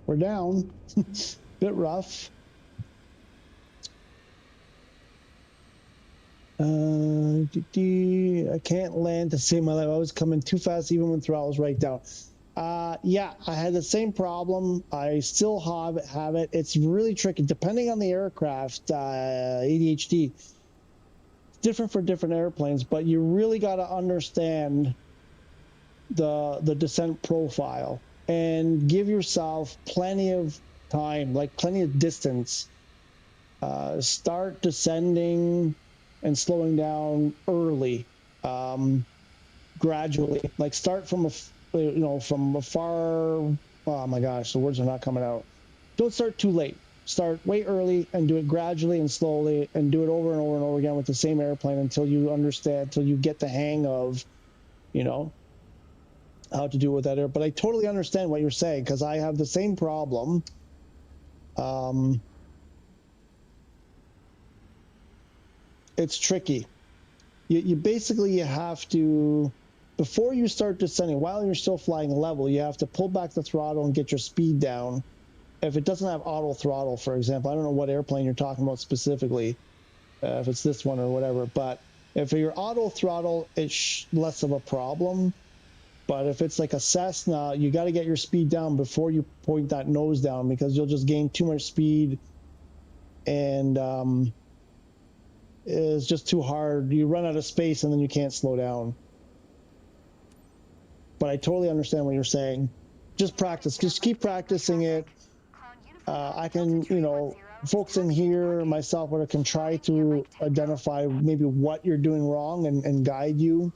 We're down. Bit rough. I can't land to save my life. I was coming too fast even when throttle was right down. Yeah, I had the same problem. I still have it. It's really tricky. Depending on the aircraft, ADHD, it's different for different airplanes, but you really got to understand the descent profile and give yourself plenty of time, like plenty of distance Start descending and slowing down early, gradually. Like start from from a far. Oh my gosh, the words are not coming out. Don't start too late. Start way early and do it gradually and slowly, and do it over and over and over again with the same airplane until you understand, until you get the hang of, how to do it with that air. But I totally understand what you're saying, because I have the same problem. It's tricky. You basically, you have to, before you start descending, while you're still flying level, you have to pull back the throttle and get your speed down. If it doesn't have auto throttle, for example, I don't know what airplane you're talking about specifically, if it's this one or whatever, but if you're auto throttle, it's less of a problem. But if it's like a Cessna, you got to get your speed down before you point that nose down, because you'll just gain too much speed, and it's just too hard. You run out of space and then you can't slow down. But I totally understand what you're saying. Just practice. Just keep practicing it. I can, folks in here, myself, what I can try to identify maybe what you're doing wrong and guide you.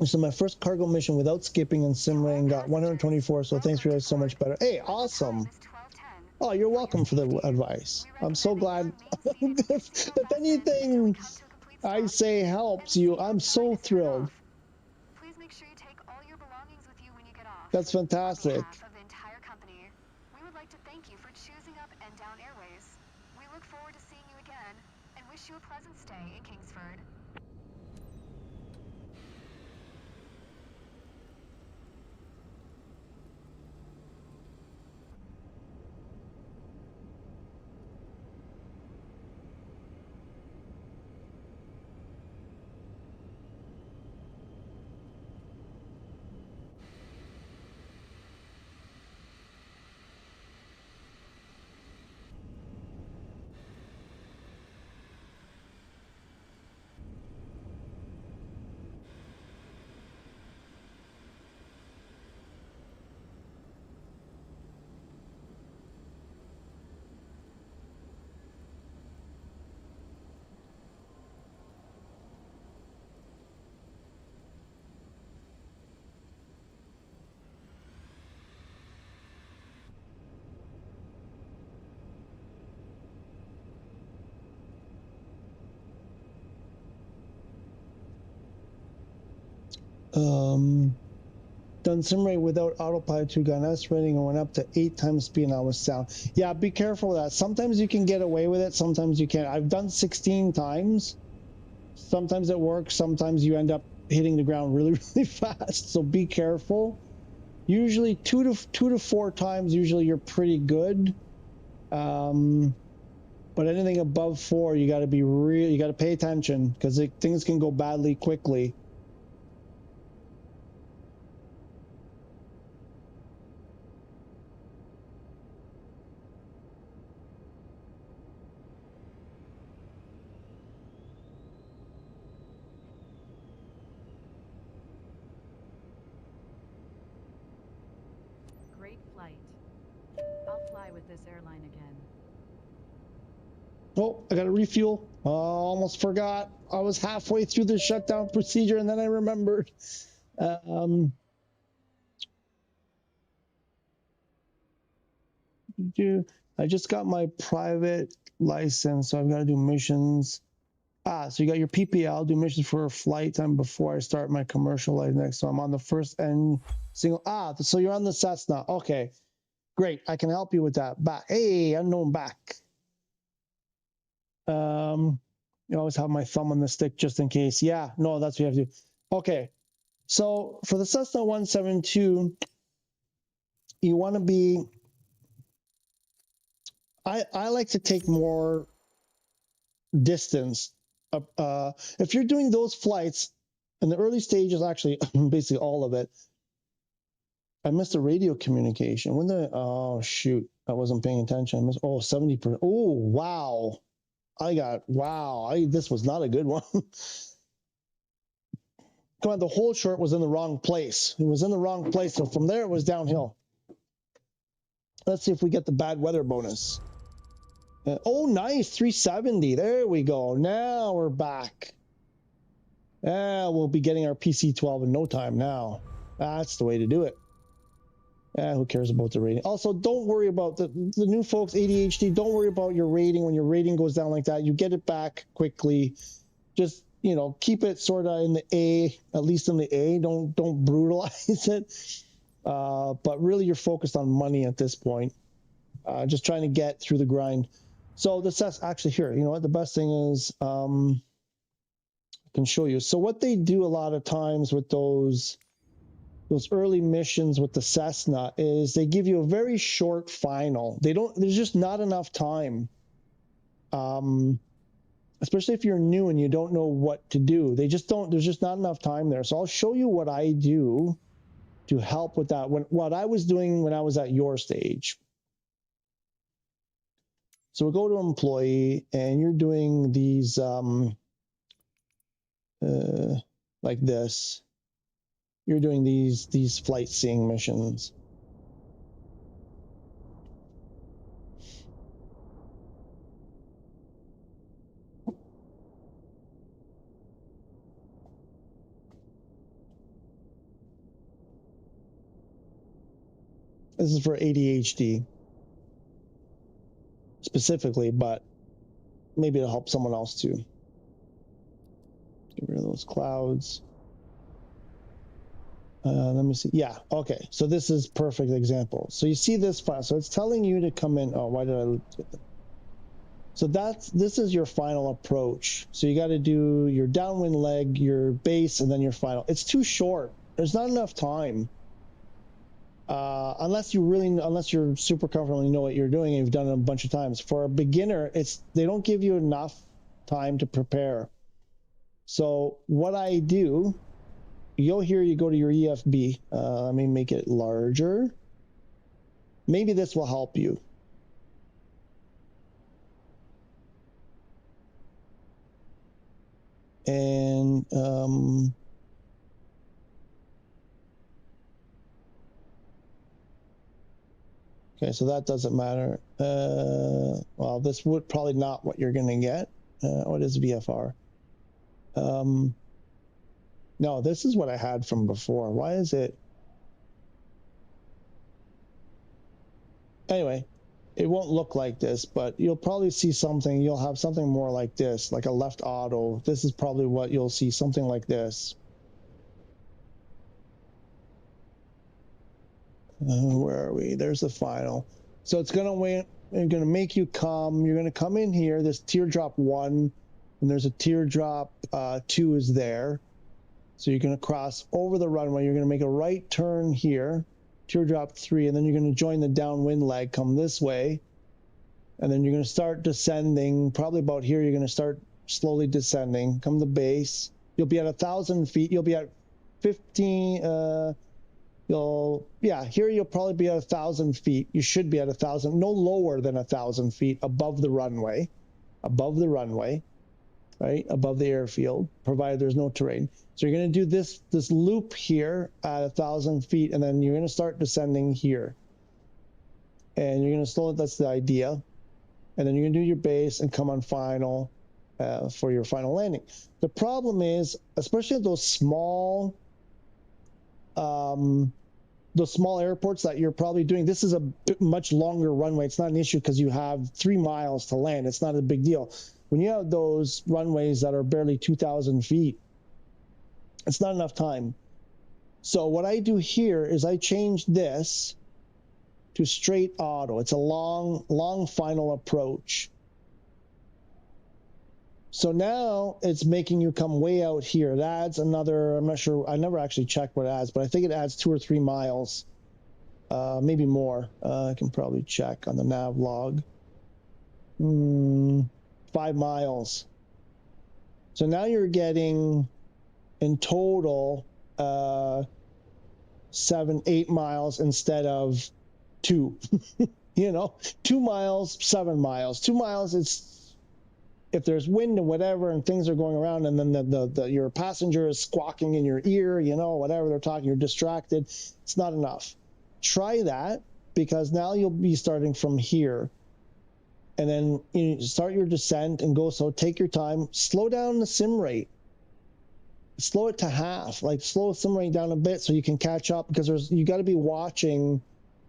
So my first cargo mission without skipping and simmering got 124, so thanks for that, so much better. Hey, awesome. Oh, you're welcome for the advice. I'm so glad. If anything I say helps you, I'm so thrilled. Please make sure you take all your belongings with you when you get off. That's fantastic. On behalf of the entire company, we would like to thank you for choosing Up and Down Airways. We look forward to seeing you again and wish you a pleasant stay in Kingsford. Done simulate without autopilot 2 gun S rating and went up to 8 times speed and I was down. Yeah, be careful with that. Sometimes you can get away with it, sometimes you can't. I've done 16 times. Sometimes it works, sometimes you end up hitting the ground really, really fast. So be careful. Usually two to four times, usually you're pretty good. But anything above 4, you got to be you got to pay attention, because things can go badly quickly. Great flight. I'll fly with this airline again. Oh, I got to refuel. Oh, almost forgot. I was halfway through the shutdown procedure and then I remembered. I just got my private license, so I've got to do missions. So you got your PPL, do missions for a flight time before I start my commercial life next. So I'm on the first and single. So you're on the Cessna. Okay, great. I can help you with that. Back. Hey, unknown back. You always have my thumb on the stick just in case. Yeah, no, that's what you have to do. Okay, so for the Cessna 172, you want to be. I like to take more distance. If you're doing those flights in the early stages, actually, basically all of it. I missed the radio communication. Oh shoot, I wasn't paying attention. I missed 70%. Oh wow. This was not a good one. Come on, the whole short was in the wrong place. It was in the wrong place, so from there it was downhill. Let's see if we get the bad weather bonus. Oh, nice, 370. There we go. Now we're back. We'll be getting our PC-12 in no time now. That's the way to do it. Who cares about the rating? Also, don't worry about the new folks, ADHD, don't worry about your rating. When your rating goes down like that, you get it back quickly. Just, you know, keep it sort of in the A, at least in the A. Don't brutalize it. But really, you're focused on money at this point. Just trying to get through the grind. So this is actually here. You know what? The best thing is, I can show you. So what they do a lot of times with those early missions with the Cessna is they give you a very short final. There's just not enough time. Especially if you're new and you don't know what to do. There's just not enough time there. So I'll show you what I do to help with that. What I was doing when I was at your stage. So we'll go to employee and you're doing these, like this. You're doing these flight seeing missions. This is for ADHD specifically, but maybe it'll help someone else too. Get rid of those clouds. Let me see. Yeah, okay. So this is perfect example. So you see this file. So it's telling you to come in. Oh, why did I get them? So this is your final approach. So you got to do your downwind leg, your base, and then your final. It's too short. There's not enough time. Unless you're super comfortable and you know what you're doing and you've done it a bunch of times. For a beginner, they don't give you enough time to prepare. So what I do, you go to your EFB. Let me make it larger. Maybe this will help you. And okay, so that doesn't matter. Well, this would probably not what you're going to get. What is VFR? No, this is what I had from before. Why is it? Anyway, it won't look like this, but you'll probably see something. You'll have something more like this, like a left auto. This is probably what you'll see, something like this. Where are we? There's the final. So it's going to make you come. You're going to come in here. This teardrop 1, and there's a teardrop 2 is there. So you're going to cross over the runway. You're going to make a right turn here, teardrop 3, and then you're going to join the downwind leg, come this way. And then you're going to start descending. Probably about here, you're going to start slowly descending. Come to base. You'll be at 1,000 feet. You'll be at 15. Here you'll probably be at 1,000 feet. You should be at 1,000, no lower than 1,000 feet above the runway. Above the runway. Right, above the airfield, provided there's no terrain. So you're going to do this loop here at 1,000 feet, and then you're going to start descending here. And you're going to slow it. That's the idea. And then you're going to do your base and come on final for your final landing. The problem is, especially at those small airports that you're probably doing, this is a much longer runway. It's not an issue because you have 3 miles to land. It's not a big deal. When you have those runways that are barely 2,000 feet, it's not enough time. So what I do here is I change this to straight auto. It's a long final approach. So now it's making you come way out here. It adds another, I'm not sure, I never actually checked what it adds, but I think it adds 2 or 3 miles, maybe more. I can probably check on the nav log. 5 miles. So now you're getting in total 7, 8 miles instead of 2. You know, 2 miles, 7 miles. 2 miles, it's if there's wind and whatever and things are going around and then your passenger is squawking in your ear, you know, whatever they're talking, you're distracted. It's not enough. Try that, because now you'll be starting from here. and then you start your descent and go. So take your time, slow down the sim rate, slow it to half, like slow the sim rate down a bit so you can catch up, because you got to be watching.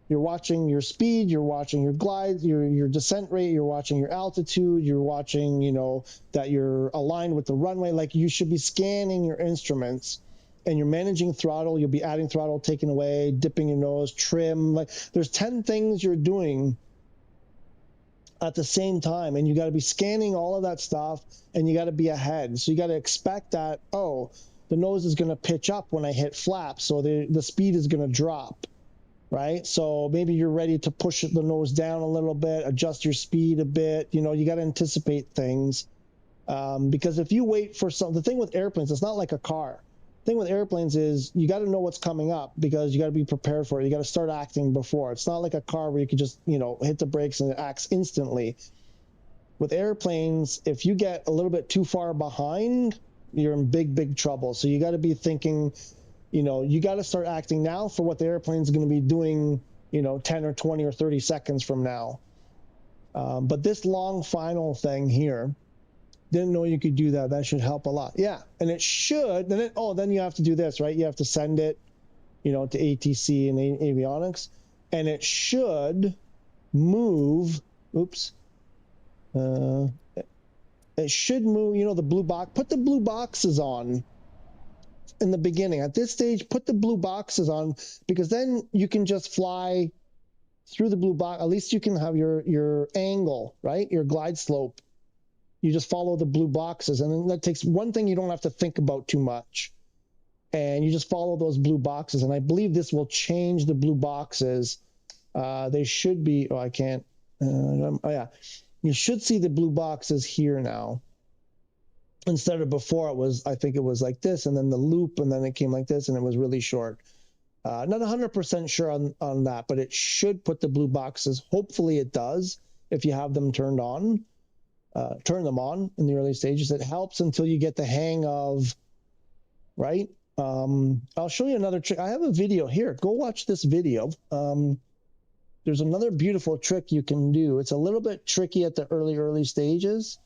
You're watching your speed, you're watching your glide, your descent rate, you're watching your altitude, you're watching, you know, that you're aligned with the runway. Like, you should be scanning your instruments, and you're managing throttle. You'll be adding throttle, taking away, dipping your nose, trim. Like, there's 10 things you're doing at the same time, and you got to be scanning all of that stuff, and you got to be ahead. So you got to expect that, oh, the nose is going to pitch up when I hit flap, so the speed is going to drop. Right? So maybe you're ready to push the nose down a little bit, adjust your speed a bit. You know, you got to anticipate things. Because if you wait for the thing with airplanes, it's not like a car. The thing with airplanes is you got to know what's coming up, because you got to be prepared for it. You got to start acting before. It's not like a car where you can just, you know, hit the brakes and it acts instantly. With airplanes, if you get a little bit too far behind, you're in big trouble. So you got to be thinking, you know, you got to start acting now for what the airplane's going to be doing, you know, 10 or 20 or 30 seconds from now. But this long final thing here, didn't know you could do that. That should help a lot. Yeah, and it should. Then you have to do this, right? You have to send it, you know, to ATC and avionics, and it should move. Oops. It should move. You know, the blue box. Put the blue boxes on. In the beginning, at this stage, put the blue boxes on, because then you can just fly through the blue box. At least you can have your angle, right? Your glide slope. You just follow the blue boxes, and then that takes one thing you don't have to think about too much. And you just follow those blue boxes, and I believe this will change the blue boxes. They should be. Oh, I can't. Oh yeah, you should see the blue boxes here now. Instead of before, it was, I think it was like this, and then the loop, and then it came like this, and it was really short. Not 100% sure on that, but it should put the blue boxes. Hopefully it does. If you have them turned on, turn them on in the early stages. It helps until you get the hang of, right? I'll show you another trick. I have a video here. Go watch this video. There's another beautiful trick you can do. It's a little bit tricky at the early stages.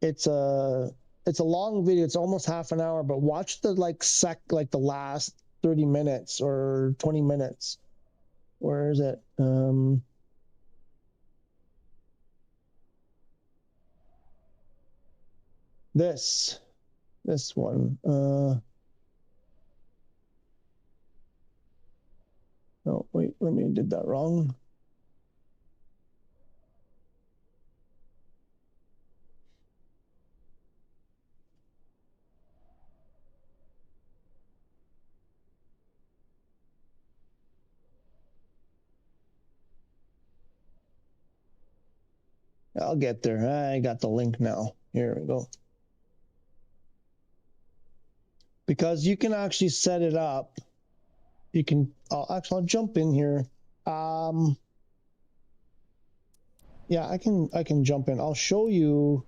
It's a long video. It's almost half an hour, but watch the like the last 30 minutes or 20 minutes. Where is it? This one. Oh wait, let me did that wrong. I'll get there. I got the link now. Here we go. Because you can actually set it up. You can I'll jump in here. Yeah, I can jump in. I'll show you.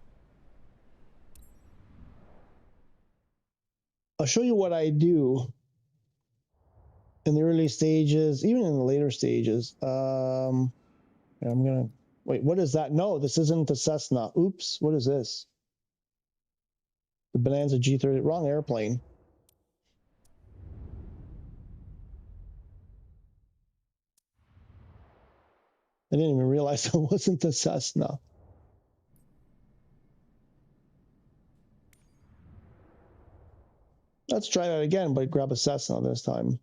I'll show you what I do in the early stages, even in the later stages. I'm gonna wait. What is that? No, this isn't the Cessna. Oops. What is this? The Bonanza G30. Wrong airplane. I didn't even realize it wasn't the Cessna. Let's try that again, but grab a Cessna this time.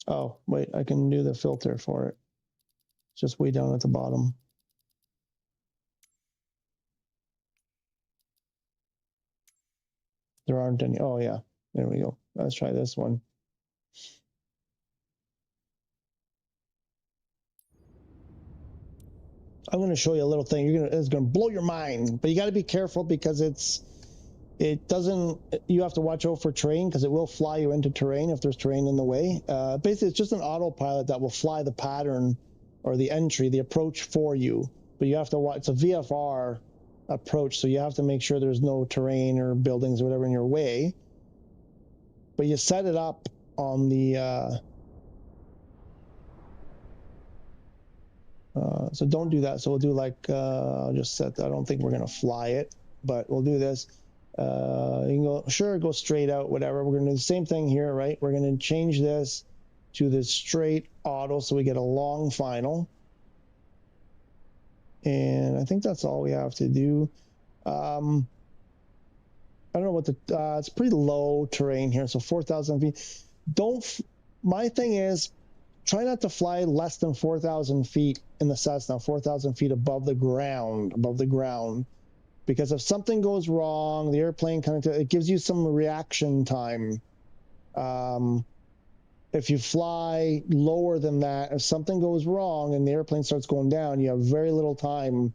Oh, wait, I can do the filter for it. It's just way down at the bottom. There aren't any. Oh, yeah. There we go. Let's try this one. I'm going to show you a little thing. It's going to blow your mind, but you got to be careful because it doesn't. You have to watch out for terrain because it will fly you into terrain if there's terrain in the way. Basically, it's just an autopilot that will fly the pattern or the entry, the approach for you. But you have to watch, it's a VFR approach, so you have to make sure there's no terrain or buildings or whatever in your way. But you set it up on the so don't do that. So we'll do like I'll just set that. I don't think we're gonna fly it, but we'll do this. You can go, sure, go straight out, whatever. We're gonna do the same thing here, right? We're gonna change this to the straight auto so we get a long final. And I think that's all we have to do. I don't know what the, it's pretty low terrain here, so 4,000 feet. My thing is, try not to fly less than 4,000 feet in the Cessna, 4,000 feet above the ground, because if something goes wrong, the airplane it gives you some reaction time. If you fly lower than that, if something goes wrong and the airplane starts going down, you have very little time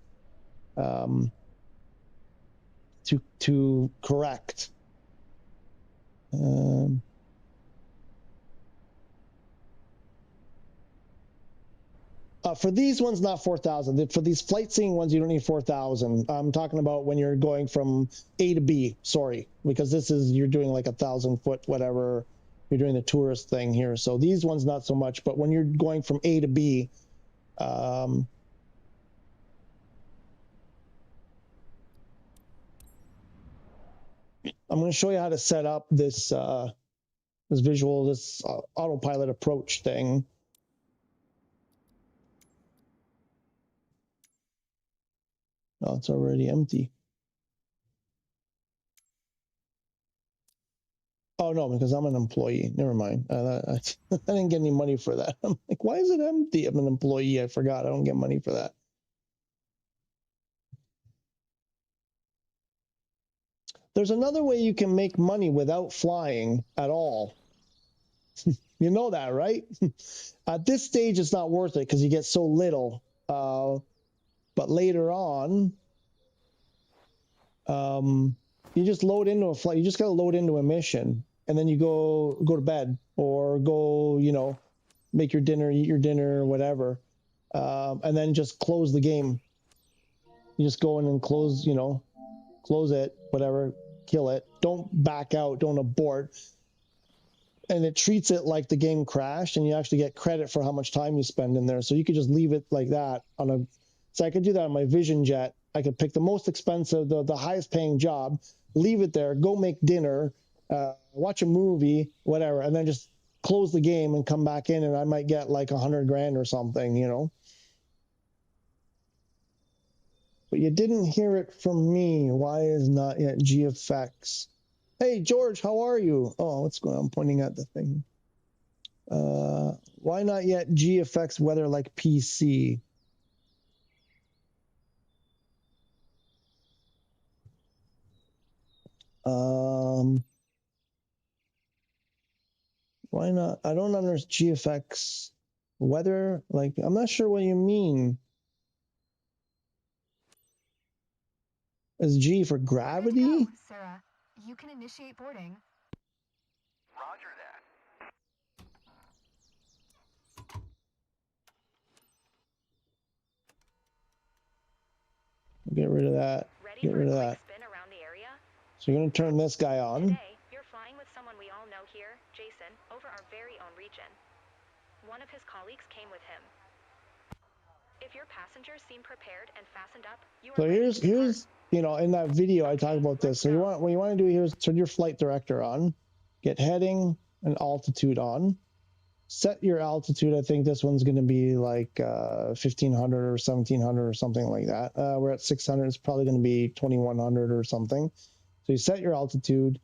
to correct. For these ones, not 4,000. For these flight seeing ones, you don't need 4,000. I'm talking about when you're going from A to B, sorry, because this is, you're doing like 1,000 foot, whatever. You're doing the tourist thing here. So these ones, not so much, but when you're going from A to B, I'm going to show you how to set up this, this visual, this autopilot approach thing. Oh, it's already empty. Oh, no, because I'm an employee. Never mind. I didn't get any money for that. I'm like, why is it empty? I'm an employee. I forgot. I don't get money for that. There's another way you can make money without flying at all. You know that, right? At this stage, it's not worth it because you get so little. But later on, you just load into a flight. You just got to load into a mission. And then you go to bed or go, you know, make your dinner, eat your dinner, whatever, and then just close the game. You just go in and close, you know, close it, whatever, kill it. Don't back out, don't abort. And it treats it like the game crashed, and you actually get credit for how much time you spend in there. So you could just leave it like that on a. So I could do that on my Vision Jet. I could pick the most expensive, the highest paying job, leave it there, go make dinner. Watch a movie, whatever, and then just close the game and come back in, and I might get like 100 grand or something, you know. But you didn't hear it from me. Why is not yet GFX? Hey, George, how are you? Oh, what's going on? I'm pointing at the thing. Why not yet GFX weather like PC? Why not? I don't understand GFX weather. Like, I'm not sure what you mean. Is G for gravity? Sarah, you can initiate boarding. Roger that. Get rid of that. Get rid of that. Spin around the area? So you're going to turn this guy on. Today, you're flying with someone we all know here, Jason, over our very own region. One of his colleagues came with him. If your passengers seem prepared and fastened up, you are So here's you know, in that video I talk about this. So what you want to do here is turn your flight director on, get heading and altitude on, set your altitude. I think this one's going to be like 1,500 or 1,700 or something like that. We're at 600. It's probably going to be 2,100 or something. So you set your altitude.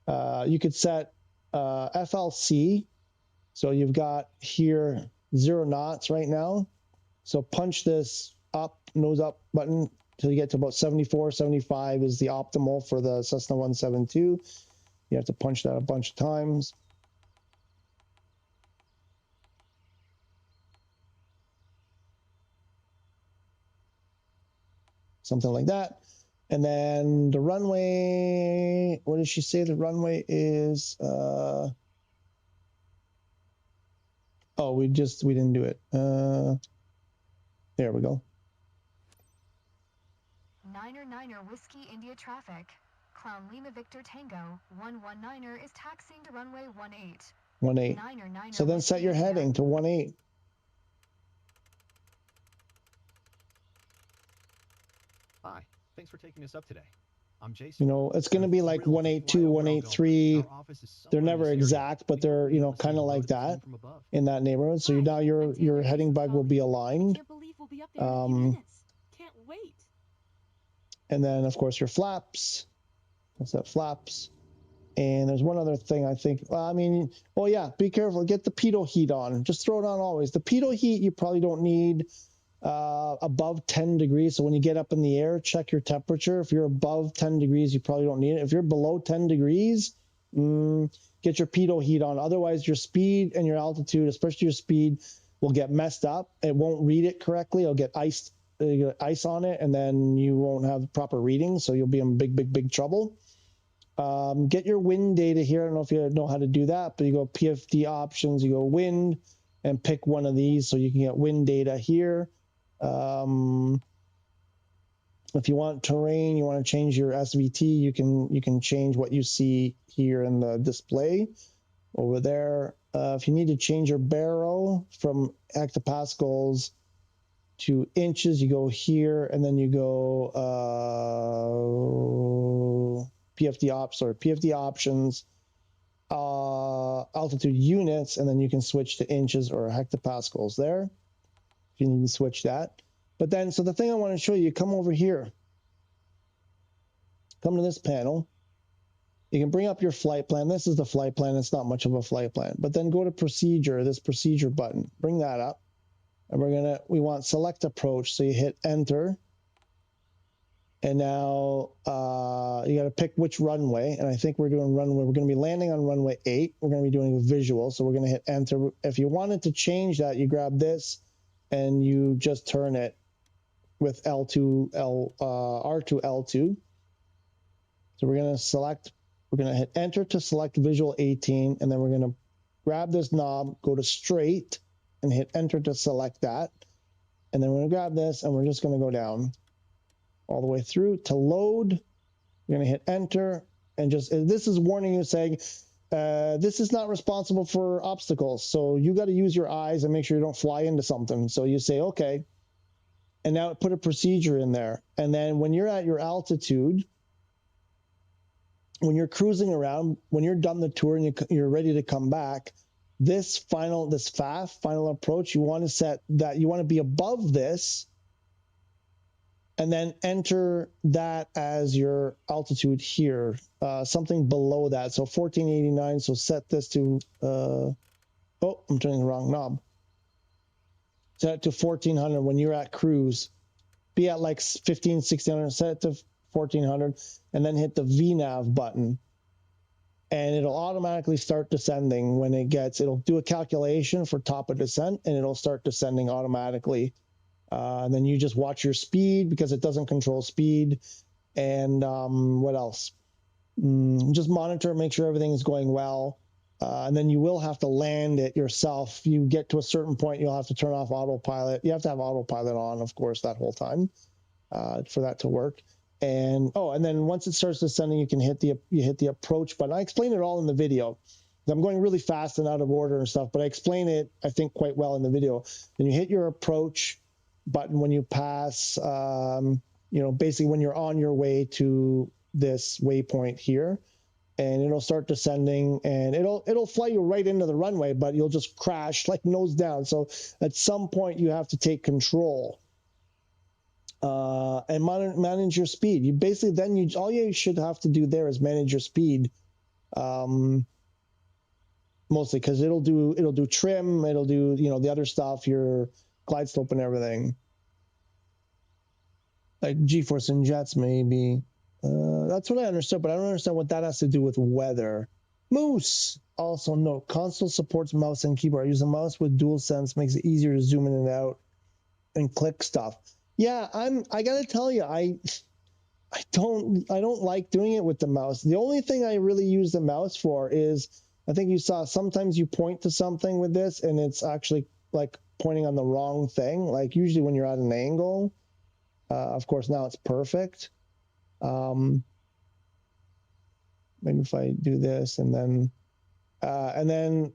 You could set FLC. So you've got here 0 knots right now. So punch this up, nose up button till you get to about 74, 75 is the optimal for the Cessna 172. You have to punch that a bunch of times. Something like that. And then the runway, what did she say the runway is? Oh, we didn't do it. There we go. Niner Whiskey India traffic. Clown Lima Victor Tango 119er is taxiing to runway 18. 18. So then set your heading to 18. Hi, thanks for taking us up today. I'm Jason. You know, it's going to be like 182, 183. They're never exact, but they're, you know, kind of like that in that neighborhood. So now your heading bug will be aligned. Can't believe we'll be up there in a few minutes. Can't wait. And then, of course, your flaps. What's that? Flaps. And there's one other thing I think. I mean, oh yeah, be careful. Get the pitot heat on. Just throw it on always. The pitot heat you probably don't need above 10 degrees. So when you get up in the air, check your temperature. If you're above 10 degrees, you probably don't need it. If you're below 10 degrees, get your pitot heat on. Otherwise, your speed and your altitude, especially your speed, will get messed up. It won't read it correctly. It'll get ice on it, and then you won't have proper readings. So you'll be in big trouble. Get your wind data here. I don't know if you know how to do that, but you go PFD options, you go wind, and pick one of these so you can get wind data here. If you want terrain, you want to change your SVT, you can change what you see here in the display over there. If you need to change your baro from hectopascals to inches, you go here, and then you go PFD options, altitude units, and then you can switch to inches or hectopascals there if you need to switch that. But then, so the thing I want to show you, come over here, come to this panel. You can bring up your flight plan. This is the flight plan. It's not much of a flight plan, but then go to procedure, this procedure button, bring that up, and we want select approach. So you hit enter. And now you got to pick which runway. And I think we're doing runway. We're going to be landing on runway 8. We're going to be doing a visual. So we're going to hit enter. If you wanted to change that, you grab this and you just turn it with R2, L2. So we're going to hit enter to select visual 18. And then we're going to grab this knob, go to straight, and hit enter to select that. And then we're going to grab this, and we're just going to go down all the way through to load. You're going to hit enter, and this is warning you saying, this is not responsible for obstacles. So you got to use your eyes and make sure you don't fly into something. So you say, okay. And now put a procedure in there. And then when you're at your altitude, when you're cruising around, when you're done the tour and you're ready to come back, this FAF, final approach, you want to set that, you want to be above this, and then enter that as your altitude here, something below that. So 1489, so set this to, oh, I'm turning the wrong knob. Set it to 1400 when you're at cruise. Be at like 15, 1600, set it to 1400, and then hit the VNAV button. And it'll automatically start descending when it'll do a calculation for top of descent, and it'll start descending automatically. And then you just watch your speed because it doesn't control speed. And what else? Just monitor, make sure everything is going well. And then you will have to land it yourself. You get to a certain point, you'll have to turn off autopilot. You have to have autopilot on, of course, that whole time for that to work. And and then once it starts descending, you can hit the approach button. I explained it all in the video. I'm going really fast and out of order and stuff, but I explain it, I think, quite well in the video. Then you hit your approach button when you pass, basically when you're on your way to this waypoint here, and it'll start descending, and it'll fly you right into the runway, but you'll just crash like nose down. So at some point you have to take control and manage your speed. You basically all you should have to do there is manage your speed, mostly because it'll do trim, it'll do the other stuff, your glide slope and everything, like G-force and jets maybe. That's what I understood, but I don't understand what that has to do with weather. Moose. Also note, console supports mouse and keyboard. I use a mouse with DualSense, makes it easier to zoom in and out and click stuff. Yeah, I gotta tell you, I don't like doing it with the mouse. The only thing I really use the mouse for is, I think you saw, sometimes you point to something with this and it's actually like pointing on the wrong thing. Like usually when you're at an angle, of course now it's perfect. Maybe if I do this and then,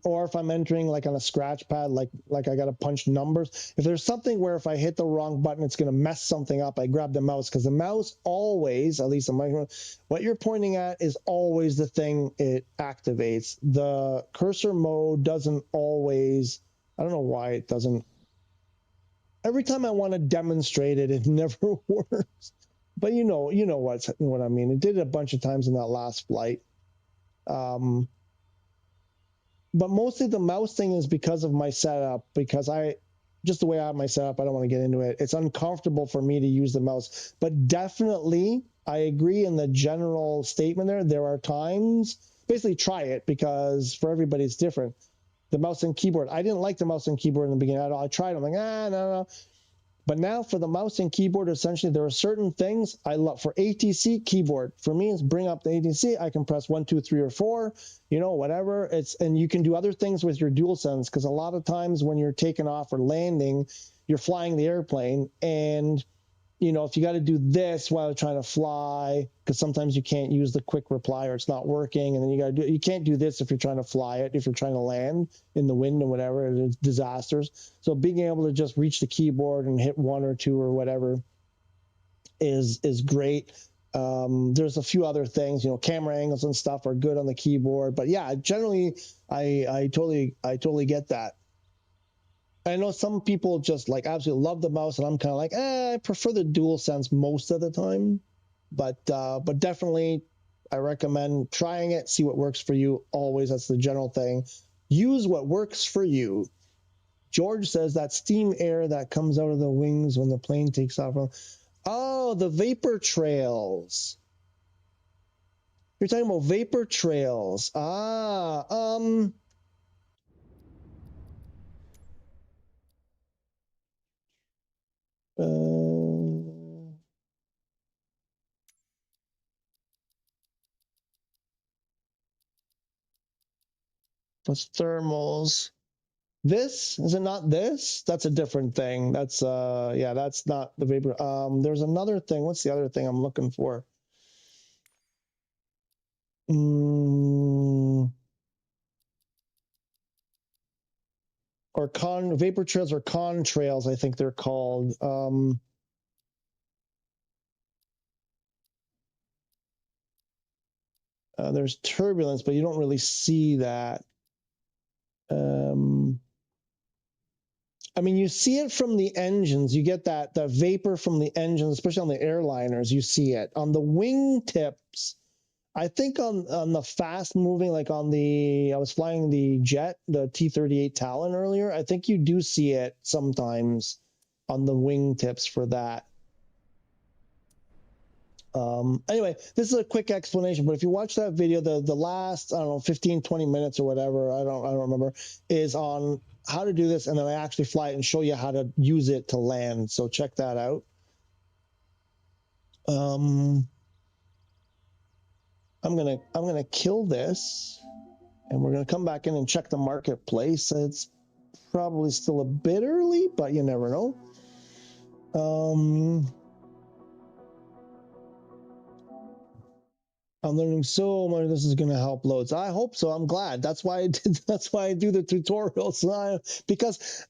or if I'm entering like on a scratch pad, like I got to punch numbers. If there's something where if I hit the wrong button, it's going to mess something up, I grab the mouse, because the mouse always, at least on my, what you're pointing at is always the thing it activates. The cursor mode doesn't always, I don't know why it doesn't. Every time I want to demonstrate it, it never works. But you know what I mean. It did it a bunch of times in that last flight. But mostly the mouse thing is because of my setup, because just the way I have my setup, I don't want to get into it. It's uncomfortable for me to use the mouse. But definitely, I agree in the general statement there. There are times, basically try it, because for everybody it's different. The mouse and keyboard, I didn't like the mouse and keyboard in the beginning at all. I tried, I'm like, no. But now for the mouse and keyboard, essentially, there are certain things I love. For ATC keyboard, for me, it's bring up the ATC. I can press 1, 2, 3, or 4, whatever. And you can do other things with your DualSense, because a lot of times when you're taking off or landing, you're flying the airplane, and if you got to do this while you're trying to fly, because sometimes you can't use the quick reply or it's not working, and then you can't do this if you're trying to fly it, if you're trying to land in the wind and whatever, it's disasters. So being able to just reach the keyboard and hit 1 or 2 or whatever is great. There's a few other things, camera angles and stuff are good on the keyboard, but yeah, generally I totally get that. I know some people just like absolutely love the mouse, and I'm kind of like, I prefer the DualSense most of the time. But definitely, I recommend trying it, see what works for you. Always, that's the general thing. Use what works for you. George says that steam air that comes out of the wings when the plane takes off. Oh, the vapor trails. You're talking about vapor trails. That's thermals. This, is it not this? That's a different thing. That's yeah, that's not the vapor. There's another thing. What's the other thing I'm looking for? Or vapor trails or contrails, I think they're called. There's turbulence, but you don't really see that. I mean, you see it from the engines. You get the vapor from the engines, especially on the airliners. You see it on the wing tips. I think on the fast moving, like I was flying the jet, the T-38A Talon earlier. I think you do see it sometimes on the wing tips for that. Anyway, this is a quick explanation, but if you watch that video, the last, I don't know, 15, 20 minutes or whatever, I don't remember, is on how to do this, and then I actually fly it and show you how to use it to land. So check that out. I'm gonna kill this, and we're gonna come back in and check the marketplace. It's probably still a bit early, but you never know. I'm learning so much. This is going to help loads. I hope so. I'm glad. That's why I did. That's why I do the tutorials, because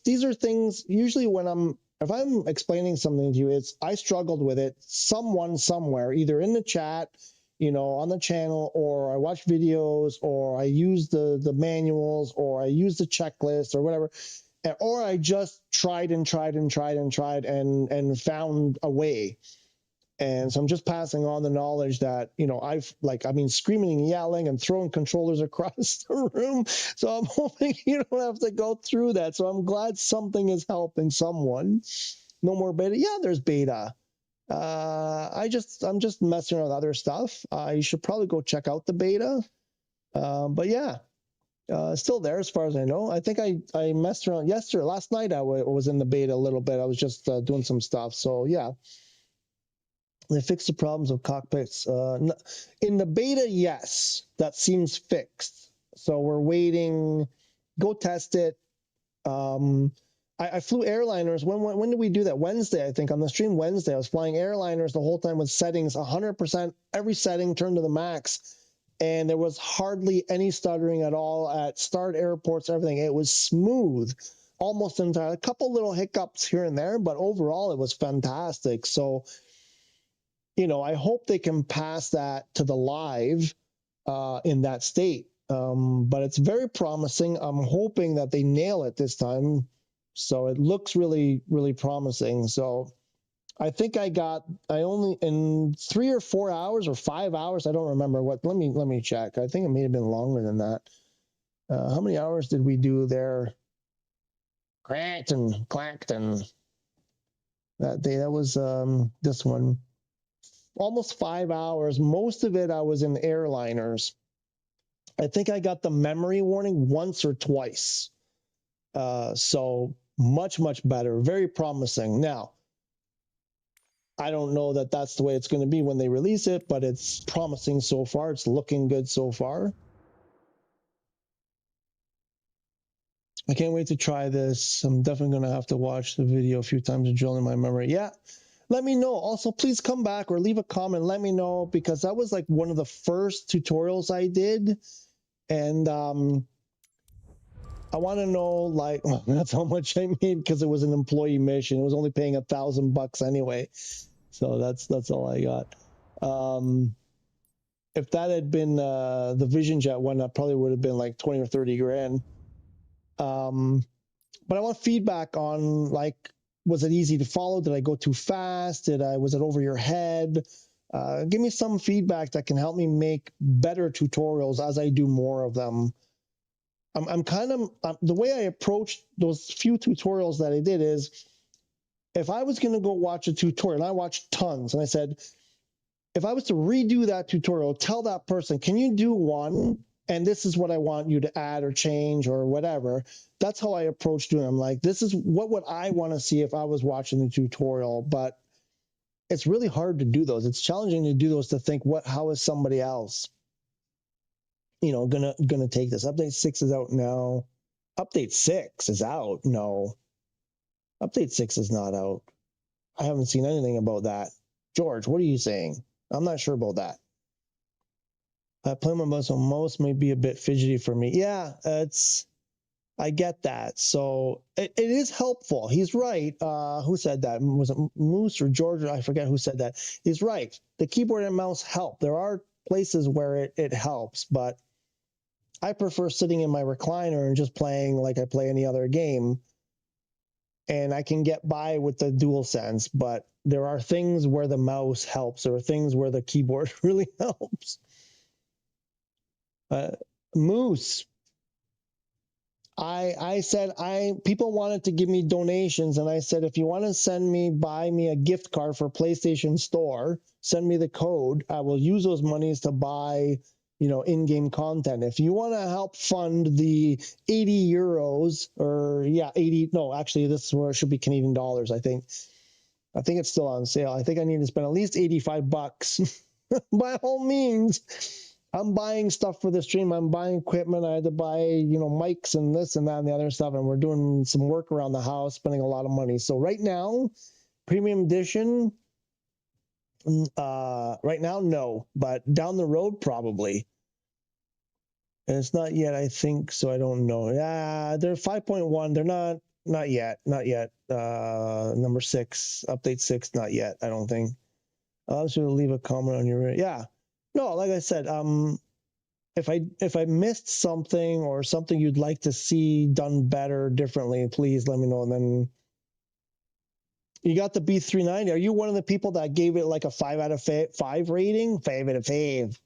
these are things usually when if I'm explaining something to you, I struggled with it. Someone somewhere, either in the chat, on the channel, or I watch videos, or I use the manuals, or I use the checklist, or whatever, or I just tried and found a way. And so I'm just passing on the knowledge that, screaming and yelling and throwing controllers across the room. So I'm hoping you don't have to go through that. So I'm glad something is helping someone. No more beta. Yeah, there's beta. I'm just messing around with other stuff. You should probably go check out the beta. But yeah, still there as far as I know. I think I messed around last night. I was in the beta a little bit. I was just doing some stuff. So yeah. They fixed the problems of cockpits. In the beta, yes, that seems fixed. So we're waiting. Go test it. I flew airliners. When did we do that? Wednesday, I think, on the stream Wednesday. I was flying airliners the whole time with settings 100%, every setting turned to the max. And there was hardly any stuttering at all at start, airports, everything. It was smooth, almost entirely. A couple little hiccups here and there, but overall it was fantastic. So, you know, I hope they can pass that to the live in that state. But it's very promising. I'm hoping that they nail it this time. So it looks really, really promising. So I think I only in 3 or 4 hours or 5 hours, I don't remember what. Let me check. I think it may have been longer than that. How many hours did we do there? Clacton. That day, that was this one. Almost 5 hours. Most of it I was in airliners. I think I got the memory warning once or twice. So much better. Very promising. Now, I don't know that that's the way it's going to be when they release it, but it's promising so far. It's looking good so far. I can't wait to try this. I'm definitely going to have to watch the video a few times to drill in my memory. Yeah, let me know. Also, please come back or leave a comment. Let me know, because that was like one of the first tutorials I did. And I want to know, like, well, that's how much I made, because it was an employee mission. It was only paying $1,000 anyway. So that's all I got. If that had been the Vision Jet one, that probably would have been like 20 or 30 grand. But I want feedback on, like, was it easy to follow? Did I go too fast? Was it over your head? Give me some feedback that can help me make better tutorials as I do more of them. I'm kind of, the way I approached those few tutorials that I did is, if I was going to go watch a tutorial, and I watched tons, and I said, if I was to redo that tutorial, tell that person, can you do one? And this is what I want you to add or change or whatever. That's how I approach doing it. I'm like, this is what would I want to see if I was watching the tutorial. But it's really hard to do those. It's challenging to do those, to think, how is somebody else, you know, gonna take this? Update 6 is out now. Update 6 is out? No. Update 6 is not out. I haven't seen anything about that. George, what are you saying? I'm not sure about that. Playing my mouse on most may be a bit fidgety for me. Yeah, I get that. So it is helpful. He's right. Who said that? Was it Moose or George? I forget who said that. He's right. The keyboard and mouse help. There are places where it helps, but I prefer sitting in my recliner and just playing like I play any other game. And I can get by with the DualSense, but there are things where the mouse helps. There are things where the keyboard really helps. Moose, I said, people wanted to give me donations, and I said, if you want to buy me a gift card for PlayStation Store, send me the code. I will use those monies to buy, you know, in-game content. If you want to help fund the 80 euros, or yeah, 80, no, actually this is where it should be Canadian dollars, I think. I think it's still on sale. I think I need to spend at least $85. By all means, I'm buying stuff for the stream. I'm buying equipment. I had to buy, you know, mics and this and that and the other stuff. And we're doing some work around the house, spending a lot of money. So right now, premium edition, right now, no. But down the road, probably. And it's not yet, I think, so I don't know. Yeah, they're 5.1. They're not yet. Number 6, update 6, not yet, I don't think. I'll also leave a comment on your, yeah. No, like I said, if I missed something or something you'd like to see done better, differently, please let me know. And then you got the B390. Are you one of the people that gave it like a 5 out of 5 rating? 5 out of 5.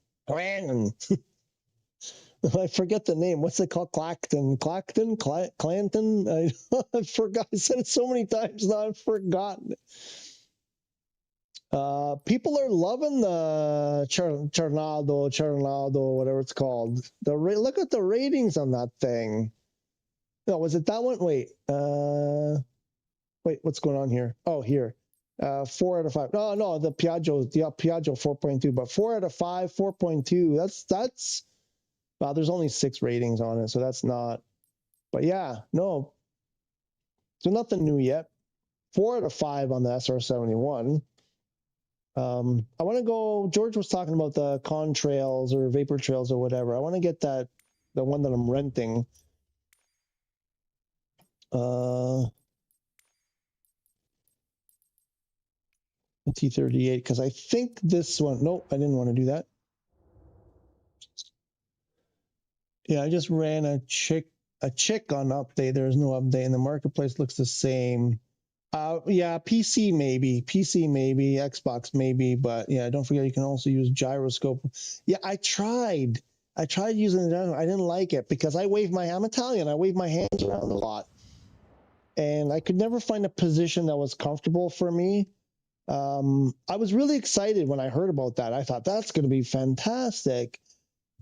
I forget the name. What's it called? Clanton? I forgot. I said it so many times now. I've forgotten. People are loving the Charnado, whatever it's called. Look at the ratings on that thing. No, was it that one? Wait, what's going on here? Oh, here. 4 out of 5. No, the Piaggio 4.2, but 4 out of 5, 4.2. That's. Wow, there's only 6 ratings on it, so that's not. But yeah, no. So nothing new yet. 4 out of 5 on the SR71. I want to go, George was talking about the contrails or vapor trails or whatever. I want to get that, the one that I'm renting. The T-38, because I think this one, nope, I didn't want to do that. Yeah, I just ran a check on update. There's no update, and the marketplace looks the same. Yeah, PC maybe, Xbox maybe, but yeah, don't forget you can also use gyroscope. Yeah, I tried using it. I didn't like it because I'm Italian. I wave my hands around a lot, and I could never find a position that was comfortable for me. I was really excited when I heard about that. I thought that's going to be fantastic.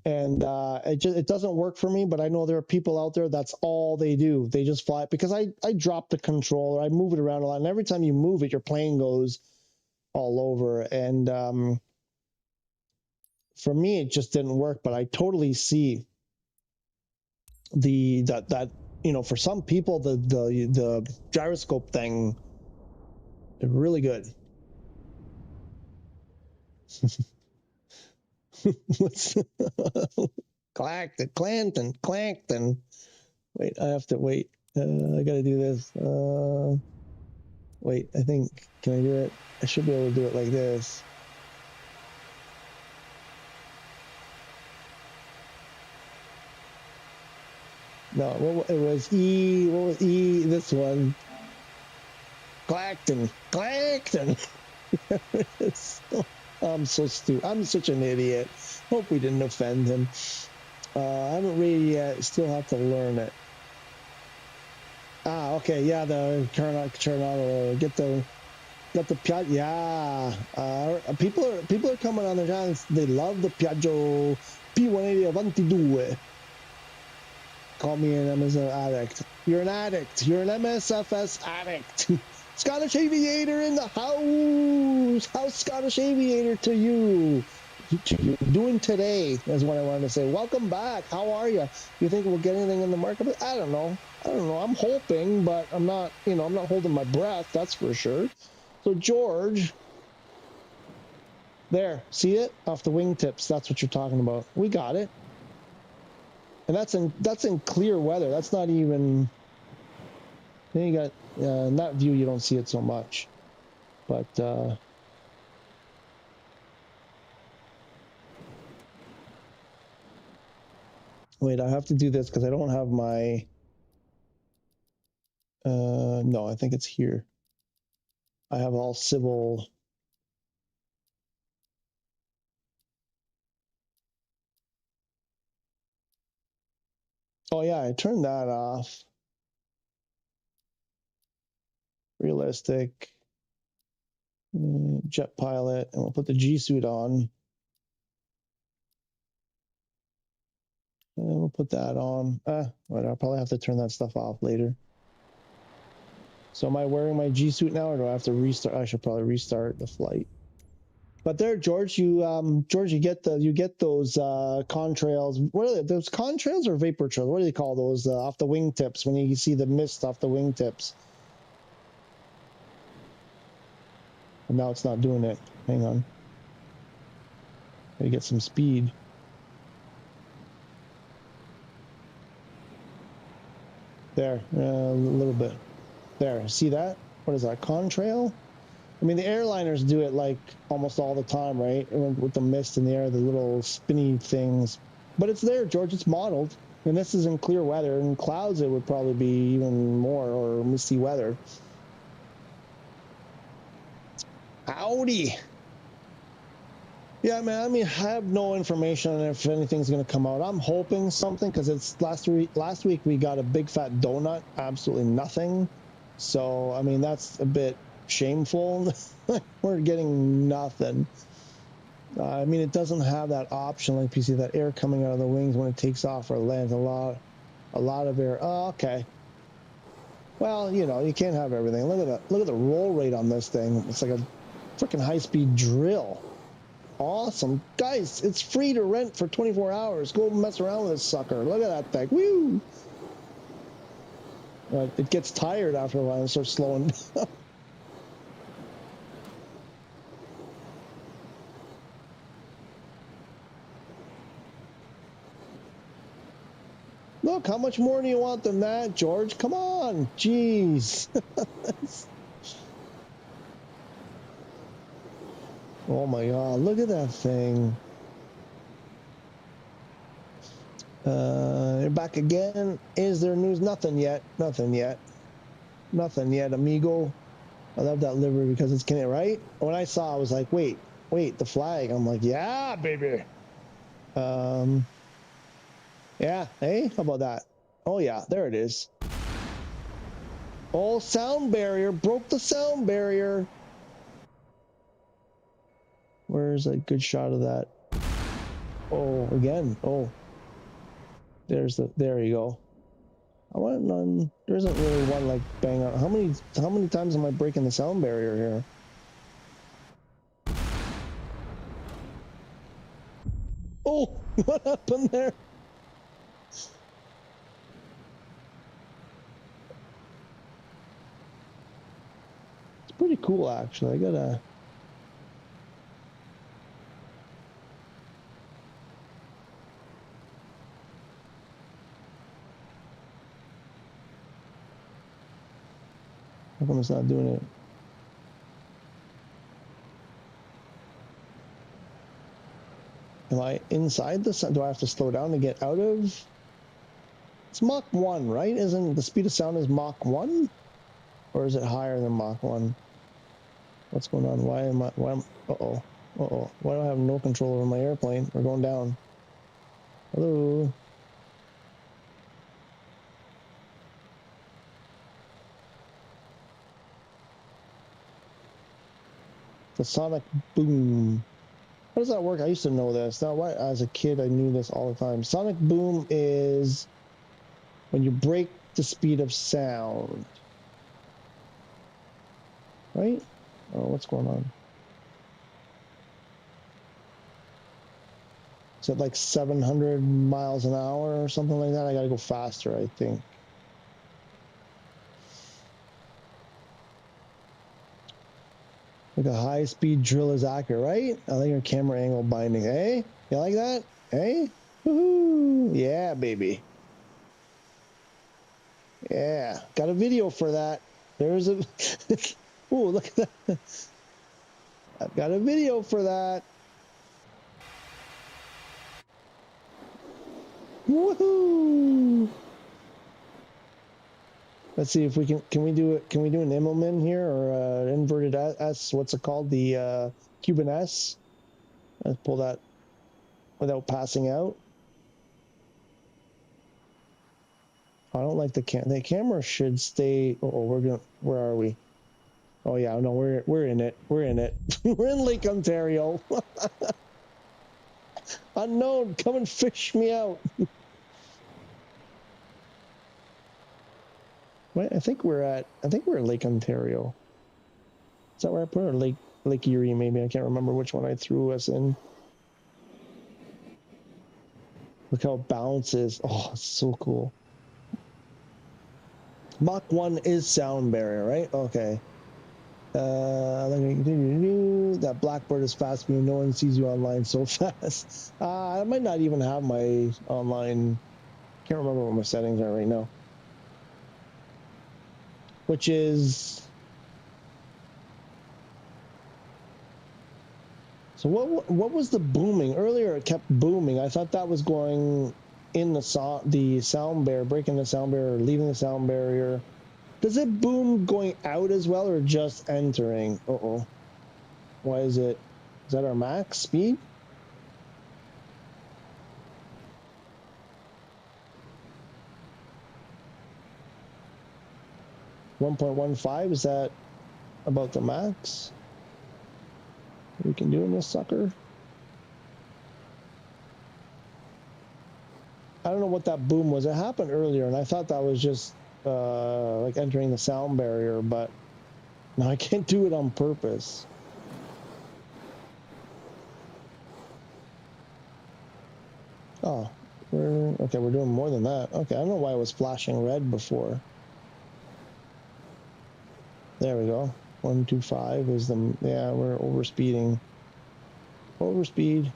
And it doesn't work for me, but I know there are people out there that's all they do. They just fly because I drop the controller, I move it around a lot, and every time you move it, your plane goes all over. And for me, it just didn't work. But I totally see that you know, for some people, the gyroscope thing is really good. What's Clankton. Wait, I have to wait. I gotta do this. Wait, I think, can I do it? I should be able to do it like this. No, it was E, what was E, this one? Clankton. I'm so stupid. I'm such an idiot. Hope we didn't offend him. I haven't read yet. Still have to learn it. Ah, okay. Yeah, the Coronado. Get the Piaggio. Yeah. People are coming on their channels. They love the Piaggio P180 Avanti 2. Call me an MSFS addict. You're an addict. You're an MSFS addict. Scottish Aviator in the house. How's Scottish Aviator to you? You're doing today is what I wanted to say. Welcome back. How are you? You think we'll get anything in the market? I don't know. I'm hoping, but I'm not, I'm not holding my breath. That's for sure. So George, there, see it off the wingtips. That's what you're talking about. We got it. And that's in clear weather. That's not even. Then you got in that view you don't see it so much, but wait, I have to do this because I don't have my. No, I think it's here. I have all civil. Oh yeah, I turned that off. Realistic. Jet pilot, and we'll put the G suit on. And we'll put that on. Well, I'll probably have to turn that stuff off later. So am I wearing my G suit now, or do I have to restart? I should probably restart the flight. But there, George, you get those contrails. What are they? Those contrails or vapor trails? What do they call those off the wingtips when you see the mist off the wingtips? And now it's not doing it. Hang on. Gotta get some speed. There, a little bit. There, see that? What is that, contrail? I mean, the airliners do it like almost all the time, right? With the mist in the air, the little spinny things. But it's there, George. It's modeled. And this is in clear weather. In clouds, it would probably be even more, or misty weather. Howdy. Yeah, man, I mean, I have no information on if anything's going to come out. I'm hoping something, because it's last week we got a big fat donut, absolutely nothing. So, I mean, that's a bit shameful. We're getting nothing. I mean, it doesn't have that option, like you see that air coming out of the wings when it takes off or lands. A lot of air. Oh, okay. Well, you can't have everything. Look at that. Look at the roll rate on this thing. It's like a freaking high-speed drill. Awesome. Guys, it's free to rent for 24 hours. Go mess around with this sucker. Look at that thing. Woo! It gets tired after a while and starts slowing down. Look, how much more do you want than that, George? Come on. Jeez. Oh my God, look at that thing. You're back again. Is there news? Nothing yet. Nothing yet. Nothing yet, amigo. I love that livery because it's Canadian, right? When I saw, I was like, wait, the flag. I'm like, yeah, baby. Yeah, hey, how about that? Oh yeah, there it is. Oh, sound barrier, broke the sound barrier. Where's a good shot of that? Oh, again, oh. There you go. I want none. There isn't really one like bang on. How many times am I breaking the sound barrier here? Oh, what happened there? It's pretty cool, actually. I gotta. How come it's not doing it? Am I inside the sun? Do I have to slow down to get out of? It's Mach 1, right? Isn't the speed of sound is Mach 1? Or is it higher than Mach 1? What's going on? Why am I, uh-oh. Why do I have no control over my airplane? We're going down. Hello? The sonic boom. How does that work? I used to know this. Now, why? As a kid, I knew this all the time. Sonic boom is when you break the speed of sound. Right? Oh, what's going on? Is it like 700 miles an hour or something like that? I gotta go faster, I think. Like a high-speed drill is accurate, right? I like your camera angle binding. Hey? You like that? Hey? Woohoo! Yeah, baby. Yeah. Got a video for that. There's a... Ooh, look at that. I've got a video for that. Woohoo! Let's see if we can we do it? Can we do an Immelman here or inverted S? What's it called? The Cuban S. Let's pull that without passing out. I don't like the camera should stay. Where are we? Oh yeah, no, we're in it. We're in it. We're in Lake Ontario. Unknown, come and fish me out. Wait, I think we're at Lake Ontario. Is that where I put it? Or Lake Erie, maybe. I can't remember which one I threw us in. Look how it bounces. Oh, it's so cool. Mach 1 is sound barrier, right? Okay. That Blackbird is fast, but no one sees you online so fast. I might not even have my online. Can't remember what my settings are right now. Which is. So what was the booming earlier? It kept booming. I thought that was going in the sound barrier, breaking the sound barrier, leaving the sound barrier. Does it boom going out as well, or just entering? Uh-oh. Why is it? Is that our max speed? .15, is that about the max we can do in this sucker? I don't know what that boom was. It happened earlier, and I thought that was just like entering the sound barrier, but no, I can't do it on purpose. Oh, we're doing more than that. Okay, I don't know why it was flashing red before. There we go. 125 is the, yeah, we're overspeeding. Overspeed.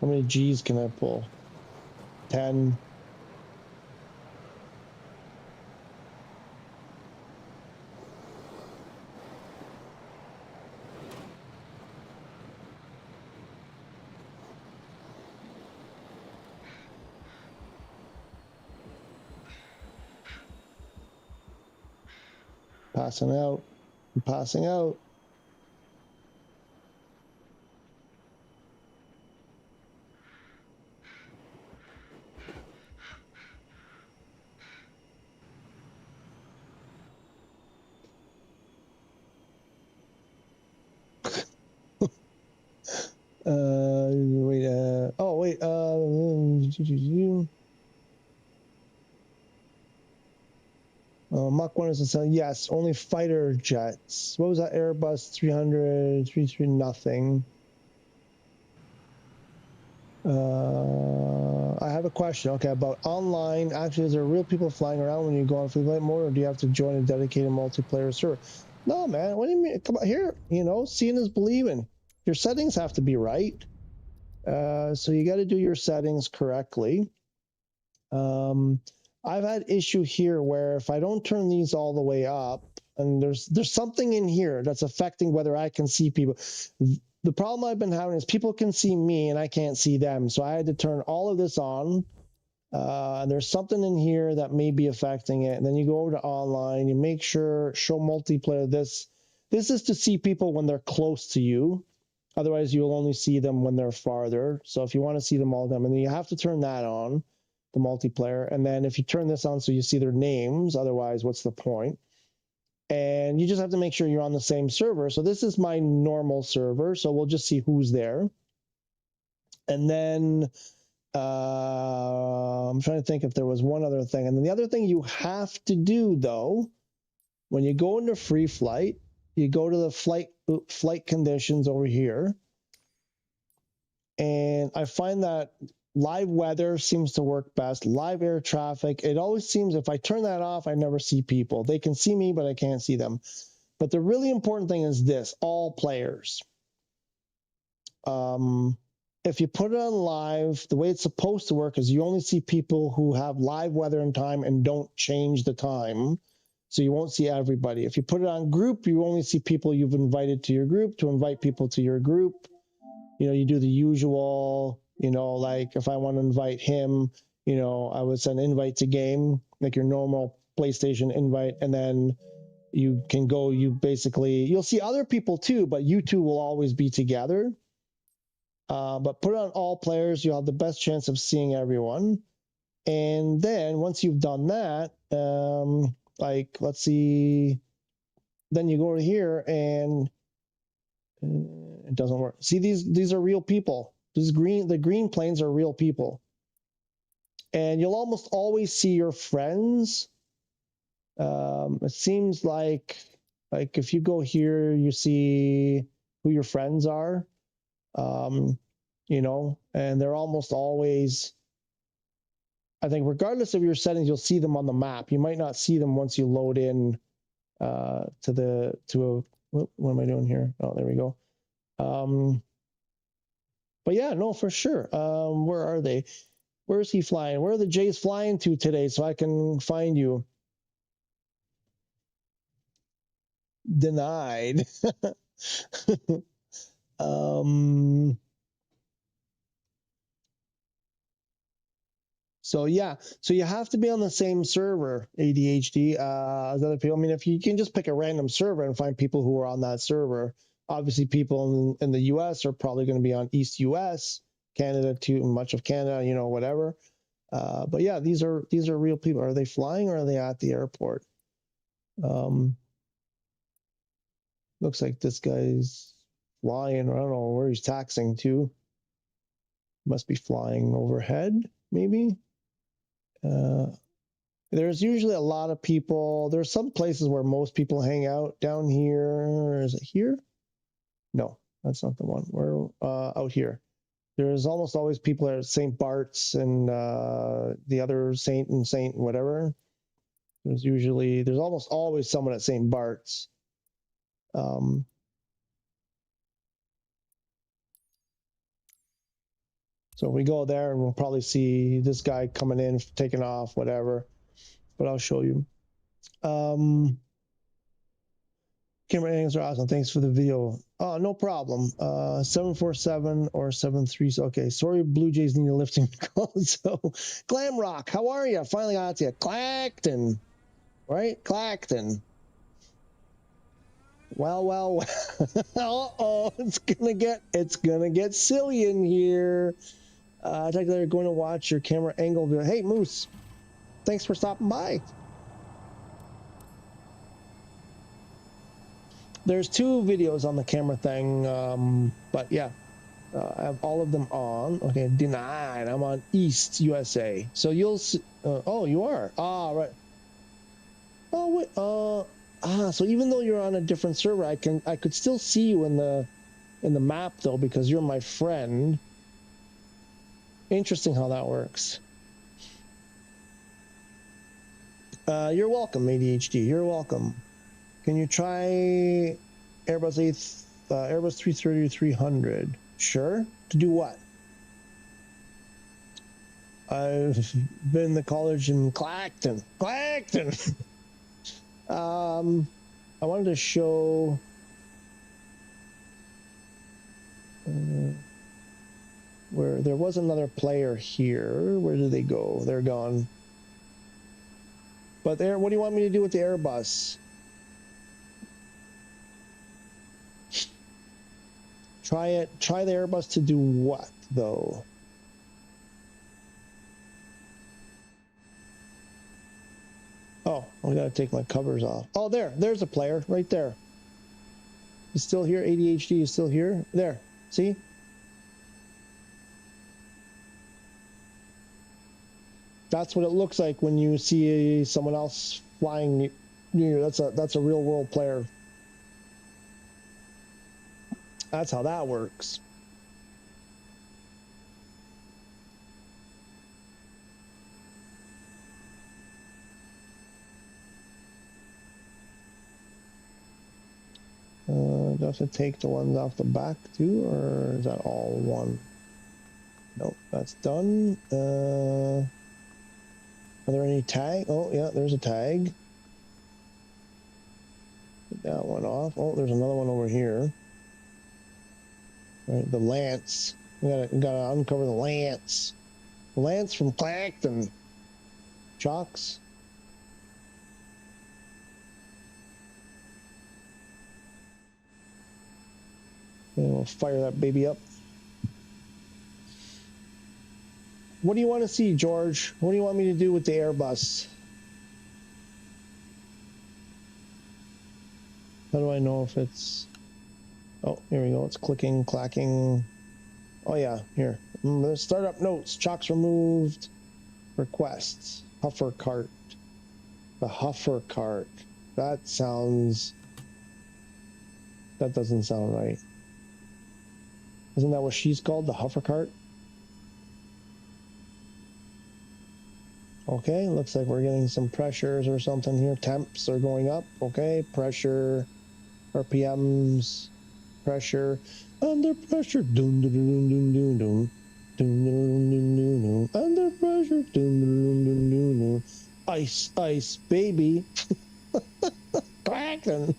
How many G's can I pull? 10. Passing out. I'm passing out. Wait, oh, wait, Mach 1 is a, yes, only fighter jets. What was that? Airbus 300, 33, nothing. I have a question, okay, about online. Actually, is there real people flying around when you go on free flight mode, or do you have to join a dedicated multiplayer server? No, man, what do you mean? Come on, here, you know, seeing is believing. Your settings have to be right. So you got to do your settings correctly. I've had issue here where if I don't turn these all the way up, and there's something in here that's affecting whether I can see people. The problem I've been having is people can see me and I can't see them. So I had to turn all of this on. There's something in here that may be affecting it. And then you go over to online, you make sure show multiplayer. This is to see people when they're close to you. Otherwise, you'll only see them when they're farther. So if you want to see them all of them, and then you have to turn that on, the multiplayer. And then if you turn this on so you see their names, otherwise, what's the point? And you just have to make sure you're on the same server. So this is my normal server. So we'll just see who's there. And then I'm trying to think if there was one other thing. And then the other thing you have to do, though, when you go into free flight, you go to the flight conditions over here. And I find that live weather seems to work best. Live air traffic, it always seems if I turn that off, I never see people. They can see me, but I can't see them. But the really important thing is this, all players. If you put it on live, the way it's supposed to work is you only see people who have live weather and time and don't change the time. So you won't see everybody. If you put it on group, you only see people you've invited to your group. To invite people to your group, you know, you do the usual, you know, like if I want to invite him, you know, I would send invite to game, like your normal PlayStation invite, and then you can go, you basically, you'll see other people too, but you two will always be together. But put it on all players, you'll have the best chance of seeing everyone. And then once you've done that, like, let's see, then you go to here and it doesn't work. See, these are real people. The green planes are real people. And you'll almost always see your friends. It seems like if you go here, you see who your friends are, you know, and they're almost always, I think regardless of your settings, you'll see them on the map. You might not see them once you load in what am I doing here? Oh, there we go. But yeah, no, for sure. Where are they? Where is he flying? Where are the Jays flying to today so I can find you? Denied. So yeah, so you have to be on the same server, ADHD, as other people. I mean, if you can just pick a random server and find people who are on that server, obviously people in the US are probably going to be on East US, Canada too, much of Canada, you know, whatever. But yeah, these are real people. Are they flying or are they at the airport? Looks like this guy's flying. I don't know where he's taxiing to. Must be flying overhead, maybe. There's usually a lot of people. There's some places where most people hang out. Down here, is it here? No, that's not the one. We're out here. There's almost always people at St. Bart's and the other Saint and Saint whatever. There's almost always someone at St. Bart's. So we go there and we'll probably see this guy coming in, taking off, whatever. But I'll show you. Camera angles are awesome. Thanks for the video. Oh, no problem. 747 or 73. Okay, sorry, Blue Jays need a lifting call. So, Glamrock, how are you? Finally got to you. Clacton, right? Clacton. Well. Uh-oh, it's gonna get silly in here. I think they're going to watch your camera angle video. Hey, Moose, thanks for stopping by. There's 2 videos on the camera thing, but yeah, I have all of them on. Okay, denied. I'm on East USA, so you'll see. Oh, you are. Ah, right. Oh wait. So even though you're on a different server, I could still see you in the map though, because you're my friend. Interesting how that works. You're welcome, ADHD. You're welcome. Can you try Airbus 330-300? Sure. To do what? I've been to college in Clacton. I wanted to show where there was another player here. Where did they go? They're gone. But there, what do you want me to do with the Airbus? Try the Airbus to do what, though? Oh, I gotta take my covers off. Oh, there's a player right there. He's still here. ADHD is still here. There, see? That's what it looks like when you see someone else flying near you. That's a real world player. That's how that works. Do I have to take the ones off the back too, or is that all one? Nope, that's done. Are there any tag? Oh yeah, there's a tag. Get that one off. Oh, there's another one over here. All right, the Lance. We gotta uncover the Lance. The Lance from Clacton. Chocks. And we'll fire that baby up. What do you want to see, George? What do you want me to do with the Airbus? How do I know if it's... Oh, here we go. It's clicking, clacking. Oh, yeah. Here. Startup notes. Chocks removed. Requests. Huffer cart. The Huffer cart. That sounds... That doesn't sound right. Isn't that what she's called? The Huffer cart? Okay, looks like we're getting some pressures or something here. Temps are going up. Okay, pressure, RPMs, pressure, under pressure. Doom, doom, doom, doom, doom, doom. Doom, doom, doom, doom, doom. Under pressure. Doom, doom, doom, doom, doom. Ice, ice, baby. Cracking.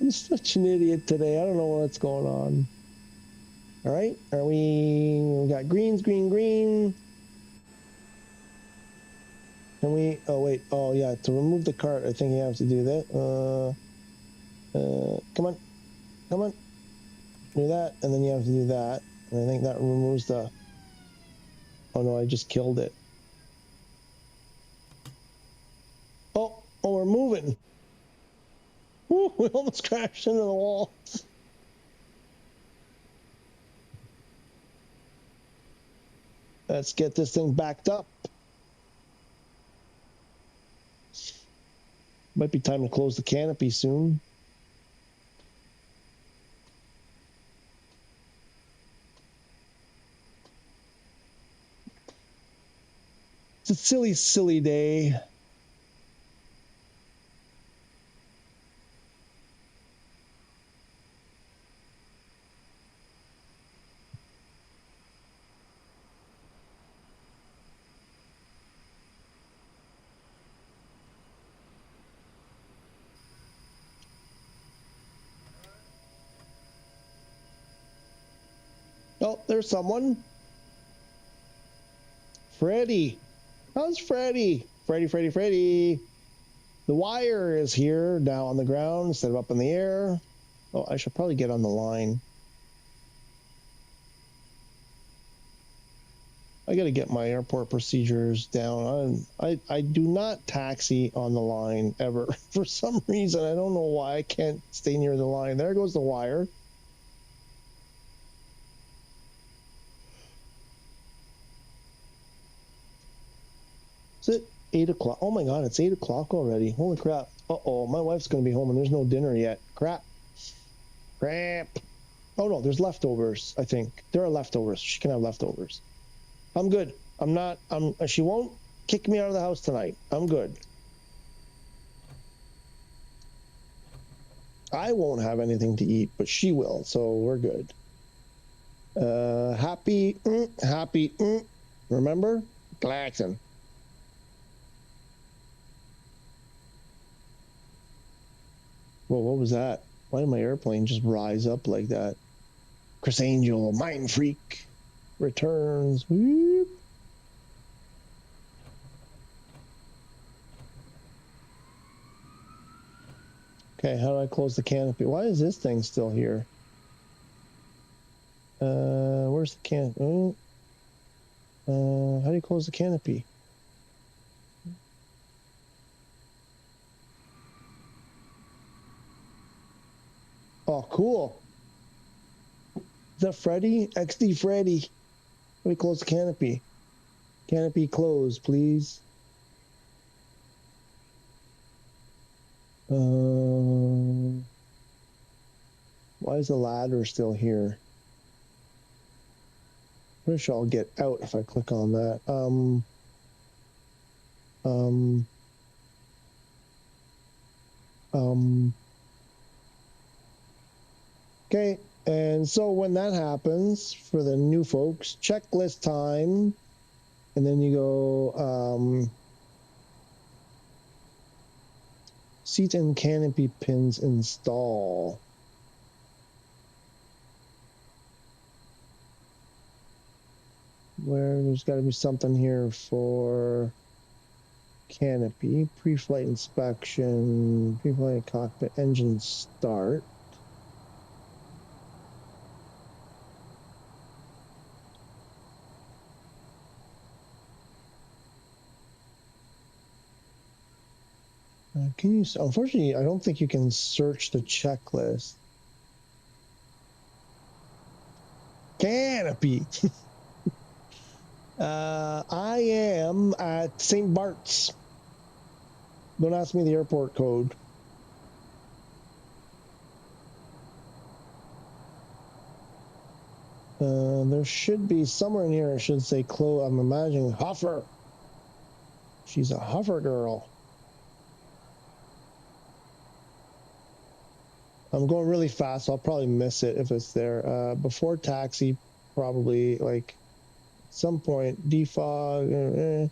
I'm such an idiot today. I don't know what's going on. All right, we got greens, green. Can we, oh wait, oh yeah, to remove the cart, I think you have to do that. Come on. Do that, and then you have to do that. And I think that removes the, oh no, I just killed it. Oh, we're moving. Woo, we almost crashed into the wall. Let's get this thing backed up. Might be time to close the canopy soon. a silly, silly day. Oh, there's someone. Freddy. How's Freddy? Freddy. The wire is here, now on the ground instead of up in the air. Oh, I should probably get on the line. I got to get my airport procedures down. I do not taxi on the line ever. For some reason, I don't know why I can't stay near the line. There goes the wire. Is it 8 o'clock? Oh my God, it's 8 o'clock already. Holy crap. Uh-oh, my wife's going to be home and there's no dinner yet. Crap. Oh no, there's leftovers, I think. There are leftovers. She can have leftovers. I'm good. She won't kick me out of the house tonight. I'm good. I won't have anything to eat, but she will, so we're good. Happy. Remember? Glaxon. Whoa, what was that? Why did my airplane just rise up like that? Chris Angel, Mind Freak, returns. Whoop. Okay, how do I close the canopy? Why is this thing still here? Where's the canopy? How do you close the canopy? Oh, cool. Is that Freddy? XD Freddy. Let me close the canopy. Canopy closed, please. Why is the ladder still here? Pretty sure I'll get out if I click on that. Okay, and so when that happens, for the new folks, checklist time, and then you go seat and canopy pins install. Where there's got to be something here for canopy, pre-flight inspection, pre-flight cockpit, engine start. Can you? Unfortunately, I don't think you can search the checklist. Canopy. I am at St. Bart's. Don't ask me the airport code. There should be somewhere in here. It should say close. I'm imagining Huffer. She's a Huffer girl. I'm going really fast, so I'll probably miss it if it's there. Before taxi, probably like some point defog.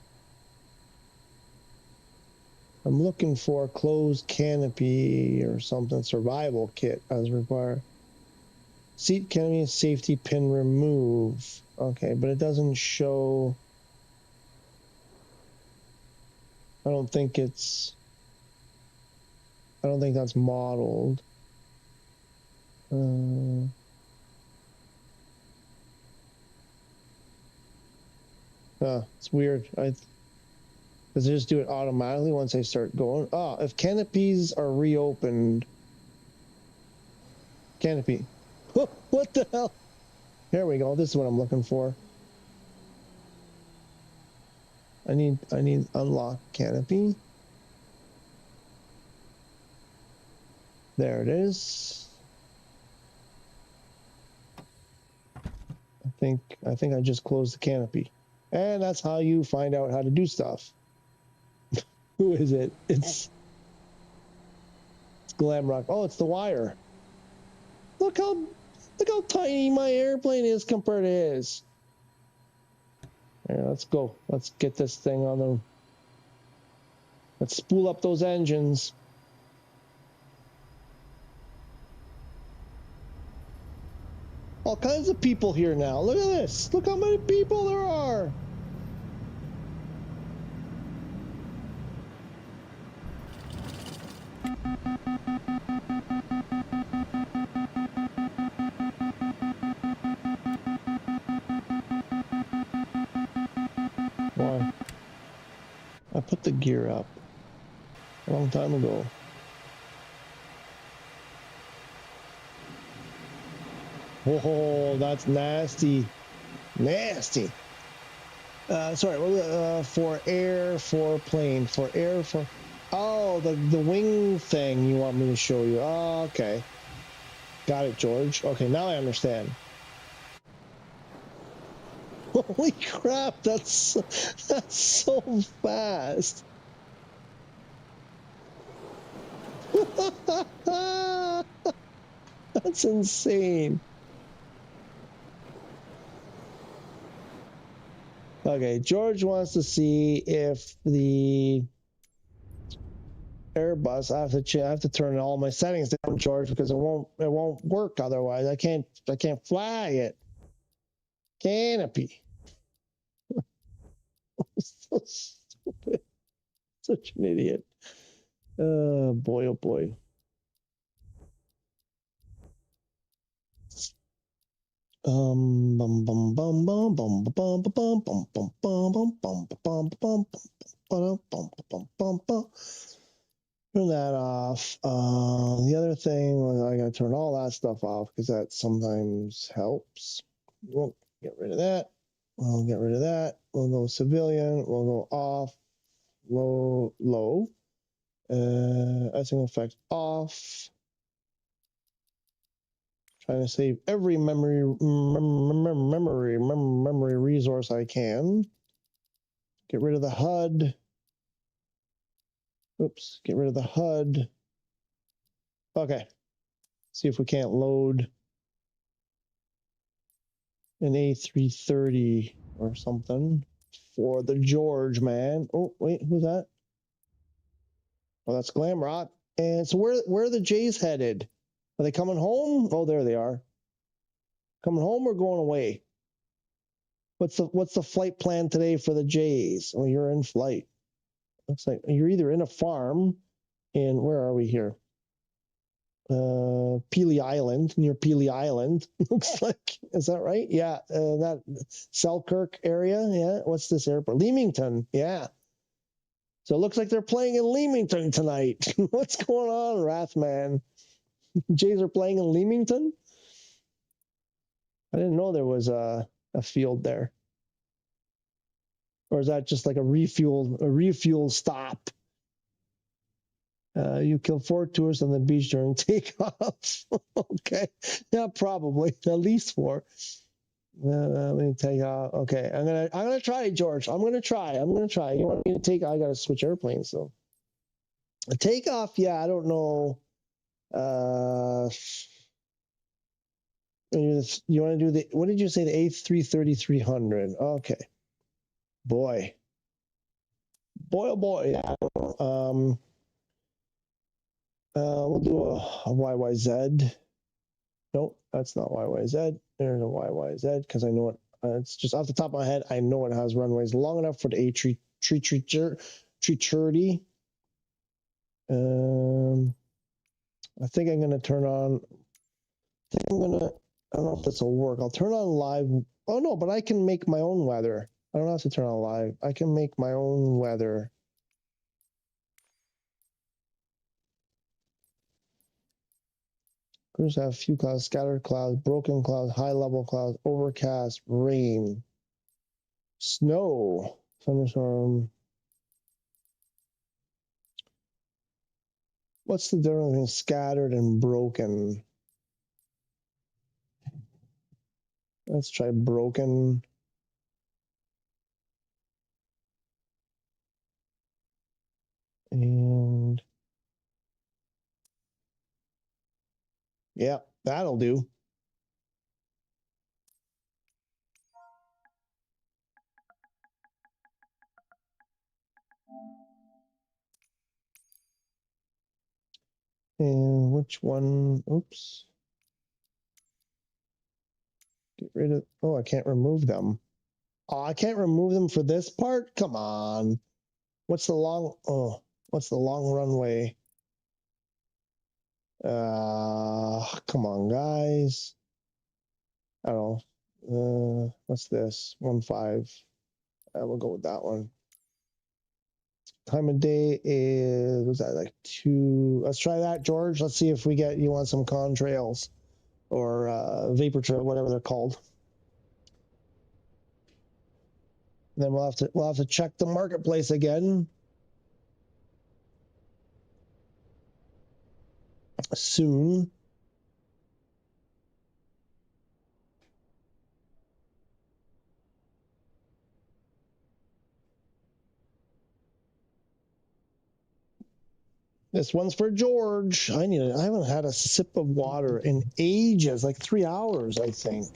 I'm looking for closed canopy or something. Survival kit as required. Seat canopy safety pin remove. Okay, but it doesn't show. I don't think that's modeled. It's weird. Does it just do it automatically once I start going? Oh, if canopies are reopened. Canopy. What the hell? Here we go. This is what I'm looking for. I need unlock canopy. There it is. I think I just closed the canopy. And that's how you find out how to do stuff. Who is it? It's Glamrock. Oh, it's the Wire. Look how tiny my airplane is compared to his. Here, let's go. Let's get this thing on the. Let's spool up those engines. All kinds of people here now. Look at this. Look how many people there are. Why? I put the gear up a long time ago. Oh, that's nasty. Nasty. Sorry, for air, for plane, for air, for... Oh, the wing thing you want me to show you. Oh, okay. Got it, George. Okay, now I understand. Holy crap, that's so fast. That's insane. Okay, George wants to see if the Airbus. I have to turn all my settings down, George, because it won't work otherwise. I can't fly it. Canopy. So stupid. Such an idiot. Boy, oh boy. Bum bum bum bum bum bum bum bum bum bum bum bum bum bum bum bum bum bum. Turn that off. The other thing, I gotta turn all that stuff off because that sometimes helps. We'll get rid of that. We'll get rid of that. We'll go civilian. We'll go off. Low. Icing effect off. Trying to save every memory resource I can. Get rid of the HUD. Oops, get rid of the HUD. Okay. See if we can't load an A330 or something for the George, man. Oh, wait, who's that? Oh, that's Glamrock. And so where are the Jays headed? Are they coming home? Oh, there they are. Coming home or going away? What's the flight plan today for the Jays? Oh, you're in flight. Looks like you're either in a farm in, where are we here? Peely Island, near Peely Island. Looks like, is that right? Yeah, that Selkirk area. Yeah, what's this airport? Leamington. Yeah. So it looks like they're playing in Leamington tonight. What's going on, Wrathman? Jays are playing in Leamington? I didn't know there was a field there. Or is that just like a refuel stop? You kill 4 tourists on the beach during takeoff. Okay, yeah, probably at least 4. Let me take off. Okay, I'm gonna try, George. I'm gonna try. You want me to take? I gotta switch airplanes though. A takeoff, yeah. I don't know. You want to do the? What did you say? The A330-300. Okay. Boy. Oh boy. Yeah. We'll do a YYZ. Nope, that's not YYZ. There's a YYZ because I know it. It's just off the top of my head. I know it has runways long enough for the A330. I think I'm gonna turn on. I don't know if this will work. I'll turn on live. Oh no, but I can make my own weather. I don't have to turn on live. I can make my own weather. Cruise have few clouds, scattered clouds, broken clouds, high level clouds, overcast, rain, snow, thunderstorm. What's the difference between scattered and broken? Let's try broken. Yeah, that'll do. And which one? Oops. Get rid of. Oh, I can't remove them. Oh, I can't remove them for this part? Come on. What's the long. Oh, what's the long runway? Come on, guys. I don't know. What's this? 1.5. We'll go with that one. Time of day is, was that like 2? Let's try that, George. Let's see if we get you on some contrails or vapor trail, whatever they're called. Then we'll have to check the marketplace again soon. This one's for George. I haven't had a sip of water in ages, like 3 hours, I think.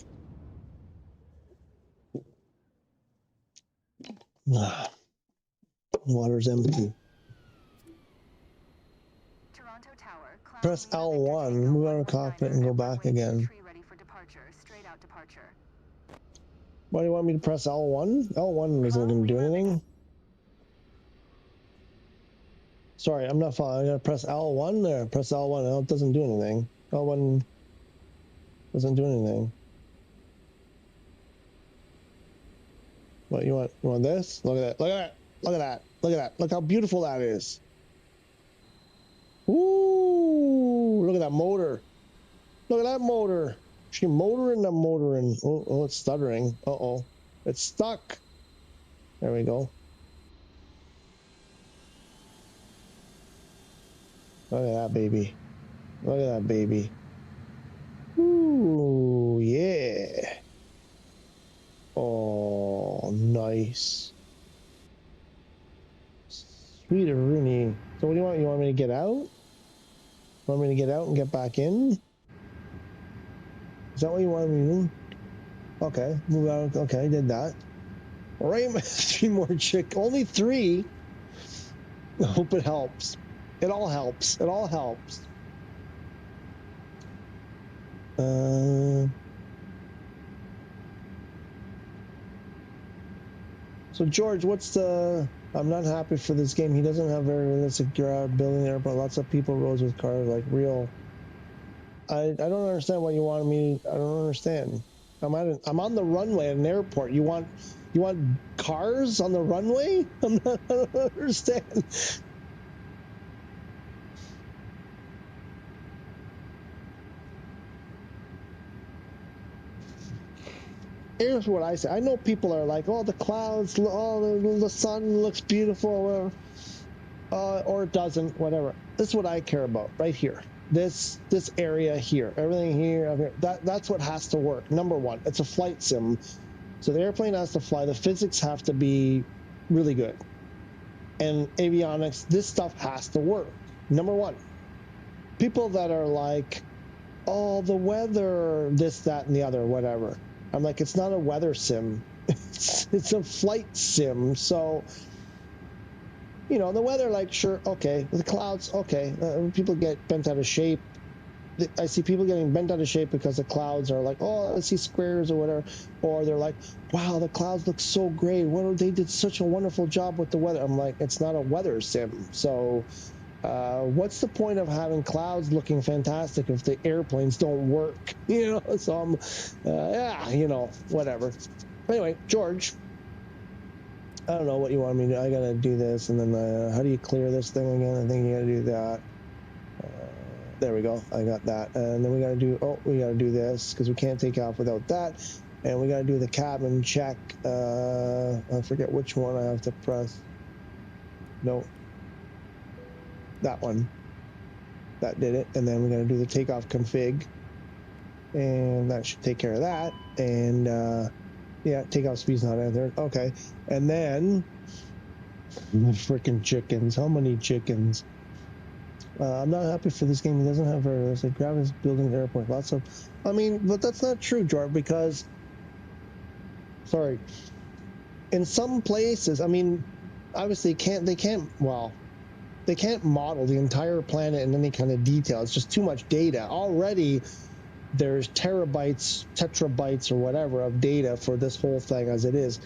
Water's empty. Toronto Tower, Press L1, move out of cockpit and go back again. ready for departure, straight out departure. Why do you want me to press L1? L1 isn't going to do anything. Sorry, I'm not following. I gotta press L1 there. Press L1. No, it doesn't do anything. L1 doesn't do anything. What you want? You want this? Look at that. Look at that. Look at that. Look at that. Look how beautiful that is. Ooh! Look at that motor. Look at that motor. She motoring the motoring. Oh, it's stuttering. Uh-oh. It's stuck. There we go. Look at that baby. Look at that baby. Ooh, yeah. Oh, nice. Sweet Rooney. So what do you want? You want me to get out? Want me to get out and get back in? Is that what you want me to do? Okay, move out. Okay, did that. All right, 3 more chick. Only 3. I hope it helps. It all helps. It all helps. So George, what's the? I'm not happy for this game. He doesn't have very realistic building there, but lots of people roads with cars like real. I don't understand what you wanted me. I don't understand. I'm on the runway at an airport. You want cars on the runway? I don't understand. Here's what I say. I know people are like, oh, the clouds, oh, the sun looks beautiful, or it doesn't, whatever. This is what I care about right here. This area here, everything here, that's what has to work. Number one, it's a flight sim. So the airplane has to fly. The physics have to be really good. And avionics, this stuff has to work. Number one, people that are like, oh, the weather, this, that, and the other, whatever. I'm like, it's not a weather sim. It's a flight sim. So, you know, the weather, like, sure, okay. The clouds, okay. People get bent out of shape. I see people getting bent out of shape because the clouds are like, oh, I see squares or whatever. Or they're like, wow, the clouds look so great. They did such a wonderful job with the weather. I'm like, it's not a weather sim. So what's the point of having clouds looking fantastic if the airplanes don't work? You know, so I'm, yeah, you know, whatever. Anyway, George, I don't know what you want me to do. I got to do this, and then how do you clear this thing again? I think you got to do that. There we go. I got that. And then we got to do this because we can't take off without that. And we got to do the cabin check. I forget which one I have to press. No. That one. That did it. And then we're going to do the takeoff config. And that should take care of that. And yeah, takeoff speed's not in there. Okay. And then the freaking chickens. How many chickens? I'm not happy for this game. He doesn't have very. It's like grabbing his building airport. Lots of. I mean, but that's not true, George. Because, sorry, in some places, I mean, obviously they can't model the entire planet in any kind of detail. It's just too much data already. There's terabytes, tetrabytes, or whatever of data for this whole thing as it is.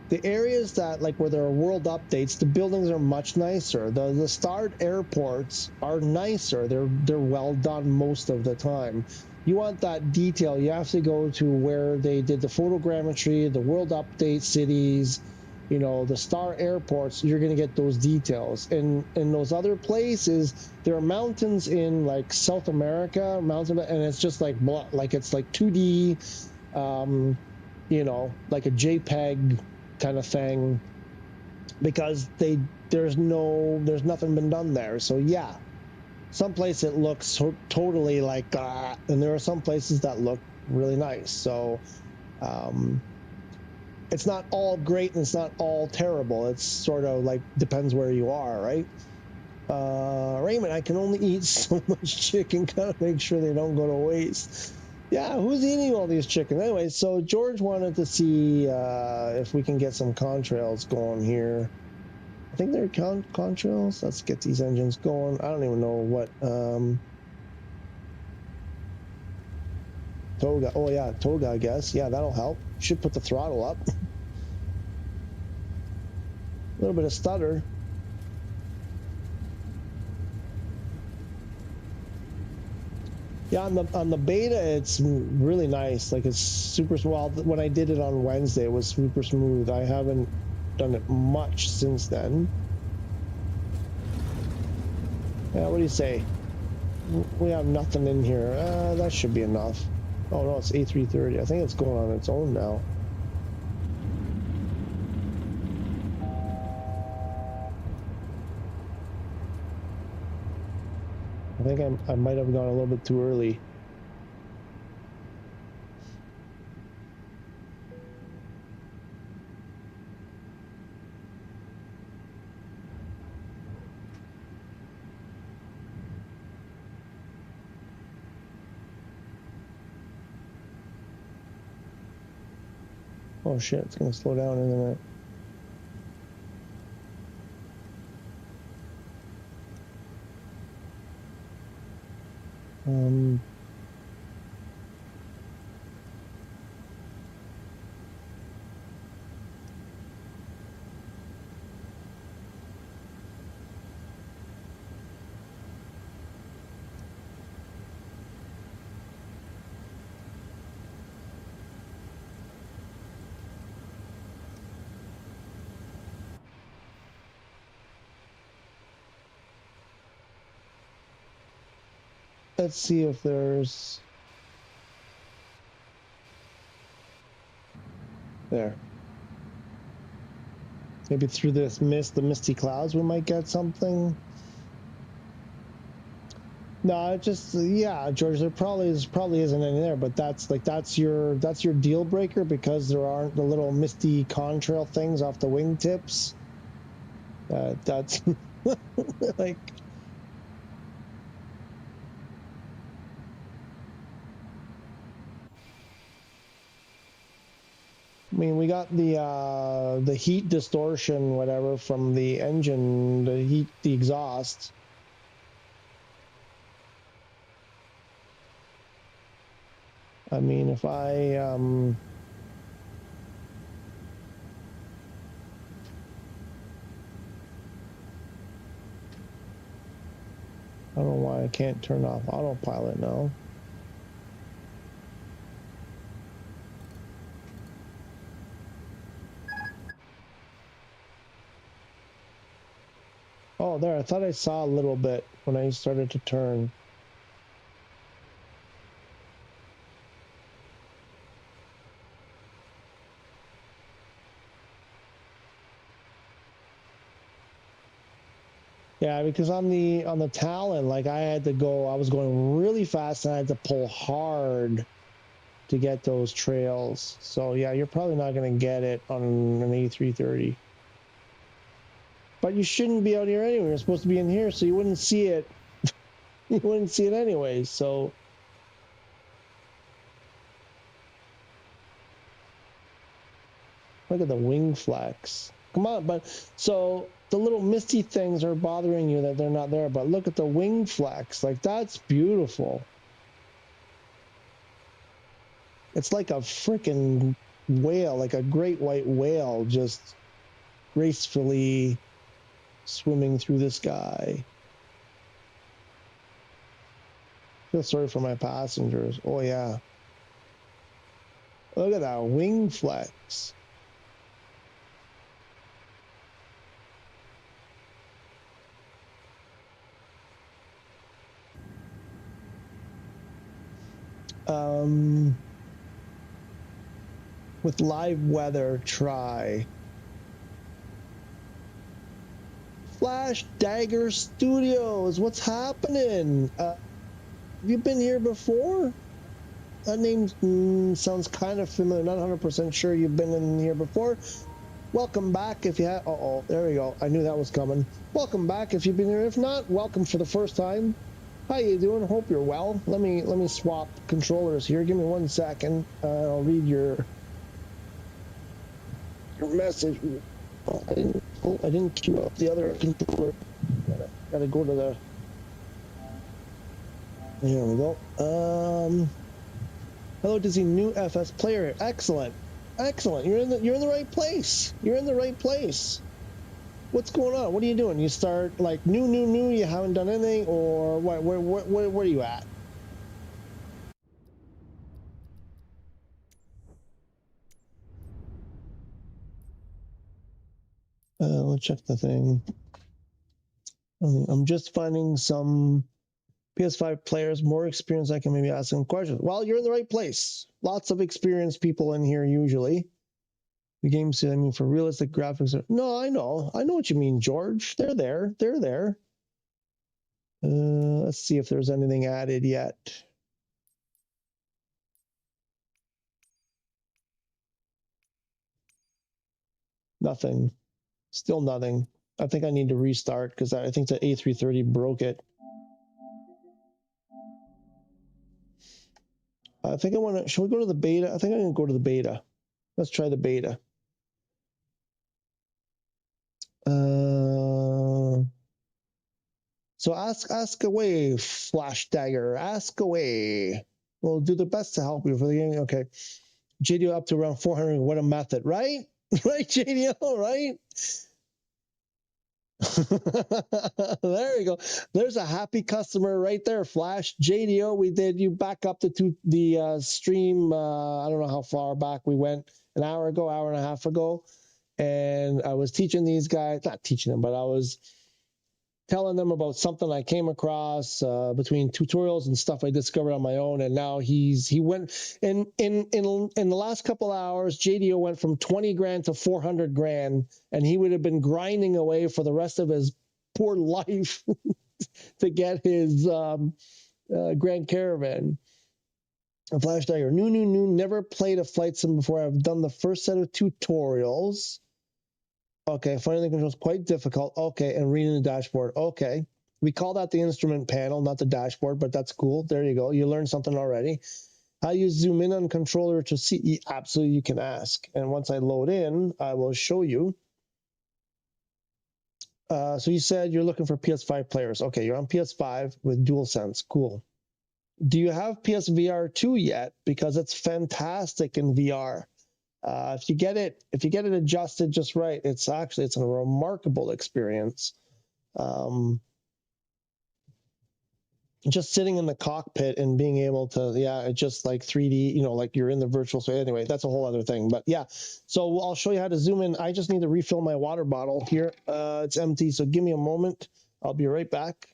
The areas that, like, where there are world updates, the buildings are much nicer. The starred airports are nicer. They're well done most of the time. You want that detail, you have to go to where they did the photogrammetry, the world update cities, you know, the star airports. You're going to get those details. In those other places, there are mountains in, like, South America, and it's just like it's like 2D, you know, like a JPEG kind of thing, because there's nothing been done there. So yeah, some place it looks totally like and there are some places that look really nice. So it's not all great and it's not all terrible. It's sort of like depends where you are, right? Raymond, I can only eat so much chicken. Gotta make sure they don't go to waste. Yeah, who's eating all these chickens? Anyway, so George wanted to see if we can get some contrails going here. I think they're contrails. Let's get these engines going. I don't even know what. Toga. Oh, yeah, Toga, I guess. Yeah, that'll help. Should put the throttle up. A little bit of stutter. Yeah, on the beta, it's really nice. Like, it's super smooth. Well, when I did it on Wednesday, it was super smooth. I haven't done it much since then. Yeah, what do you say? We have nothing in here. That should be enough. Oh, no, it's A330. I think it's going on its own now. I think I might have gone a little bit too early. Oh shit, it's gonna slow down in a minute. Let's see if there's... There. Maybe through this mist, the misty clouds, we might get something. No, it just, yeah, George, there probably isn't any there, but that's your deal breaker, because there aren't the little misty contrail things off the wingtips. That's like... I mean, we got the heat distortion, whatever, from the engine, the exhaust. I mean, if I don't know why I can't turn off autopilot now. Oh, there, I thought I saw a little bit when I started to turn. Yeah, because on the Talon, like, I was going really fast and I had to pull hard to get those trails. So yeah, you're probably not going to get it on an A330. But you shouldn't be out here anyway. You're supposed to be in here, so you wouldn't see it. You wouldn't see it anyway, so... Look at the wing flex. Come on, but... So, the little misty things are bothering you that they're not there, but look at the wing flex. Like, that's beautiful. It's like a freaking whale, like a great white whale, just gracefully swimming through the sky. Feel sorry for my passengers. Oh, yeah. Look at that wing flex. With live weather, try. Flash Dagger Studios, what's happening? Have you been here before? That name sounds kind of familiar. Not 100% sure you've been in here before. Welcome back if you have. Uh-oh, there we go. I knew that was coming. Welcome back if you've been here. If not, welcome for the first time. How you doing? Hope you're well. Let me swap controllers here. Give me 1 second. I'll read your message. Oh, I didn't queue up the other controller. Gotta go to the. There we go. Hello, Disney. New FS player. Excellent, excellent. You're in the right place. You're in the right place. What's going on? What are you doing? You start like new. You haven't done anything, or what? Where are you at? Let's check the thing. I'm just finding some PS5 players more experienced. I can maybe ask them questions. Well, you're in the right place. Lots of experienced people in here usually. The game said, I mean, for realistic graphics. No, I know what you mean, George. They're there. Let's see if there's anything added yet. Nothing. Still nothing. I think I need to restart because I think the A330 broke it. I think I want to. Should we go to the beta? I think I'm going to go to the beta. Let's try the beta. So ask away, Flash Dagger. Ask away. We'll do the best to help you for the game. Okay. JDO up to around 400. What a method, right? Right, JDO, right? There you go. There's a happy customer right there, Flash. JDO, we did you back up to the stream. I don't know how far back we went, an hour ago, hour and a half ago. And I was teaching these guys, not teaching them, but I was telling them about something I came across between tutorials and stuff I discovered on my own. And now he went in the last couple hours, JDO went from 20 grand to 400 grand, and he would have been grinding away for the rest of his poor life to get his Grand Caravan. A Flash Dagger. New. Never played a flight sim before. I've done the first set of tutorials. Okay, finding the controls quite difficult. Okay, and reading the dashboard. Okay. We call that the instrument panel, not the dashboard, but that's cool. There you go. You learned something already. How you zoom in on controller to see? Absolutely, you can ask. And once I load in, I will show you. So you said you're looking for PS5 players. Okay, you're on PS5 with DualSense. Cool. Do you have PSVR 2 yet? Because it's fantastic in VR. If you get it adjusted just right, it's a remarkable experience. Just sitting in the cockpit and being able to, it's just like 3D, like you're in the virtual space. Anyway, that's a whole other thing. But yeah, so I'll show you how to zoom in. I just need to refill my water bottle here. It's empty, so give me a moment. I'll be right back.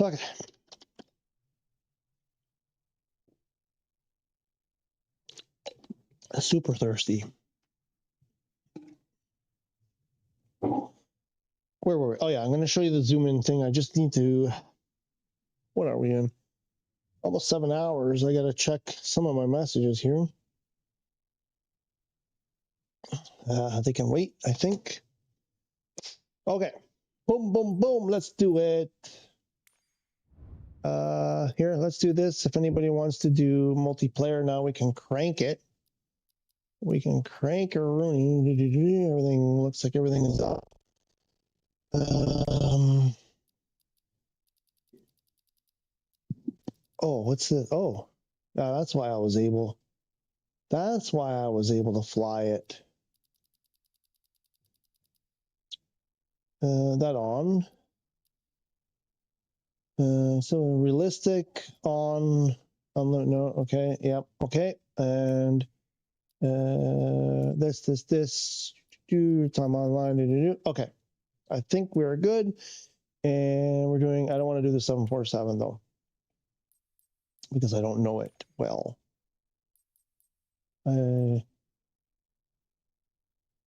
Okay. Super thirsty. Where were we? Oh yeah, I'm going to show you the zoom in thing. I just need to, what are we in? Almost 7 hours. I got to check some of my messages here. They can wait, I think. Okay. Boom, boom, boom. Let's do it. Here, let's do this. If anybody wants to do multiplayer now, we can crank it. We can crank a Rooney. Everything looks like everything is up. Oh, what's the? Oh, that's why I was able. That's why I was able to fly it. That on. So realistic on no, okay, yep, okay, and this time online. Okay, I think we're good, and we're doing. I don't want to do the 747 though, because I don't know it well.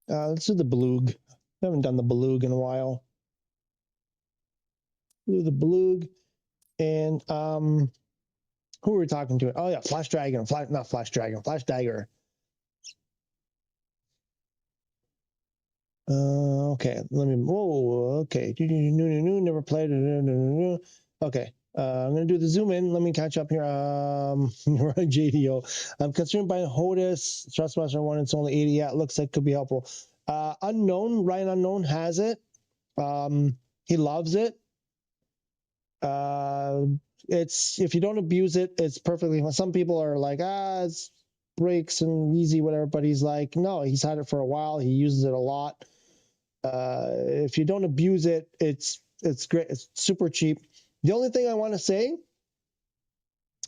Let's do the Beluga. I haven't done the Beluga in a while. Do the Beluga, and who were we talking to? Oh yeah, Flash Dragon, not Flash Dragon, Flash Dagger. Okay, let me. Whoa, okay. Never played. Okay, I'm gonna do the zoom in. Let me catch up here. JDO. I'm concerned by HOTAS Thrustmaster 1. It's only 80. Yeah, it looks like could be helpful. Unknown, Ryan Unknown has it. He loves it. It's if you don't abuse it, it's perfectly fine. Some people are like, it's breaks and easy, whatever. But he's like, no, he's had it for a while. He uses it a lot. If you don't abuse it, it's great. It's super cheap. The only thing I want to say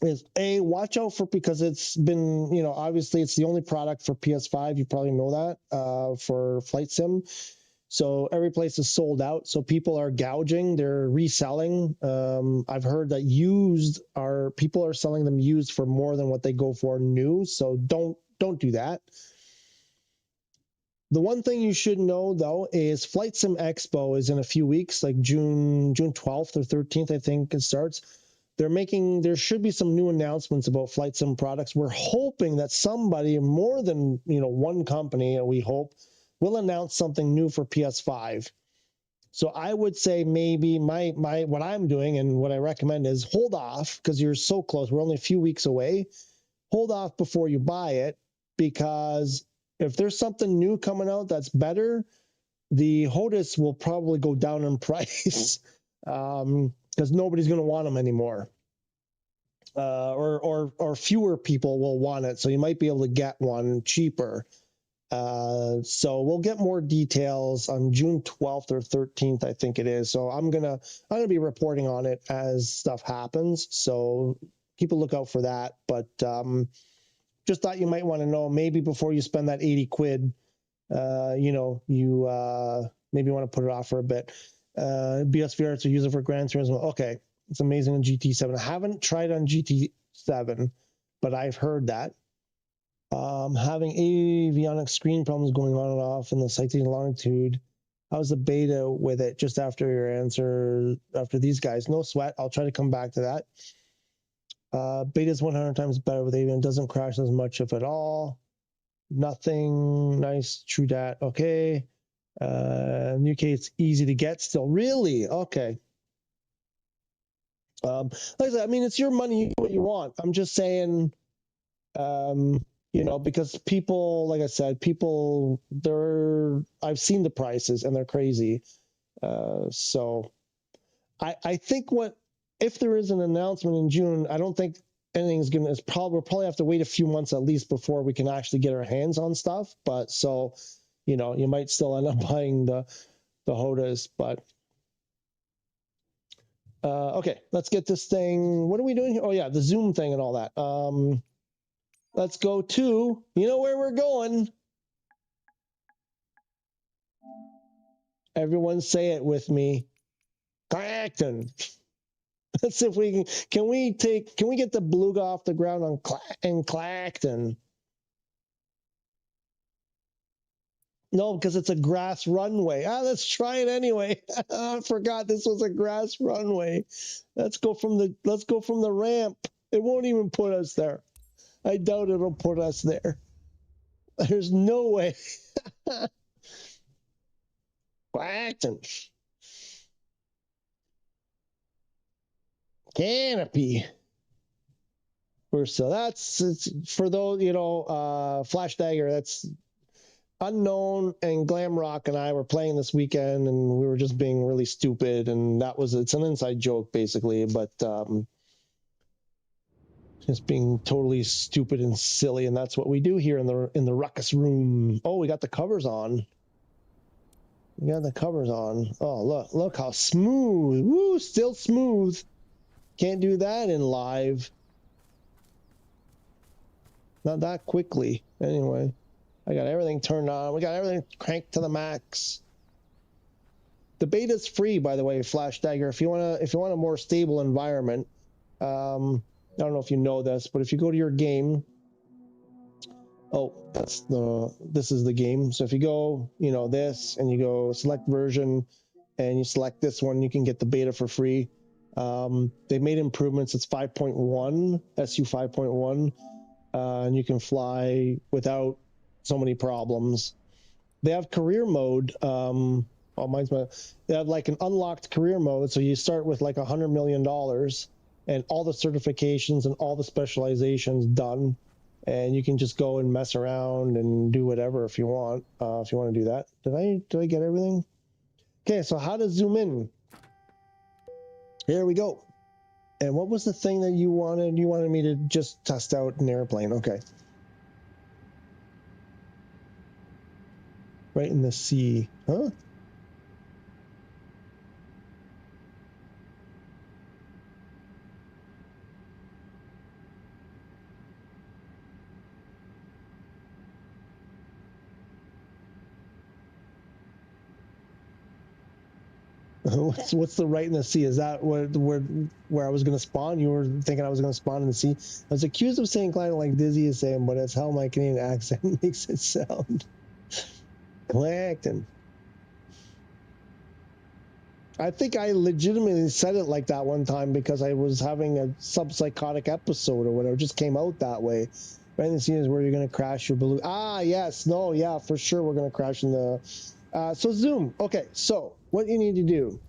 is watch out for, because it's been, obviously it's the only product for PS5. You probably know that for flight sim. So every place is sold out. So people are gouging. They're reselling. I've heard that people are selling them used for more than what they go for new. So don't do that. The one thing you should know, though, is Flight Sim Expo is in a few weeks, like June 12th or 13th, I think it starts. There should be some new announcements about Flight Sim products. We're hoping that somebody, more than one company, we hope, will announce something new for PS5. So I would say maybe what I'm doing and what I recommend is hold off, because you're so close. We're only a few weeks away. Hold off before you buy it, because if there's something new coming out that's better, the HOTAS will probably go down in price because nobody's going to want them anymore, or fewer people will want it. So you might be able to get one cheaper. So we'll get more details on June 12th or 13th, I think it is. So I'm gonna be reporting on it as stuff happens. So keep a lookout for that. But just thought you might want to know, maybe before you spend that 80 quid, you maybe want to put it off for a bit. BSVR to use it for Gran Turismo. Okay, it's amazing on GT7. I haven't tried on GT7, but I've heard that. Having avionics screen problems going on and off in the citation longitude. How's the beta with it? Just after your answer, after these guys. No sweat. I'll try to come back to that. Beta is 100 times better with avian. Doesn't crash as much, if at all. Nothing. Nice. True dat. Okay. In the UK, it's easy to get still. Really? Okay. Like I said, I mean, it's your money. You do what you want. I'm just saying, because people, like I said, I've seen the prices and they're crazy. So I think if there is an announcement in June, I don't think anything's we'll probably have to wait a few months at least before we can actually get our hands on stuff. But so, you might still end up buying the HOTAS, but okay, let's get this thing. What are we doing here? Oh yeah, the Zoom thing and all that. Let's go to, where we're going. Everyone say it with me. Correcton. Let's see if we can we get the beluga off the ground on Clacton? No, because it's a grass runway. Let's try it anyway. I forgot this was a grass runway. Let's go from the ramp. It won't even put us there. I doubt it'll put us there. There's no way. Clacton. Canopy. So it's for those, Flash Dagger, that's Unknown and Glamrock and I were playing this weekend, and we were just being really stupid, and it's an inside joke basically, but just being totally stupid and silly, and that's what we do here in the ruckus room. Oh, we got the covers on. We got the covers on. Oh, look how smooth. Woo, still smooth. Can't do that in live. Not that quickly. Anyway, I got everything turned on. We got everything cranked to the max. The beta's free, by the way, Flash Dagger. If you want a more stable environment, I don't know if you know this, but if you go to your game, this is the game. So if you go, this, and you go select version, and you select this one, you can get the beta for free. They made improvements. It's 5.1, SU 5.1. And you can fly without so many problems. They have career mode. They have like an unlocked career mode. So you start with like $100 million and all the certifications and all the specializations done. And you can just go and mess around and do whatever if you want to do that. Did I get everything? Okay, so how to zoom in. Here we go. And what was the thing that you wanted? You wanted me to just test out an airplane. Okay. Right in the sea. Huh? What's the right in the sea? Is that where I was going to spawn? You were thinking I was going to spawn in the sea? I was accused of saying Klein like Dizzy is saying, but it's how my Canadian accent makes it sound. Clacton. I think I legitimately said it like that one time because I was having a subpsychotic episode or whatever. It just came out that way. Right in the sea is where you're going to crash your balloon. Yes. No, yeah, for sure we're going to crash in the... so zoom. Okay, so what you need to do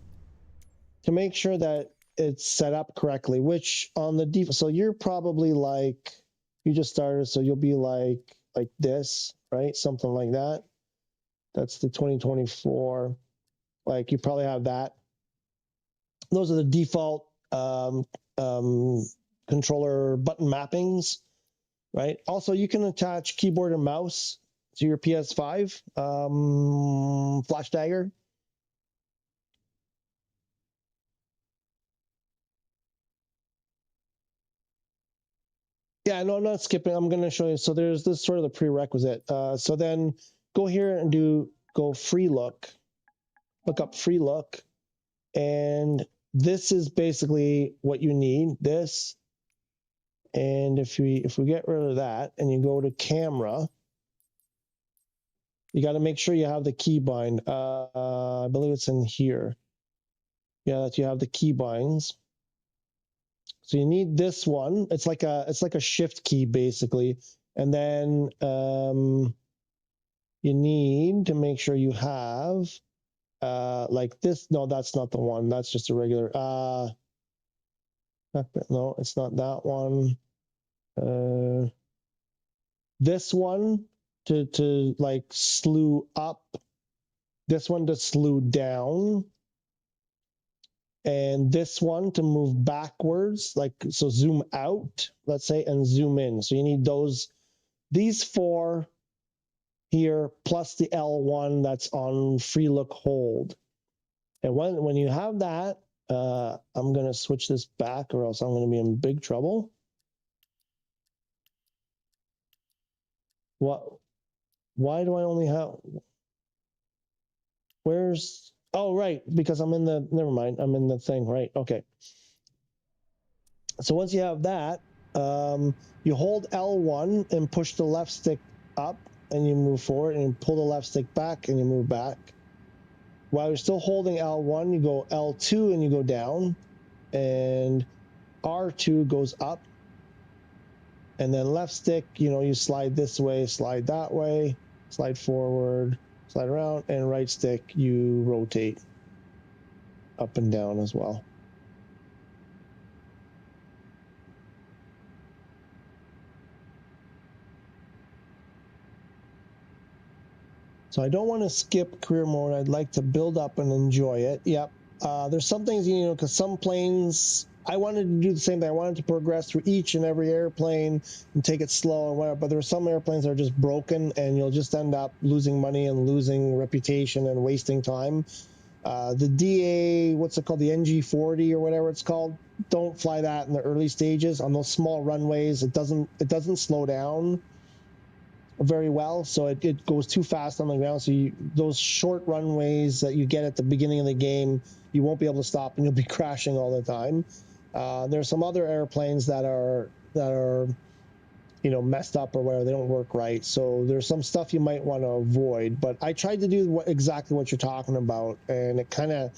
to make sure that it's set up correctly, which on the default, so you're probably like, you just started, so you'll be like this, right? Something like that. That's the 2024. Like you probably have that. Those are the default controller button mappings, right? Also, you can attach keyboard and mouse to your PS5 Flash Dagger. Yeah, no, I'm not skipping. I'm going to show you. So there's this sort of the prerequisite. So then go here and go free look. Look up free look. And this is basically what you need, this. And if we get rid of that and you go to camera, you got to make sure you have the keybind. I believe it's in here. Yeah, that you have the keybinds. So you need this one. It's like a shift key basically. And then you need to make sure you have like this. No, that's not the one. That's just a regular. No, it's not that one. This one to like slew up. This one to slew down. And this one to move backwards, like so zoom out, let's say, and zoom in. So you need these four here plus the L1 that's on free look hold. And when you have that, I'm going to switch this back or else I'm going to be in big trouble. Why do I only have, where's, oh, right, because I'm in the, never mind, I'm in the thing, right, okay. So once you have that, you hold L1 and push the left stick up and you move forward, and you pull the left stick back and you move back. While you're still holding L1, you go L2 and you go down, and R2 goes up. And then left stick, you know, you slide this way, slide that way, slide forward, slide around, and right stick, you rotate up and down as well. So I don't want to skip career mode. I'd like to build up and enjoy it. Yep. There's some things, you know, because some planes, I wanted to do the same thing. I wanted to progress through each and every airplane and take it slow and whatever. But there are some airplanes that are just broken, and you'll just end up losing money and losing reputation and wasting time. The DA, what's it called? The NG40 or whatever it's called. Don't fly that in the early stages on those small runways. It doesn't slow down very well, so it goes too fast on the ground. So those short runways that you get at the beginning of the game, you won't be able to stop, and you'll be crashing all the time. There's some other airplanes that are you know, messed up or whatever. They don't work right. So there's some stuff you might want to avoid. But I tried to do exactly what you're talking about, and it kind of,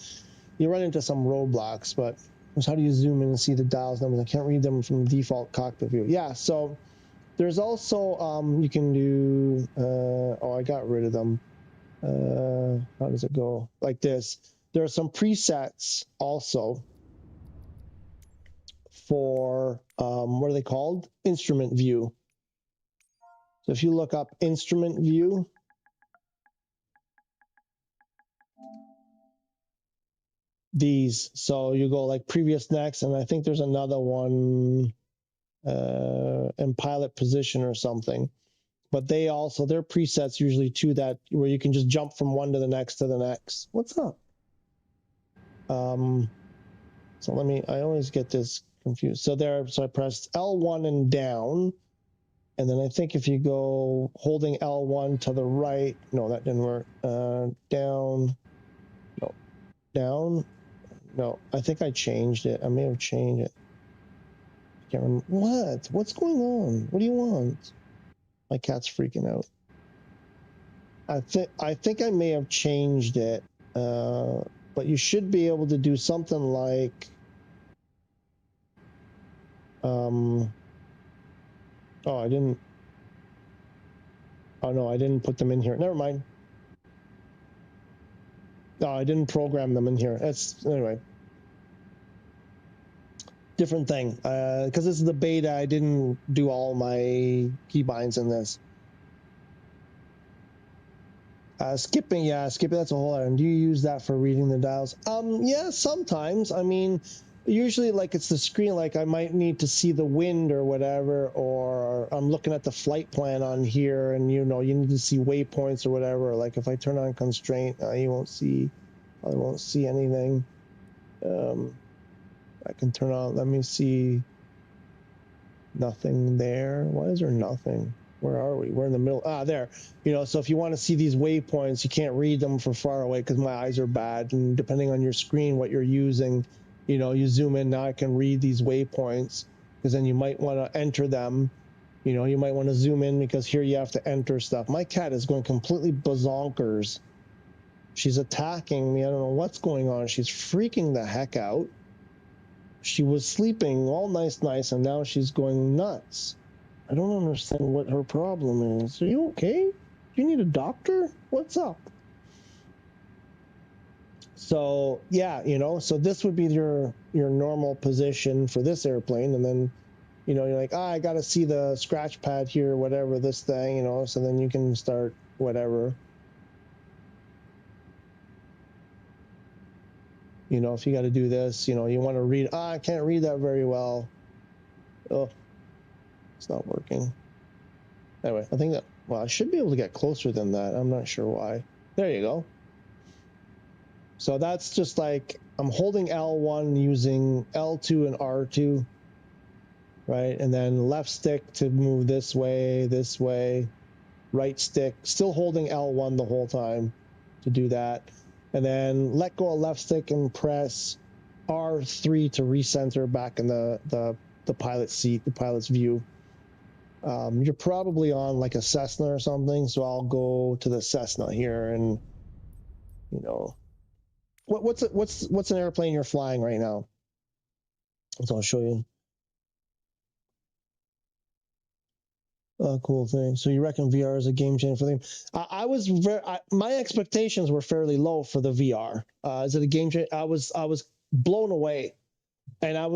you run into some roadblocks. But how do you zoom in and see the dials numbers? I can't read them from default cockpit view. Yeah, so there's also, you can do, oh, I got rid of them. How does it go? Like this. There are some presets also for, what are they called? Instrument view. So if you look up instrument view, these, so you go like previous, next, and I think there's another one, in pilot position or something. But they also, their presets usually too, that where you can just jump from one to the next to the next. What's up? So let me, I always get this confused. So there, so I pressed L1 and down. And then I think if you go holding L1 to the right, no, that didn't work. Down, no, down, no, I think I changed it. I may have changed it. I can't remember. What? What's going on? What do you want? My cat's freaking out. I think I may have changed it, but you should be able to do something like, oh, I didn't. Oh no, I didn't put them in here. Never mind. No, I didn't program them in here. It's anyway. Different thing. Because this is the beta, I didn't do all my keybinds in this. Skipping, yeah, skipping, that's a whole other. And do you use that for reading the dials? Yeah, sometimes. I mean, usually like it's the screen, like I might need to see the wind or whatever, or I'm looking at the flight plan on here, and you know, you need to see waypoints or whatever. Like if I turn on constraint, you won't see, I won't see anything. I can turn on, let me see, nothing there. Why is there nothing? Where are we? We're in the middle. Ah, there. You know, so if you want to see these waypoints, you can't read them from far away because my eyes are bad. And depending on your screen, what you're using, you know, you zoom in, now I can read these waypoints, because then you might want to enter them. You know, you might want to zoom in because here you have to enter stuff. My cat is going completely bazonkers. She's attacking me. I don't know what's going on. She's freaking the heck out. She was sleeping all nice, and now she's going nuts. I don't understand what her problem is. Are you okay? Do you need a doctor? What's up? So yeah, you know, so this would be your normal position for this airplane, and then, you know, you're like, I got to see the scratch pad here, whatever, this thing, you know, so then you can start whatever. You know, if you got to do this, you know, you want to read, I can't read that very well. Oh, it's not working. Anyway, I think that, well, I should be able to get closer than that. I'm not sure why. There you go. So that's just like, I'm holding L1 using L2 and R2, right? And then left stick to move this way, right stick, still holding L1 the whole time to do that. And then let go of left stick and press R3 to recenter back in the the pilot seat, the pilot's view. You're probably on like a Cessna or something, so I'll go to the Cessna here, and you know, what's an airplane you're flying right now? So I'll show you. Cool thing. So you reckon VR is a game changer for them? My expectations were fairly low for the VR. Is it a game changer? I was blown away, and I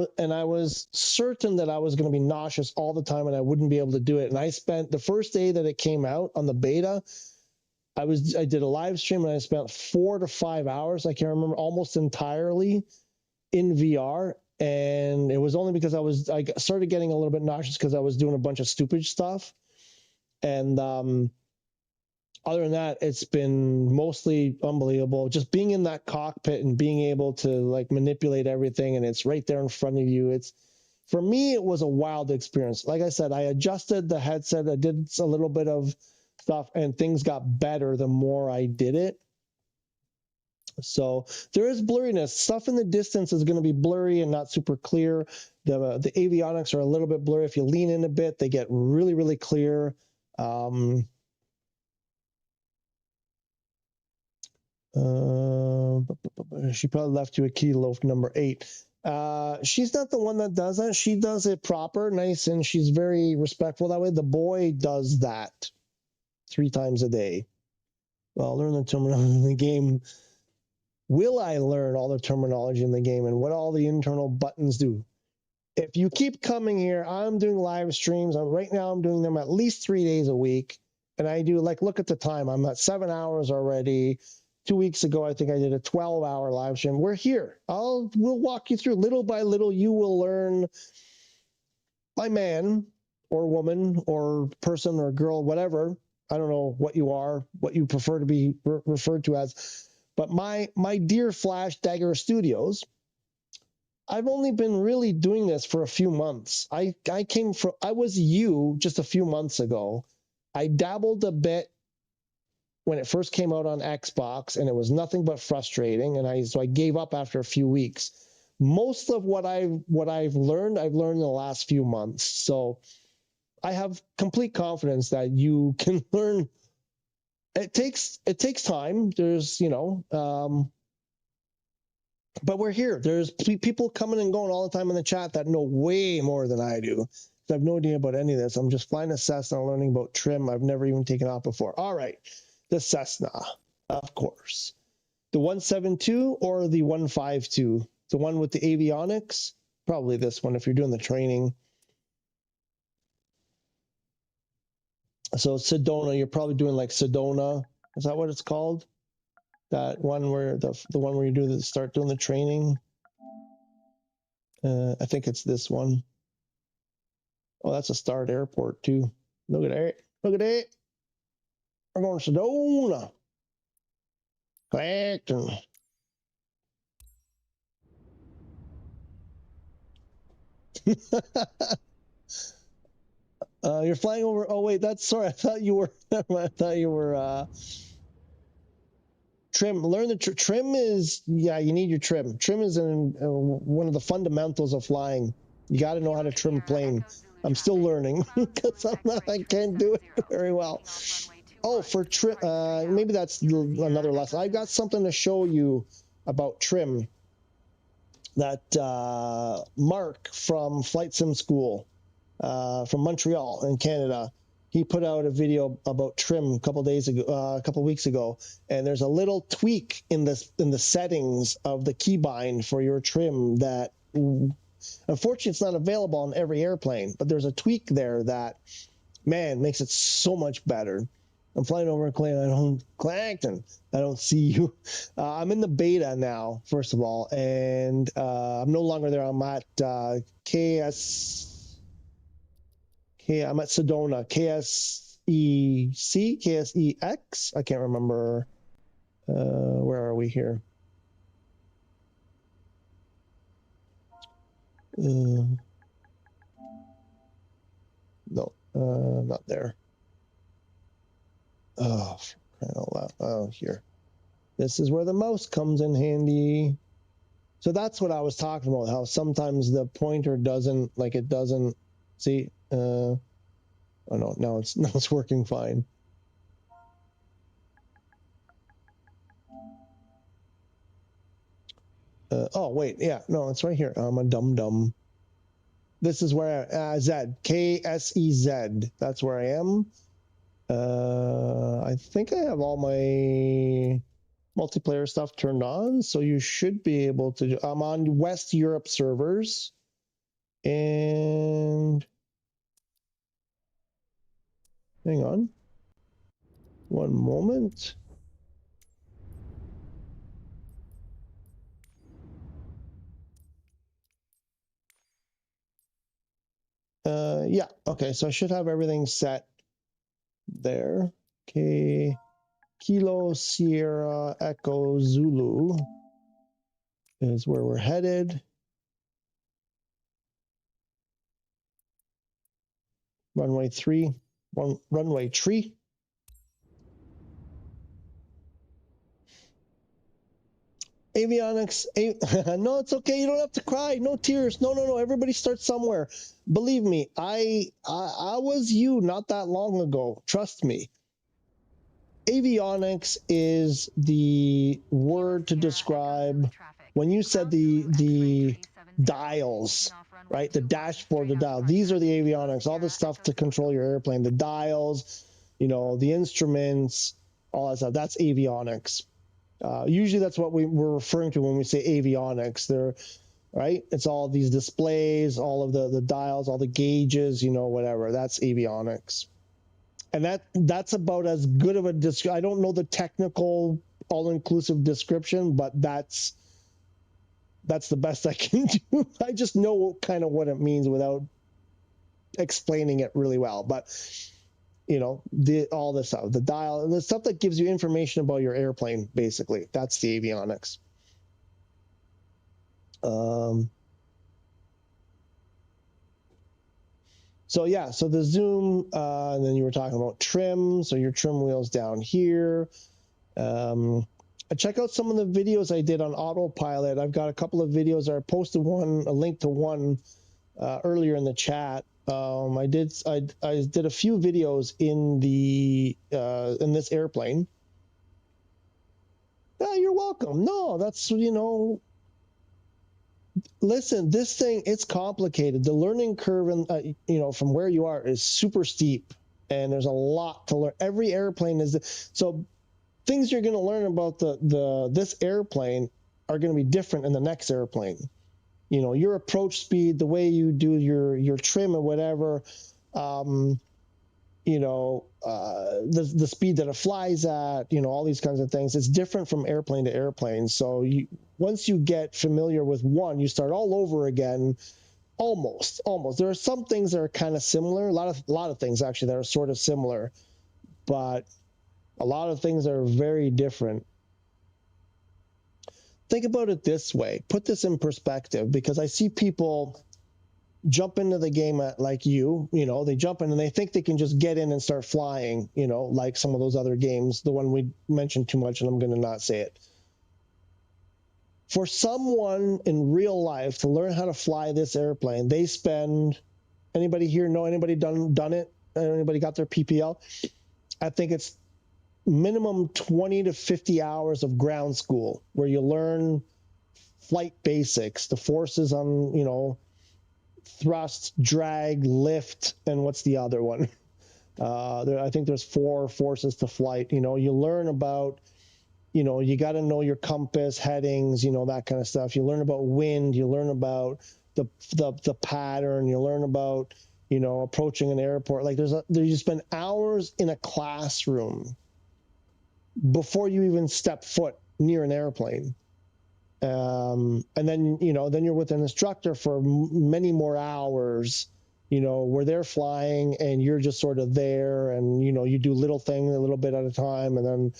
was certain that I was going to be nauseous all the time and I wouldn't be able to do it. And I spent the first day that it came out on the beta, I did a live stream and I spent 4 to 5 hours, I can't remember, almost entirely in VR. And it was only because I started getting a little bit nauseous because I was doing a bunch of stupid stuff. And other than that, it's been mostly unbelievable. Just being in that cockpit and being able to like manipulate everything, and it's right there in front of you. For me, it was a wild experience. Like I said, I adjusted the headset. I did a little bit of stuff, and things got better the more I did it. So there is blurriness. Stuff in the distance is going to be blurry and not super clear. The avionics are a little bit blurry. If you lean in a bit, they get really, really clear. She probably left you a key loaf number 8. She's not the one that does that. She does it proper, nice, and she's very respectful that way. The boy does that 3 times a day. Well, learn the terminology in the game. Will I learn all the terminology in the game and what all the internal buttons do? If you keep coming here, I'm doing live streams. Right now I'm doing them at least 3 days a week. And I do, like, look at the time. I'm at 7 hours already. 2 weeks ago, I think I did a 12-hour live stream. We're here. We'll walk you through little by little. You will learn, my man or woman or person or girl, whatever. I don't know what you are, what you prefer to be referred to as. But my dear Flash Dagger Studios, I've only been really doing this for a few months. I was you just a few months ago. I dabbled a bit when it first came out on Xbox, and it was nothing but frustrating. And so I gave up after a few weeks. Most of what I've learned in the last few months. So I have complete confidence that you can learn. It takes time. There's, but we're here. There's people coming and going all the time in the chat that know way more than I do. I have no idea about any of this. I'm just flying a Cessna, learning about trim. I've never even taken off before. All right, the Cessna, of course. The 172 or the 152? The one with the avionics? Probably this one if you're doing the training. So Sedona, you're probably doing like Sedona. Is that what it's called? That one where the one where you start doing the training. I think it's this one. Oh, that's a Start Airport too. Look at that. Look at that. We're going to Sedona. Clacton. You're flying over. Oh wait, sorry. I thought you were. Trim. Learn the trim is, yeah, you need your trim. Trim is one of the fundamentals of flying. You got to know how to trim a plane. I'm still learning because I can't do it very well. Oh, for trim, maybe that's another lesson. I got something to show you about trim that Mark from Flight Sim School from Montreal in Canada, he put out a video about trim a couple weeks ago, and there's a little tweak in the settings of the keybind for your trim that, unfortunately, it's not available on every airplane, but there's a tweak there that, man, makes it so much better. I'm flying over Clacton. I don't see you. I'm in the beta now, first of all, and I'm no longer there. I'm at I'm at Sedona, KSEX. I can't remember. Where are we here? No, not there. Oh, for crying out loud. Oh, here. This is where the mouse comes in handy. So that's what I was talking about, how sometimes the pointer doesn't, like it doesn't, see, oh no, now it's working fine. Oh wait, yeah, no, it's right here. I'm a dum-dum. This is where Z, KSEZ, that's where I am. I think I have all my multiplayer stuff turned on, so you should be able to do, I'm on West Europe servers, and hang on one moment. Yeah, okay, so I should have everything set there. Okay, Kilo Sierra Echo Zulu is where we're headed. Runway 3, runway tree. Avionics, no, it's okay. You don't have to cry. No tears. No. Everybody starts somewhere. Believe me, I was you not that long ago. Trust me. Avionics is the word to describe when you said the dials, right? The dashboard, the dial. These are the avionics, all the stuff to control your airplane, the dials, you know, the instruments, all that stuff. That's avionics. Usually that's what we're referring to when we say avionics. They're, right? It's all these displays, all of the dials, all the gauges, you know, whatever. That's avionics. And that's about as good of a I don't know the technical all-inclusive description, but that's the best I can do. I just know kind of what it means without explaining it really well. But you know, all this stuff, the dial, the stuff that gives you information about your airplane, basically. That's the avionics. So yeah, so the zoom, and then you were talking about trim. So your trim wheels down here. Check out some of the videos I did on autopilot. I've got a couple of videos. I posted a link to one earlier in the chat. I did a few videos in this airplane. Yeah, you're welcome. No, that's, you know, listen, this thing, it's complicated. The learning curve, you know, from where you are is super steep, and there's a lot to learn. Every airplane is so. Things you're going to learn about this airplane are going to be different in the next airplane. You know, your approach speed, the way you do your trim or whatever, you know, the speed that it flies at, you know, all these kinds of things. It's different from airplane to airplane. So once you get familiar with one, you start all over again. Almost. There are some things that are kind of similar. A lot of things actually that are sort of similar, but a lot of things are very different. Think about it this way. Put this in perspective, because I see people jump into the game like you know, they jump in and they think they can just get in and start flying, you know, like some of those other games, the one we mentioned too much and I'm going to not say it. For someone in real life to learn how to fly this airplane, they spend, anybody here know anybody done it? Anybody got their PPL? I think it's minimum 20 to 50 hours of ground school where you learn flight basics, the forces on, you know, thrust, drag, lift, and what's the other one? I think there's 4 forces to flight. You know, you learn about, you know, you got to know your compass, headings, you know, that kind of stuff. You learn about wind. You learn about the pattern. You learn about, you know, approaching an airport. Like you spend hours in a classroom before you even step foot near an airplane. And then, you know, then you're with an instructor for many more hours, you know, where they're flying and you're just sort of there, and, you know, you do little things a little bit at a time. And then,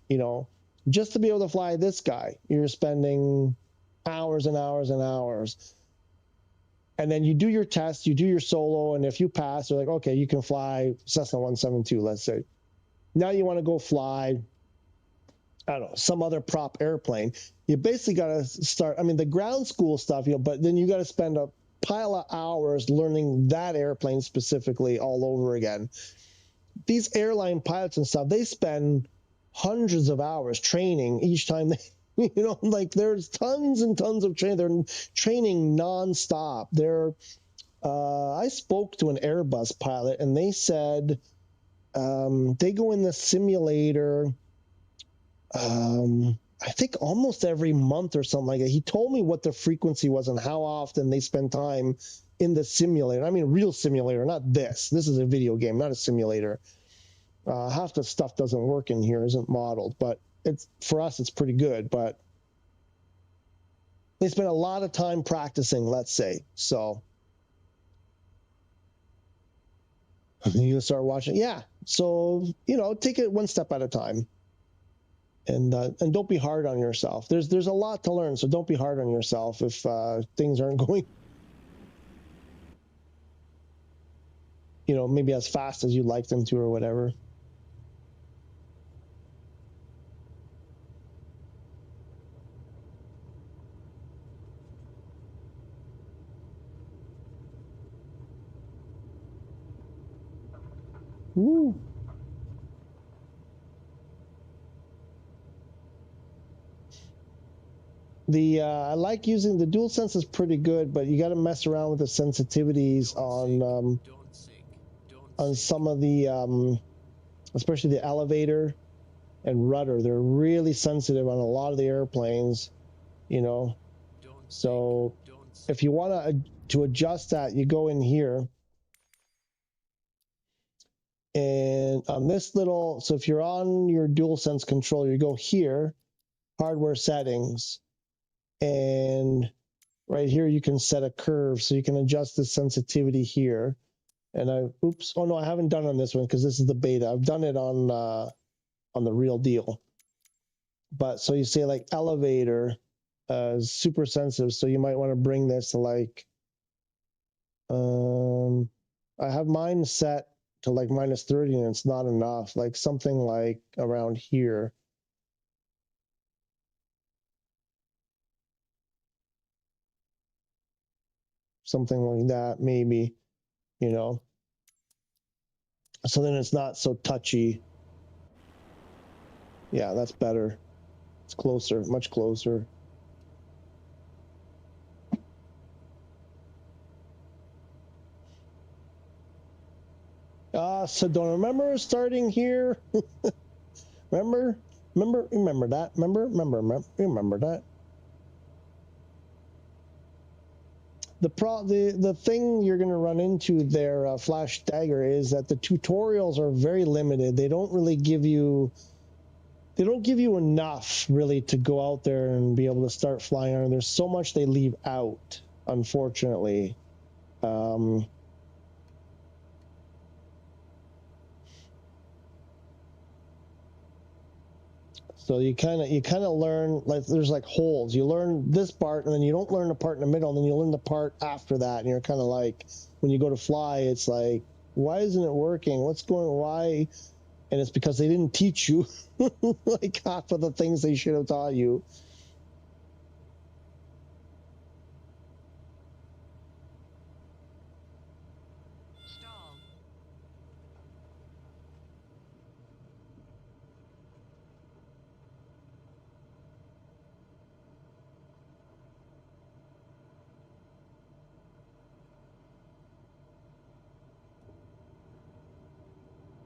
you know, just to be able to fly this guy, you're spending hours and hours and hours. And then you do your test, you do your solo, and if you pass, they're like, okay, you can fly Cessna 172, let's say. Now you want to go fly I don't know, some other prop airplane. You basically got to start, I mean, the ground school stuff, you know, but then you got to spend a pile of hours learning that airplane specifically all over again. These airline pilots and stuff, they spend hundreds of hours training each time they, you know, like there's tons and tons of training. They're training nonstop. I spoke to an Airbus pilot and they said they go in the simulator, I think almost every month or something like that. He told me what the frequency was and how often they spend time in the simulator. I mean, real simulator, not this. This is a video game, not a simulator. Half the stuff doesn't work in here, isn't modeled, but it's for us, it's pretty good. But they spend a lot of time practicing, let's say. So you start watching, yeah. So you know, take it one step at a time, and don't be hard on yourself. There's a lot to learn, so don't be hard on yourself if things aren't going, you know, maybe as fast as you'd like them to or whatever. Woo. I like using the DualSense is pretty good, but you got to mess around with the sensitivities on some of the especially the elevator and rudder. They're really sensitive on a lot of the airplanes, you know. So if you want to adjust that, you go in here and on this little, so if you're on your DualSense controller, you go here, hardware settings, and right here you can set a curve, so you can adjust the sensitivity here. And oops, oh no, I haven't done on this one because this is the beta. I've done it on the real deal. But so you say like elevator, super sensitive, so you might want to bring this to like, I have mine set to like -30 and it's not enough, like something like around here. Something like that, maybe, you know. So then it's not so touchy. Yeah, that's better. It's closer, much closer. Sedona, remember starting here? remember that? Remember that? The thing you're going to run into there, Flash Dagger, is that the tutorials are very limited. They don't really give you, enough really to go out there and be able to start flying on. There's so much they leave out, unfortunately. So you kind of learn, like there's like holes. You learn this part, and then you don't learn the part in the middle, and then you learn the part after that, and you're kind of like, when you go to fly, it's like, why isn't it working? Why? And it's because they didn't teach you like half of the things they should have taught you.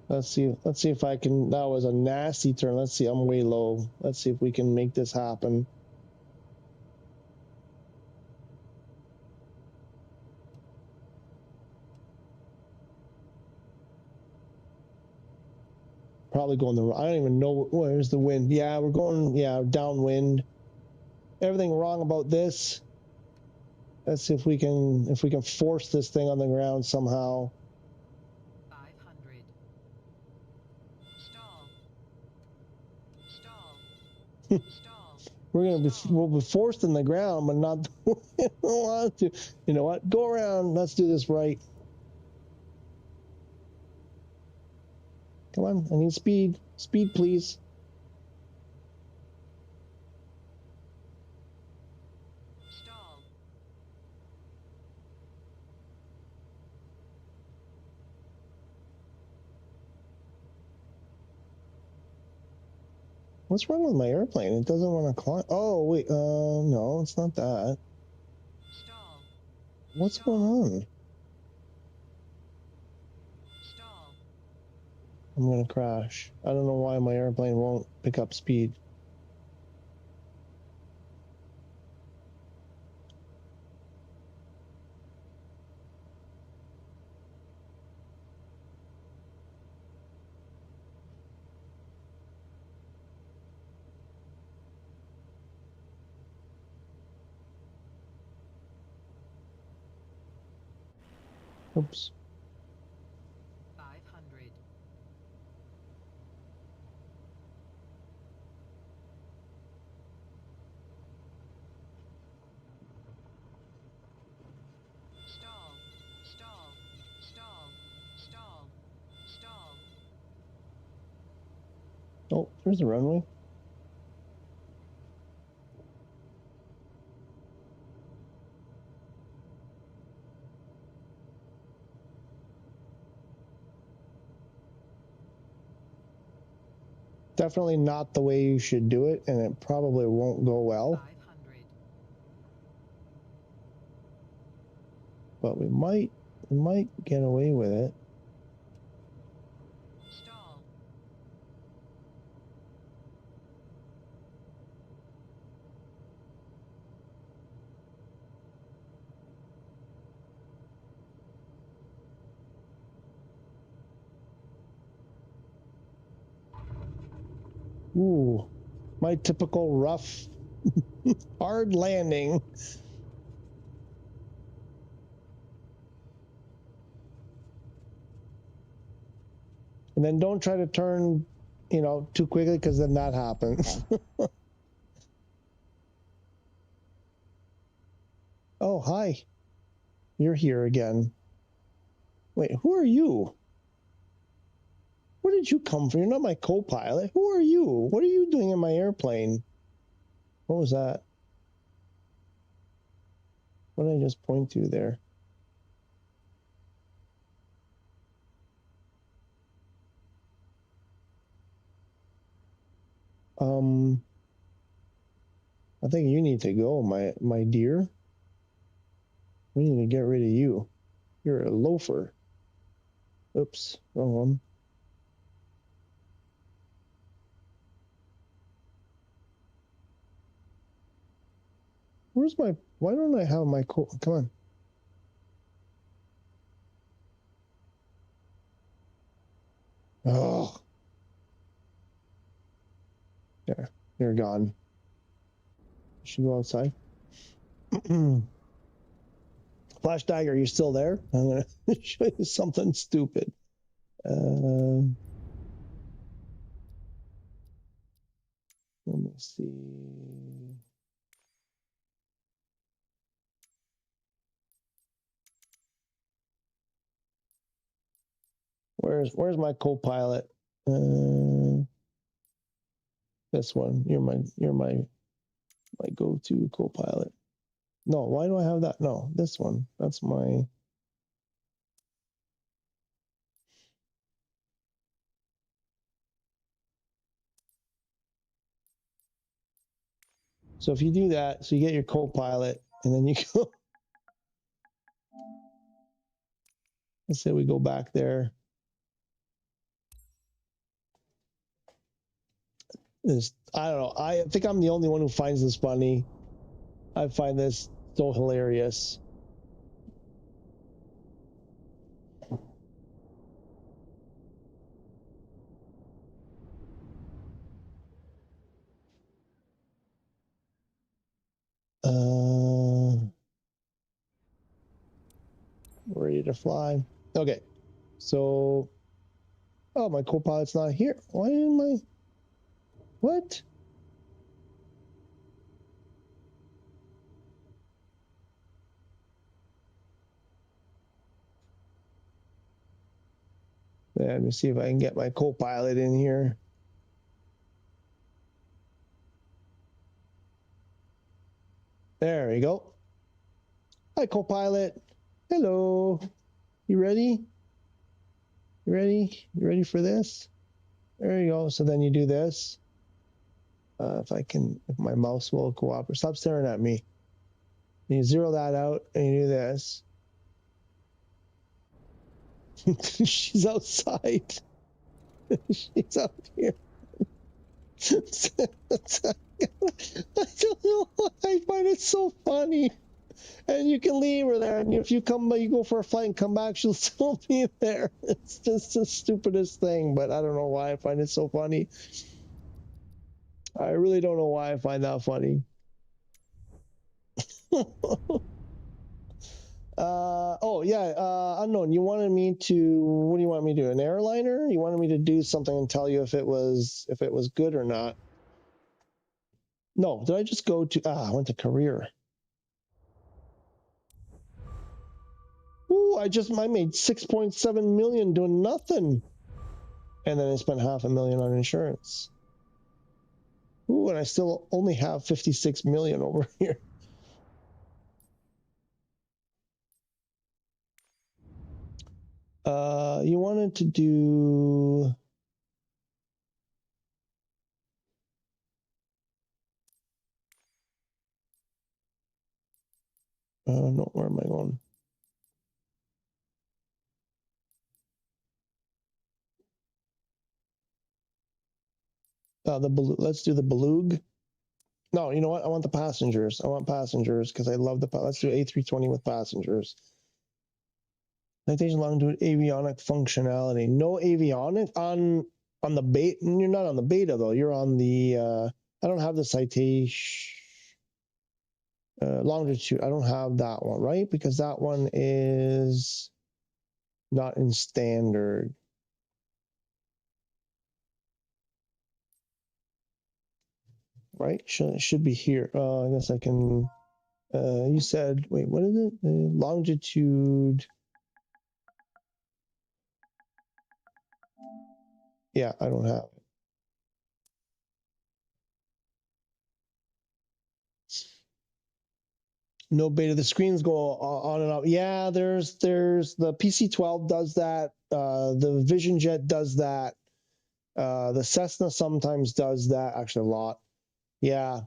Let's see if I can. That was a nasty turn. Let's see, I'm way low. Let's see if we can make this happen. Probably going the, I don't even know, where's the wind? Yeah, we're going, yeah, downwind. Everything wrong about this. Let's see if we can force this thing on the ground somehow. 500. Stall. We'll be forced in the ground, but not want to. You know what? Go around. Let's do this right. Come on, I need speed. Speed, please. What's wrong with my airplane? It doesn't want to climb. Oh, wait. No, it's not that. Stall. What's going on? Stall. I'm going to crash. I don't know why my airplane won't pick up speed. Oops. 500. Stall. Stall. Stall. Stall. Stall. Oh, there's the runway. Definitely not the way you should do it, and it probably won't go well. 500. But we might get away with it. Stall. Ooh, my typical rough, hard landing. And then don't try to turn, you know, too quickly, because then that happens. Oh, hi. You're here again. Wait, who are you? Where did you come from? You're not my co-pilot. Who are you? What are you doing in my airplane? What was that? What did I just point to there? I think you need to go, my dear. We need to get rid of you. You're a loafer. Oops, wrong one. Where's my, why don't I have my come on. Oh. There, you're gone. You should go outside. Flash Dagger, are you still there? I'm gonna show you something stupid. Let me see. Where's my co-pilot? This one. You're my go-to co-pilot. No, why do I have that? No, this one. That's my. So if you do that, so you get your co-pilot, and then you go. Let's say we go back there. I don't know. I think I'm the only one who finds this funny. I find this so hilarious. Ready to fly. Okay. So, oh, my co-pilot's not here. Why am I? What? Yeah, let me see if I can get my co-pilot in here. There we go. Hi, co-pilot. Hello. You ready? You ready? You ready for this? There you go. So then you do this. if my mouse will cooperate. Stop staring at me. You zero that out and you do this. She's outside. She's out here. I don't know why I find it so funny. And you can leave her there, and if you go for a flight and come back, she'll still be there. It's just the stupidest thing, but I don't know why I find it so funny. I really don't know why I find that funny. Oh yeah, unknown. You wanted me to. What do you want me to do? An airliner? You wanted me to do something and tell you if it was good or not? No. Did I just go to? I went to career. Ooh, I made 6.7 million doing nothing, and then I spent $500,000 on insurance. Ooh, and I still only have 56 million over here. You wanted to do. No, where am I going? Let's do the Beluga. No, you know what? I want the passengers. I want passengers because I love let's do A320 with passengers. Citation longitude avionic functionality. No avionic on the beta. You're not on the beta though. You're on the. I don't have the citation longitude. I don't have that one, right? Because that one is not in standard. Right? Should be here. I guess I can. You said, wait, what is it? Longitude. Yeah, I don't have it. No beta. The screens go on and off. Yeah, there's the PC-12 does that. The Vision Jet does that. The Cessna sometimes does that. Actually, a lot. Yeah.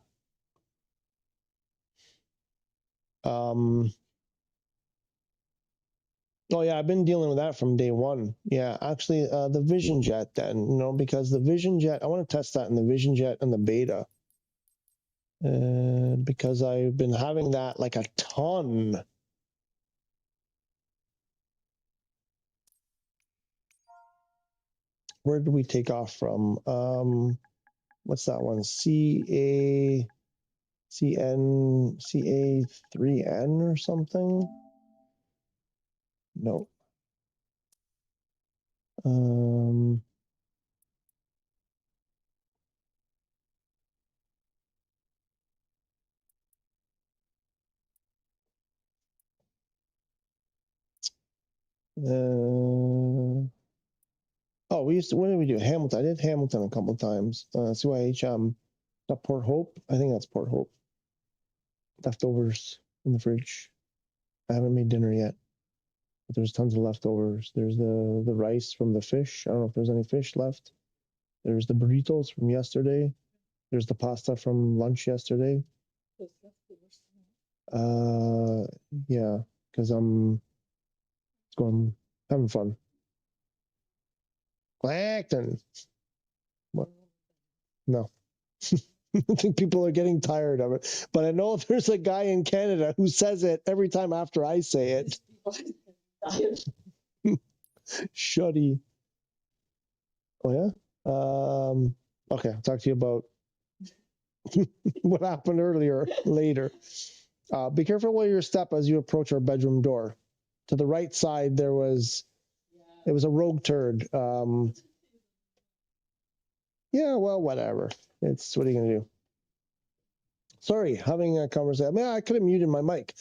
Oh yeah, I've been dealing with that from day one. Yeah, actually, the Vision Jet then, because the Vision Jet, I want to test that in the Vision Jet and the beta. Because I've been having that like a ton. Where did we take off from? What's that one? CA3N or something? No. Oh, what did we do? Hamilton. I did Hamilton a couple of times. CYH, that Port Hope. I think that's Port Hope. Leftovers in the fridge. I haven't made dinner yet, but there's tons of leftovers. There's the rice from the fish. I don't know if there's any fish left. There's the burritos from yesterday. There's the pasta from lunch yesterday. Yeah, because I'm having fun. Acting. What? No. I think people are getting tired of it. But I know there's a guy in Canada who says it every time after I say it. Shuddy. Oh, yeah? Okay, I'll talk to you about what happened later. Be careful where you step as you approach our bedroom door. To the right side, it was a rogue turd. Yeah, well, whatever. What are you going to do? Sorry, having a conversation. I mean, I could have muted my mic.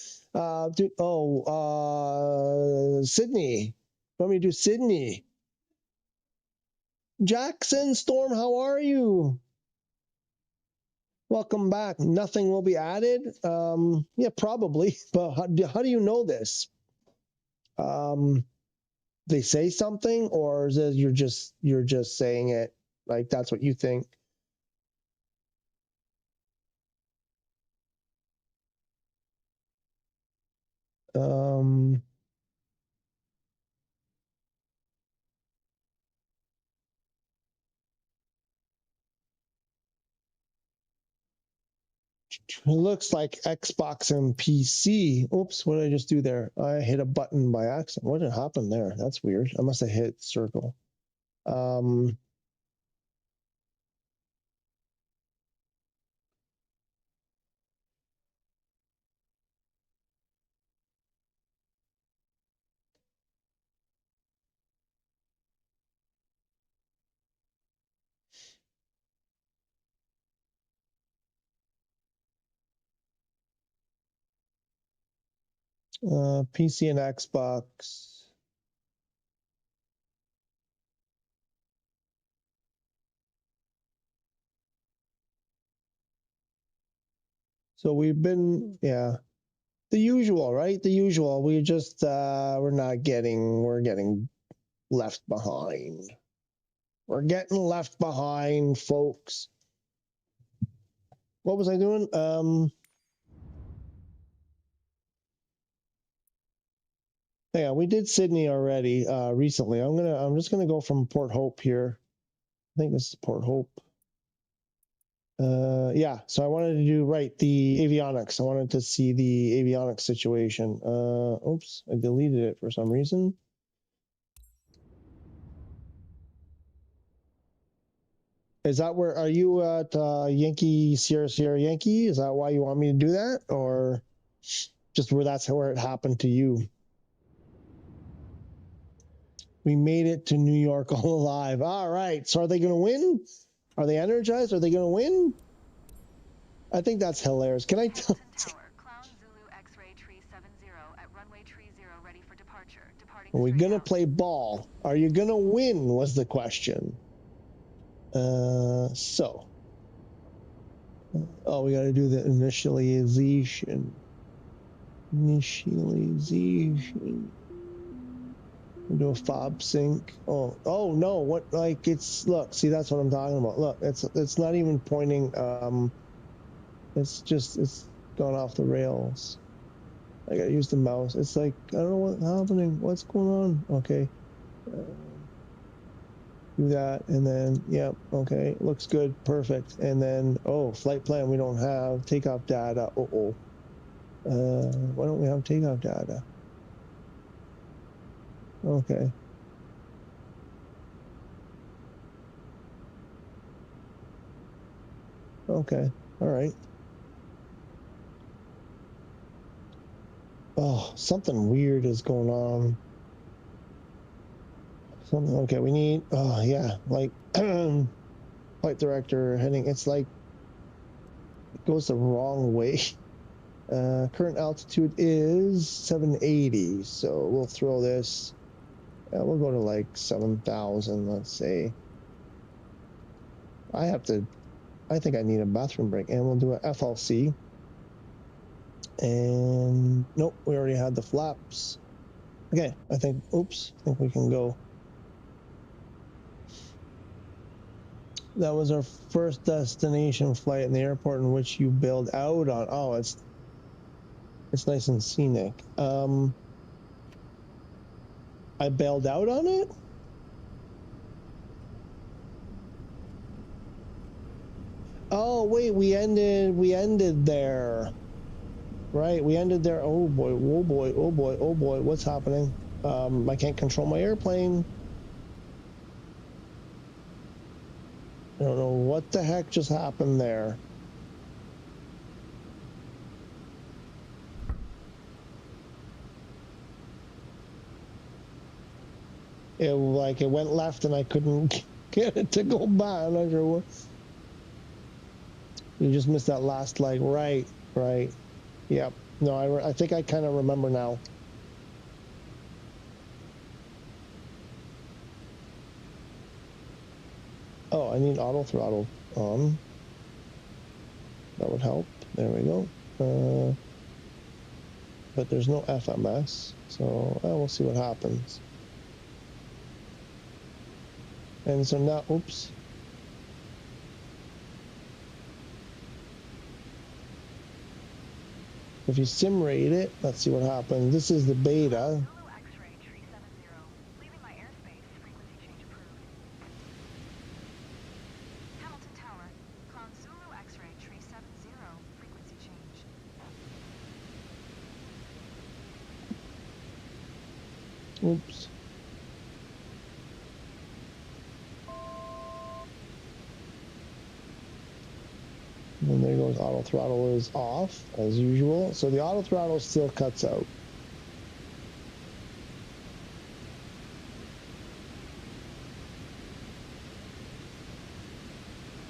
Sydney. You want me to do Sydney? Jackson Storm, how are you? Welcome back. Nothing will be added. Yeah, probably. But how do you know this? They say something, or is it you're just saying it like that's what you think? It looks like Xbox and PC. Oops, what did I just do there? I hit a button by accident. What did happen there? That's weird. I must have hit circle. PC and Xbox. So we've been, yeah, the usual, right? The usual. We just, we're getting left behind. We're getting left behind, folks. What was I doing? Yeah, we did Sydney already, recently. I'm just gonna go from Port Hope here. I think this is Port Hope. Yeah, so I wanted to do, right, the avionics. I wanted to see the avionics situation. Oops, I deleted it for some reason. Is that where, are you at Yankee, Sierra, Sierra, Yankee? Is that why you want me to do that? Or just where that's where it happened to you? We made it to New York all alive. All right, so are they going to win? Are they energized? Are they going to win? I think that's hilarious. Can I tell? Tower, Clown Zulu X-ray tree 70 at runway tree 0 ready for departure. Departing Are we straight going to out. play ball? Are you going to win was the question. So. Oh, we got to do the initialization. Initialization. Do a fob sync. Oh no! What, like, it's, look, see, that's what I'm talking about. Look, it's not even pointing. It's gone off the rails. I gotta use the mouse. It's like, I don't know what's happening. What's going on? Okay. Do that, and then, yep, okay, looks good, perfect. And then, oh, flight plan we don't have. Takeoff data. Why don't we have takeoff data? Okay. Okay. All right. Oh, something weird is going on. Something, okay, we need, oh, yeah, like, flight director heading, it's like, it goes the wrong way. Current altitude is 780, so we'll throw this, we'll go to like 7,000, let's say. I think I need a bathroom break, and we'll do a FLC. And nope, we already had the flaps. Okay, I think we can go. That was our first destination flight in the airport in which you bailed out on. Oh, it's nice and scenic. I bailed out on it? Oh, wait, we ended there. Right, we ended there. Oh boy, oh boy, oh boy, oh boy, what's happening? I can't control my airplane. I don't know what the heck just happened there. It went left and I couldn't get it to go back. I'm not sure what. You just missed that last leg. Right. Yep. No, I think I kind of remember now. Oh, I need auto throttle on. That would help. There we go. But there's no FMS, so we'll see what happens. And so now, oops. If you sim rate it, let's see what happens. This is the beta. Zulu X-ray tree 70. Leaving my airspace. Frequency change approved. Hamilton Tower. Con Zulu X-ray tree 70. Frequency change. Oops. And there goes auto throttle is off as usual. So the auto throttle still cuts out.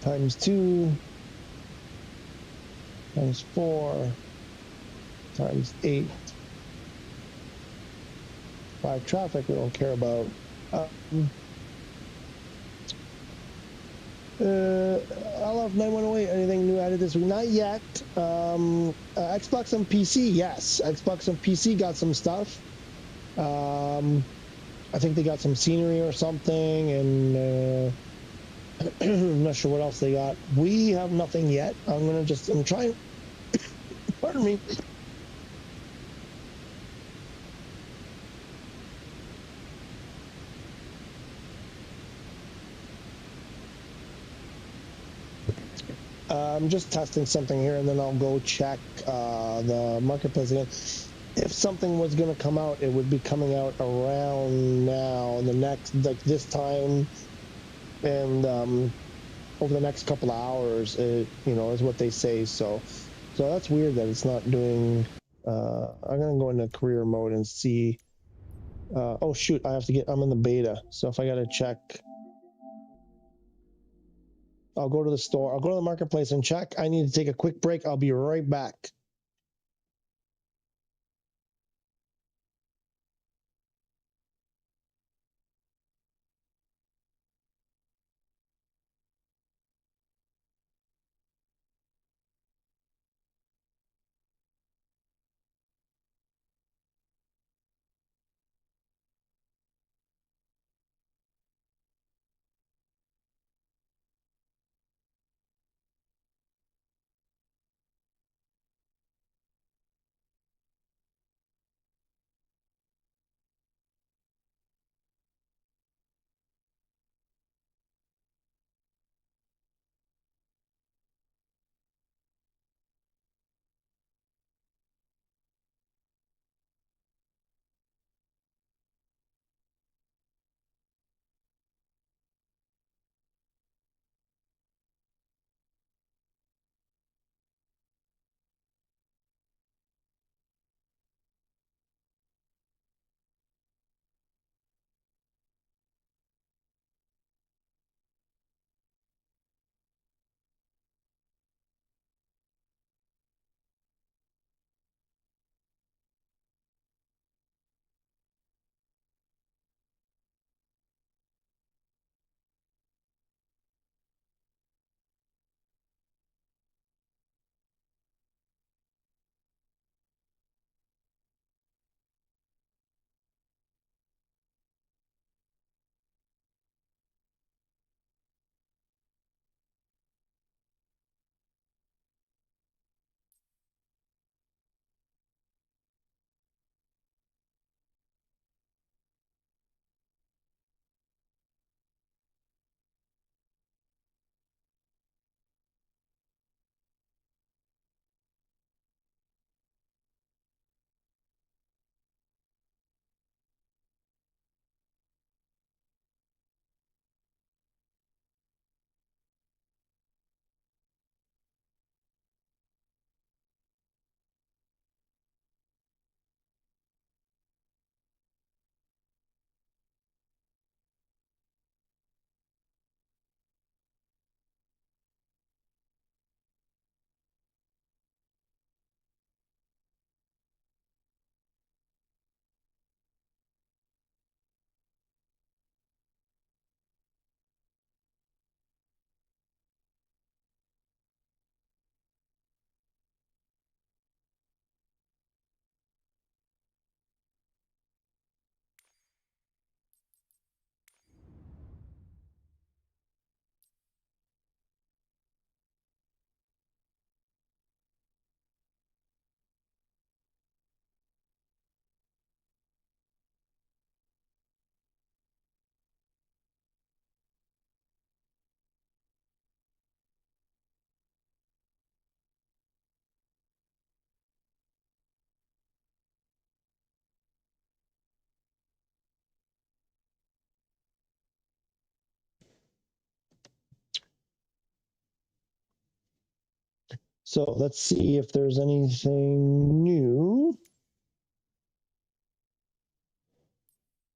Times 2, times 4, times 8. 5 traffic we don't care about. LF 9108, anything new added this week? Not yet. Xbox and PC, yes. Xbox and PC got some stuff. I think they got some scenery or something, and I'm not sure what else they got. We have nothing yet. I'm trying, pardon me. I'm just testing something here, and then I'll go check the marketplace again. If something was going to come out, it would be coming out around now, the next, like this time, and over the next couple of hours, it, is what they say. So that's weird that it's not doing. I'm going to go into career mode and see. Oh shoot, I'm in the beta, so if I got to check. I'll go to the store. I'll go to the marketplace and check. I need to take a quick break. I'll be right back. So let's see if there's anything new.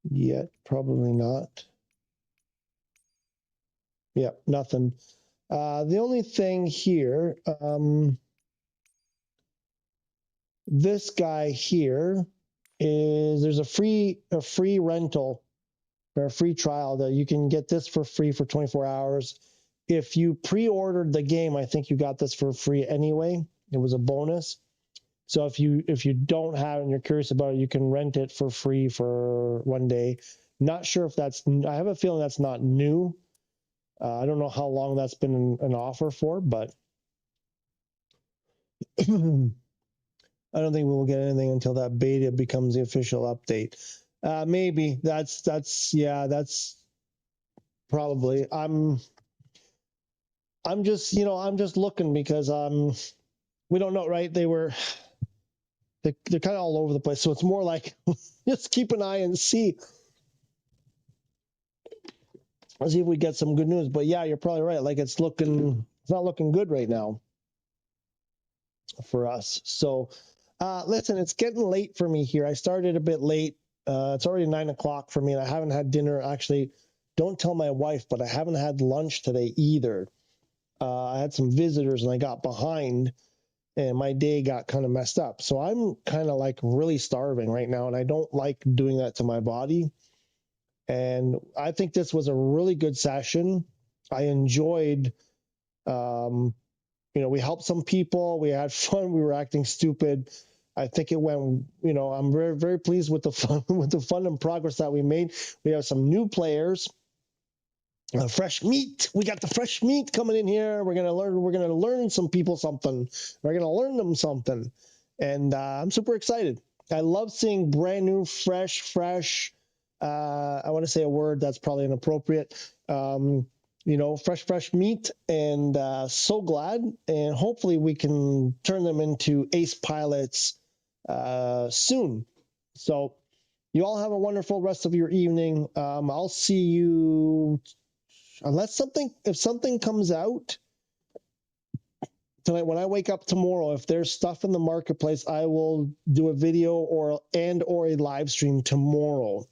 Yet, probably not. Yeah, nothing. The only thing here, this guy here is there's a free rental or a free trial that you can get this for free for 24 hours. If you pre-ordered the game, I think you got this for free anyway. It was a bonus. So if you don't have it and you're curious about it, you can rent it for free for 1 day. Not sure if that's, I have a feeling that's not new. I don't know how long that's been an offer for, but I don't think we will get anything until that beta becomes the official update. Maybe that's probably. I'm just looking because we don't know, right? They're kind of all over the place, so it's more like just keep an eye and see. Let's see if we get some good news. But yeah, you're probably right. Like it's not looking good right now for us. So listen, it's getting late for me here. I started a bit late. It's already 9 o'clock for me, and I haven't had dinner. Actually, don't tell my wife, but I haven't had lunch today either. I had some visitors, and I got behind, and my day got kind of messed up. So I'm kind of like really starving right now, and I don't like doing that to my body. And I think this was a really good session. I enjoyed, we helped some people. We had fun. We were acting stupid. I think it went, I'm very, very pleased with the fun and progress that we made. We have some new players, fresh meat. We got the fresh meat coming in here. We're going to learn some people something. We're going to learn them something. And I'm super excited. I love seeing brand new, fresh, I want to say a word that's probably inappropriate. Fresh meat, and so glad. And hopefully we can turn them into ace pilots soon. So you all have a wonderful rest of your evening. I'll see you if something comes out tonight when I wake up tomorrow. If there's stuff in the marketplace, I will do a video or a live stream tomorrow.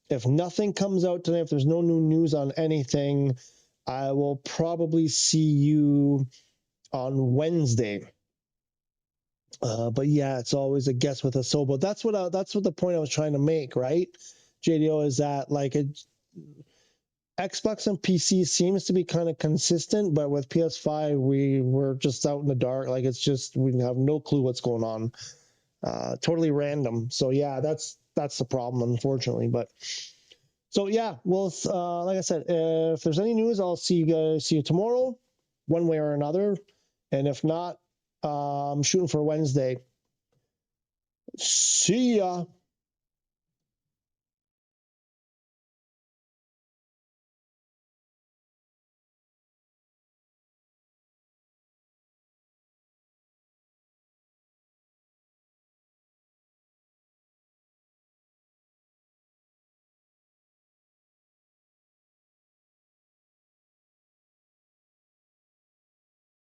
If nothing comes out today, if there's no new news on anything, I will probably see you on Wednesday. But yeah, it's always a guess with a Sobo. That's what the point I was trying to make, right? JDO, is that like Xbox and PC seems to be kind of consistent, but with PS5 we're just out in the dark. Like it's just we have no clue what's going on. Totally random. So yeah, that's the problem, unfortunately. But so yeah, well, like I said, if there's any news, I'll see you tomorrow, one way or another. And if not, I'm shooting for Wednesday. See ya.